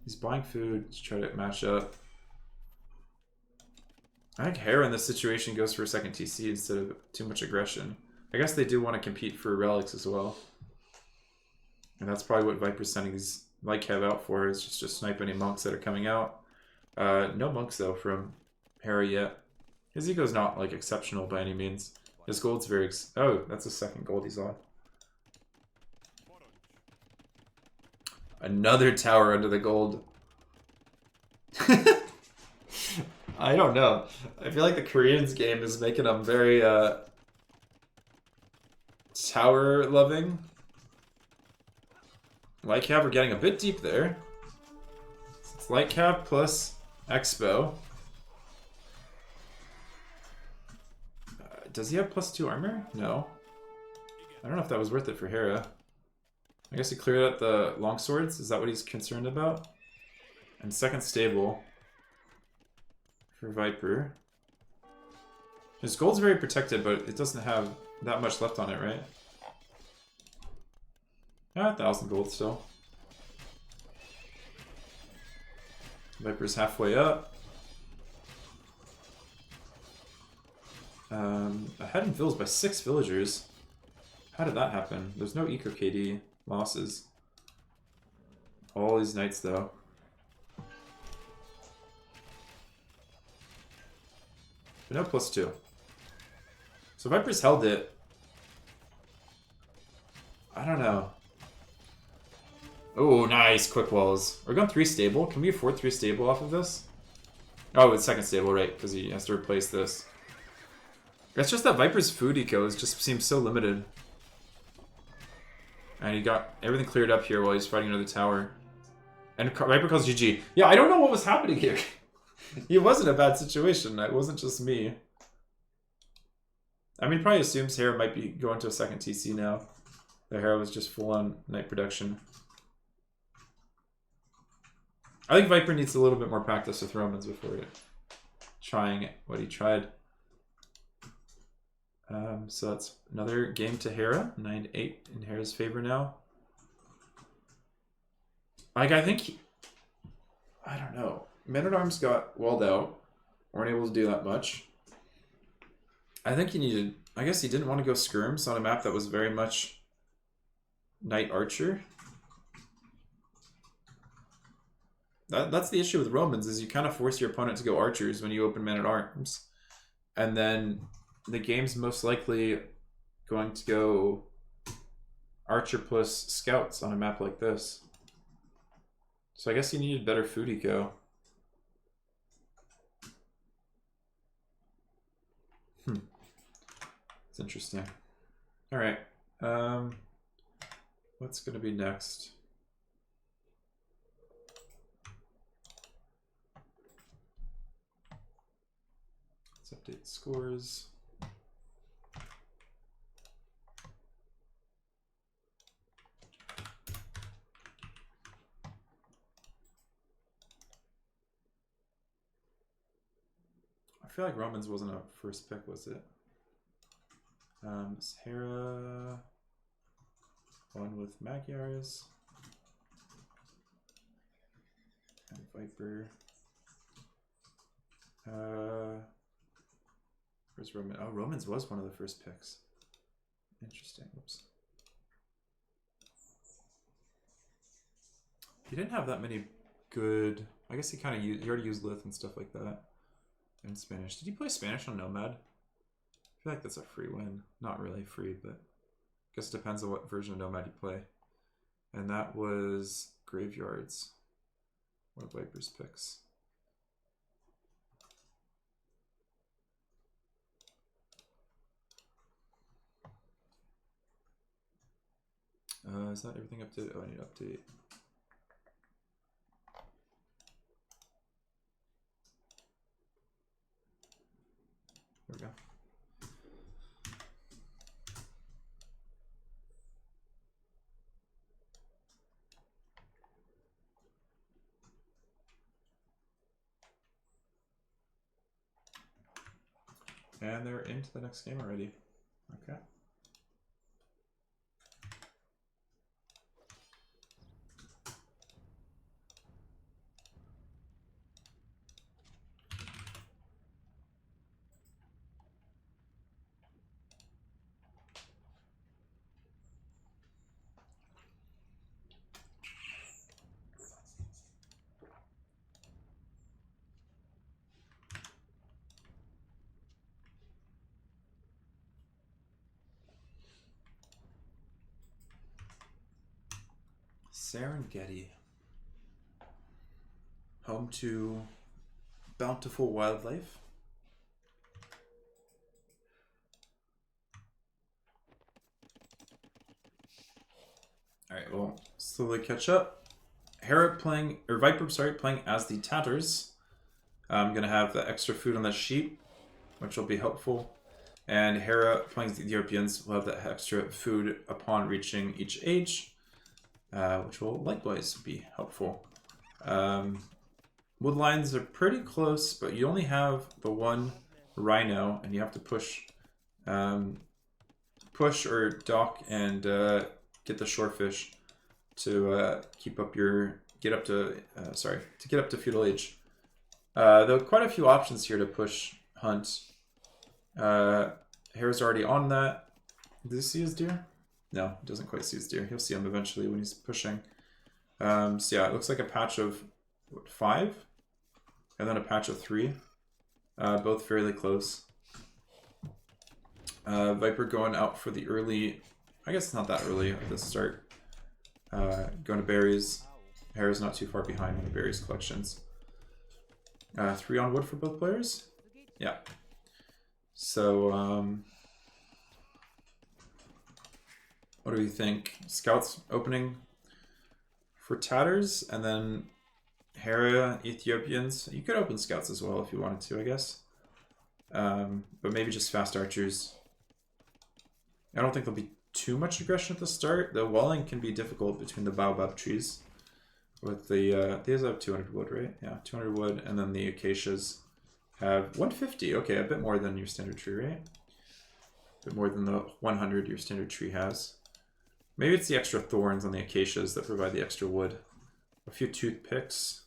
He's buying food to try to match up. I think Hera in this situation goes for a second TC instead of too much aggression. I guess they do want to compete for relics as well. And that's probably what Viper's sending these light cav out for, is just to snipe any monks that are coming out. No monks though from Hera yet. His ego's not like exceptional by any means. His gold's very oh, that's the second gold he's on. Another tower under the gold. I don't know. I feel like the Koreans game is making them very tower loving. Light Cav, we're getting a bit deep there. It's Light Cav plus Expo. Does he have +2 armor? No. I don't know if that was worth it for Hera. I guess he cleared out the longswords. Is that what he's concerned about? And second stable for Viper. His gold's very protected, but it doesn't have that much left on it, right? Yeah, 1,000 gold still. Viper's halfway up. Ahead in villas by 6 villagers. How did that happen? There's no Eco KD losses. All these knights though. But no +2. So Viper's held it. I don't know. Oh, nice. Quick walls. We're going 3 stable. Can we afford 3 stable off of this? Oh, it's second stable, right? Because he has to replace this. It's just that Viper's food eco just seems so limited. And he got everything cleared up here while he's fighting another tower. And Viper calls GG. Yeah, I don't know what was happening here. It wasn't a bad situation. It wasn't just me. I mean, probably assumes Hera might be going to a second TC now. The Hera was just full on night production. I think Viper needs a little bit more practice with Romans before trying what he tried. So that's another game to Hera. 9-8 in Hera's favor now. Like, I think... I don't know. Men-at-Arms got walled out. Weren't able to do that much. I think he needed... I guess he didn't want to go skirms on a map that was very much Knight Archer. That's the issue with Romans, is you kind of force your opponent to go archers when you open Men-at-Arms. And then the game's most likely going to go archer plus scouts on a map like this. So I guess he needed better food eco. It's interesting. Alright. What's going to be next? Let's update scores. I feel like Romans wasn't a first pick, was it? It's Hera, one with Magyars, and Viper. Where's Roman? Oh, Romans was one of the first picks. Interesting. Whoops. He didn't have that many good. I guess he kind of used. He already used Lith and stuff like that. And Spanish. Did he play Spanish on Nomad? I feel like that's a free win. Not really free, but I guess it depends on what version of Nomad you play. And that was Graveyards. One of Viper's picks. Is that everything updated? Oh, I need to update. we go. And they're into the next game already. Okay. Serengeti. Home to bountiful wildlife. Alright, we'll slowly catch up. Hera playing, or Viper, sorry, playing as the Tatters. I'm gonna have the extra food on the sheep, which will be helpful. And Hera playing as the Ethiopians will have the extra food upon reaching each age, which will likewise be helpful. Wood lines are pretty close, but you only have the one rhino, and you have to push or dock and get the shorefish to keep up your get up to feudal age. There are quite a few options here to push hunt. Hera's already on that. Does he see his deer? No, he doesn't quite see his deer. He'll see him eventually when he's pushing. So yeah, it looks like a patch of what, 5, and then a patch of 3, both fairly close. Viper going out for the early, I guess it's not that early at the start. Going to berries. Hera's not too far behind on the berries collections. 3 on wood for both players? Yeah. So, what do we think? Scouts opening for Tatters, and then Hera, Ethiopians. You could open Scouts as well if you wanted to, I guess. But maybe just fast archers. I don't think there'll be too much aggression at the start. The walling can be difficult between the baobab trees. With the, these have 200 wood, right? Yeah, 200 wood, and then the acacias have 150. Okay, a bit more than your standard tree, right? A bit more than the 100 your standard tree has. Maybe it's the extra thorns on the acacias that provide the extra wood. A few toothpicks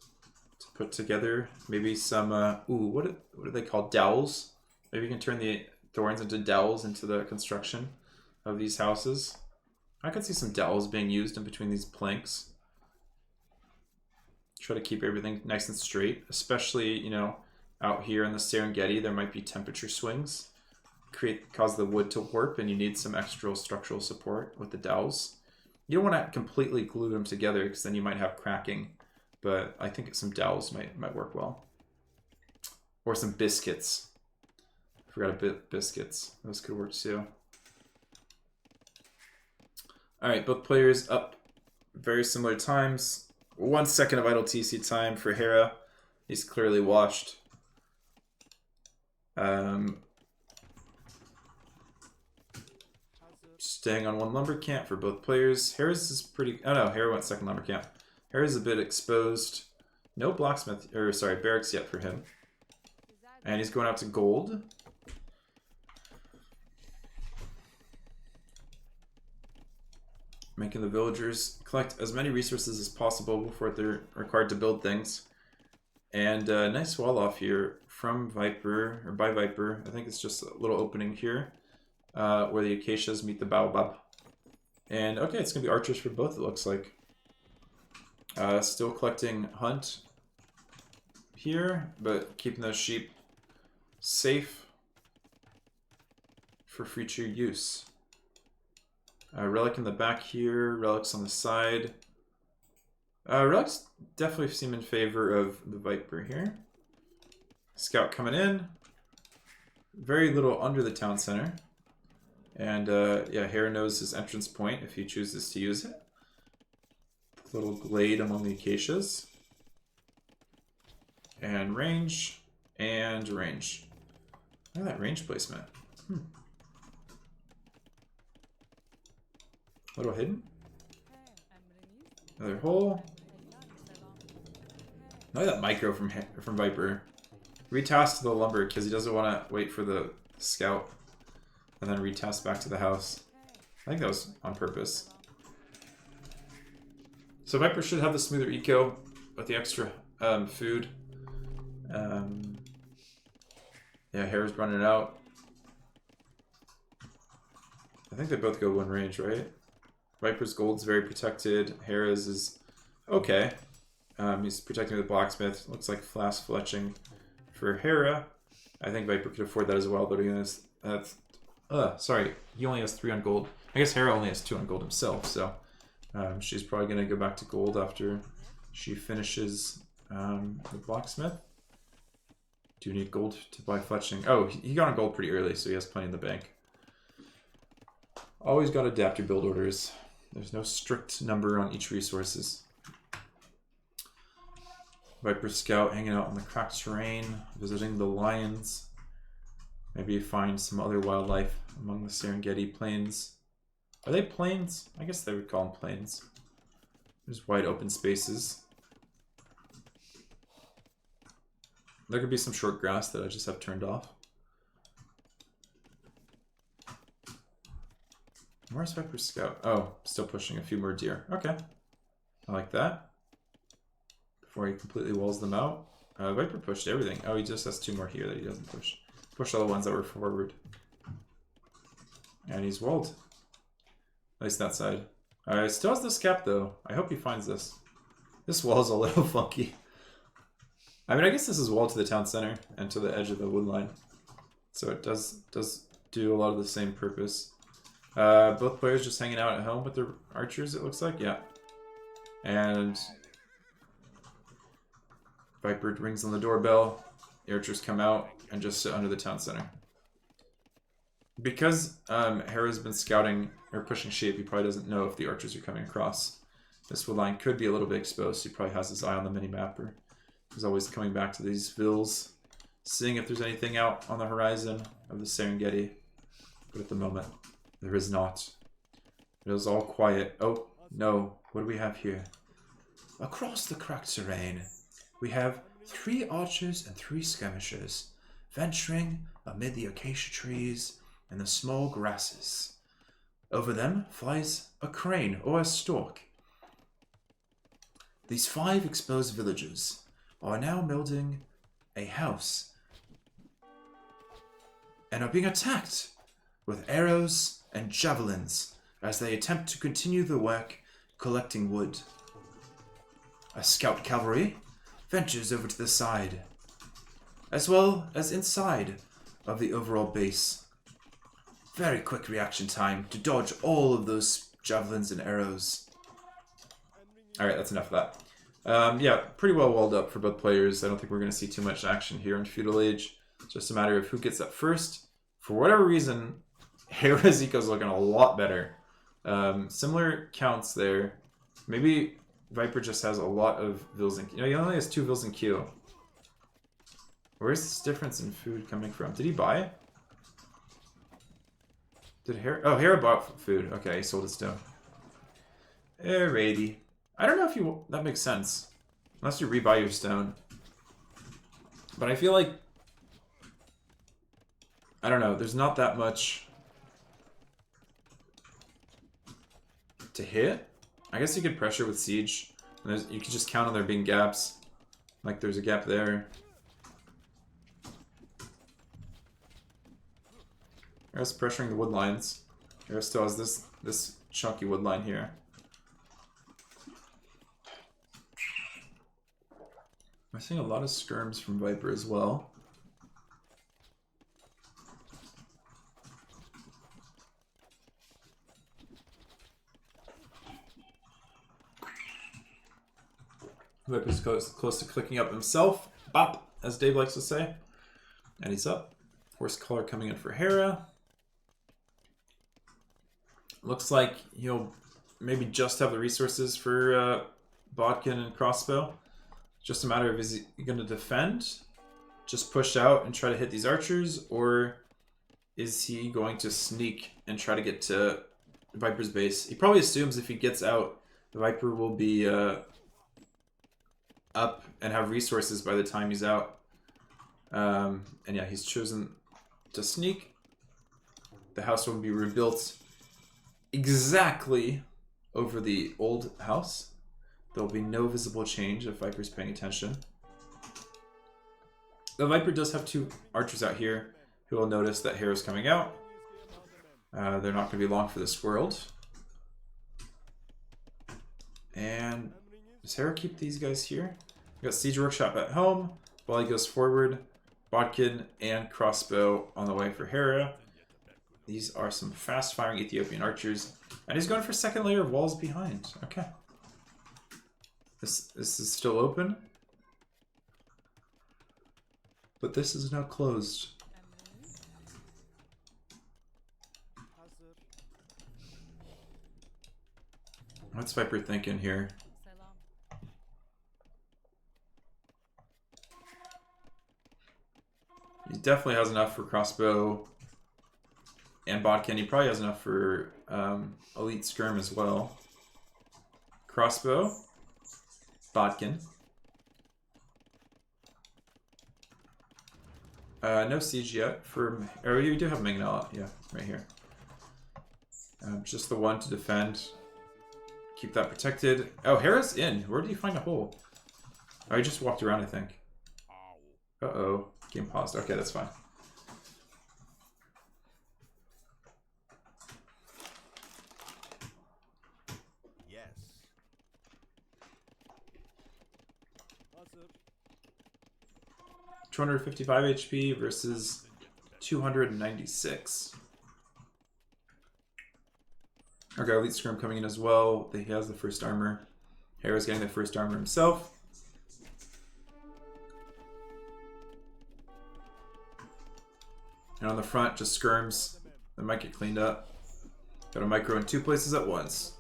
to put together. Maybe some, what are they called? Dowels? Maybe you can turn the thorns into dowels into the construction of these houses. I could see some dowels being used in between these planks. Try to keep everything nice and straight, especially, you know, out here in the Serengeti, there might be temperature swings. Cause the wood to warp, and you need some extra structural support with the dowels. You don't want to completely glue them together because then you might have cracking, but I think some dowels might work well. Or some biscuits. I forgot a bit biscuits. Those could work too. Alright, both players up very similar times. 1 second of idle TC time for Hera. He's clearly washed. Staying on 1 lumber camp for both players. Hera's is pretty... Oh no, Hera went 2nd lumber camp. Hera's a bit exposed. No blacksmith... Or sorry, barracks yet for him. And he's going out to gold. Making the villagers collect as many resources as possible before they're required to build things. And nice wall off here from Viper, or by Viper. I think it's just a little opening here where the acacias meet the baobab. And okay, it's going to be archers for both, it looks like. Still collecting hunt here, but keeping those sheep safe for future use. Relic in the back here, relics on the side. Relics definitely seem in favor of the Viper here. Scout coming in. Very little under the town center. And yeah, Hera knows his entrance point if he chooses to use it. Little glade among the acacias. And range. And range. Look at that range placement. Little hidden. Another hole. I like that micro from Viper. Retast to the lumber because he doesn't want to wait for the scout and then retast back to the house. I think that was on purpose. So Viper should have the smoother eco with the extra food. Yeah, Hera's running out. I think they both go one range, right? Viper's gold's very protected. Hera's is okay. He's protecting with blacksmith. Looks like flask fletching for Hera. I think Viper could afford that as well, but he has sorry, he only has 3 on gold. I guess Hera only has 2 on gold himself, so she's probably gonna go back to gold after she finishes the blacksmith. Do you need gold to buy fletching? Oh, he got on gold pretty early, so he has plenty in the bank. Always got to adapt your build orders. There's no strict number on each resources. Viper Scout hanging out on the cracked terrain, visiting the lions. Maybe find some other wildlife among the Serengeti plains. Are they plains? I guess they would call them plains. There's wide open spaces. There could be some short grass that I just have turned off. Where's Viper Scout? Oh, still pushing a few more deer. Okay. I like that. Before he completely walls them out. Viper pushed everything. Oh, he just has 2 more here that he doesn't push. Push all the ones that were forward. And he's walled. At least that side. Still has this cap though. I hope he finds this. This wall is a little funky. I mean, I guess this is walled to the town center and to the edge of the wood line. So it does do a lot of the same purpose. Both players just hanging out at home with their archers, it looks like. Yeah. And Viper rings on the doorbell. The archers come out and just sit under the town center. Because Hera's been scouting or pushing sheep, he probably doesn't know if the archers are coming across. This wood line could be a little bit exposed. He probably has his eye on the mini-map, or he's always coming back to these villas, seeing if there's anything out on the horizon of the Serengeti. But at the moment, there is not. It is all quiet. Oh, no. What do we have here? Across the cracked terrain, we have 3 archers and 3 skirmishers, venturing amid the acacia trees and the small grasses. Over them flies a crane or a stork. These 5 exposed villagers are now building a house and are being attacked with arrows and javelins as they attempt to continue the work collecting wood. A scout cavalry ventures over to the side, as well as inside of the overall base. Very quick reaction time to dodge all of those javelins and arrows. Alright, that's enough of that. Yeah, pretty well walled up for both players. I don't think we're going to see too much action here in Feudal Age. It's just a matter of who gets up first. For whatever reason, Hera's eco's looking a lot better. Similar counts there. Maybe Viper just has a lot of vills in... You know, he only has 2 vills in queue. Where's this difference in food coming from? Did he buy? Did Hera... Oh, Hera bought food. Okay, he sold his stone. Alrighty. I don't know if you... That makes sense. Unless you rebuy your stone. But I feel like... I don't know. There's not that much to hit. I guess you could pressure with siege. And you could just count on there being gaps. Like there's a gap there. Here's pressuring the wood lines. Here still has this chunky wood line here. We're seeing a lot of skirms from Viper as well. Viper's close to clicking up himself. Bop, as Dave likes to say. And he's up. Horse color coming in for Hera. Looks like he'll maybe just have the resources for Bodkin and Crossbow. Just a matter of is he going to defend just push out and try to hit these archers, or is he going to sneak and try to get to Viper's base? He probably assumes if he gets out, the Viper will be up and have resources by the time he's out. And yeah, he's chosen to sneak. The house will be rebuilt exactly over the old house. There will be no visible change if Viper's paying attention. The Viper does have 2 archers out here who will notice that Hera's coming out. They're not going to be long for this world. And does Hera keep these guys here? We got Siege Workshop at home while he goes forward. Bodkin and Crossbow on the way for Hera. These are some fast-firing Ethiopian archers. And he's going for second layer of walls behind. Okay. This is still open. But this is now closed. What's Viper thinking here? He definitely has enough for Crossbow and Bodkin. He probably has enough for Elite Skirm as well. Crossbow, Bodkin. No siege yet for... Oh, you do have Mangonel, yeah, right here. Just the one to defend. Keep that protected. Oh, Hera's in. Where did he find a hole? Oh, he just walked around, I think. Uh-oh. Game paused. Okay, that's fine. Yes. 255 HP versus 296. Okay, Elite Skirm coming in as well. He has the first armor. Hera's getting the first armor himself. And on the front, just skirms. They might get cleaned up. Got a micro in 2 places at once.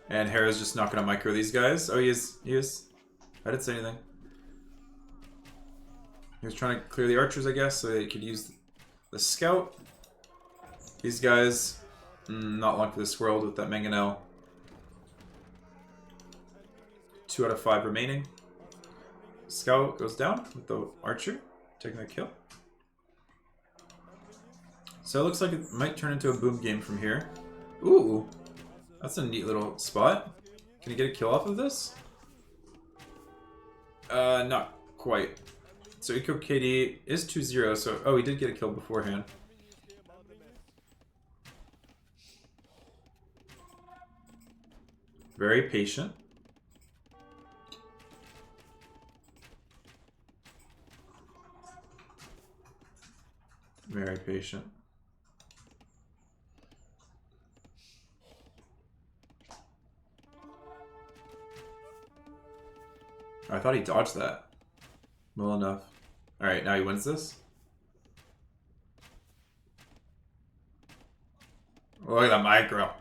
And Hera's just not going to micro these guys. Oh, he is. He is. I didn't say anything. He was trying to clear the archers, I guess, so they could use the scout. These guys, not long for this world with that Mangonel. 2 out of 5 remaining. Scout goes down with the archer, taking the kill. So it looks like it might turn into a boom game from here. Ooh, that's a neat little spot. Can you get a kill off of this? Not quite. So Eco KD is 2-0, so... Oh, he did get a kill beforehand. Very patient. Very patient. I thought he dodged that. Well enough. Alright, now he wins this. Look at that micro.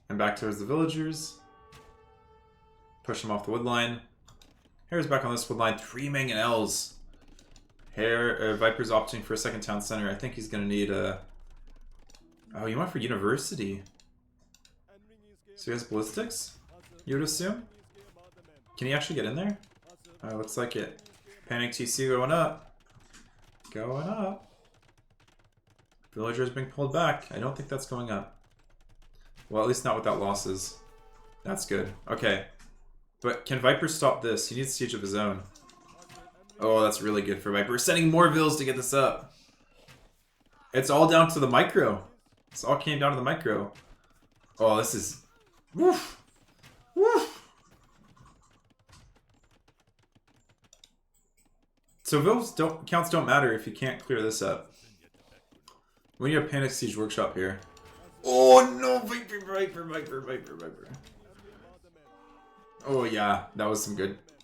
And back towards the villagers. Push him off the wood line. Hera's back on this wood line. 3 Mangonels. Viper's opting for a second town center. I think he's going to need a... Oh, you went for university. So he has ballistics? You would assume? Can he actually get in there? Oh, looks like it. Panic TC going up. Going up. Villagers being pulled back. I don't think that's going up. Well, at least not without losses. That's good. Okay. But can Viper stop this? He needs siege of his own. Oh, that's really good for Viper. We're sending more vills to get this up. It's all down to the micro. This all came down to the micro. Oh, this is... Woof! Woof! So vills counts don't matter if you can't clear this up. We need a Panic Siege Workshop here. Oh no! Viper. Oh yeah, that was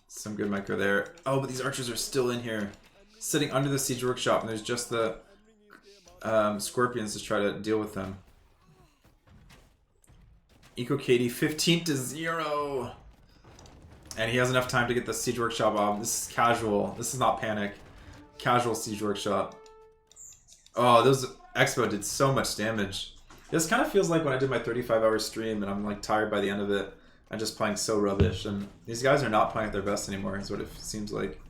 some good micro there. Oh, but these archers are still in here, sitting under the Siege Workshop, and there's just the scorpions to try to deal with them. Eco Katie 15-0. And he has enough time to get the Siege Workshop off. This is casual. This is not panic. Casual Siege Workshop. Oh, those Expo did so much damage. This kind of feels like when I did my 35-hour stream and I'm like tired by the end of it. I'm just playing so rubbish. And these guys are not playing at their best anymore, is what it seems like.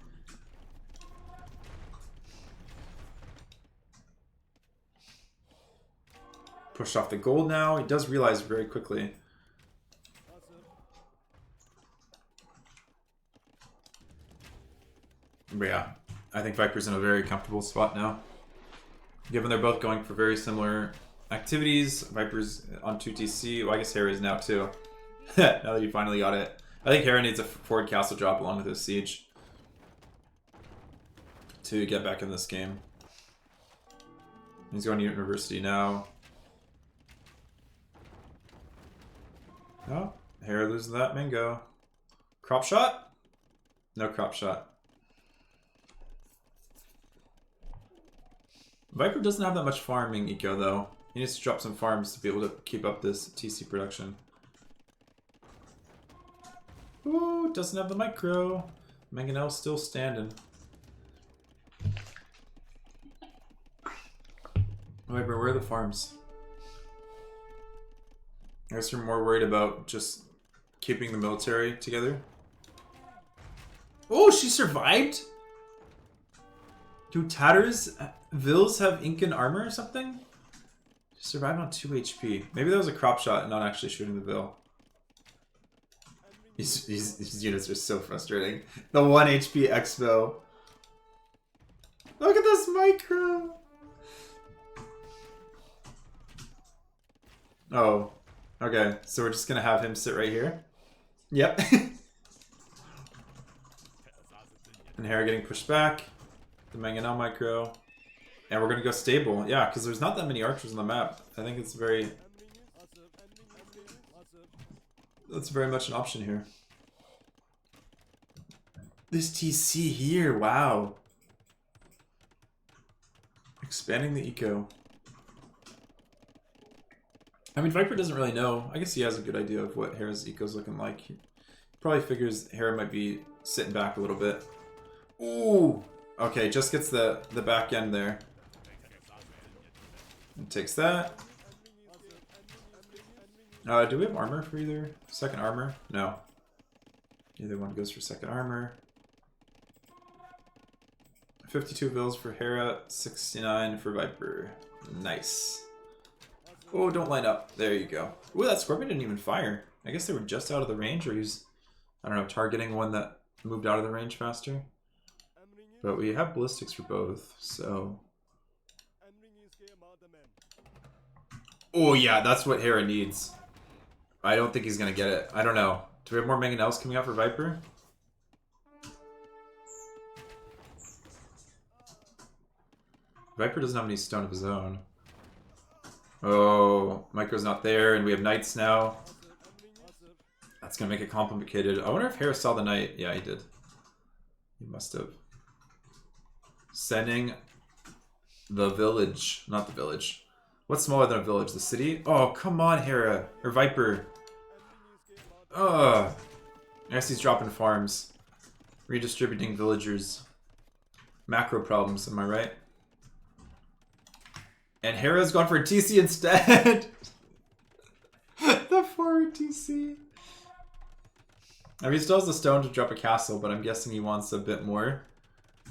Pushed off the gold now. He does realize very quickly. But yeah, I think Viper's in a very comfortable spot now. Given they're both going for very similar activities. Viper's on 2TC. Well, I guess Hera is now too. Now that you finally got it. I think Hera needs a forward castle drop along with his siege to get back in this game. He's going to university now. Oh, Hera losing that mango. Crop shot? No crop shot. Viper doesn't have that much farming eco though. He needs to drop some farms to be able to keep up this TC production. Ooh, doesn't have the micro. Mangonel's still standing. Viper, where are the farms? I guess you're more worried about just keeping the military together. Oh, she survived? Do Tatters Vils have Incan armor or something? She survived on 2 HP. Maybe that was a crop shot and not actually shooting the Vil. These units are so frustrating. The 1 HP Expo. Look at this micro! Oh. Okay, so we're just gonna have him sit right here? Yep. And Hera getting pushed back. The Mangonel micro. And we're gonna go stable. Yeah, because there's not that many archers on the map. I think it's very... That's very much an option here. This TC here, wow. Expanding the eco. I mean, Viper doesn't really know. I guess he has a good idea of what Hera's eco's looking like. He probably figures Hera might be sitting back a little bit. Ooh! Okay, just gets the back end there. And takes that. Do we have armor for either? Second armor? No. Either one goes for second armor. 52 Vils for Hera, 69 for Viper. Nice. Oh, don't line up. There you go. Ooh, that Scorpion didn't even fire. I guess they were just out of the range, or he's, I don't know, targeting one that moved out of the range faster. But we have ballistics for both, so... Oh yeah, that's what Hera needs. I don't think he's gonna get it. I don't know. Do we have more Mangonels coming out for Viper? Viper doesn't have any stone of his own. Oh, Micro's not there, and we have Knights now. That's gonna make it complicated. I wonder if Hera saw the Knight. Yeah, he did. He must have. Sending the village. Not the village. What's smaller than a village? The city? Oh, come on, Hera. Or Viper. Ugh. I guess he's dropping farms. Redistributing villagers. Macro problems, am I right? And Hera's gone for a TC instead. The forward TC. I mean, he still has the stone to drop a castle, but I'm guessing he wants a bit more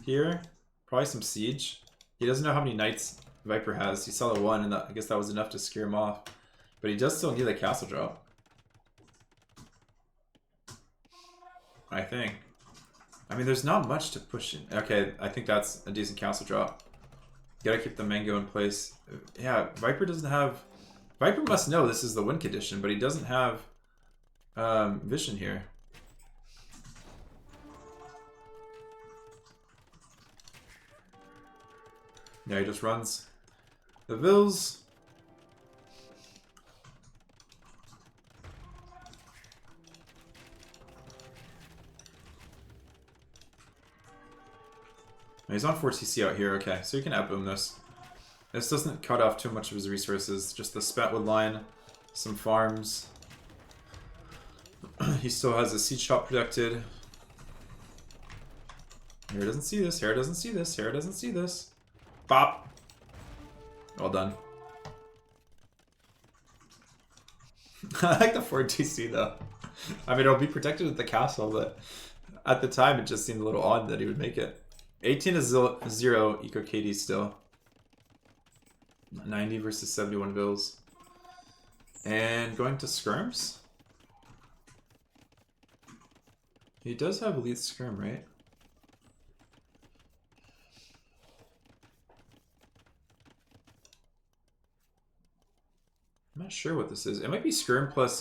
here. Probably some siege. He doesn't know how many knights Viper has. He saw the one, and I guess that was enough to scare him off. But he does still need a castle drop. I think. I mean, there's not much to push in. Okay, I think that's a decent castle drop. Gotta keep the mango in place. Yeah, Viper doesn't have... Viper must know this is the win condition, but he doesn't have vision here. Yeah, he just runs the Vils. He's on 4TC out here, okay, so you can outboom this. This doesn't cut off too much of his resources, just the Spatwood line, some farms. He still has a seed shot protected. Hera doesn't see this. Hera doesn't see this. Hera doesn't see this. Bop. Well done. I like the 4 TC though. I mean, it'll be protected with the castle, but at the time it just seemed a little odd that he would make it. 18 to 0 Eco KD still. 90 versus 71 bills. And going to skirms? He does have elite skirm, right? I'm not sure what this is. It might be skirm plus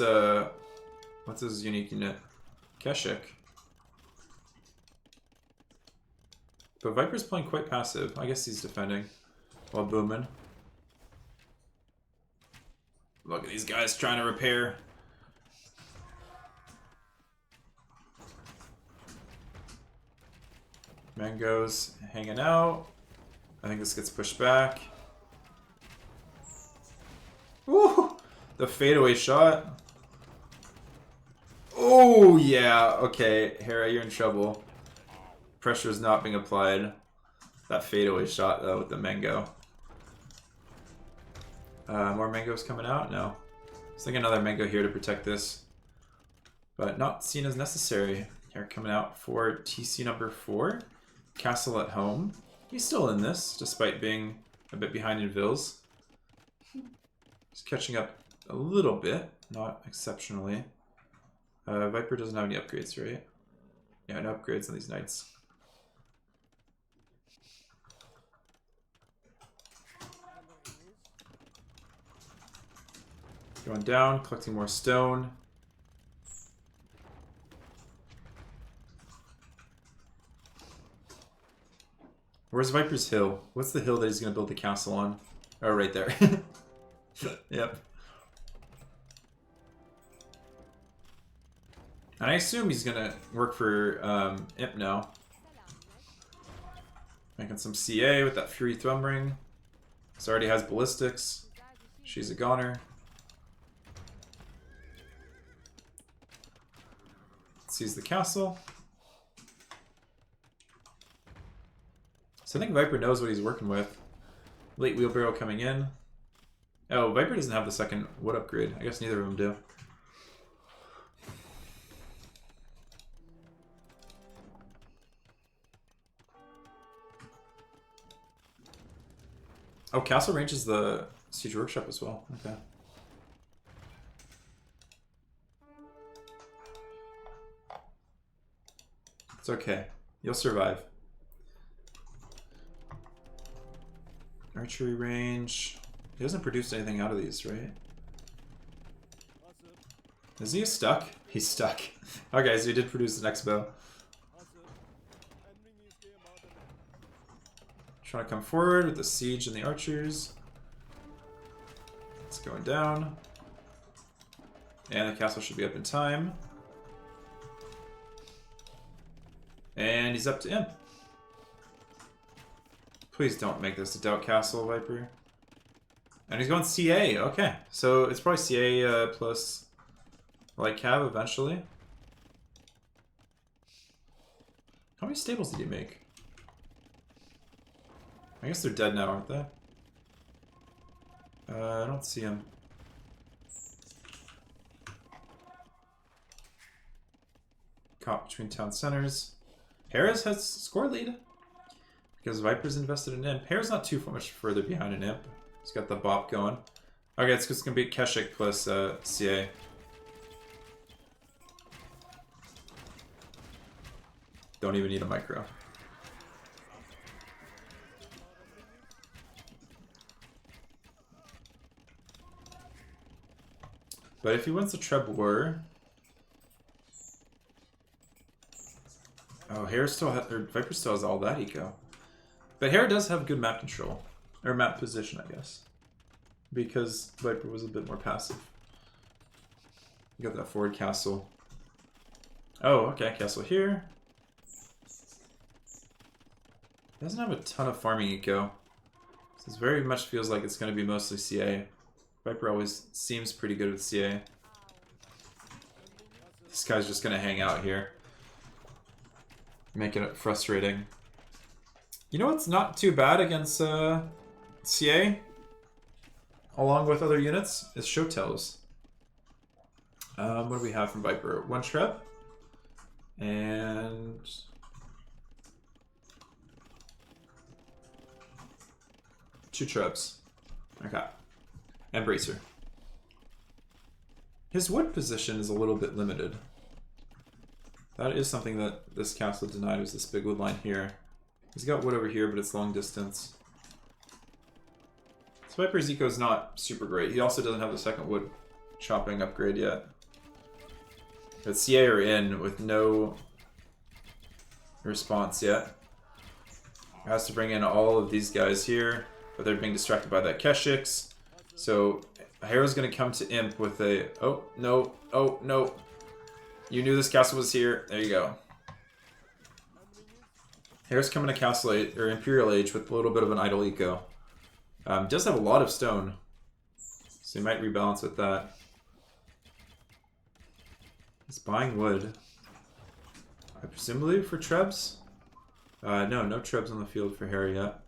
what's his unique unit? Keshik. But Viper's playing quite passive. I guess he's defending while booming. Look at these guys trying to repair. Mango's hanging out. I think this gets pushed back. Woo! The fadeaway shot. Oh, yeah. Okay, Hera, you're in trouble. Pressure is not being applied. That fadeaway shot, though, with the mango. More mangoes coming out? No. Let's think another mango here to protect this. But not seen as necessary. Here coming out for TC number 4. Castle at home. He's still in this, despite being a bit behind in Vils. He's catching up a little bit, not exceptionally. Viper doesn't have any upgrades, right? Yeah, no upgrades on these knights. Going down, collecting more stone. Where's Viper's hill? What's the hill that he's going to build the castle on? Oh, right there. Yep. And I assume he's going to work for Imp now. Making some CA with that Fury Thrumbring. This already has ballistics. She's a goner. Sees the castle. So I think Viper knows what he's working with. Late wheelbarrow coming in. Oh, Viper doesn't have the second wood upgrade. I guess neither of them do. Oh, castle range is the siege workshop as well. Okay. It's okay. You'll survive. Archery range. He doesn't produce anything out of these, right? Is he stuck? He's stuck. Okay, so he did produce the next bow. Trying to come forward with the siege and the archers. It's going down. And the castle should be up in time. And he's up to Imp. Please don't make this a Doubt Castle, Viper. And he's going CA. Okay, so it's probably CA plus Light Cav eventually. How many stables did he make? I guess they're dead now, aren't they? I don't see him. Caught between town centers. Hera's has score lead. Because Viper's invested in Imp. Hera's not too much further behind an Imp. He's got the bop going. Okay, it's just going to be Keshik plus CA. Don't even need a micro. But if he wins the Treb War... Oh, Hera still has, or Viper still has all that eco. But Hera does have good map control. Or map position, I guess. Because Viper was a bit more passive. You got that forward castle. Oh, okay, castle here. He doesn't have a ton of farming eco. So this very much feels like it's going to be mostly CA. Viper always seems pretty good with CA. This guy's just gonna hang out here, making it frustrating. You know what's not too bad against CA, along with other units, is show tells. What do we have from Viper? 1 Shrub and 2 Shrubs. Okay, and Bracer. His wood position is a little bit limited. That is something that this castle denied, was this big wood line here. He's got wood over here, but it's long distance. So Viper's eco is not super great. He also doesn't have the second wood chopping upgrade yet. But CA are in with no response yet. Has to bring in all of these guys here, but they're being distracted by that Keshix. So Hera's going to come to Imp with a... Oh, no. Oh, no. You knew this castle was here. There you go. Hera's coming to Castle Age, or Imperial Age with a little bit of an idle eco. Does have a lot of stone, so he might rebalance with that. He's buying wood. Presumably for Trebs? No Trebs on the field for Hera yet.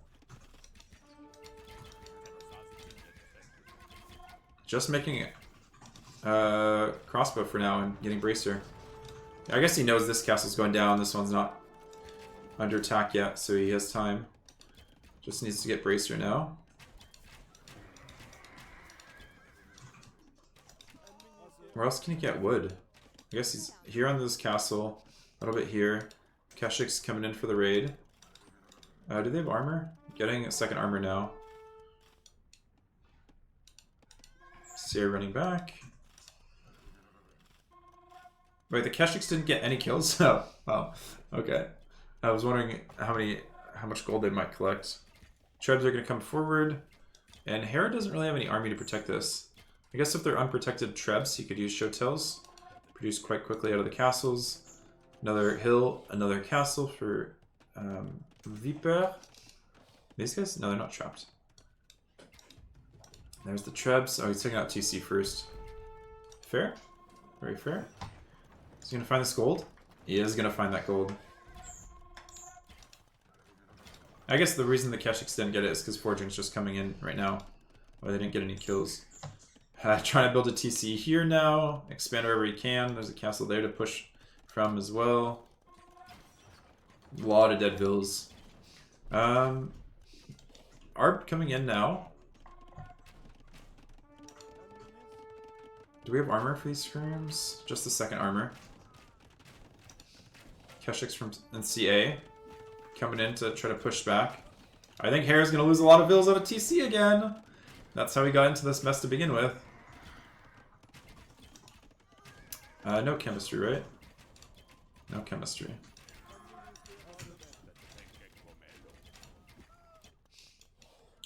Just making crossbow for now and getting Bracer. I guess he knows this castle's going down. This one's not under attack yet, so he has time. Just needs to get Bracer now. Where else can he get wood? I guess he's here on this castle, a little bit here. Keshix coming in for the raid. Do they have armor? Getting a second armor now. Seer running back. Wait, the Keshix didn't get any kills? Oh, wow. Okay. I was wondering how much gold they might collect. Trebs are going to come forward. And Hera doesn't really have any army to protect this. I guess if they're unprotected Trebs, he could use Showtells. Produce quite quickly out of the castles. Another hill, another castle for Viper. These guys? No, they're not trapped. There's the Trebs. Oh, he's taking out TC first. Fair. Very fair. Is he going to find this gold? He is going to find that gold. I guess the reason the Keshix didn't get it is because Forging's just coming in right now. Why they didn't get any kills. Trying to build a TC here now. Expand wherever he can. There's a castle there to push from as well. A lot of dead vills. Arb coming in now. Do we have armor for these rooms? Just the second armor. Keshix from CA coming in to try to push back. I think Hera's going to lose a lot of vills out of TC again. That's how we got into this mess to begin with. No chemistry, right? No chemistry.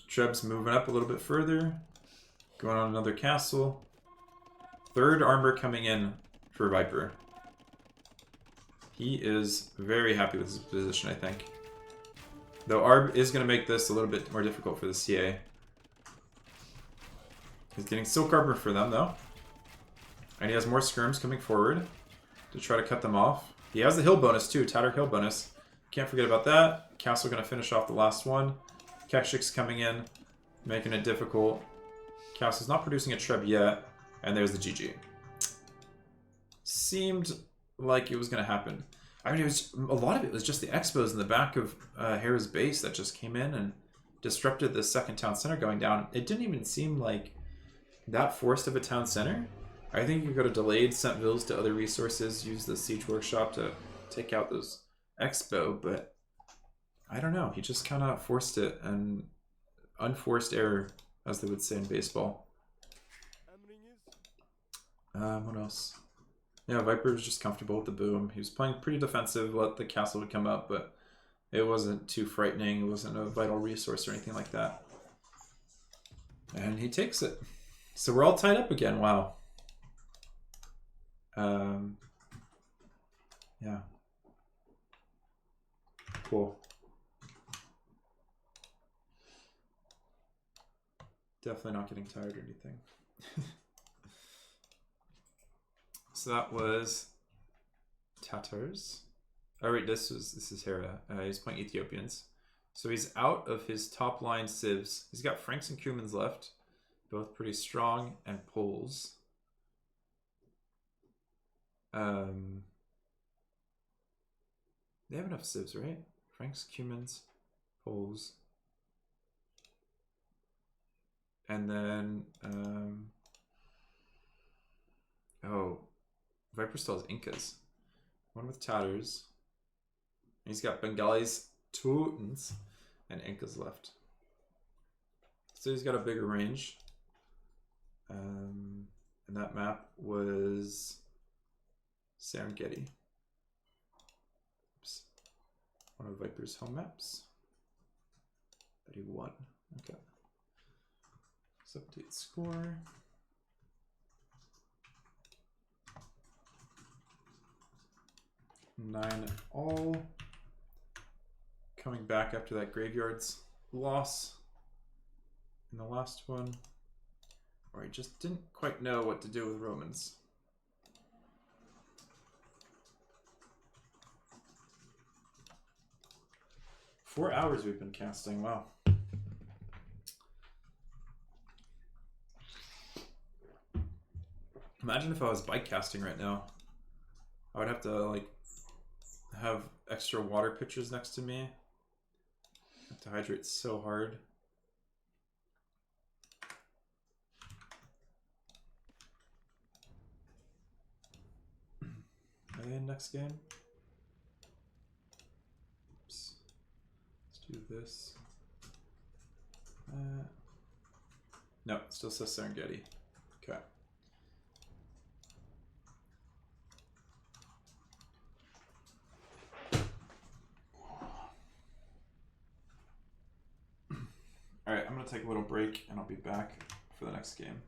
Treb's moving up a little bit further. Going on another castle. Third armor coming in for Viper. He is very happy with his position, I think. Though Arb is going to make this a little bit more difficult for the CA. He's getting Silk Armor for them, though. And he has more skirms coming forward to try to cut them off. He has the hill bonus, too. Tatter hill bonus. Can't forget about that. Castle going to finish off the last one. Keshix coming in, making it difficult. Castle's not producing a Treb yet. And there's the GG. Seemed like it was going to happen. I mean, it was a lot of it was just the expos in the back of Hera's base that just came in and disrupted the second town center going down. It didn't even seem like that forced of a town center. I think you could go to delayed, sent vills to other resources, use the siege workshop to take out those expo, but I don't know. He just kind of forced it, and unforced error, as they would say in baseball. What else? Yeah, Viper was just comfortable with the boom. He was playing pretty defensive, let the castle would come up, but it wasn't too frightening. It wasn't a vital resource or anything like that. And he takes it. So we're all tied up again. Wow. Yeah. Cool. Definitely not getting tired or anything. So that was Tatars. Oh wait, this is Hera. He's playing Ethiopians. So he's out of his top line civs. He's got Franks and Cumans left. Both pretty strong, and Poles. They have enough civs, right? Franks, Cumans, Poles. And then, oh, Viper still has Incas. One with Tatters. He's got Bengalis, Teutons, and Incas left. So he's got a bigger range. And that map was Serengeti. Oops. One of Viper's home maps that he won. Okay. Let's update score. Nine all. Coming back after that Graveyard's loss in the last one, where I just didn't quite know what to do with Romans. Four hours we've been casting, wow. Imagine if I was bike casting right now. I would have to like have extra water pitchers next to me. I have to hydrate so hard. Are they in next game? Oops. Let's do this. No, it still says Serengeti. Okay. Alright, I'm going to take a little break and I'll be back for the next game.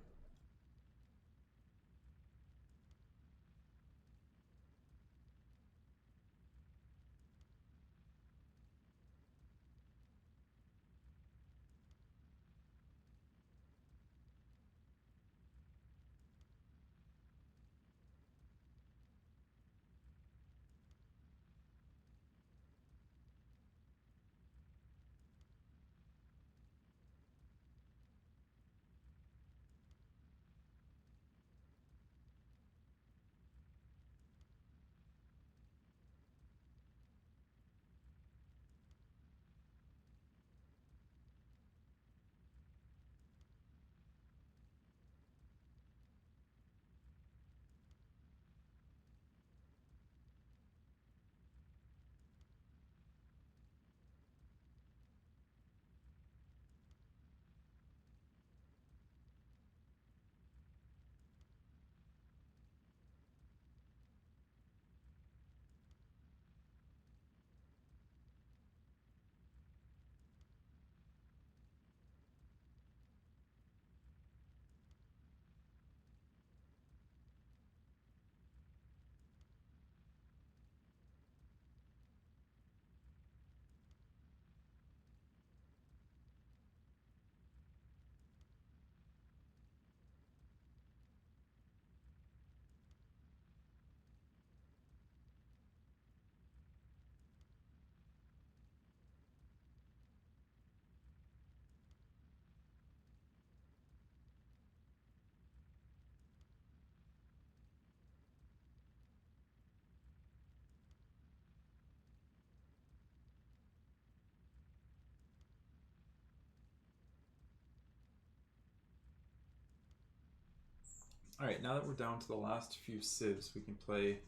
Alright, now that we're down to the last few civs, we can play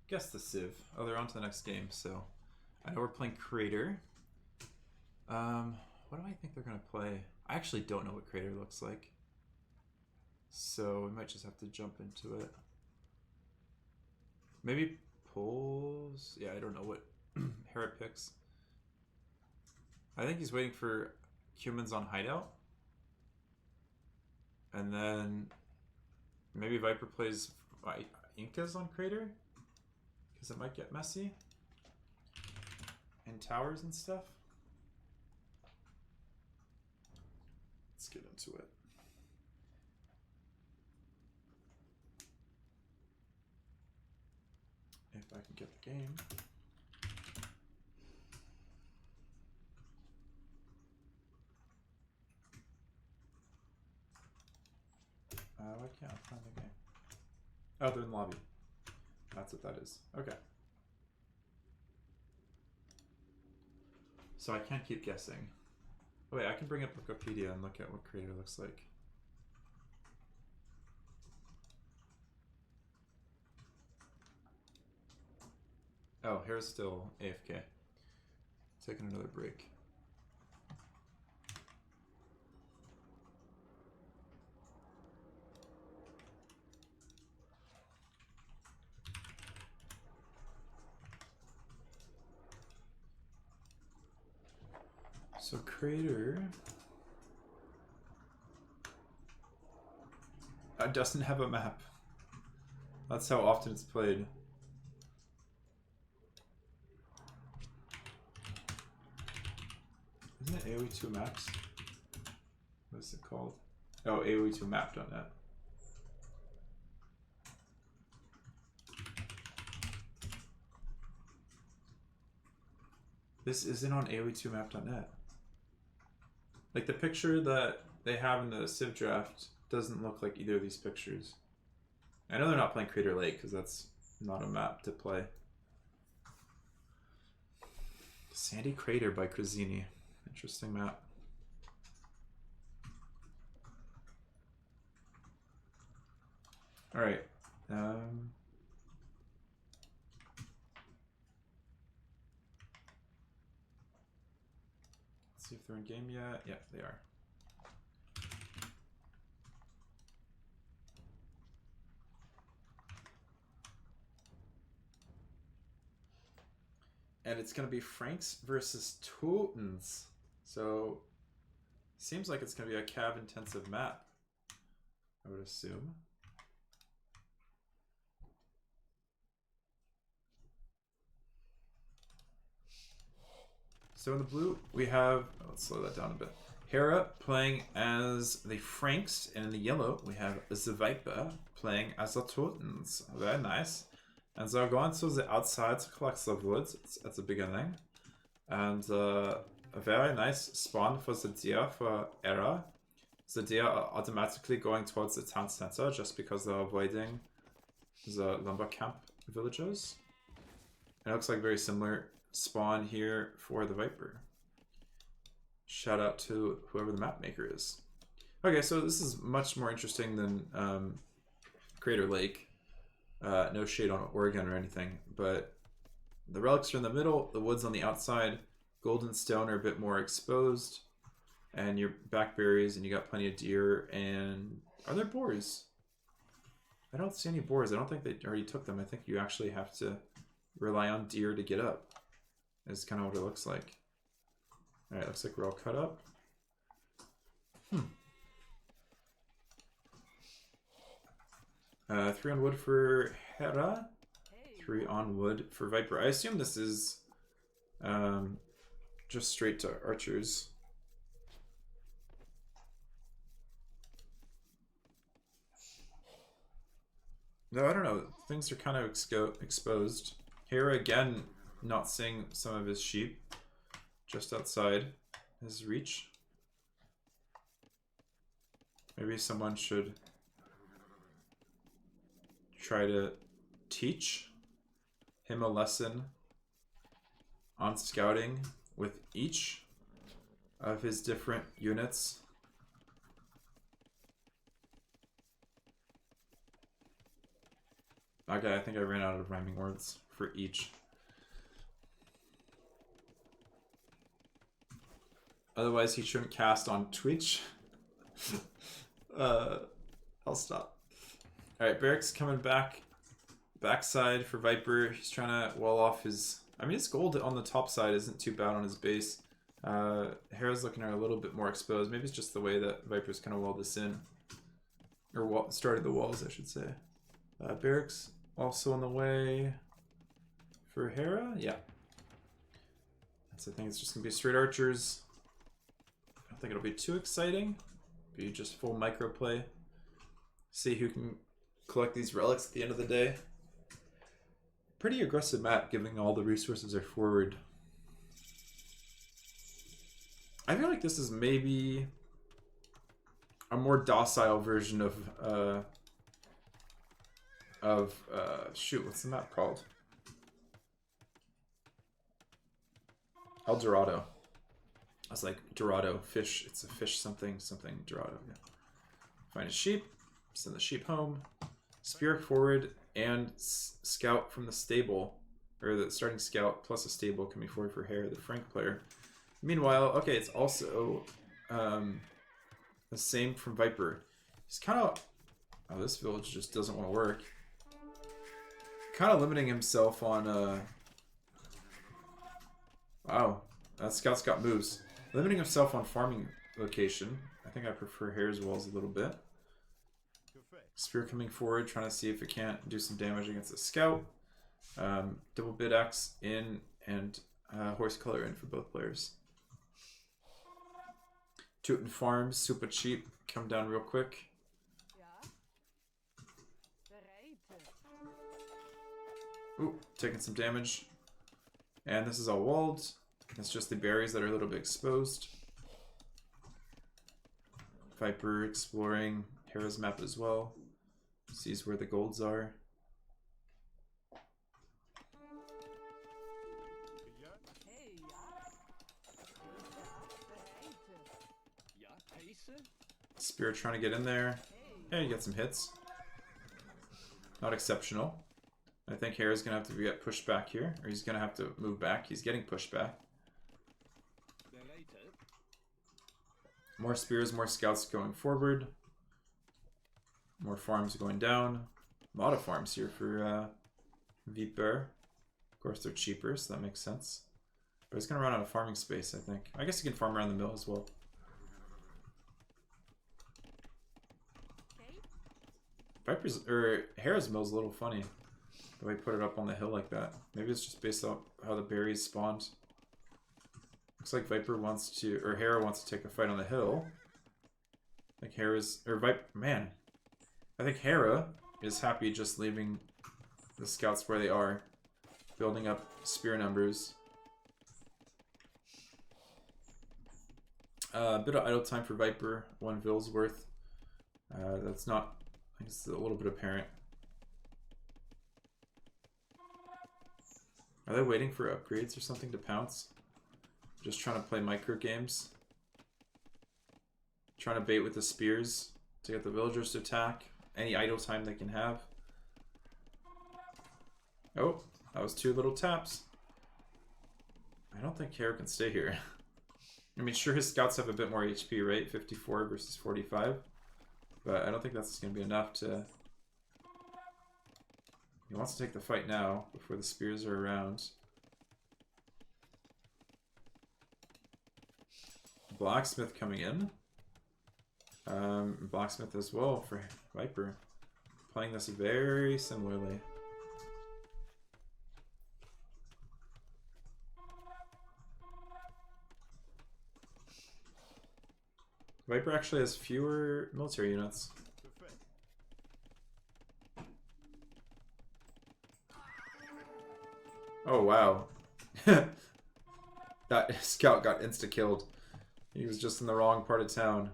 Guess the Civ. Oh, they're on to the next game, so I know we're playing Crater. What do I think they're going to play? I actually don't know what Crater looks like, so we might just have to jump into it. Maybe Poles? Yeah, I don't know what Hera picks. I think he's waiting for Cumans on Hideout. And then maybe Viper plays Incas on Crater, because it might get messy. And towers and stuff. Let's get into it. If if I can get the game. Why can't I find the game? Oh, they're in the lobby. That's what that is. Okay. So I can't keep guessing. Oh, wait, I can bring up Wikipedia and look at what creator looks like. Oh, Hera's still AFK. Taking another break. So creator doesn't have a map. That's how often it's played. Isn't it AoE 2 maps? What is it called? Oh, AoE 2 map.net. This isn't on AoE 2 map.net. Like the picture that they have in the Civ draft doesn't look like either of these pictures. I know they're not playing Crater Lake because that's not a map to play. Sandy Crater by Crazini. Interesting map. Alright. Let's see if they're in game yet. Yeah, they are. And it's going to be Franks versus Teutons. So, seems like it's going to be a cav intensive map, I would assume. So in the blue, we have, let's slow that down a bit. Hera playing as the Franks, and in the yellow, we have TheViper playing as the Teutons. Very nice. And so going to the outside to collect the wood at the beginning. And a very nice spawn for the deer for Hera. The deer are automatically going towards the town center just because they're avoiding the lumber camp villagers. And it looks like very similar spawn here for the Viper. Shout out to whoever the map maker is. Okay, so this is much more interesting than Crater Lake. No shade on Oregon or anything, but the relics are in the middle, the woods on the outside, gold and stone are a bit more exposed, and your backberries, and you got plenty of deer, and are there boars? I don't see any boars. I don't think they already took them. I think you actually have to rely on deer to get up. Is kind of what it looks like. Alright, looks like we're all cut up. 3 on wood for Hera. 3 on wood for Viper. I assume this is just straight to archers. No, I don't know. Things are kind of exposed. Hera again not seeing some of his sheep just outside his reach. Maybe someone should try to teach him a lesson on scouting with each of his different units. Okay, I think I ran out of rhyming words for each. Otherwise, he shouldn't cast on Twitch. I'll stop. Alright, Barrick's coming back. Backside for Viper. He's trying to wall off his... I mean, his gold on the top side isn't too bad on his base. Hera's looking a little bit more exposed. Maybe it's just the way that Viper's kind of walled this in. Or started the walls, I should say. Barrick's also on the way for Hera. Yeah. So I think it's just going to be straight archers. I don't think it'll be too exciting. Be just full micro play. See who can collect these relics at the end of the day. Pretty aggressive map, giving all the resources are forward. I feel like this is maybe a more docile version of shoot, what's the map called? El Dorado. I was like, Dorado, fish. It's a fish something, Dorado. Yeah. Find a sheep, send the sheep home, spear forward, and scout from the stable, or the starting scout plus a stable coming forward for Hera, the Frank player. Meanwhile, okay, it's also the same from Viper. He's kind of... Oh, this village just doesn't want to work. Kind of limiting himself on... Wow, that scout's got moves. Limiting himself on farming location. I think I prefer Hera's walls a little bit. Spear coming forward, trying to see if it can't do some damage against the scout. Double bid axe in and horse color in for both players. Tootin farms, super cheap, come down real quick. Ooh, taking some damage. And this is all walled. It's just the berries that are a little bit exposed. Viper exploring Hera's map as well. Sees where the golds are. Spear trying to get in there. Yeah, you get some hits. Not exceptional. I think Hera's gonna have to get pushed back here, or he's gonna have to move back. He's getting pushed back. More spears, more scouts going forward. More farms going down. A lot of farms here for TheViper. Of course, they're cheaper, so that makes sense. But he's gonna run out of farming space, I think. I guess he can farm around the mill as well. Viper's or Hera's mill is a little funny. The way he put it up on the hill like that. Maybe it's just based on how the berries spawned. Looks like Viper wants to, or Hera wants to take a fight on the hill. Like Hera's, or Viper, man. I think Hera is happy just leaving the scouts where they are. Building up spear numbers. A bit of idle time for Viper. 1 Vill's worth. That's not, I guess it's a little bit apparent. Are they waiting for upgrades or something to pounce? Just trying to play micro games. Trying to bait with the spears to get the villagers to attack. Any idle time they can have. Oh, that was 2 little taps. I don't think Hera can stay here. I mean, sure, his scouts have a bit more HP, right? 54 versus 45. But I don't think that's going to be enough to... He wants to take the fight now, before the spears are around. Blacksmith coming in. Blacksmith as well for Viper. Playing this very similarly. Viper actually has fewer military units. Oh wow. That scout got insta-killed. He was just in the wrong part of town.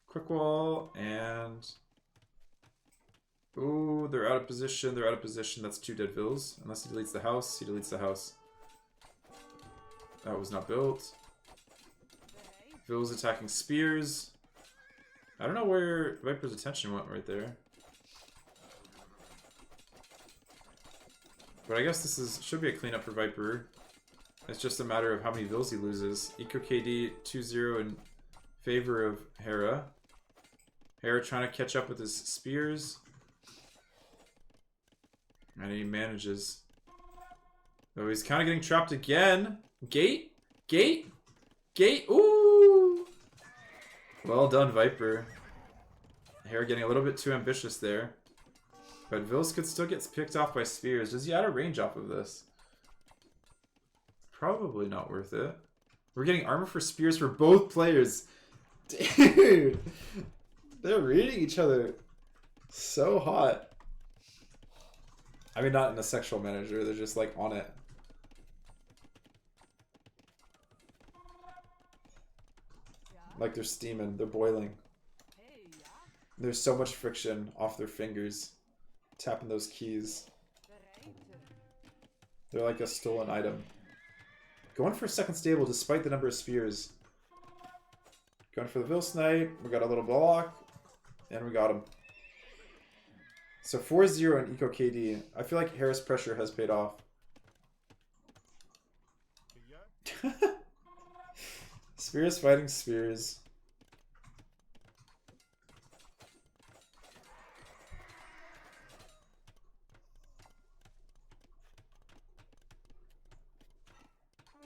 Quick wall and... Ooh, they're out of position. They're out of position. That's 2 dead vills. Unless he deletes the house. He deletes the house. That was not built. Vills attacking spears. I don't know where Viper's attention went right there. But I guess this should be a cleanup for Viper. It's just a matter of how many vills he loses. Eco KD 2-0 in favor of Hera. Hera trying to catch up with his spears. And he manages. Oh, he's kind of getting trapped again. Gate? Gate? Gate? Ooh! Well done, Viper. Hera getting a little bit too ambitious there. But Vils could still get picked off by spears. Does he add a range off of this? Probably not worth it. We're getting armor for spears for both players. Dude! They're reading each other so hot. I mean, not in a sexual manager. They're just like on it. Like they're steaming. They're boiling. There's so much friction off their fingers. Tapping those keys. They're like a stolen item. Going for second stable despite the number of spears. Going for the Vil Snipe. We got a little block. And we got him. So 4-0 in Eco KD. I feel like Hera's pressure has paid off. Spears fighting spears.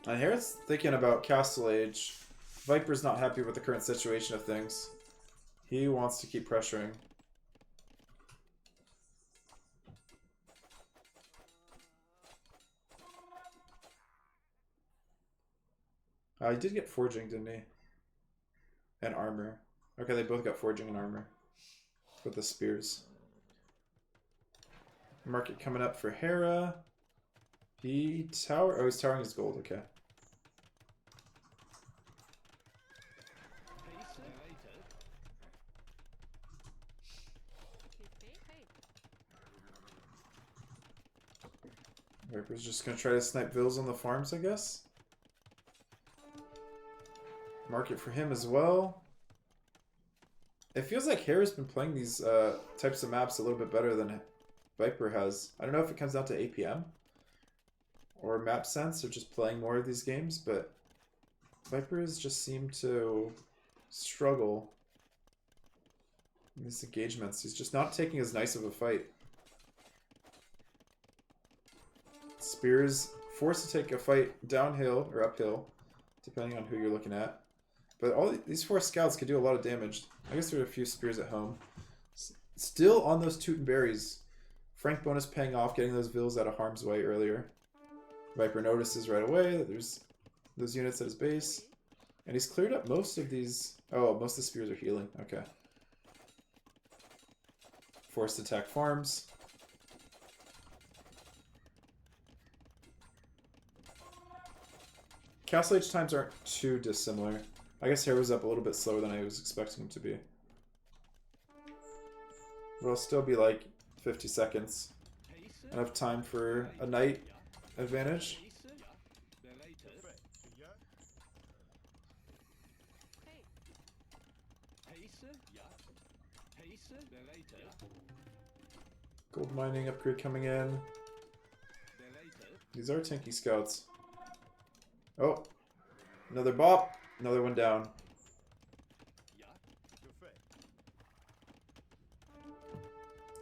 And Hera's thinking about Castle Age. Viper's not happy with the current situation of things. He wants to keep pressuring. He did get forging, didn't he? And armor. Okay, they both got forging and armor. With the spears. Market coming up for Hera. He tower. Oh, he's towering his gold. Okay. Viper's just gonna try to snipe Vils on the farms, I guess. Market for him as well. It feels like Hera's been playing these types of maps a little bit better than Viper has. I don't know if it comes down to APM or map sense or just playing more of these games, but Vipers just seem to struggle in these engagements. He's just not taking as nice of a fight. Spears forced to take a fight downhill or uphill, depending on who you're looking at. But all these 4 scouts could do a lot of damage. I guess there are a few spears at home. Still on those Toot and Berries. Frank bonus paying off, getting those Vils out of harm's way earlier. Viper notices right away that there's those units at his base. And he's cleared up most of these... Oh, most of the spears are healing. Okay. Forced attack farms. Castle Age times aren't too dissimilar. I guess Hera was up a little bit slower than I was expecting him to be. But it'll still be like 50 seconds. Enough time for a night advantage. Gold mining upgrade coming in. These are tanky scouts. Oh, another bop. Another one down.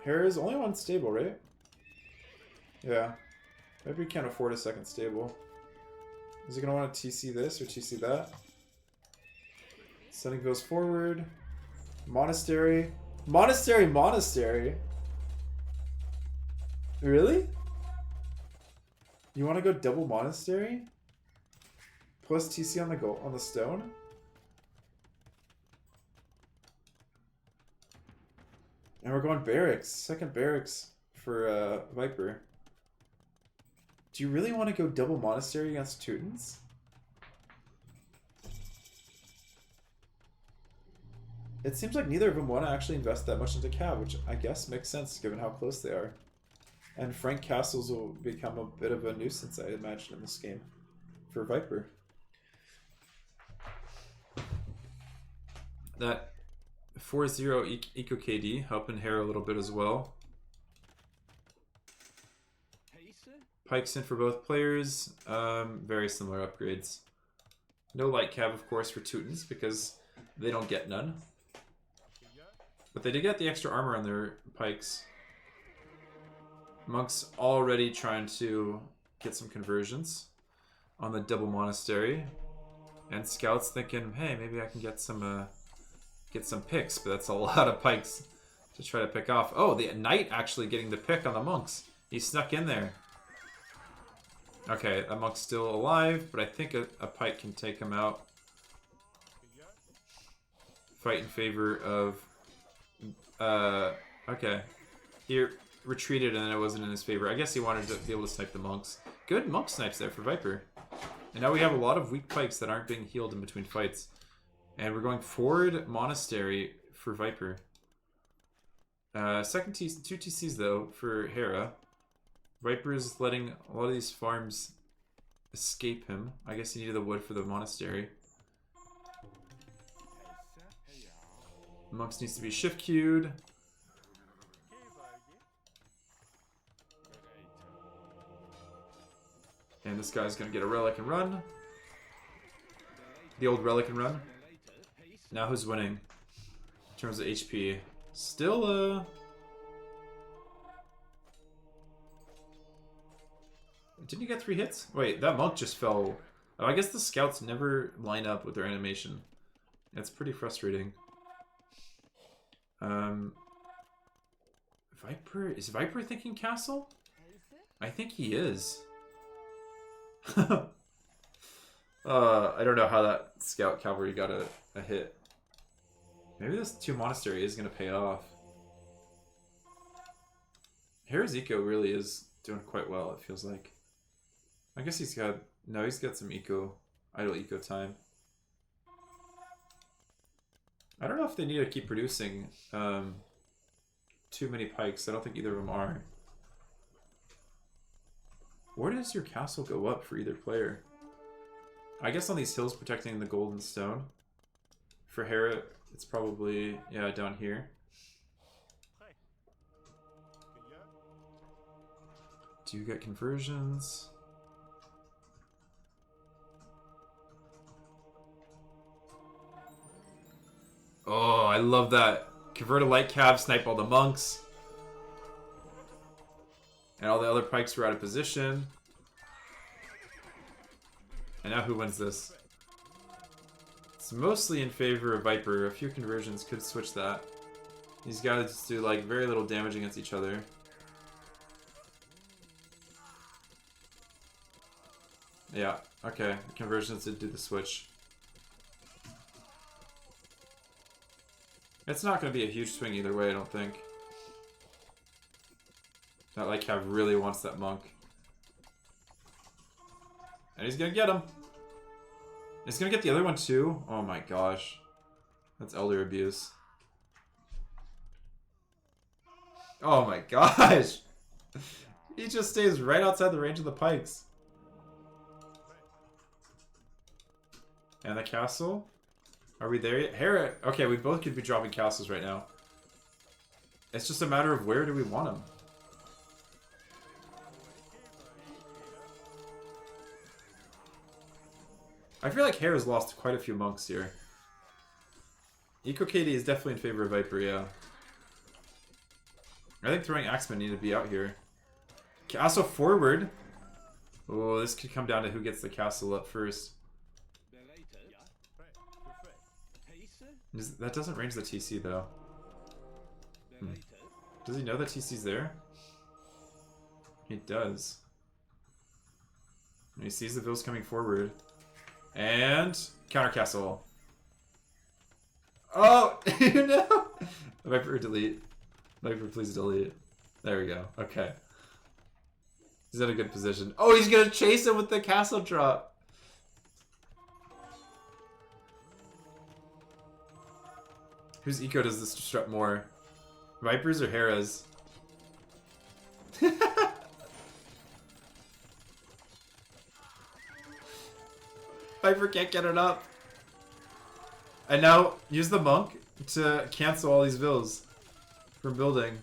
Hera's only one stable, right? Yeah. Maybe we can't afford a second stable. Is he going to want to TC this or TC that? Setting goes forward. Monastery. Monastery, monastery. Really? You want to go double monastery? Plus TC on the goal on the stone. And we're going barracks. Second barracks for Viper. Do you really want to go double monastery against Teutons? It seems like neither of them want to actually invest that much into Cav, which I guess makes sense given how close they are. And Frank Castles will become a bit of a nuisance, I imagine, in this game for Viper. That 4-0 Eco KD helping Hera a little bit as well. Pikes in for both players. Very similar upgrades. No light cav, of course, for Teutons because they don't get none. But they did get the extra armor on their pikes. Monks already trying to get some conversions on the double monastery. And scouts thinking, hey, maybe I can get some picks, but that's a lot of pikes to try to pick off. Oh, the knight actually getting the pick on the monks. He snuck in there. Okay, that monk's still alive, but I think a pike can take him out. Fight in favor of... okay. Here, retreated and then it wasn't in his favor. I guess he wanted to be able to snipe the monks. Good monk snipes there for Viper. And now we have a lot of weak pikes that aren't being healed in between fights. And we're going forward Monastery for Viper. Second T, 2 TCs though for Hera. Viper is letting a lot of these farms escape him. I guess he needed the wood for the monastery. Monks needs to be shift queued. And this guy's gonna get a relic and run. The old relic and run. Now who's winning? In terms of HP. Still, didn't you get 3 hits? Wait, that monk just fell. Oh, I guess the scouts never line up with their animation. It's pretty frustrating. Viper? Is Viper thinking castle? I think he is. I don't know how that scout cavalry got a hit. Maybe this 2 monastery is going to pay off. Hera's eco really is doing quite well, it feels like. I guess he's got... No, he's got some idle eco time. I don't know if they need to keep producing too many pikes. I don't think either of them are. Where does your castle go up for either player? I guess on these hills protecting the golden stone. For Hera, it's probably, yeah, down here. Do you get conversions? Oh, I love that. Convert a light cav, snipe all the monks. And all the other pikes were out of position. And now who wins this? It's mostly in favor of Viper. A few conversions could switch that. These guys just do like very little damage against each other. Yeah, okay. Conversions did do the switch. It's not going to be a huge swing either way, I don't think. That like Cav really wants that monk. And he's going to get him. He's going to get the other one too? Oh my gosh. That's elder abuse. Oh my gosh. He just stays right outside the range of the pikes. And the castle? Are we there yet? Hera, okay, we both could be dropping castles right now. It's just a matter of where do we want them. I feel like Hera's lost quite a few monks here. Eco Katie is definitely in favor of Viper, yeah. I think throwing Axemen need to be out here. Castle forward. Oh, this could come down to who gets the castle up first. That doesn't range the TC though. Does he know that TC's there? He does. And he sees the Vills coming forward. And counter castle. Oh no! Viper delete. Viper please delete. There we go. Okay. He's in a good position. Oh, he's gonna chase him with the castle drop. Whose eco does this disrupt more? Viper's or Hera's? Viper can't get it up. And now, use the monk to cancel all these vills from building.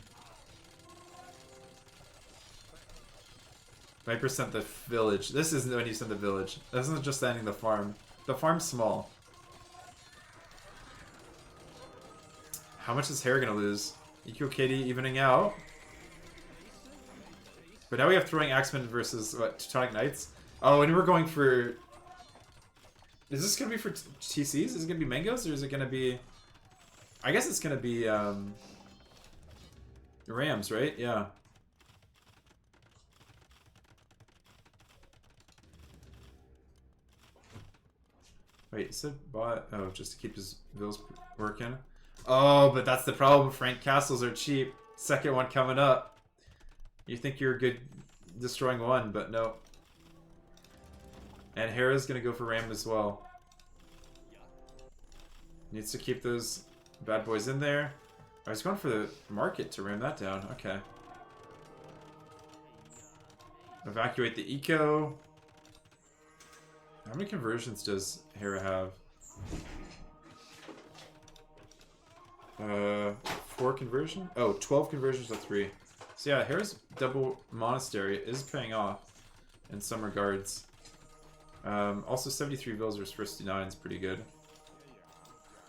Viper sent the village. This isn't when you send the village. This isn't just sending the farm. The farm's small. How much is Hera gonna lose? EQ Katie evening out. But now we have throwing Axemen versus what, Teutonic Knights? Oh, and we're going for... Is this gonna be for TCs? Is it gonna be mangoes or is it gonna be... I guess it's gonna be Rams, right? Yeah. Wait, it said bot... Oh, just to keep his bills working. Oh, but that's the problem. Frank castles are cheap. Second one coming up. You think you're good destroying one, but no. And Hera's gonna go for Ram as well. Needs to keep those bad boys in there. I was going for the market to ram that down. Okay. Evacuate the eco. How many conversions does Hera have? 4 conversion? Oh, 12 conversions to 3. So yeah, Hera's double monastery is paying off in some regards. Also 73 villagers for 69 is pretty good.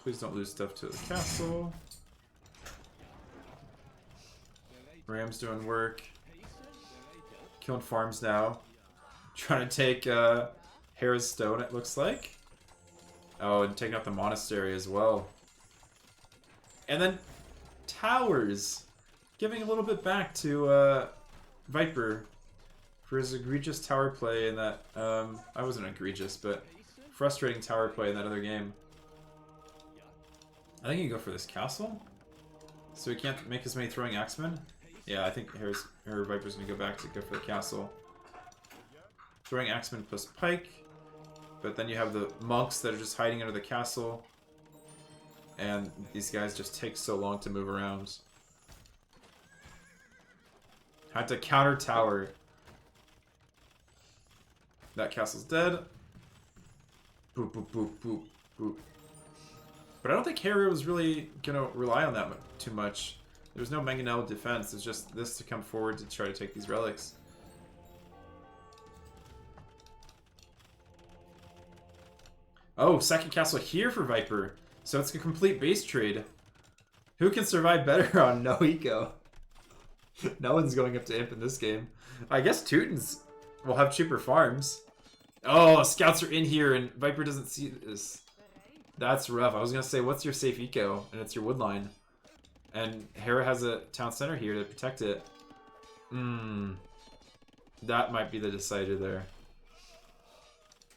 Please don't lose stuff to the castle. Ram's doing work. Killing farms now. Trying to take Hera's stone, it looks like. Oh, and taking out the monastery as well. And then towers. Giving a little bit back to Viper for his egregious tower play in that... I wasn't egregious, but frustrating tower play in that other game. I think you can go for this castle. So he can't make as many throwing axemen. Yeah, I think Hera Viper's gonna go back to go for the castle. Throwing axemen plus pike. But then you have the monks that are just hiding under the castle. And these guys just take so long to move around. Had to counter tower. That castle's dead. Boop, boop, boop, boop, boop. But I don't think Hera was really gonna rely on that too much. There's no mangonel defense, it's just this to come forward to try to take these relics. Oh, second castle here for Viper. So it's a complete base trade. Who can survive better on no eco? No one's going up to imp in this game. I guess Teutons will have cheaper farms. Oh, scouts are in here and Viper doesn't see this. That's rough. I was gonna say, what's your safe eco? And it's your woodline. And Hera has a town center here to protect it. That might be the decider there.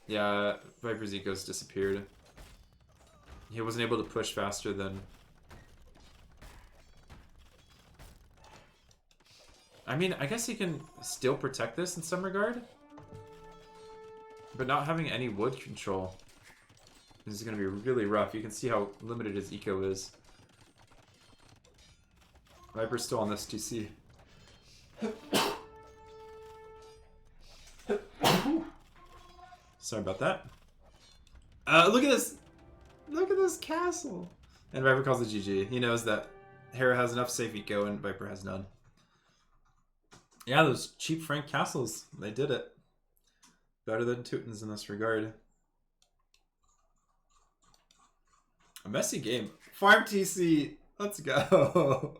Yeah, Viper's eco's disappeared. He wasn't able to push faster than... I mean, I guess he can still protect this in some regard. But not having any wood control is going to be really rough. You can see how limited his eco is. Viper's still on this TC. Sorry about that. Look at this! Look at this castle! And Viper calls it GG. He knows that Hera has enough safe eco and Viper has none. Yeah, those cheap Frank castles. They did it. Better than Teutons in this regard. A messy game. Farm TC! Let's go!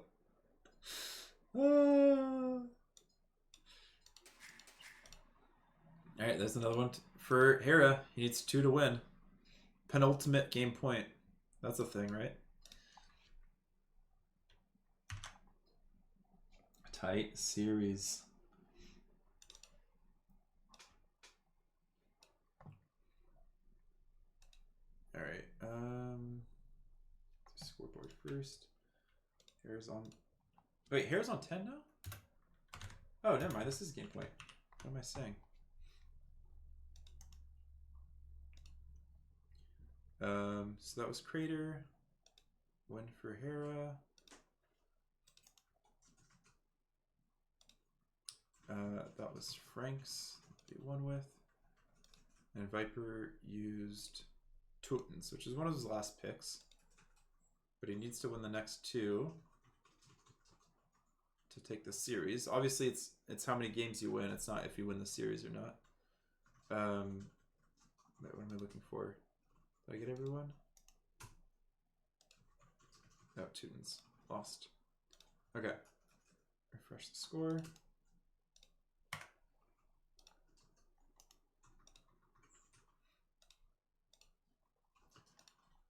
Alright, there's another one for Hera. He needs 2 to win. Penultimate game point. That's a thing, right? Tight series. Alright, scoreboard first. Hera's on... Wait, Hera's on 10 now? Oh, never mind, this is game point. What am I saying? So that was Crater. Win for Hera. That was Frank's that he won with. And Viper used Teutons, which is one of his last picks. But he needs to win the next 2 to take the series. Obviously, it's how many games you win. It's not if you win the series or not. Wait, what am I looking for? Did I get everyone? No, Teutons. Lost. Okay. Refresh the score.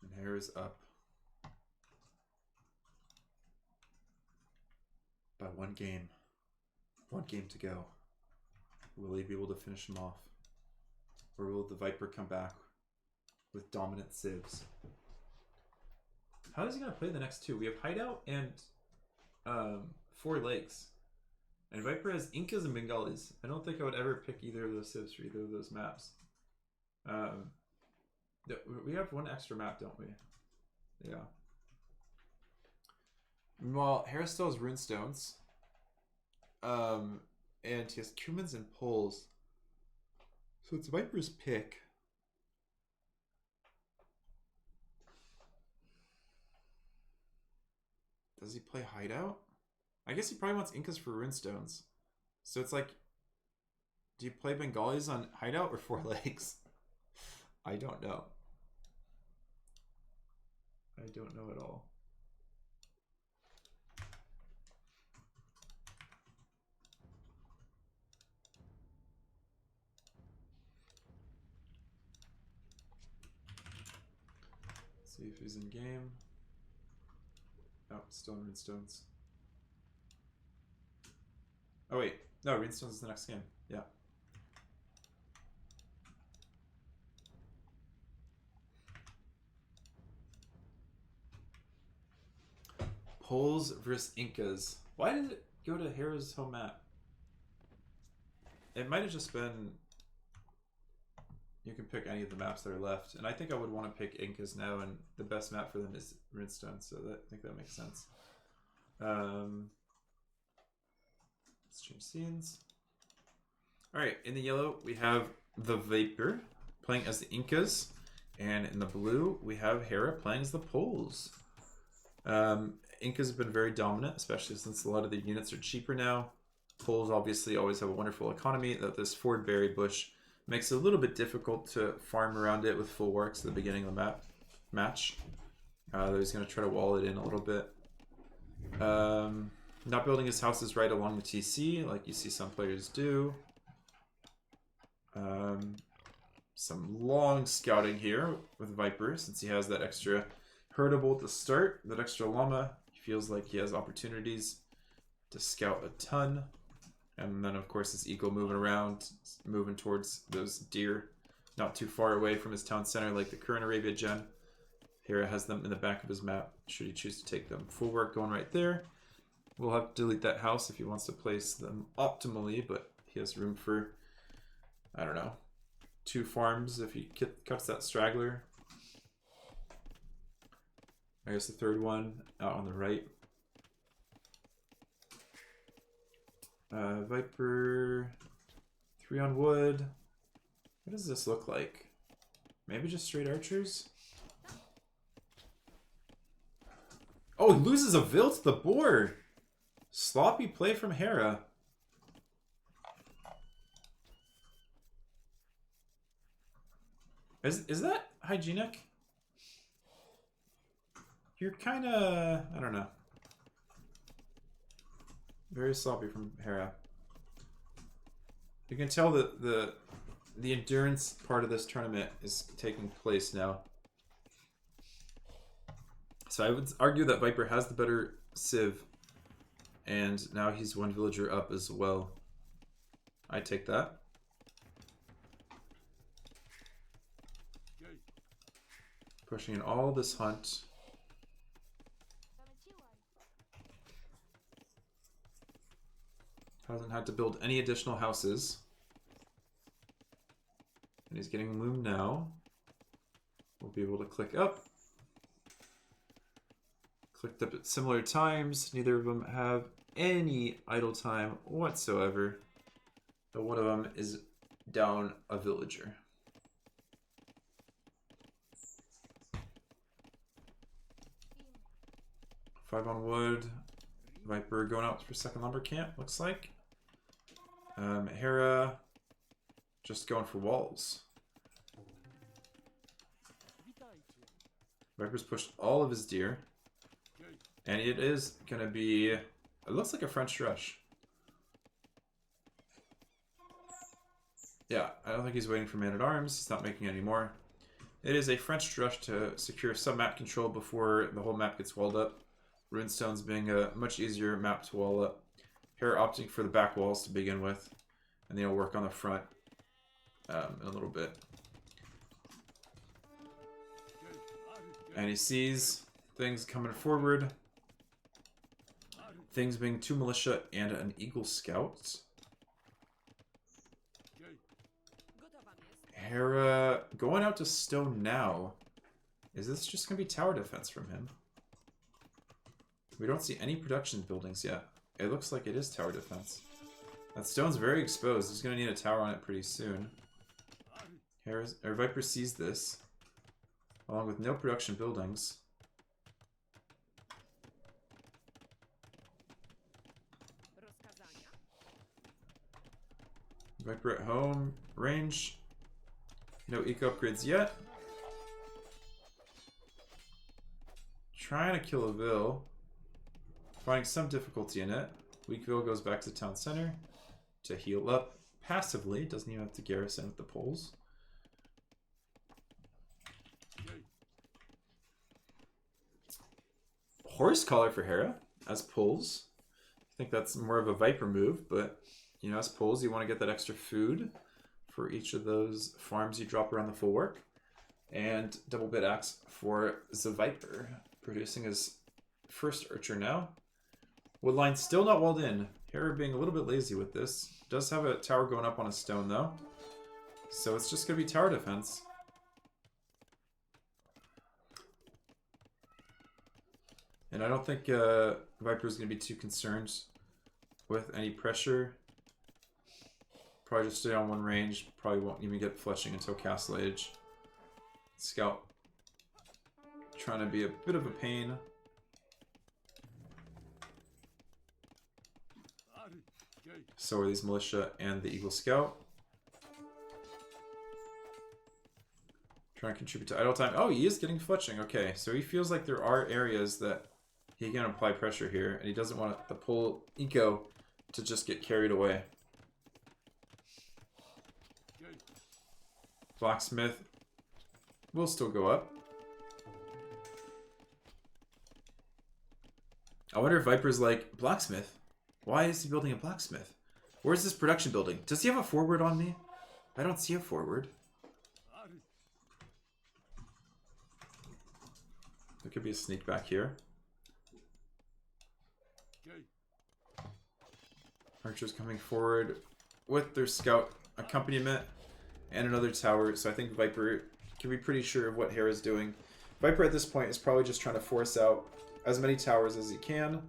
And Hera's up by 1 game. 1 game to go. Will he be able to finish him off? Or will the Viper come back with dominant civs? How is he going to play the next 2? We have Hideout and 4 Lakes. And Viper has Incas and Bengalis. I don't think I would ever pick either of those civs for either of those maps. We have one extra map, don't we? Yeah. Meanwhile, Hera still has Runestones. And he has Cumans and Poles. So it's Viper's pick. Does he play Hideout? I guess he probably wants Incas for Runestones. So it's like, do you play Bengalis on Hideout or Four Legs? I don't know. I don't know at all. See if he's in game. Oh, still in Runestones. Oh wait, no, Runestones is the next game. Yeah. Poles versus Incas. Why did it go to Hera's home map? It might have just been you can pick any of the maps that are left, and I think I would want to pick Incas now, and the best map for them is Runestone, so I think that makes sense. Let's change scenes. Alright, in the yellow we have TheViper playing as the Incas, and in the blue we have Hera playing as the Poles. Incas have been very dominant, especially since a lot of the units are cheaper now. Poles obviously always have a wonderful economy, that this Ford Berry bush makes it a little bit difficult to farm around it with full works at the beginning of the match. Though he's going to try to wall it in a little bit. Not building his houses right along the TC, like you see some players do. Some long scouting here with Viper, since he has that extra herdable to start, that extra llama. He feels like he has opportunities to scout a ton. And then, of course, his eagle moving around, moving towards those deer, not too far away from his town center like the current Arabia gen. Hera has them in the back of his map, should he choose to take them. Full work going right there. We'll have to delete that house if he wants to place them optimally, but he has room for, I don't know, 2 farms if he cuts that straggler. I guess the third one out on the right. Viper, 3 on wood. What does this look like? Maybe just straight archers? Oh, he loses a Vil to the board! Sloppy play from Hera. Is that hygienic? You're kinda, I don't know. Very sloppy from Hera. You can tell that the endurance part of this tournament is taking place now. So I would argue that Viper has the better civ, and now he's 1 villager up as well. I take that. Pushing in all this hunt. Hasn't had to build any additional houses. And he's getting loom now. We'll be able to click up. Clicked up at similar times. Neither of them have any idle time whatsoever. But one of them is down a villager. Five on wood. Viper going out for second lumber camp, looks like. Hera just going for walls. Viper's pushed all of his deer. And it is going to be, it looks like a French rush. Yeah, I don't think he's waiting for man-at-arms. He's not making any more. It is a French rush to secure some map control before the whole map gets walled up. Runestones being a much easier map to wall up. Hera opting for the back walls to begin with. And then he'll work on the front in a little bit. And he sees things coming forward. things being 2 militia and an Eagle Scout. Hera going out to stone now. Is this just going to be tower defense from him? We don't see any production buildings yet. It looks like it is tower defense. That stone's very exposed. He's going to need a tower on it pretty soon. Viper sees this, along with no production buildings. Viper at home, range. No eco upgrades yet. Trying to kill a Vil. Finding some difficulty in it. Weak Vil goes back to town center to heal up passively. Doesn't even have to garrison with the poles. Horse collar for Hera as pulls. I think that's more of a Viper move, but you know, as pulls, you want to get that extra food for each of those farms you drop around the Fulwark. And double bit axe for TheViper, producing his first archer now. Woodline still not walled in. Hera being a little bit lazy with this. Does have a tower going up on a stone though. So it's just going to be tower defense. And I don't think Viper is going to be too concerned with any pressure. Probably just stay on one range. Probably won't even get fletching until Castle Age. Scout trying to be a bit of a pain. So are these militia and the Eagle Scout. Trying to contribute to idle time. Oh, he is getting fletching. Okay, so he feels like there are areas that he can apply pressure here, and he doesn't want the pull eco to just get carried away. Blacksmith will still go up. I wonder if Viper's like, blacksmith? Why is he building a blacksmith? Where's this production building? Does he have a forward on me? I don't see a forward. There could be a sneak back here. Archers coming forward with their scout accompaniment and another tower. So I think Viper can be pretty sure of what Hera's doing. Viper at this point is probably just trying to force out as many towers as he can.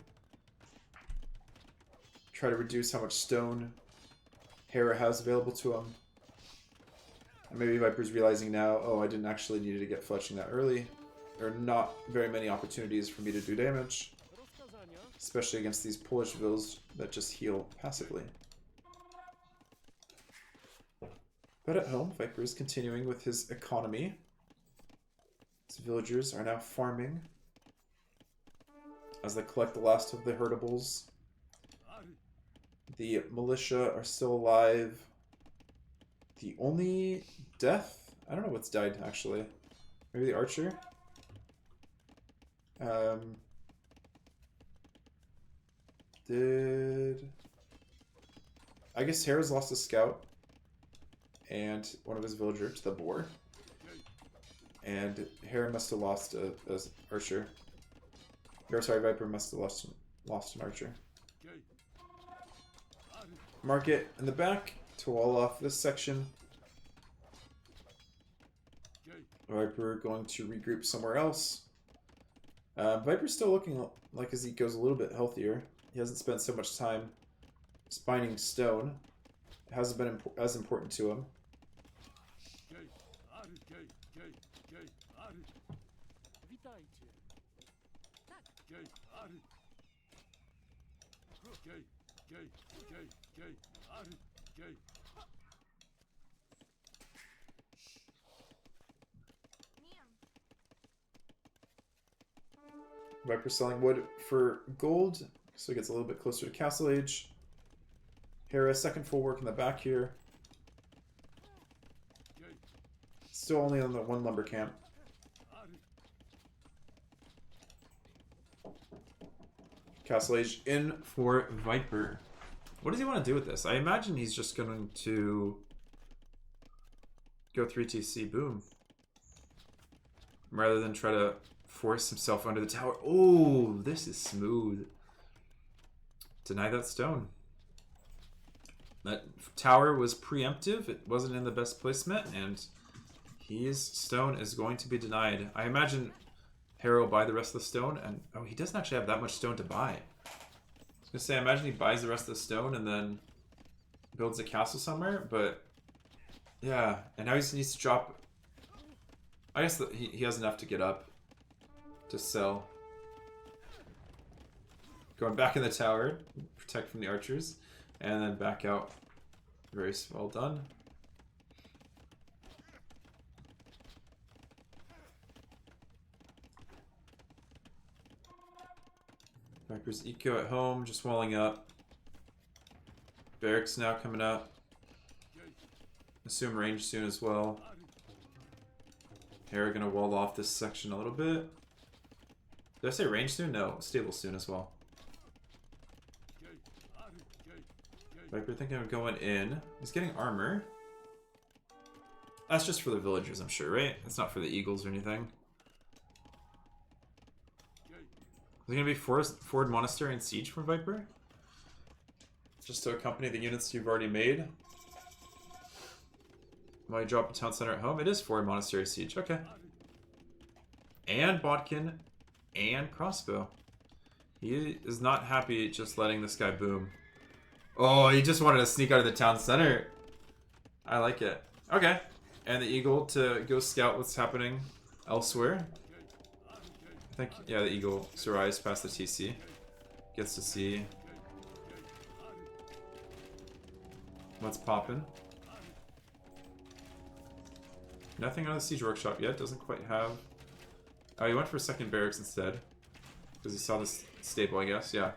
Try to reduce how much stone Hera has available to him. And maybe Viper's realizing now, oh, I didn't actually need to get fletching that early. There are not very many opportunities for me to do damage. Especially against these Polish Vils that just heal passively. But at home, Viper is continuing with his economy. His villagers are now farming as they collect the last of the herdables. The militia are still alive. The only death? I don't know what's died, actually. Maybe the archer? I guess Hera's lost a scout and one of his villagers to the boar. And Hera must have lost a archer. Viper must have lost an archer. Market in the back to wall off this section. Viper going to regroup somewhere else. Viper's still looking like his eco's a little bit healthier. He hasn't spent so much time spining stone. It hasn't been as important to him. Viper selling wood for gold, so he gets a little bit closer to Castle Age. Hera, second full work in the back here. Still only on the one lumber camp. Castle Age in for Viper. What does he want to do with this? I imagine he's just going to go 3TC, boom. Rather than try to force himself under the tower. Oh, this is smooth. deny that stone. That tower was preemptive. It wasn't in the best placement, and his stone is going to be denied. I imagine Hera will buy the rest of the stone, and oh, he doesn't actually have that much stone to buy. I was gonna say, I imagine he buys the rest of the stone and then builds a castle somewhere, but yeah, and now he just needs to drop. I guess that he has enough to get up to sell. Going back in the tower, protect from the archers, and then back out. Very well done. Viper's eco at home, just walling up. Barracks now coming up. Assume range soon as well. Hera gonna wall off this section a little bit. Did I say range soon? No, stable soon as well. Viper thinking of going in. He's getting armor. That's just for the villagers, I'm sure, right? It's not for the eagles or anything. Is it gonna be Ford Monastery and Siege from Viper? Just to accompany the units you've already made. Why drop a town center at home? It is Ford Monastery Siege. Okay. And Bodkin and crossbow. He is not happy just letting this guy boom. Oh, he just wanted to sneak out of the town center. I like it. Okay. And the eagle to go scout what's happening elsewhere. I think, yeah, the eagle survives past the TC. Gets to see what's poppin'. Nothing on the siege workshop yet. Doesn't quite have. Oh, he went for second barracks instead. Because he saw this stable, I guess. Yeah.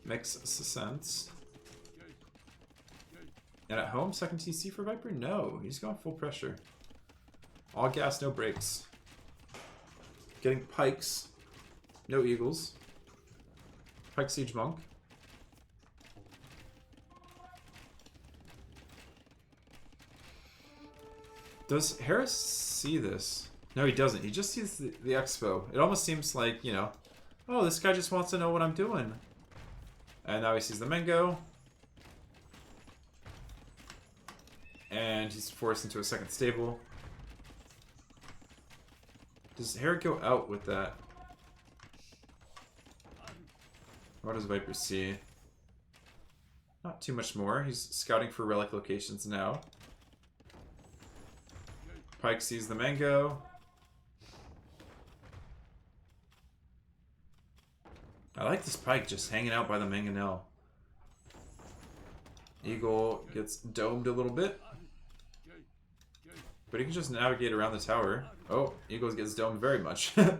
Makes sense. And at home, second TC for Viper? No, he's going full pressure. All gas, no brakes. Getting pikes. No eagles. Pike siege monk. Does Harris see this? No, he doesn't. He just sees the expo. It almost seems like, you know, oh, this guy just wants to know what I'm doing. And now he sees the mango. And he's forced into a second stable. Does Hera go out with that? What does Viper see? Not too much more. He's scouting for relic locations now. Pike sees the mango. I like this pike just hanging out by the mangonel. Eagle gets domed a little bit. But he can just navigate around the tower. Oh, Eagle gets domed very much. Man,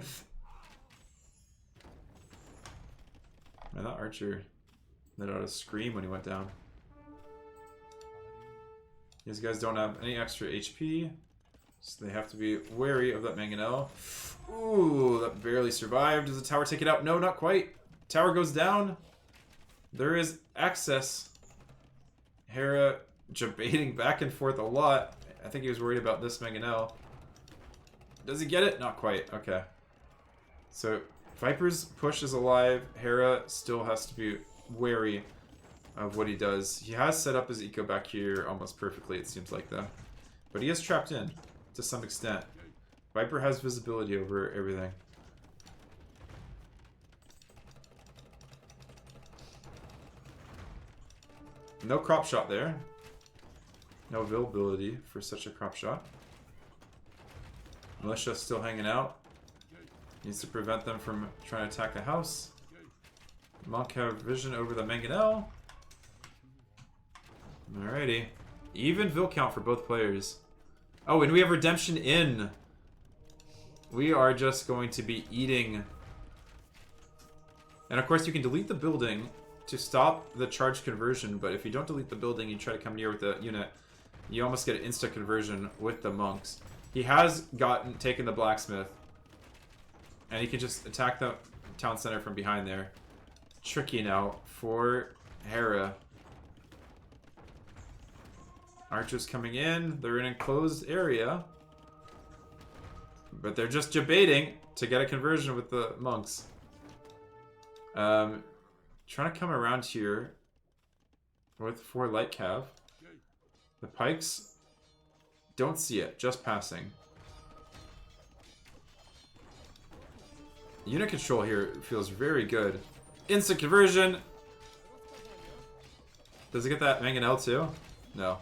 that archer let out a scream when he went down. These guys don't have any extra HP. So they have to be wary of that mangonel. Ooh, that barely survived. Does the tower take it out? No, not quite. Tower goes down. There is access. Hera debating back and forth a lot. I think he was worried about this mangonel. Does he get it? Not quite. Okay. So Viper's push is alive. Hera still has to be wary of what he does. He has set up his eco back here almost perfectly, it seems like, though. But he is trapped in to some extent. Viper has visibility over everything. No crop shot there. No availability for such a crop shot. Militia still hanging out. Needs to prevent them from trying to attack the house. Monk have vision over the mangonel. Alrighty. Even Vil count for both players. Oh, and we have Redemption in. We are just going to be eating. And of course you can delete the building to stop the charge conversion, but if you don't delete the building, you try to come near with the unit, you almost get an insta conversion with the monks. He has taken the blacksmith, and he can just attack the town center from behind there. Tricky now for Hera. Archers coming in. They're in an enclosed area, but they're just debating to get a conversion with the monks. Trying to come around here with 4 light cav. The pikes don't see it, just passing. Unit control here feels very good. Instant conversion! Does it get that mangonel too? No.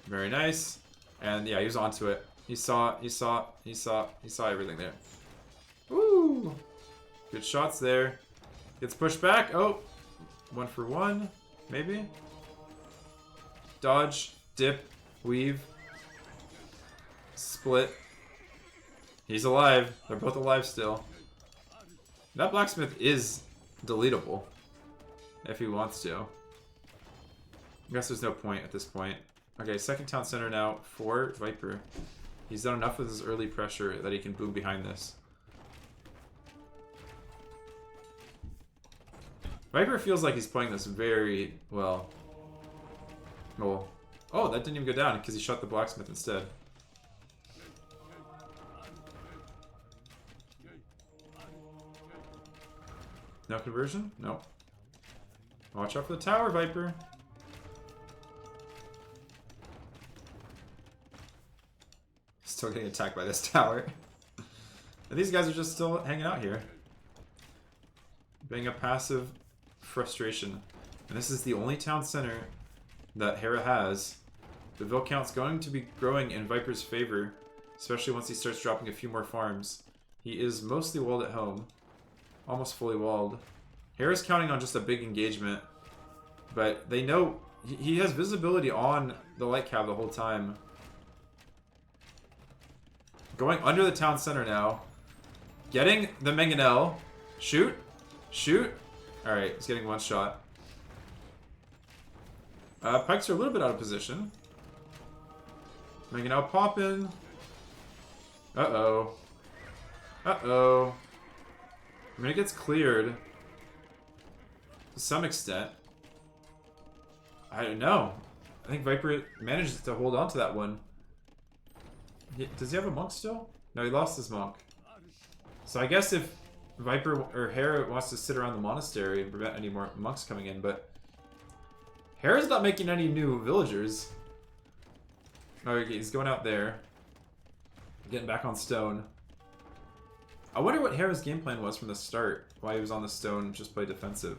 Very nice. And yeah, he was onto it. He saw everything there. Woo! Good shots there. Gets pushed back. Oh! 1 for 1, maybe? Dodge, dip, weave, split. He's alive. They're both alive still. That blacksmith is deletable if he wants to. I guess there's no point at this point. Okay, second town center now for Viper. He's done enough with his early pressure that he can boom behind this. Viper feels like he's playing this very well. Oh, that didn't even go down because he shot the blacksmith instead. No conversion? No. Watch out for the tower, Viper. Still getting attacked by this tower. And these guys are just still hanging out here. Being a passive frustration. And this is the only town center that Hera has. The Vil count's going to be growing in Viper's favor, especially once he starts dropping a few more farms. He is mostly walled at home. Almost fully walled. Hera's counting on just a big engagement. But they know he has visibility on the light cav the whole time. Going under the town center now. Getting the mangonel. Shoot. Shoot. Alright, he's getting one shot. Pikes are a little bit out of position. Mangonel popping. Uh-oh. Uh-oh. I mean, it gets cleared. To some extent. I don't know. I think Viper manages to hold on to that one. Does he have a monk still? No, he lost his monk. So I guess if Viper or Hera wants to sit around the monastery and prevent any more monks coming in, but Hera's not making any new villagers. Okay, he's going out there. Getting back on stone. I wonder what Hera's game plan was from the start. Why he was on the stone, just play defensive.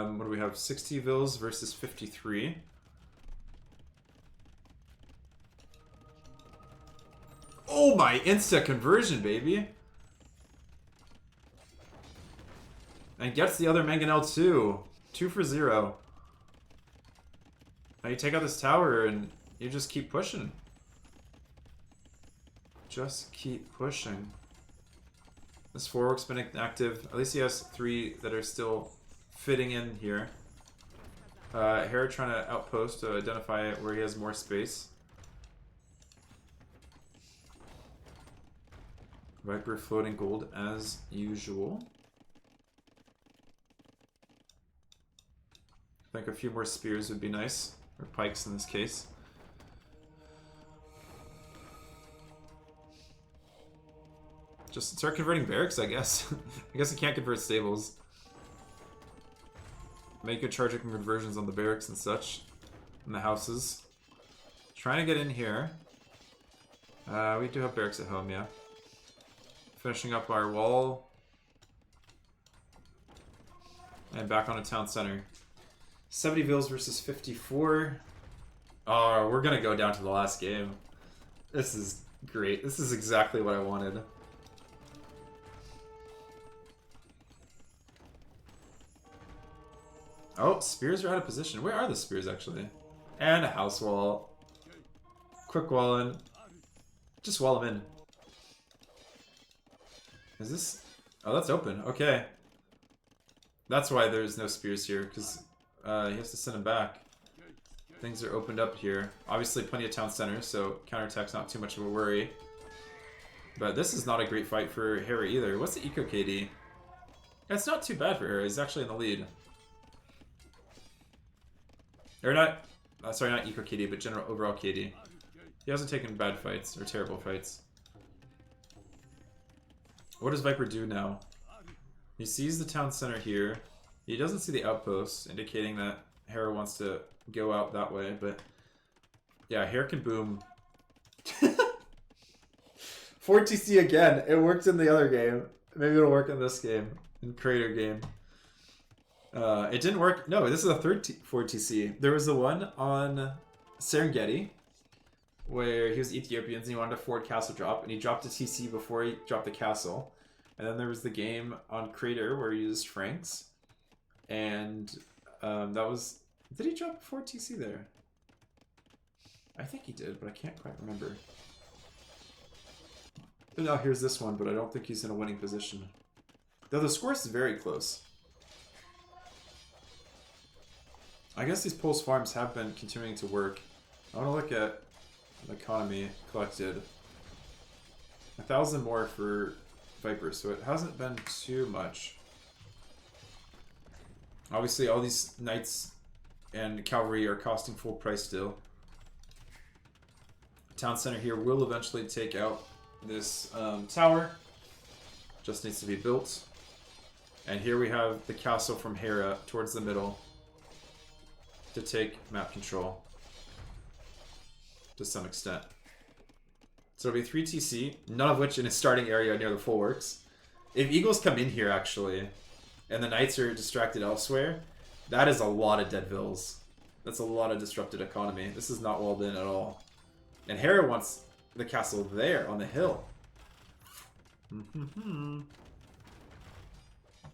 What do we have? 60 vills versus 53. Oh my, insta conversion, baby! And gets the other mangonel too. 2 for 0. Now you take out this tower and you just keep pushing. Just keep pushing. This forework's been active. At least he has 3 that are still fitting in here. Hera trying to outpost to identify where he has more space. Viper floating gold as usual. I think a few more spears would be nice. Or pikes in this case. Just start converting barracks, I guess. I guess I can't convert stables. Make good charging conversions on the barracks and such. And the houses. Trying to get in here. We do have barracks at home, yeah. Finishing up our wall. And back on a town center. 70 vills versus 54. Oh, we're gonna go down to the last game. This is great. This is exactly what I wanted. Oh, spears are out of position. Where are the spears, actually? And a house wall. Quick wall in. Just wall them in. Is this... Oh, that's open. Okay. That's why there's no spears here, because he has to send them back. Things are opened up here. Obviously, plenty of town centers, so counterattack's not too much of a worry. But this is not a great fight for Hera either. What's the eco KD? It's not too bad for Hera. He's actually in the lead. Or not, sorry, not eco KD, but general overall KD. He hasn't taken bad fights, or terrible fights. What does Viper do now? He sees the town center here. He doesn't see the outposts, indicating that Hera wants to go out that way, but... Yeah, Hera can boom. 4 TC again. It worked in the other game. Maybe it'll work in this game. In Crater game. It didn't work. No, this is a third 4 TC. There was the one on Serengeti, where he was Ethiopians and he wanted a forward castle drop, and he dropped a TC before he dropped the castle. And then there was the game on Crater where he used Franks, and that was... Did he drop a 4 TC there? I think he did, but I can't quite remember. And now here's this one, but I don't think he's in a winning position. Though the score is very close. I guess these Pulse farms have been continuing to work. I want to look at the economy collected. 1,000 more for Viper, so it hasn't been too much. Obviously, all these knights and cavalry are costing full price still. Town center here will eventually take out this tower. Just needs to be built. And here we have the castle from Hera towards the middle to take map control to some extent. So it'll be 3 TC, none of which in a starting area near the full works. If Eagles come in here actually, and the Knights are distracted elsewhere, that is a lot of dead vills. That's a lot of disrupted economy. This is not walled in at all. And Hera wants the castle there on the hill.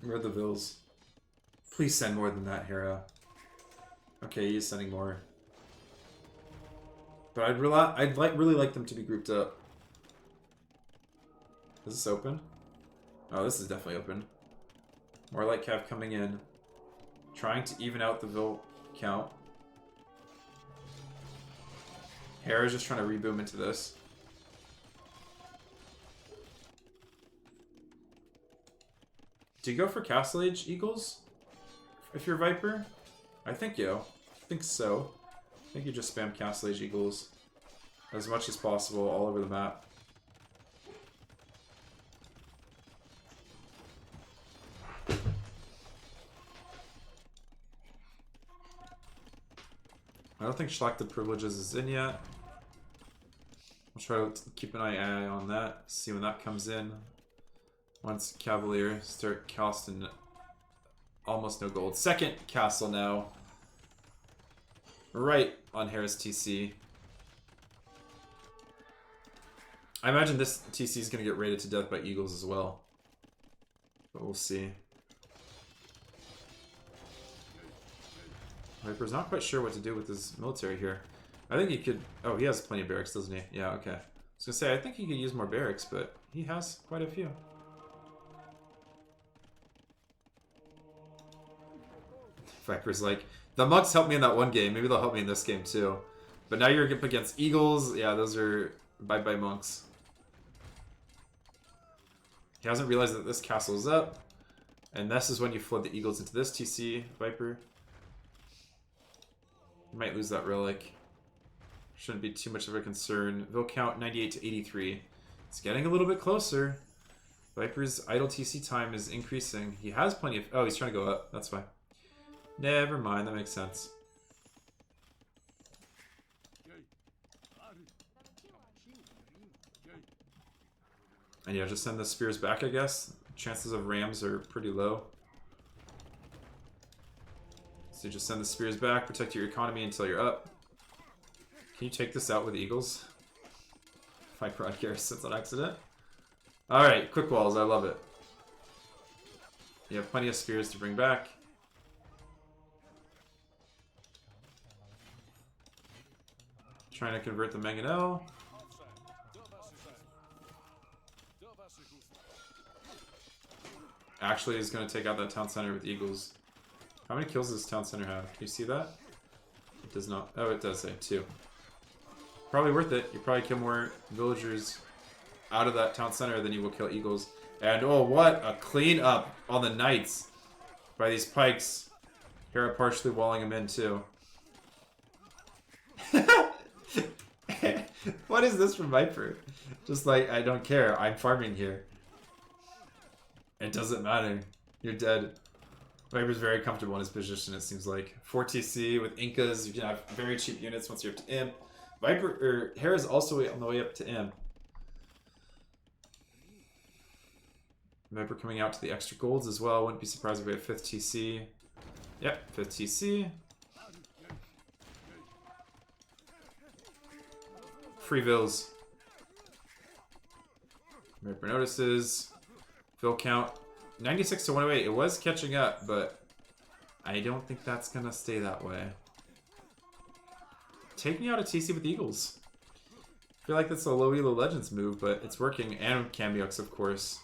Where are the vills? Please send more than that, Hera. Okay, he's sending more. But I'd really like them to be grouped up. Is this open? Oh, this is definitely open. More light cav coming in. Trying to even out the vil count. Hera's just trying to reboom into this. Do you go for Castle Age Eagles? If you're Viper? I think so. I think you just spam Castle Age Eagles as much as possible all over the map. I don't think Selected Privileges is in yet. I'll try to keep an eye on that, see when that comes in. Once Cavalier start costing almost no gold. Second castle now. Right on Hera's TC. I imagine this TC is going to get raided to death by Eagles as well. But we'll see. Viper's not quite sure what to do with his military here. I think he could... Oh, he has plenty of barracks, doesn't he? Yeah, okay. I was going to say, I think he could use more barracks, but he has quite a few. Viper's like, the monks helped me in that one game. Maybe they'll help me in this game too. But now you're up against Eagles. Yeah, those are bye-bye monks. He hasn't realized that this castle is up. And this is when you flood the Eagles into this TC, Viper. You might lose that relic. Shouldn't be too much of a concern. They'll count 98 to 83. It's getting a little bit closer. Viper's idle TC time is increasing. He has plenty of... Oh, he's trying to go up. That's fine. Never mind, that makes sense. And yeah, just send the spears back, I guess. Chances of rams are pretty low. So just send the spears back, protect your economy until you're up. Can you take this out with Eagles? Viper on garrisons on accident. Alright, quick walls, I love it. You have plenty of spears to bring back. Trying to convert the Mangonel. Actually is going to take out that town center with Eagles. How many kills does this town center have? Can you see that? It does not. Oh, it does say 2. Probably worth it. You probably kill more villagers out of that town center than you will kill Eagles. And oh, what a clean up on the Knights by these pikes. Hera partially walling them in too. What is this from Viper? Just like, I don't care. I'm farming here. It doesn't matter. You're dead. Viper's very comfortable in his position, it seems like. 4 TC with Incas, you can have very cheap units once you're up to Imp. Hera's also on the way up to Imp. Viper coming out to the extra golds as well. Wouldn't be surprised if we have 5th TC. Yep, 5th TC. Free Vills. Viper notices. Vill count 96 to 108. It was catching up, but I don't think that's gonna stay that way. Take me out of TC with Eagles. I feel like that's a low elo Legends move, but it's working. And Cambiux, of course.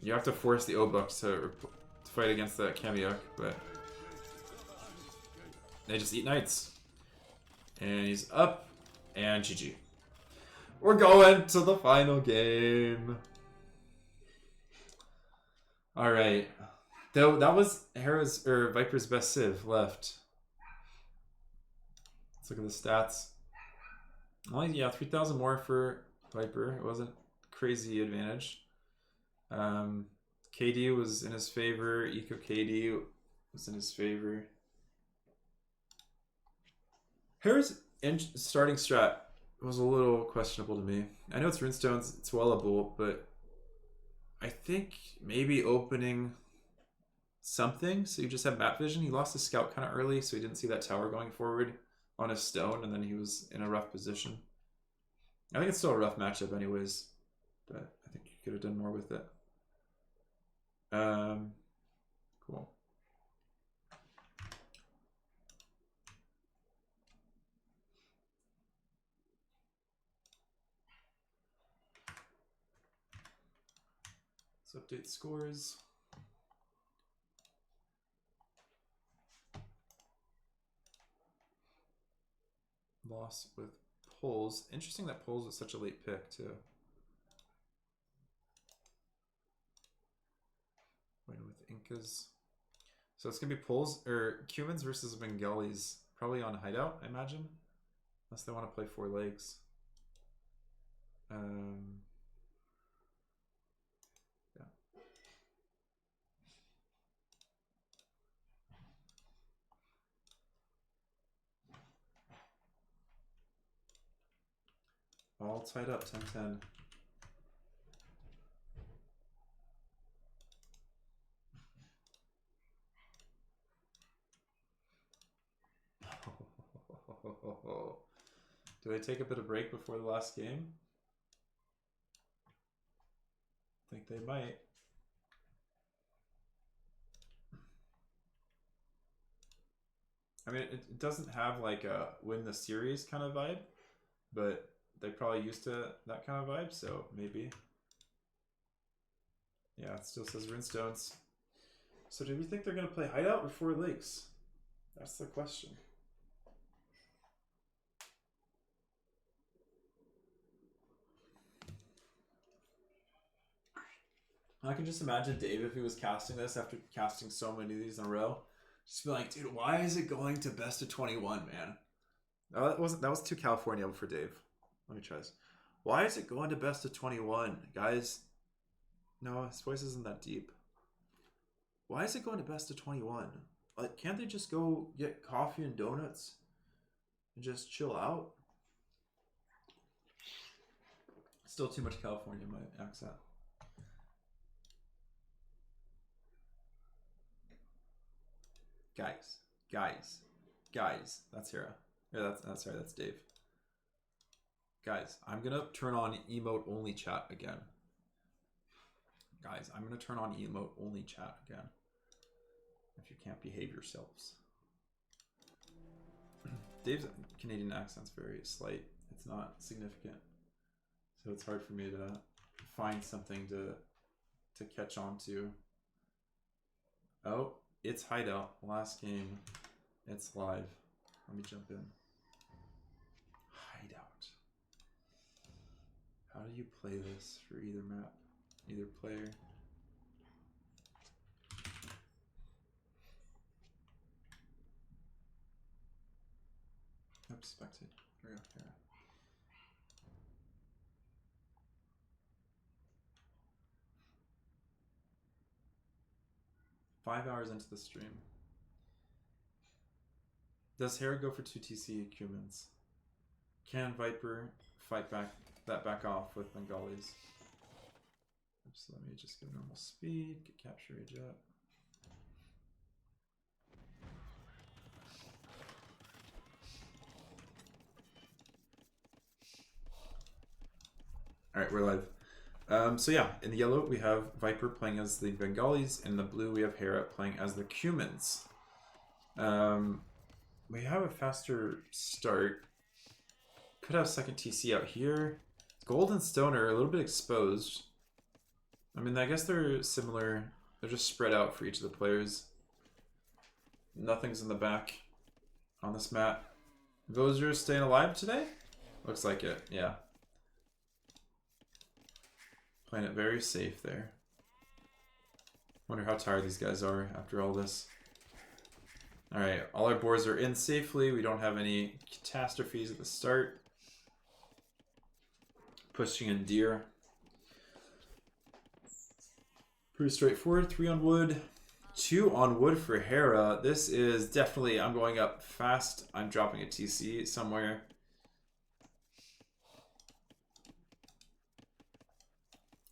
You have to force the O-Buck to fight against the Cambiux, but they just eat Knights. And he's up. And GG. We're going to the final game. Alright. Though that was Hera's or Viper's best civ left. Let's look at the stats. Only 3,000 more for Viper. It wasn't crazy advantage. KD was in his favor. Eco KD was in his favor. Hera's starting strat was a little questionable to me. I know it's Runestones, it's wallable, but I think maybe opening something so you just have map vision. He lost his scout kind of early, so he didn't see that tower going forward on a stone, and then he was in a rough position. I think it's still a rough matchup anyways, but I think you could have done more with it. Cool. Let's update scores. Loss with Poles. Interesting that Poles was such a late pick too. Win with Incas. So it's gonna be Poles or Cumans versus Bengalis, probably on Hideout, I imagine, unless they want to play 4 legs. Yeah. All tied up, 10-10. Do they take a bit of break before the last game? I think they might. I mean, it doesn't have like a win the series kind of vibe, but they're probably used to that kind of vibe, so maybe. Yeah, it still says Runestones. So do we think they're going to play Hideout or 4 Lakes? That's the question. I can just imagine Dave, if he was casting this after casting so many of these in a row, just be like, dude, why is it going to best of 21, man? That was too California for Dave. Let me try this. Why is it going to best of 21? Guys, no, his voice isn't that deep. Why is it going to best of 21? Like, can't they just go get coffee and donuts and just chill out? Still too much California in my accent. Guys, that's Hera. Yeah, that's right, that's Dave. Guys, I'm gonna turn on emote only chat again. Guys, I'm gonna turn on emote only chat again. If you can't behave yourselves. Dave's Canadian accent's very slight. It's not significant. So it's hard for me to find something to catch on to. Oh, it's Hideout. Last game. It's live. Let me jump in. Hideout. How do you play this for either map? Either player? Oops, spectate. There we go. Here. 5 hours into the stream. Does Hera go for 2 TC humans? Can Viper fight back off with Bengalis? Oops, let me just give normal speed, get capture age up. Alright, we're live. So yeah, in the yellow we have Viper playing as the Bengalis, in the blue we have Hera playing as the Cumans. We have a faster start. Could have second TC out here. Gold and stone are a little bit exposed. I mean, I guess they're similar. They're just spread out for each of the players. Nothing's in the back on this map. Vozer staying alive today? Looks like it, yeah. Playing it very safe there. Wonder how tired these guys are after all this. Alright, all our boars are in safely. We don't have any catastrophes at the start. Pushing in deer. Pretty straightforward. 3 on wood. 2 on wood for Hera. This is definitely, I'm going up fast. I'm dropping a TC somewhere.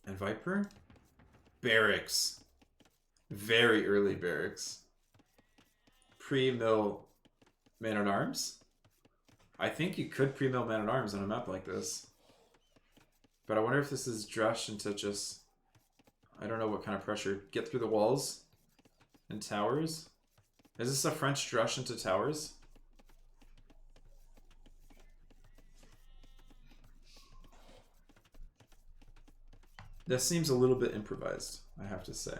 And Viper? Barracks. Very early barracks. Pre-mill Man-at-Arms? I think you could pre-mill Man-at-Arms on a map like this. But I wonder if this is Drush into just... I don't know what kind of pressure. Get through the walls and towers. Is this a French Drush into towers? This seems a little bit improvised, I have to say.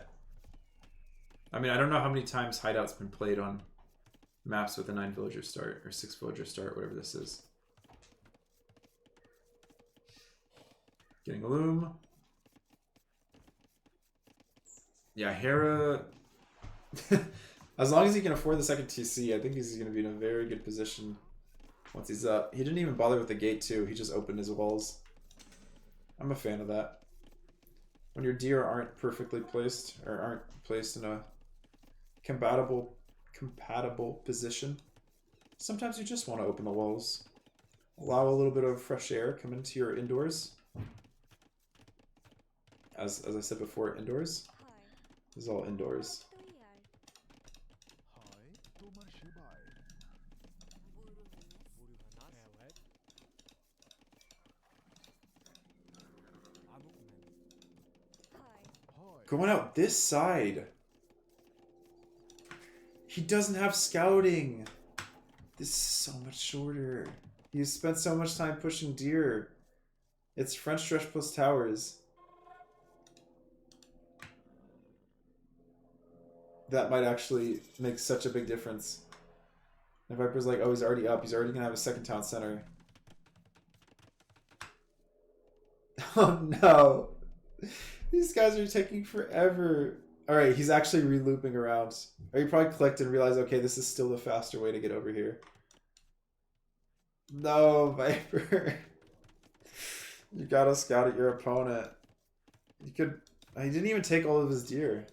I mean, I don't know how many times Hideout's been played on maps with a 9 villager start, or 6 villager start, whatever this is. Getting a loom. Yeah, Hera... as long as he can afford the second TC, I think he's going to be in a very good position once he's up. He didn't even bother with the gate, too. He just opened his walls. I'm a fan of that. When your deer aren't perfectly placed, or aren't placed in a compatible position, sometimes you just want to open the walls. Allow a little bit of fresh air come into your indoors. As I said before, indoors. This is all indoors. Going out this side. He doesn't have scouting. This is so much shorter. He spent so much time pushing deer. It's French Drush plus towers. That might actually make such a big difference. And Viper's like, oh, he's already up. He's already going to have a second town center. Oh, no. These guys are taking forever. Alright, he's actually re-looping around. Or he probably clicked and realized, okay, this is still the faster way to get over here. No, Viper. You gotta scout at your opponent. You could... He didn't even take all of his deer.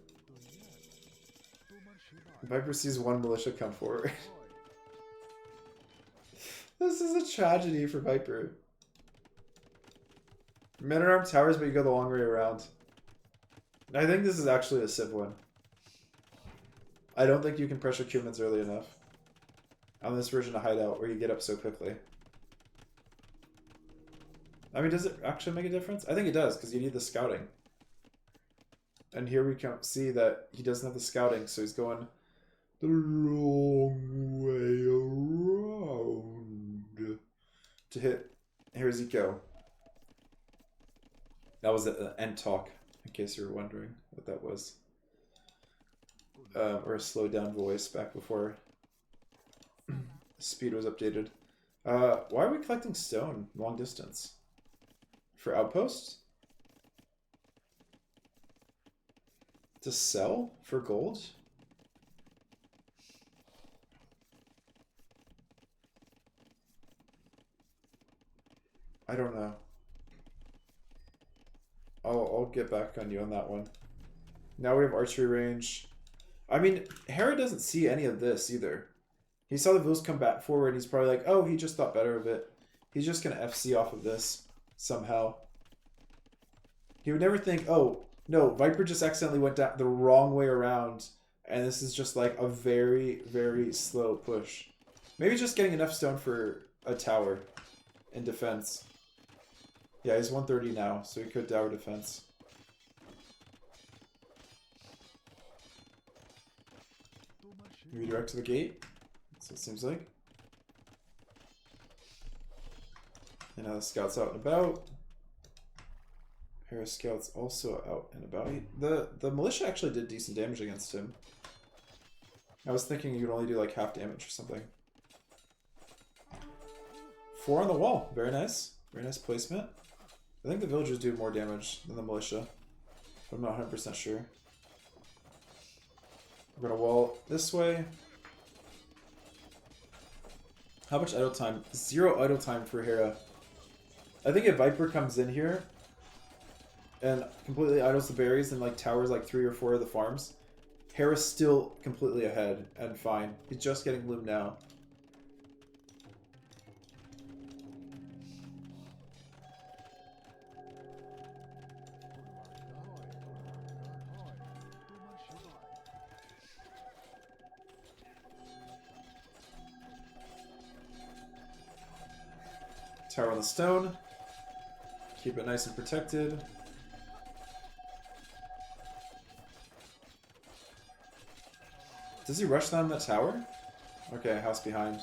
Viper sees one militia come forward. This is a tragedy for Viper. Men-at-Arms towers, but you go the long way around. I think this is actually a Civ win. I don't think you can pressure Cumans early enough on this version of Hideout where you get up so quickly. I mean, does it actually make a difference? I think it does, because you need the scouting. And here we can see that he doesn't have the scouting, so he's going the long way around to hit Heraziko. That was the end talk, in case you were wondering what that was. Or a slowed down voice back before speed was updated. Why are we collecting stone long distance? For outposts? To sell for gold? I don't know. I'll get back on you on that one. Now we have archery range. I mean, Hera doesn't see any of this either. He saw the Vils come back forward and he's probably like, oh, he just thought better of it. He's just going to FC off of this somehow. He would never think, oh, no, Viper just accidentally went down the wrong way around and this is just like a very, very slow push. Maybe just getting enough stone for a tower in defense. Yeah, he's 130 now, so he could tower defense. Redirect to the gate. That's what it seems like. And now the scout's out and about. Hera scout's also out and about. The militia actually did decent damage against him. I was thinking you'd only do like half damage or something. 4 on the wall. Very nice. Very nice placement. I think the villagers do more damage than the militia, but I'm not 100% sure. We're gonna wall this way. How much idle time? 0 idle time for Hera. I think if Viper comes in here and completely idles the berries and like towers like 3 or 4 of the farms, Hera's still completely ahead and fine. He's just getting loom now. Tower on the stone. Keep it nice and protected. Does he rush down that tower? Okay, house behind.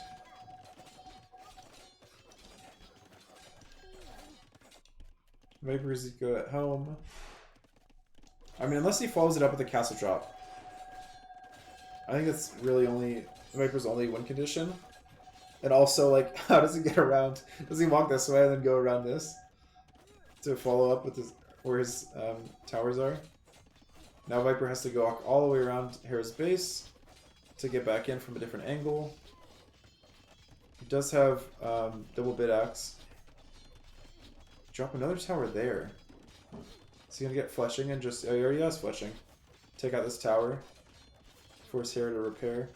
Vipers go at home. I mean, unless he follows it up with a castle drop. I think that's really only Viper's only win condition. And also, like, how does he get around? Does he walk this way and then go around this to follow up with his, where his towers are? Now Viper has to go all the way around Hera's base to get back in from a different angle. He does have double bit axe. Drop another tower there. Is he gonna get fleshing and just? Oh, he already has fleshing. Take out this tower. Force Hera to repair.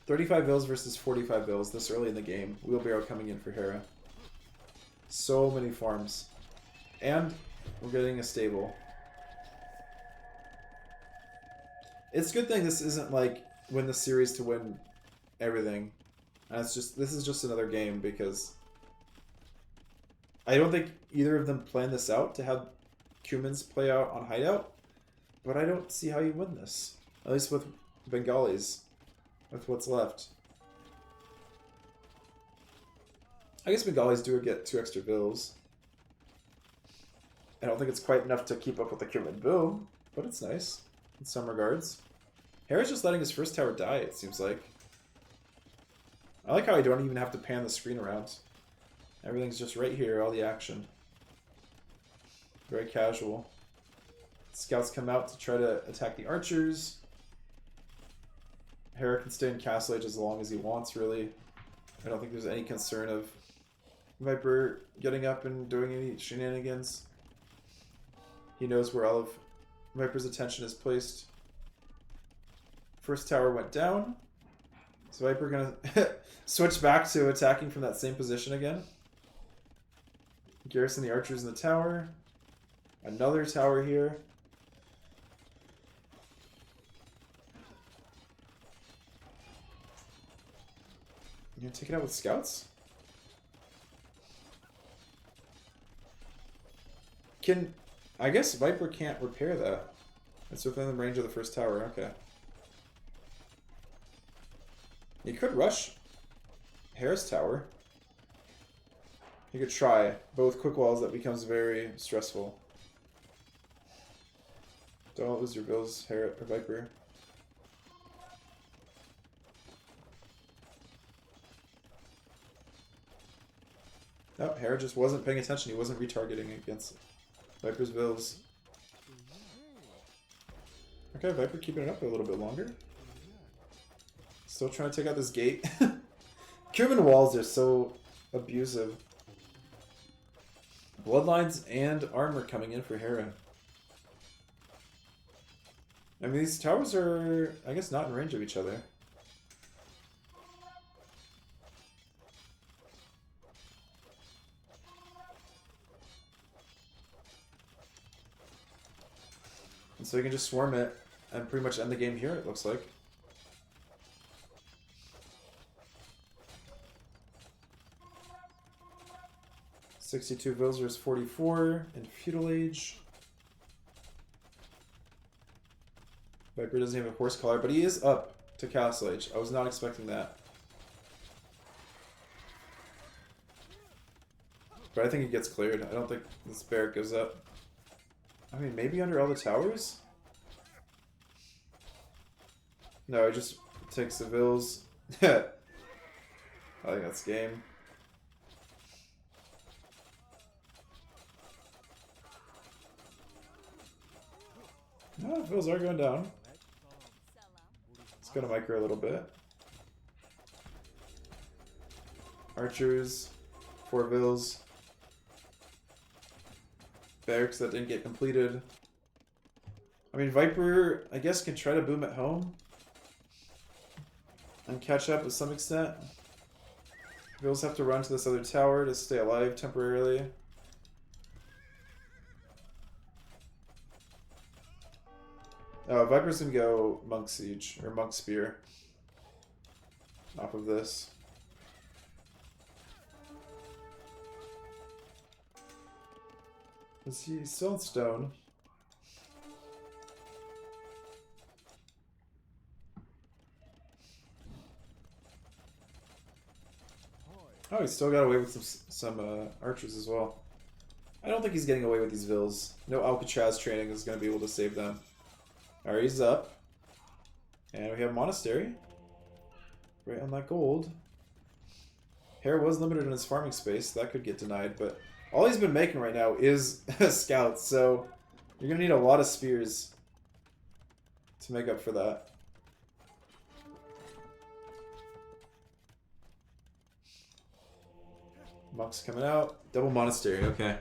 35 bills versus 45 bills this early in the game. Wheelbarrow coming in for Hera. So many farms. And we're getting a stable. It's a good thing this isn't like win the series to win everything. And it's just, this is just another game because I don't think either of them planned this out to have Cumans play out on Hideout. But I don't see how you win this. At least with Bengalis. With what's left. I guess Bengalis do get 2 extra bills. I don't think it's quite enough to keep up with the Cuman boom, but it's nice in some regards. Hera's just letting his first tower die, it seems like. I like how I don't even have to pan the screen around. Everything's just right here, all the action. Very casual. Scouts come out to try to attack the archers. Hera can stay in Castle Age as long as he wants, really. I don't think there's any concern of Viper getting up and doing any shenanigans. He knows where all of Viper's attention is placed. First tower went down. Is Viper gonna switch back to attacking from that same position again? Garrison the archers in the tower. Another tower here. You gonna take it out with scouts? I guess Viper can't repair that. It's within the range of the first tower, okay. You could rush Hera's tower. You could try, but with quick walls that becomes very stressful. Don't lose your bills, Hera or Viper. No, Hera just wasn't paying attention. He wasn't retargeting against Viper's bills. Okay, Viper keeping it up a little bit longer. Still trying to take out this gate. Cuban walls are so abusive. Bloodlines and armor coming in for Hera. I mean, these towers are, I guess, not in range of each other. And so you can just swarm it and pretty much end the game here, it looks like. $62 Villagers, 44 in Feudal Age. Viper doesn't have a horse collar, but he is up to Castle Age. I was not expecting that. But I think it gets cleared. I don't think this barrack goes up. I mean, maybe under all the towers? No, it just takes the vills. I think that's game. No, the vills are going down. Let's go to micro a little bit. Archers, 4 vills. Barracks that didn't get completed. I mean, Viper, I guess, can try to boom at home and catch up to some extent. Vills have to run to this other tower to stay alive temporarily. Viper's gonna go Monk Siege, or Monk Spear off of this. Is he still in stone? Oh, he still got away with some archers as well. I don't think he's getting away with these vills. No Alcatraz training is going to be able to save them. Alright, he's up. And we have a monastery. Right on that gold. Hera was limited in his farming space. That could get denied, but all he's been making right now is scouts, so you're going to need a lot of spears to make up for that. Monk's coming out. Double monastery, okay.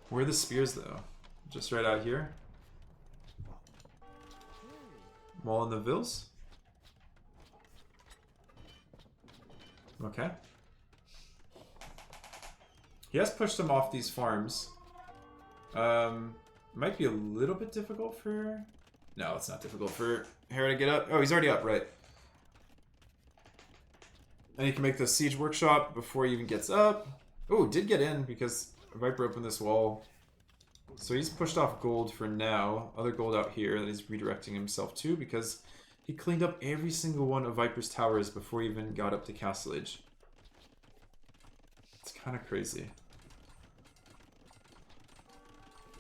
Where are the spears, though? Just right out here? Wall in the vills? Okay. He has pushed them off these farms. Might be a little bit difficult for... No, it's not difficult for Hera to get up. Oh, he's already up, right. And he can make the siege workshop before he even gets up. Oh, did get in because Viper opened this wall. So he's pushed off gold for now. Other gold out here that he's redirecting himself to because he cleaned up every single one of Viper's towers before he even got up to Castle Age. It's kind of crazy.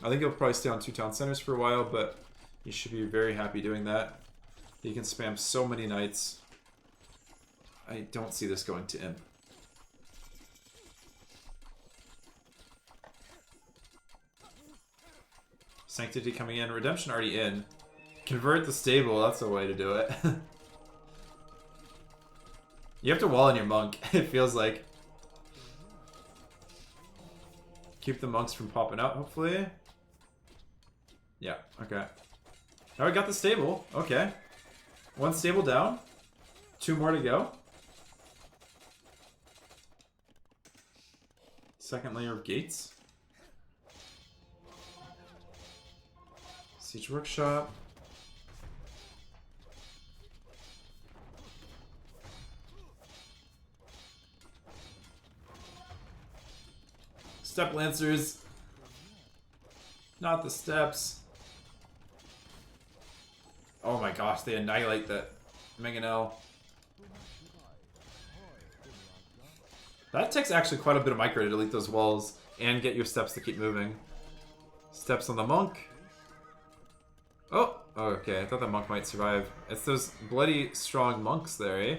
I think he'll probably stay on 2 town centers for a while, but he should be very happy doing that. He can spam so many knights. I don't see this going to Imp. Sanctity coming in. Redemption already in. Convert the stable. That's the way to do it. You have to wall in your monk, it feels like. Keep the monks from popping out, hopefully. Yeah, okay. Now we got the stable. Okay. 1 stable down. 2 more to go. Second layer of gates. Siege workshop. Step lancers. Not the steps. Oh my gosh, they annihilate that Mangonel. That takes actually quite a bit of micro to delete those walls and get your steps to keep moving. Steps on the monk. Oh, okay. I thought that monk might survive. It's those bloody strong monks there, eh?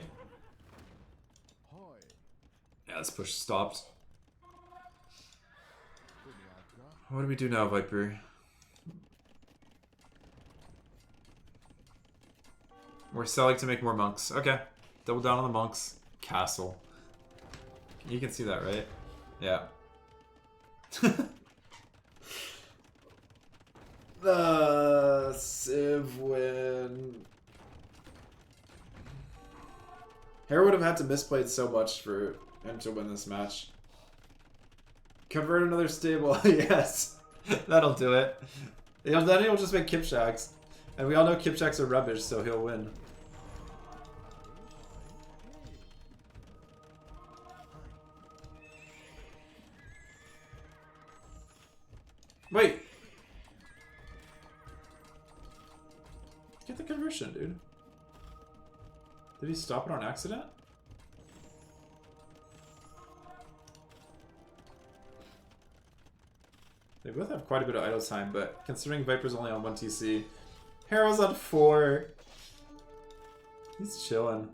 Yeah, this push stopped. What do we do now, Viper? We're selling to make more monks. Okay. Double down on the monks. Castle. You can see that, right? Yeah. The Civ win. Hera would have had to misplay so much for him to win this match. Convert another stable, yes. That'll do it. Then he'll just make Kipshacks. And we all know Kipshacks are rubbish, so he'll win. Wait! Get the conversion, dude. Did he stop it on accident? They both have quite a bit of idle time, but considering Viper's only on 1 TC, Hera's on 4. He's chilling.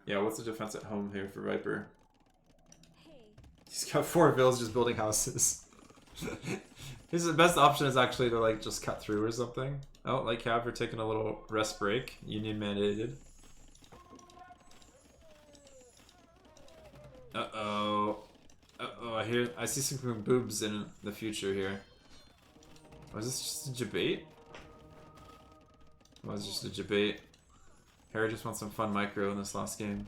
Yeah, what's the defense at home here for Viper? He's got 4 villas just building houses. His best option is actually to like just cut through or something. Oh, like Cav, we're taking a little rest break. Union mandated. Uh-oh. Uh-oh, I see some boobs in the future here. Was this just a debate? Was just a debate. Hera just wants some fun micro in this last game.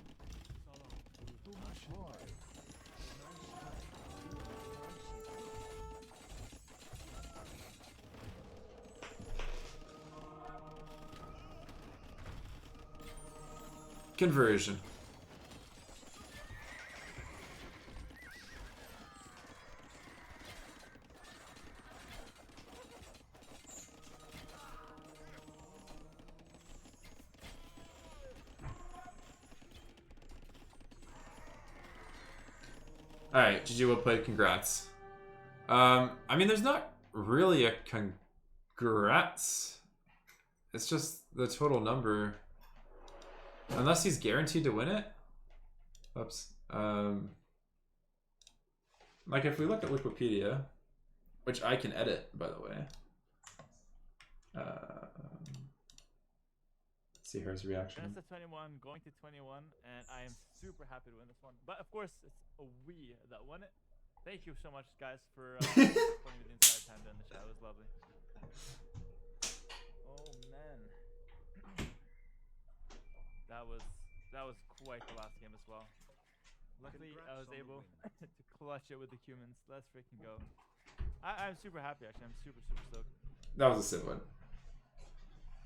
Conversion. Alright, GG, well played, congrats. I mean, there's not really a congrats. It's just the total number. Unless he's guaranteed to win it? Oops. Like, if we look at Wikipedia, which I can edit, by the way. See Hera's reaction. That's a 21, going to 21, and I am super happy to win this one. But of course, it's a we that won it. Thank you so much, guys, for playing with the entire time down the chat. It was lovely. Oh man, that was quite the last game as well. Luckily, I was able to clutch it with the humans. Let's freaking go. I'm super happy, actually. I'm super stoked. That was a Civ win.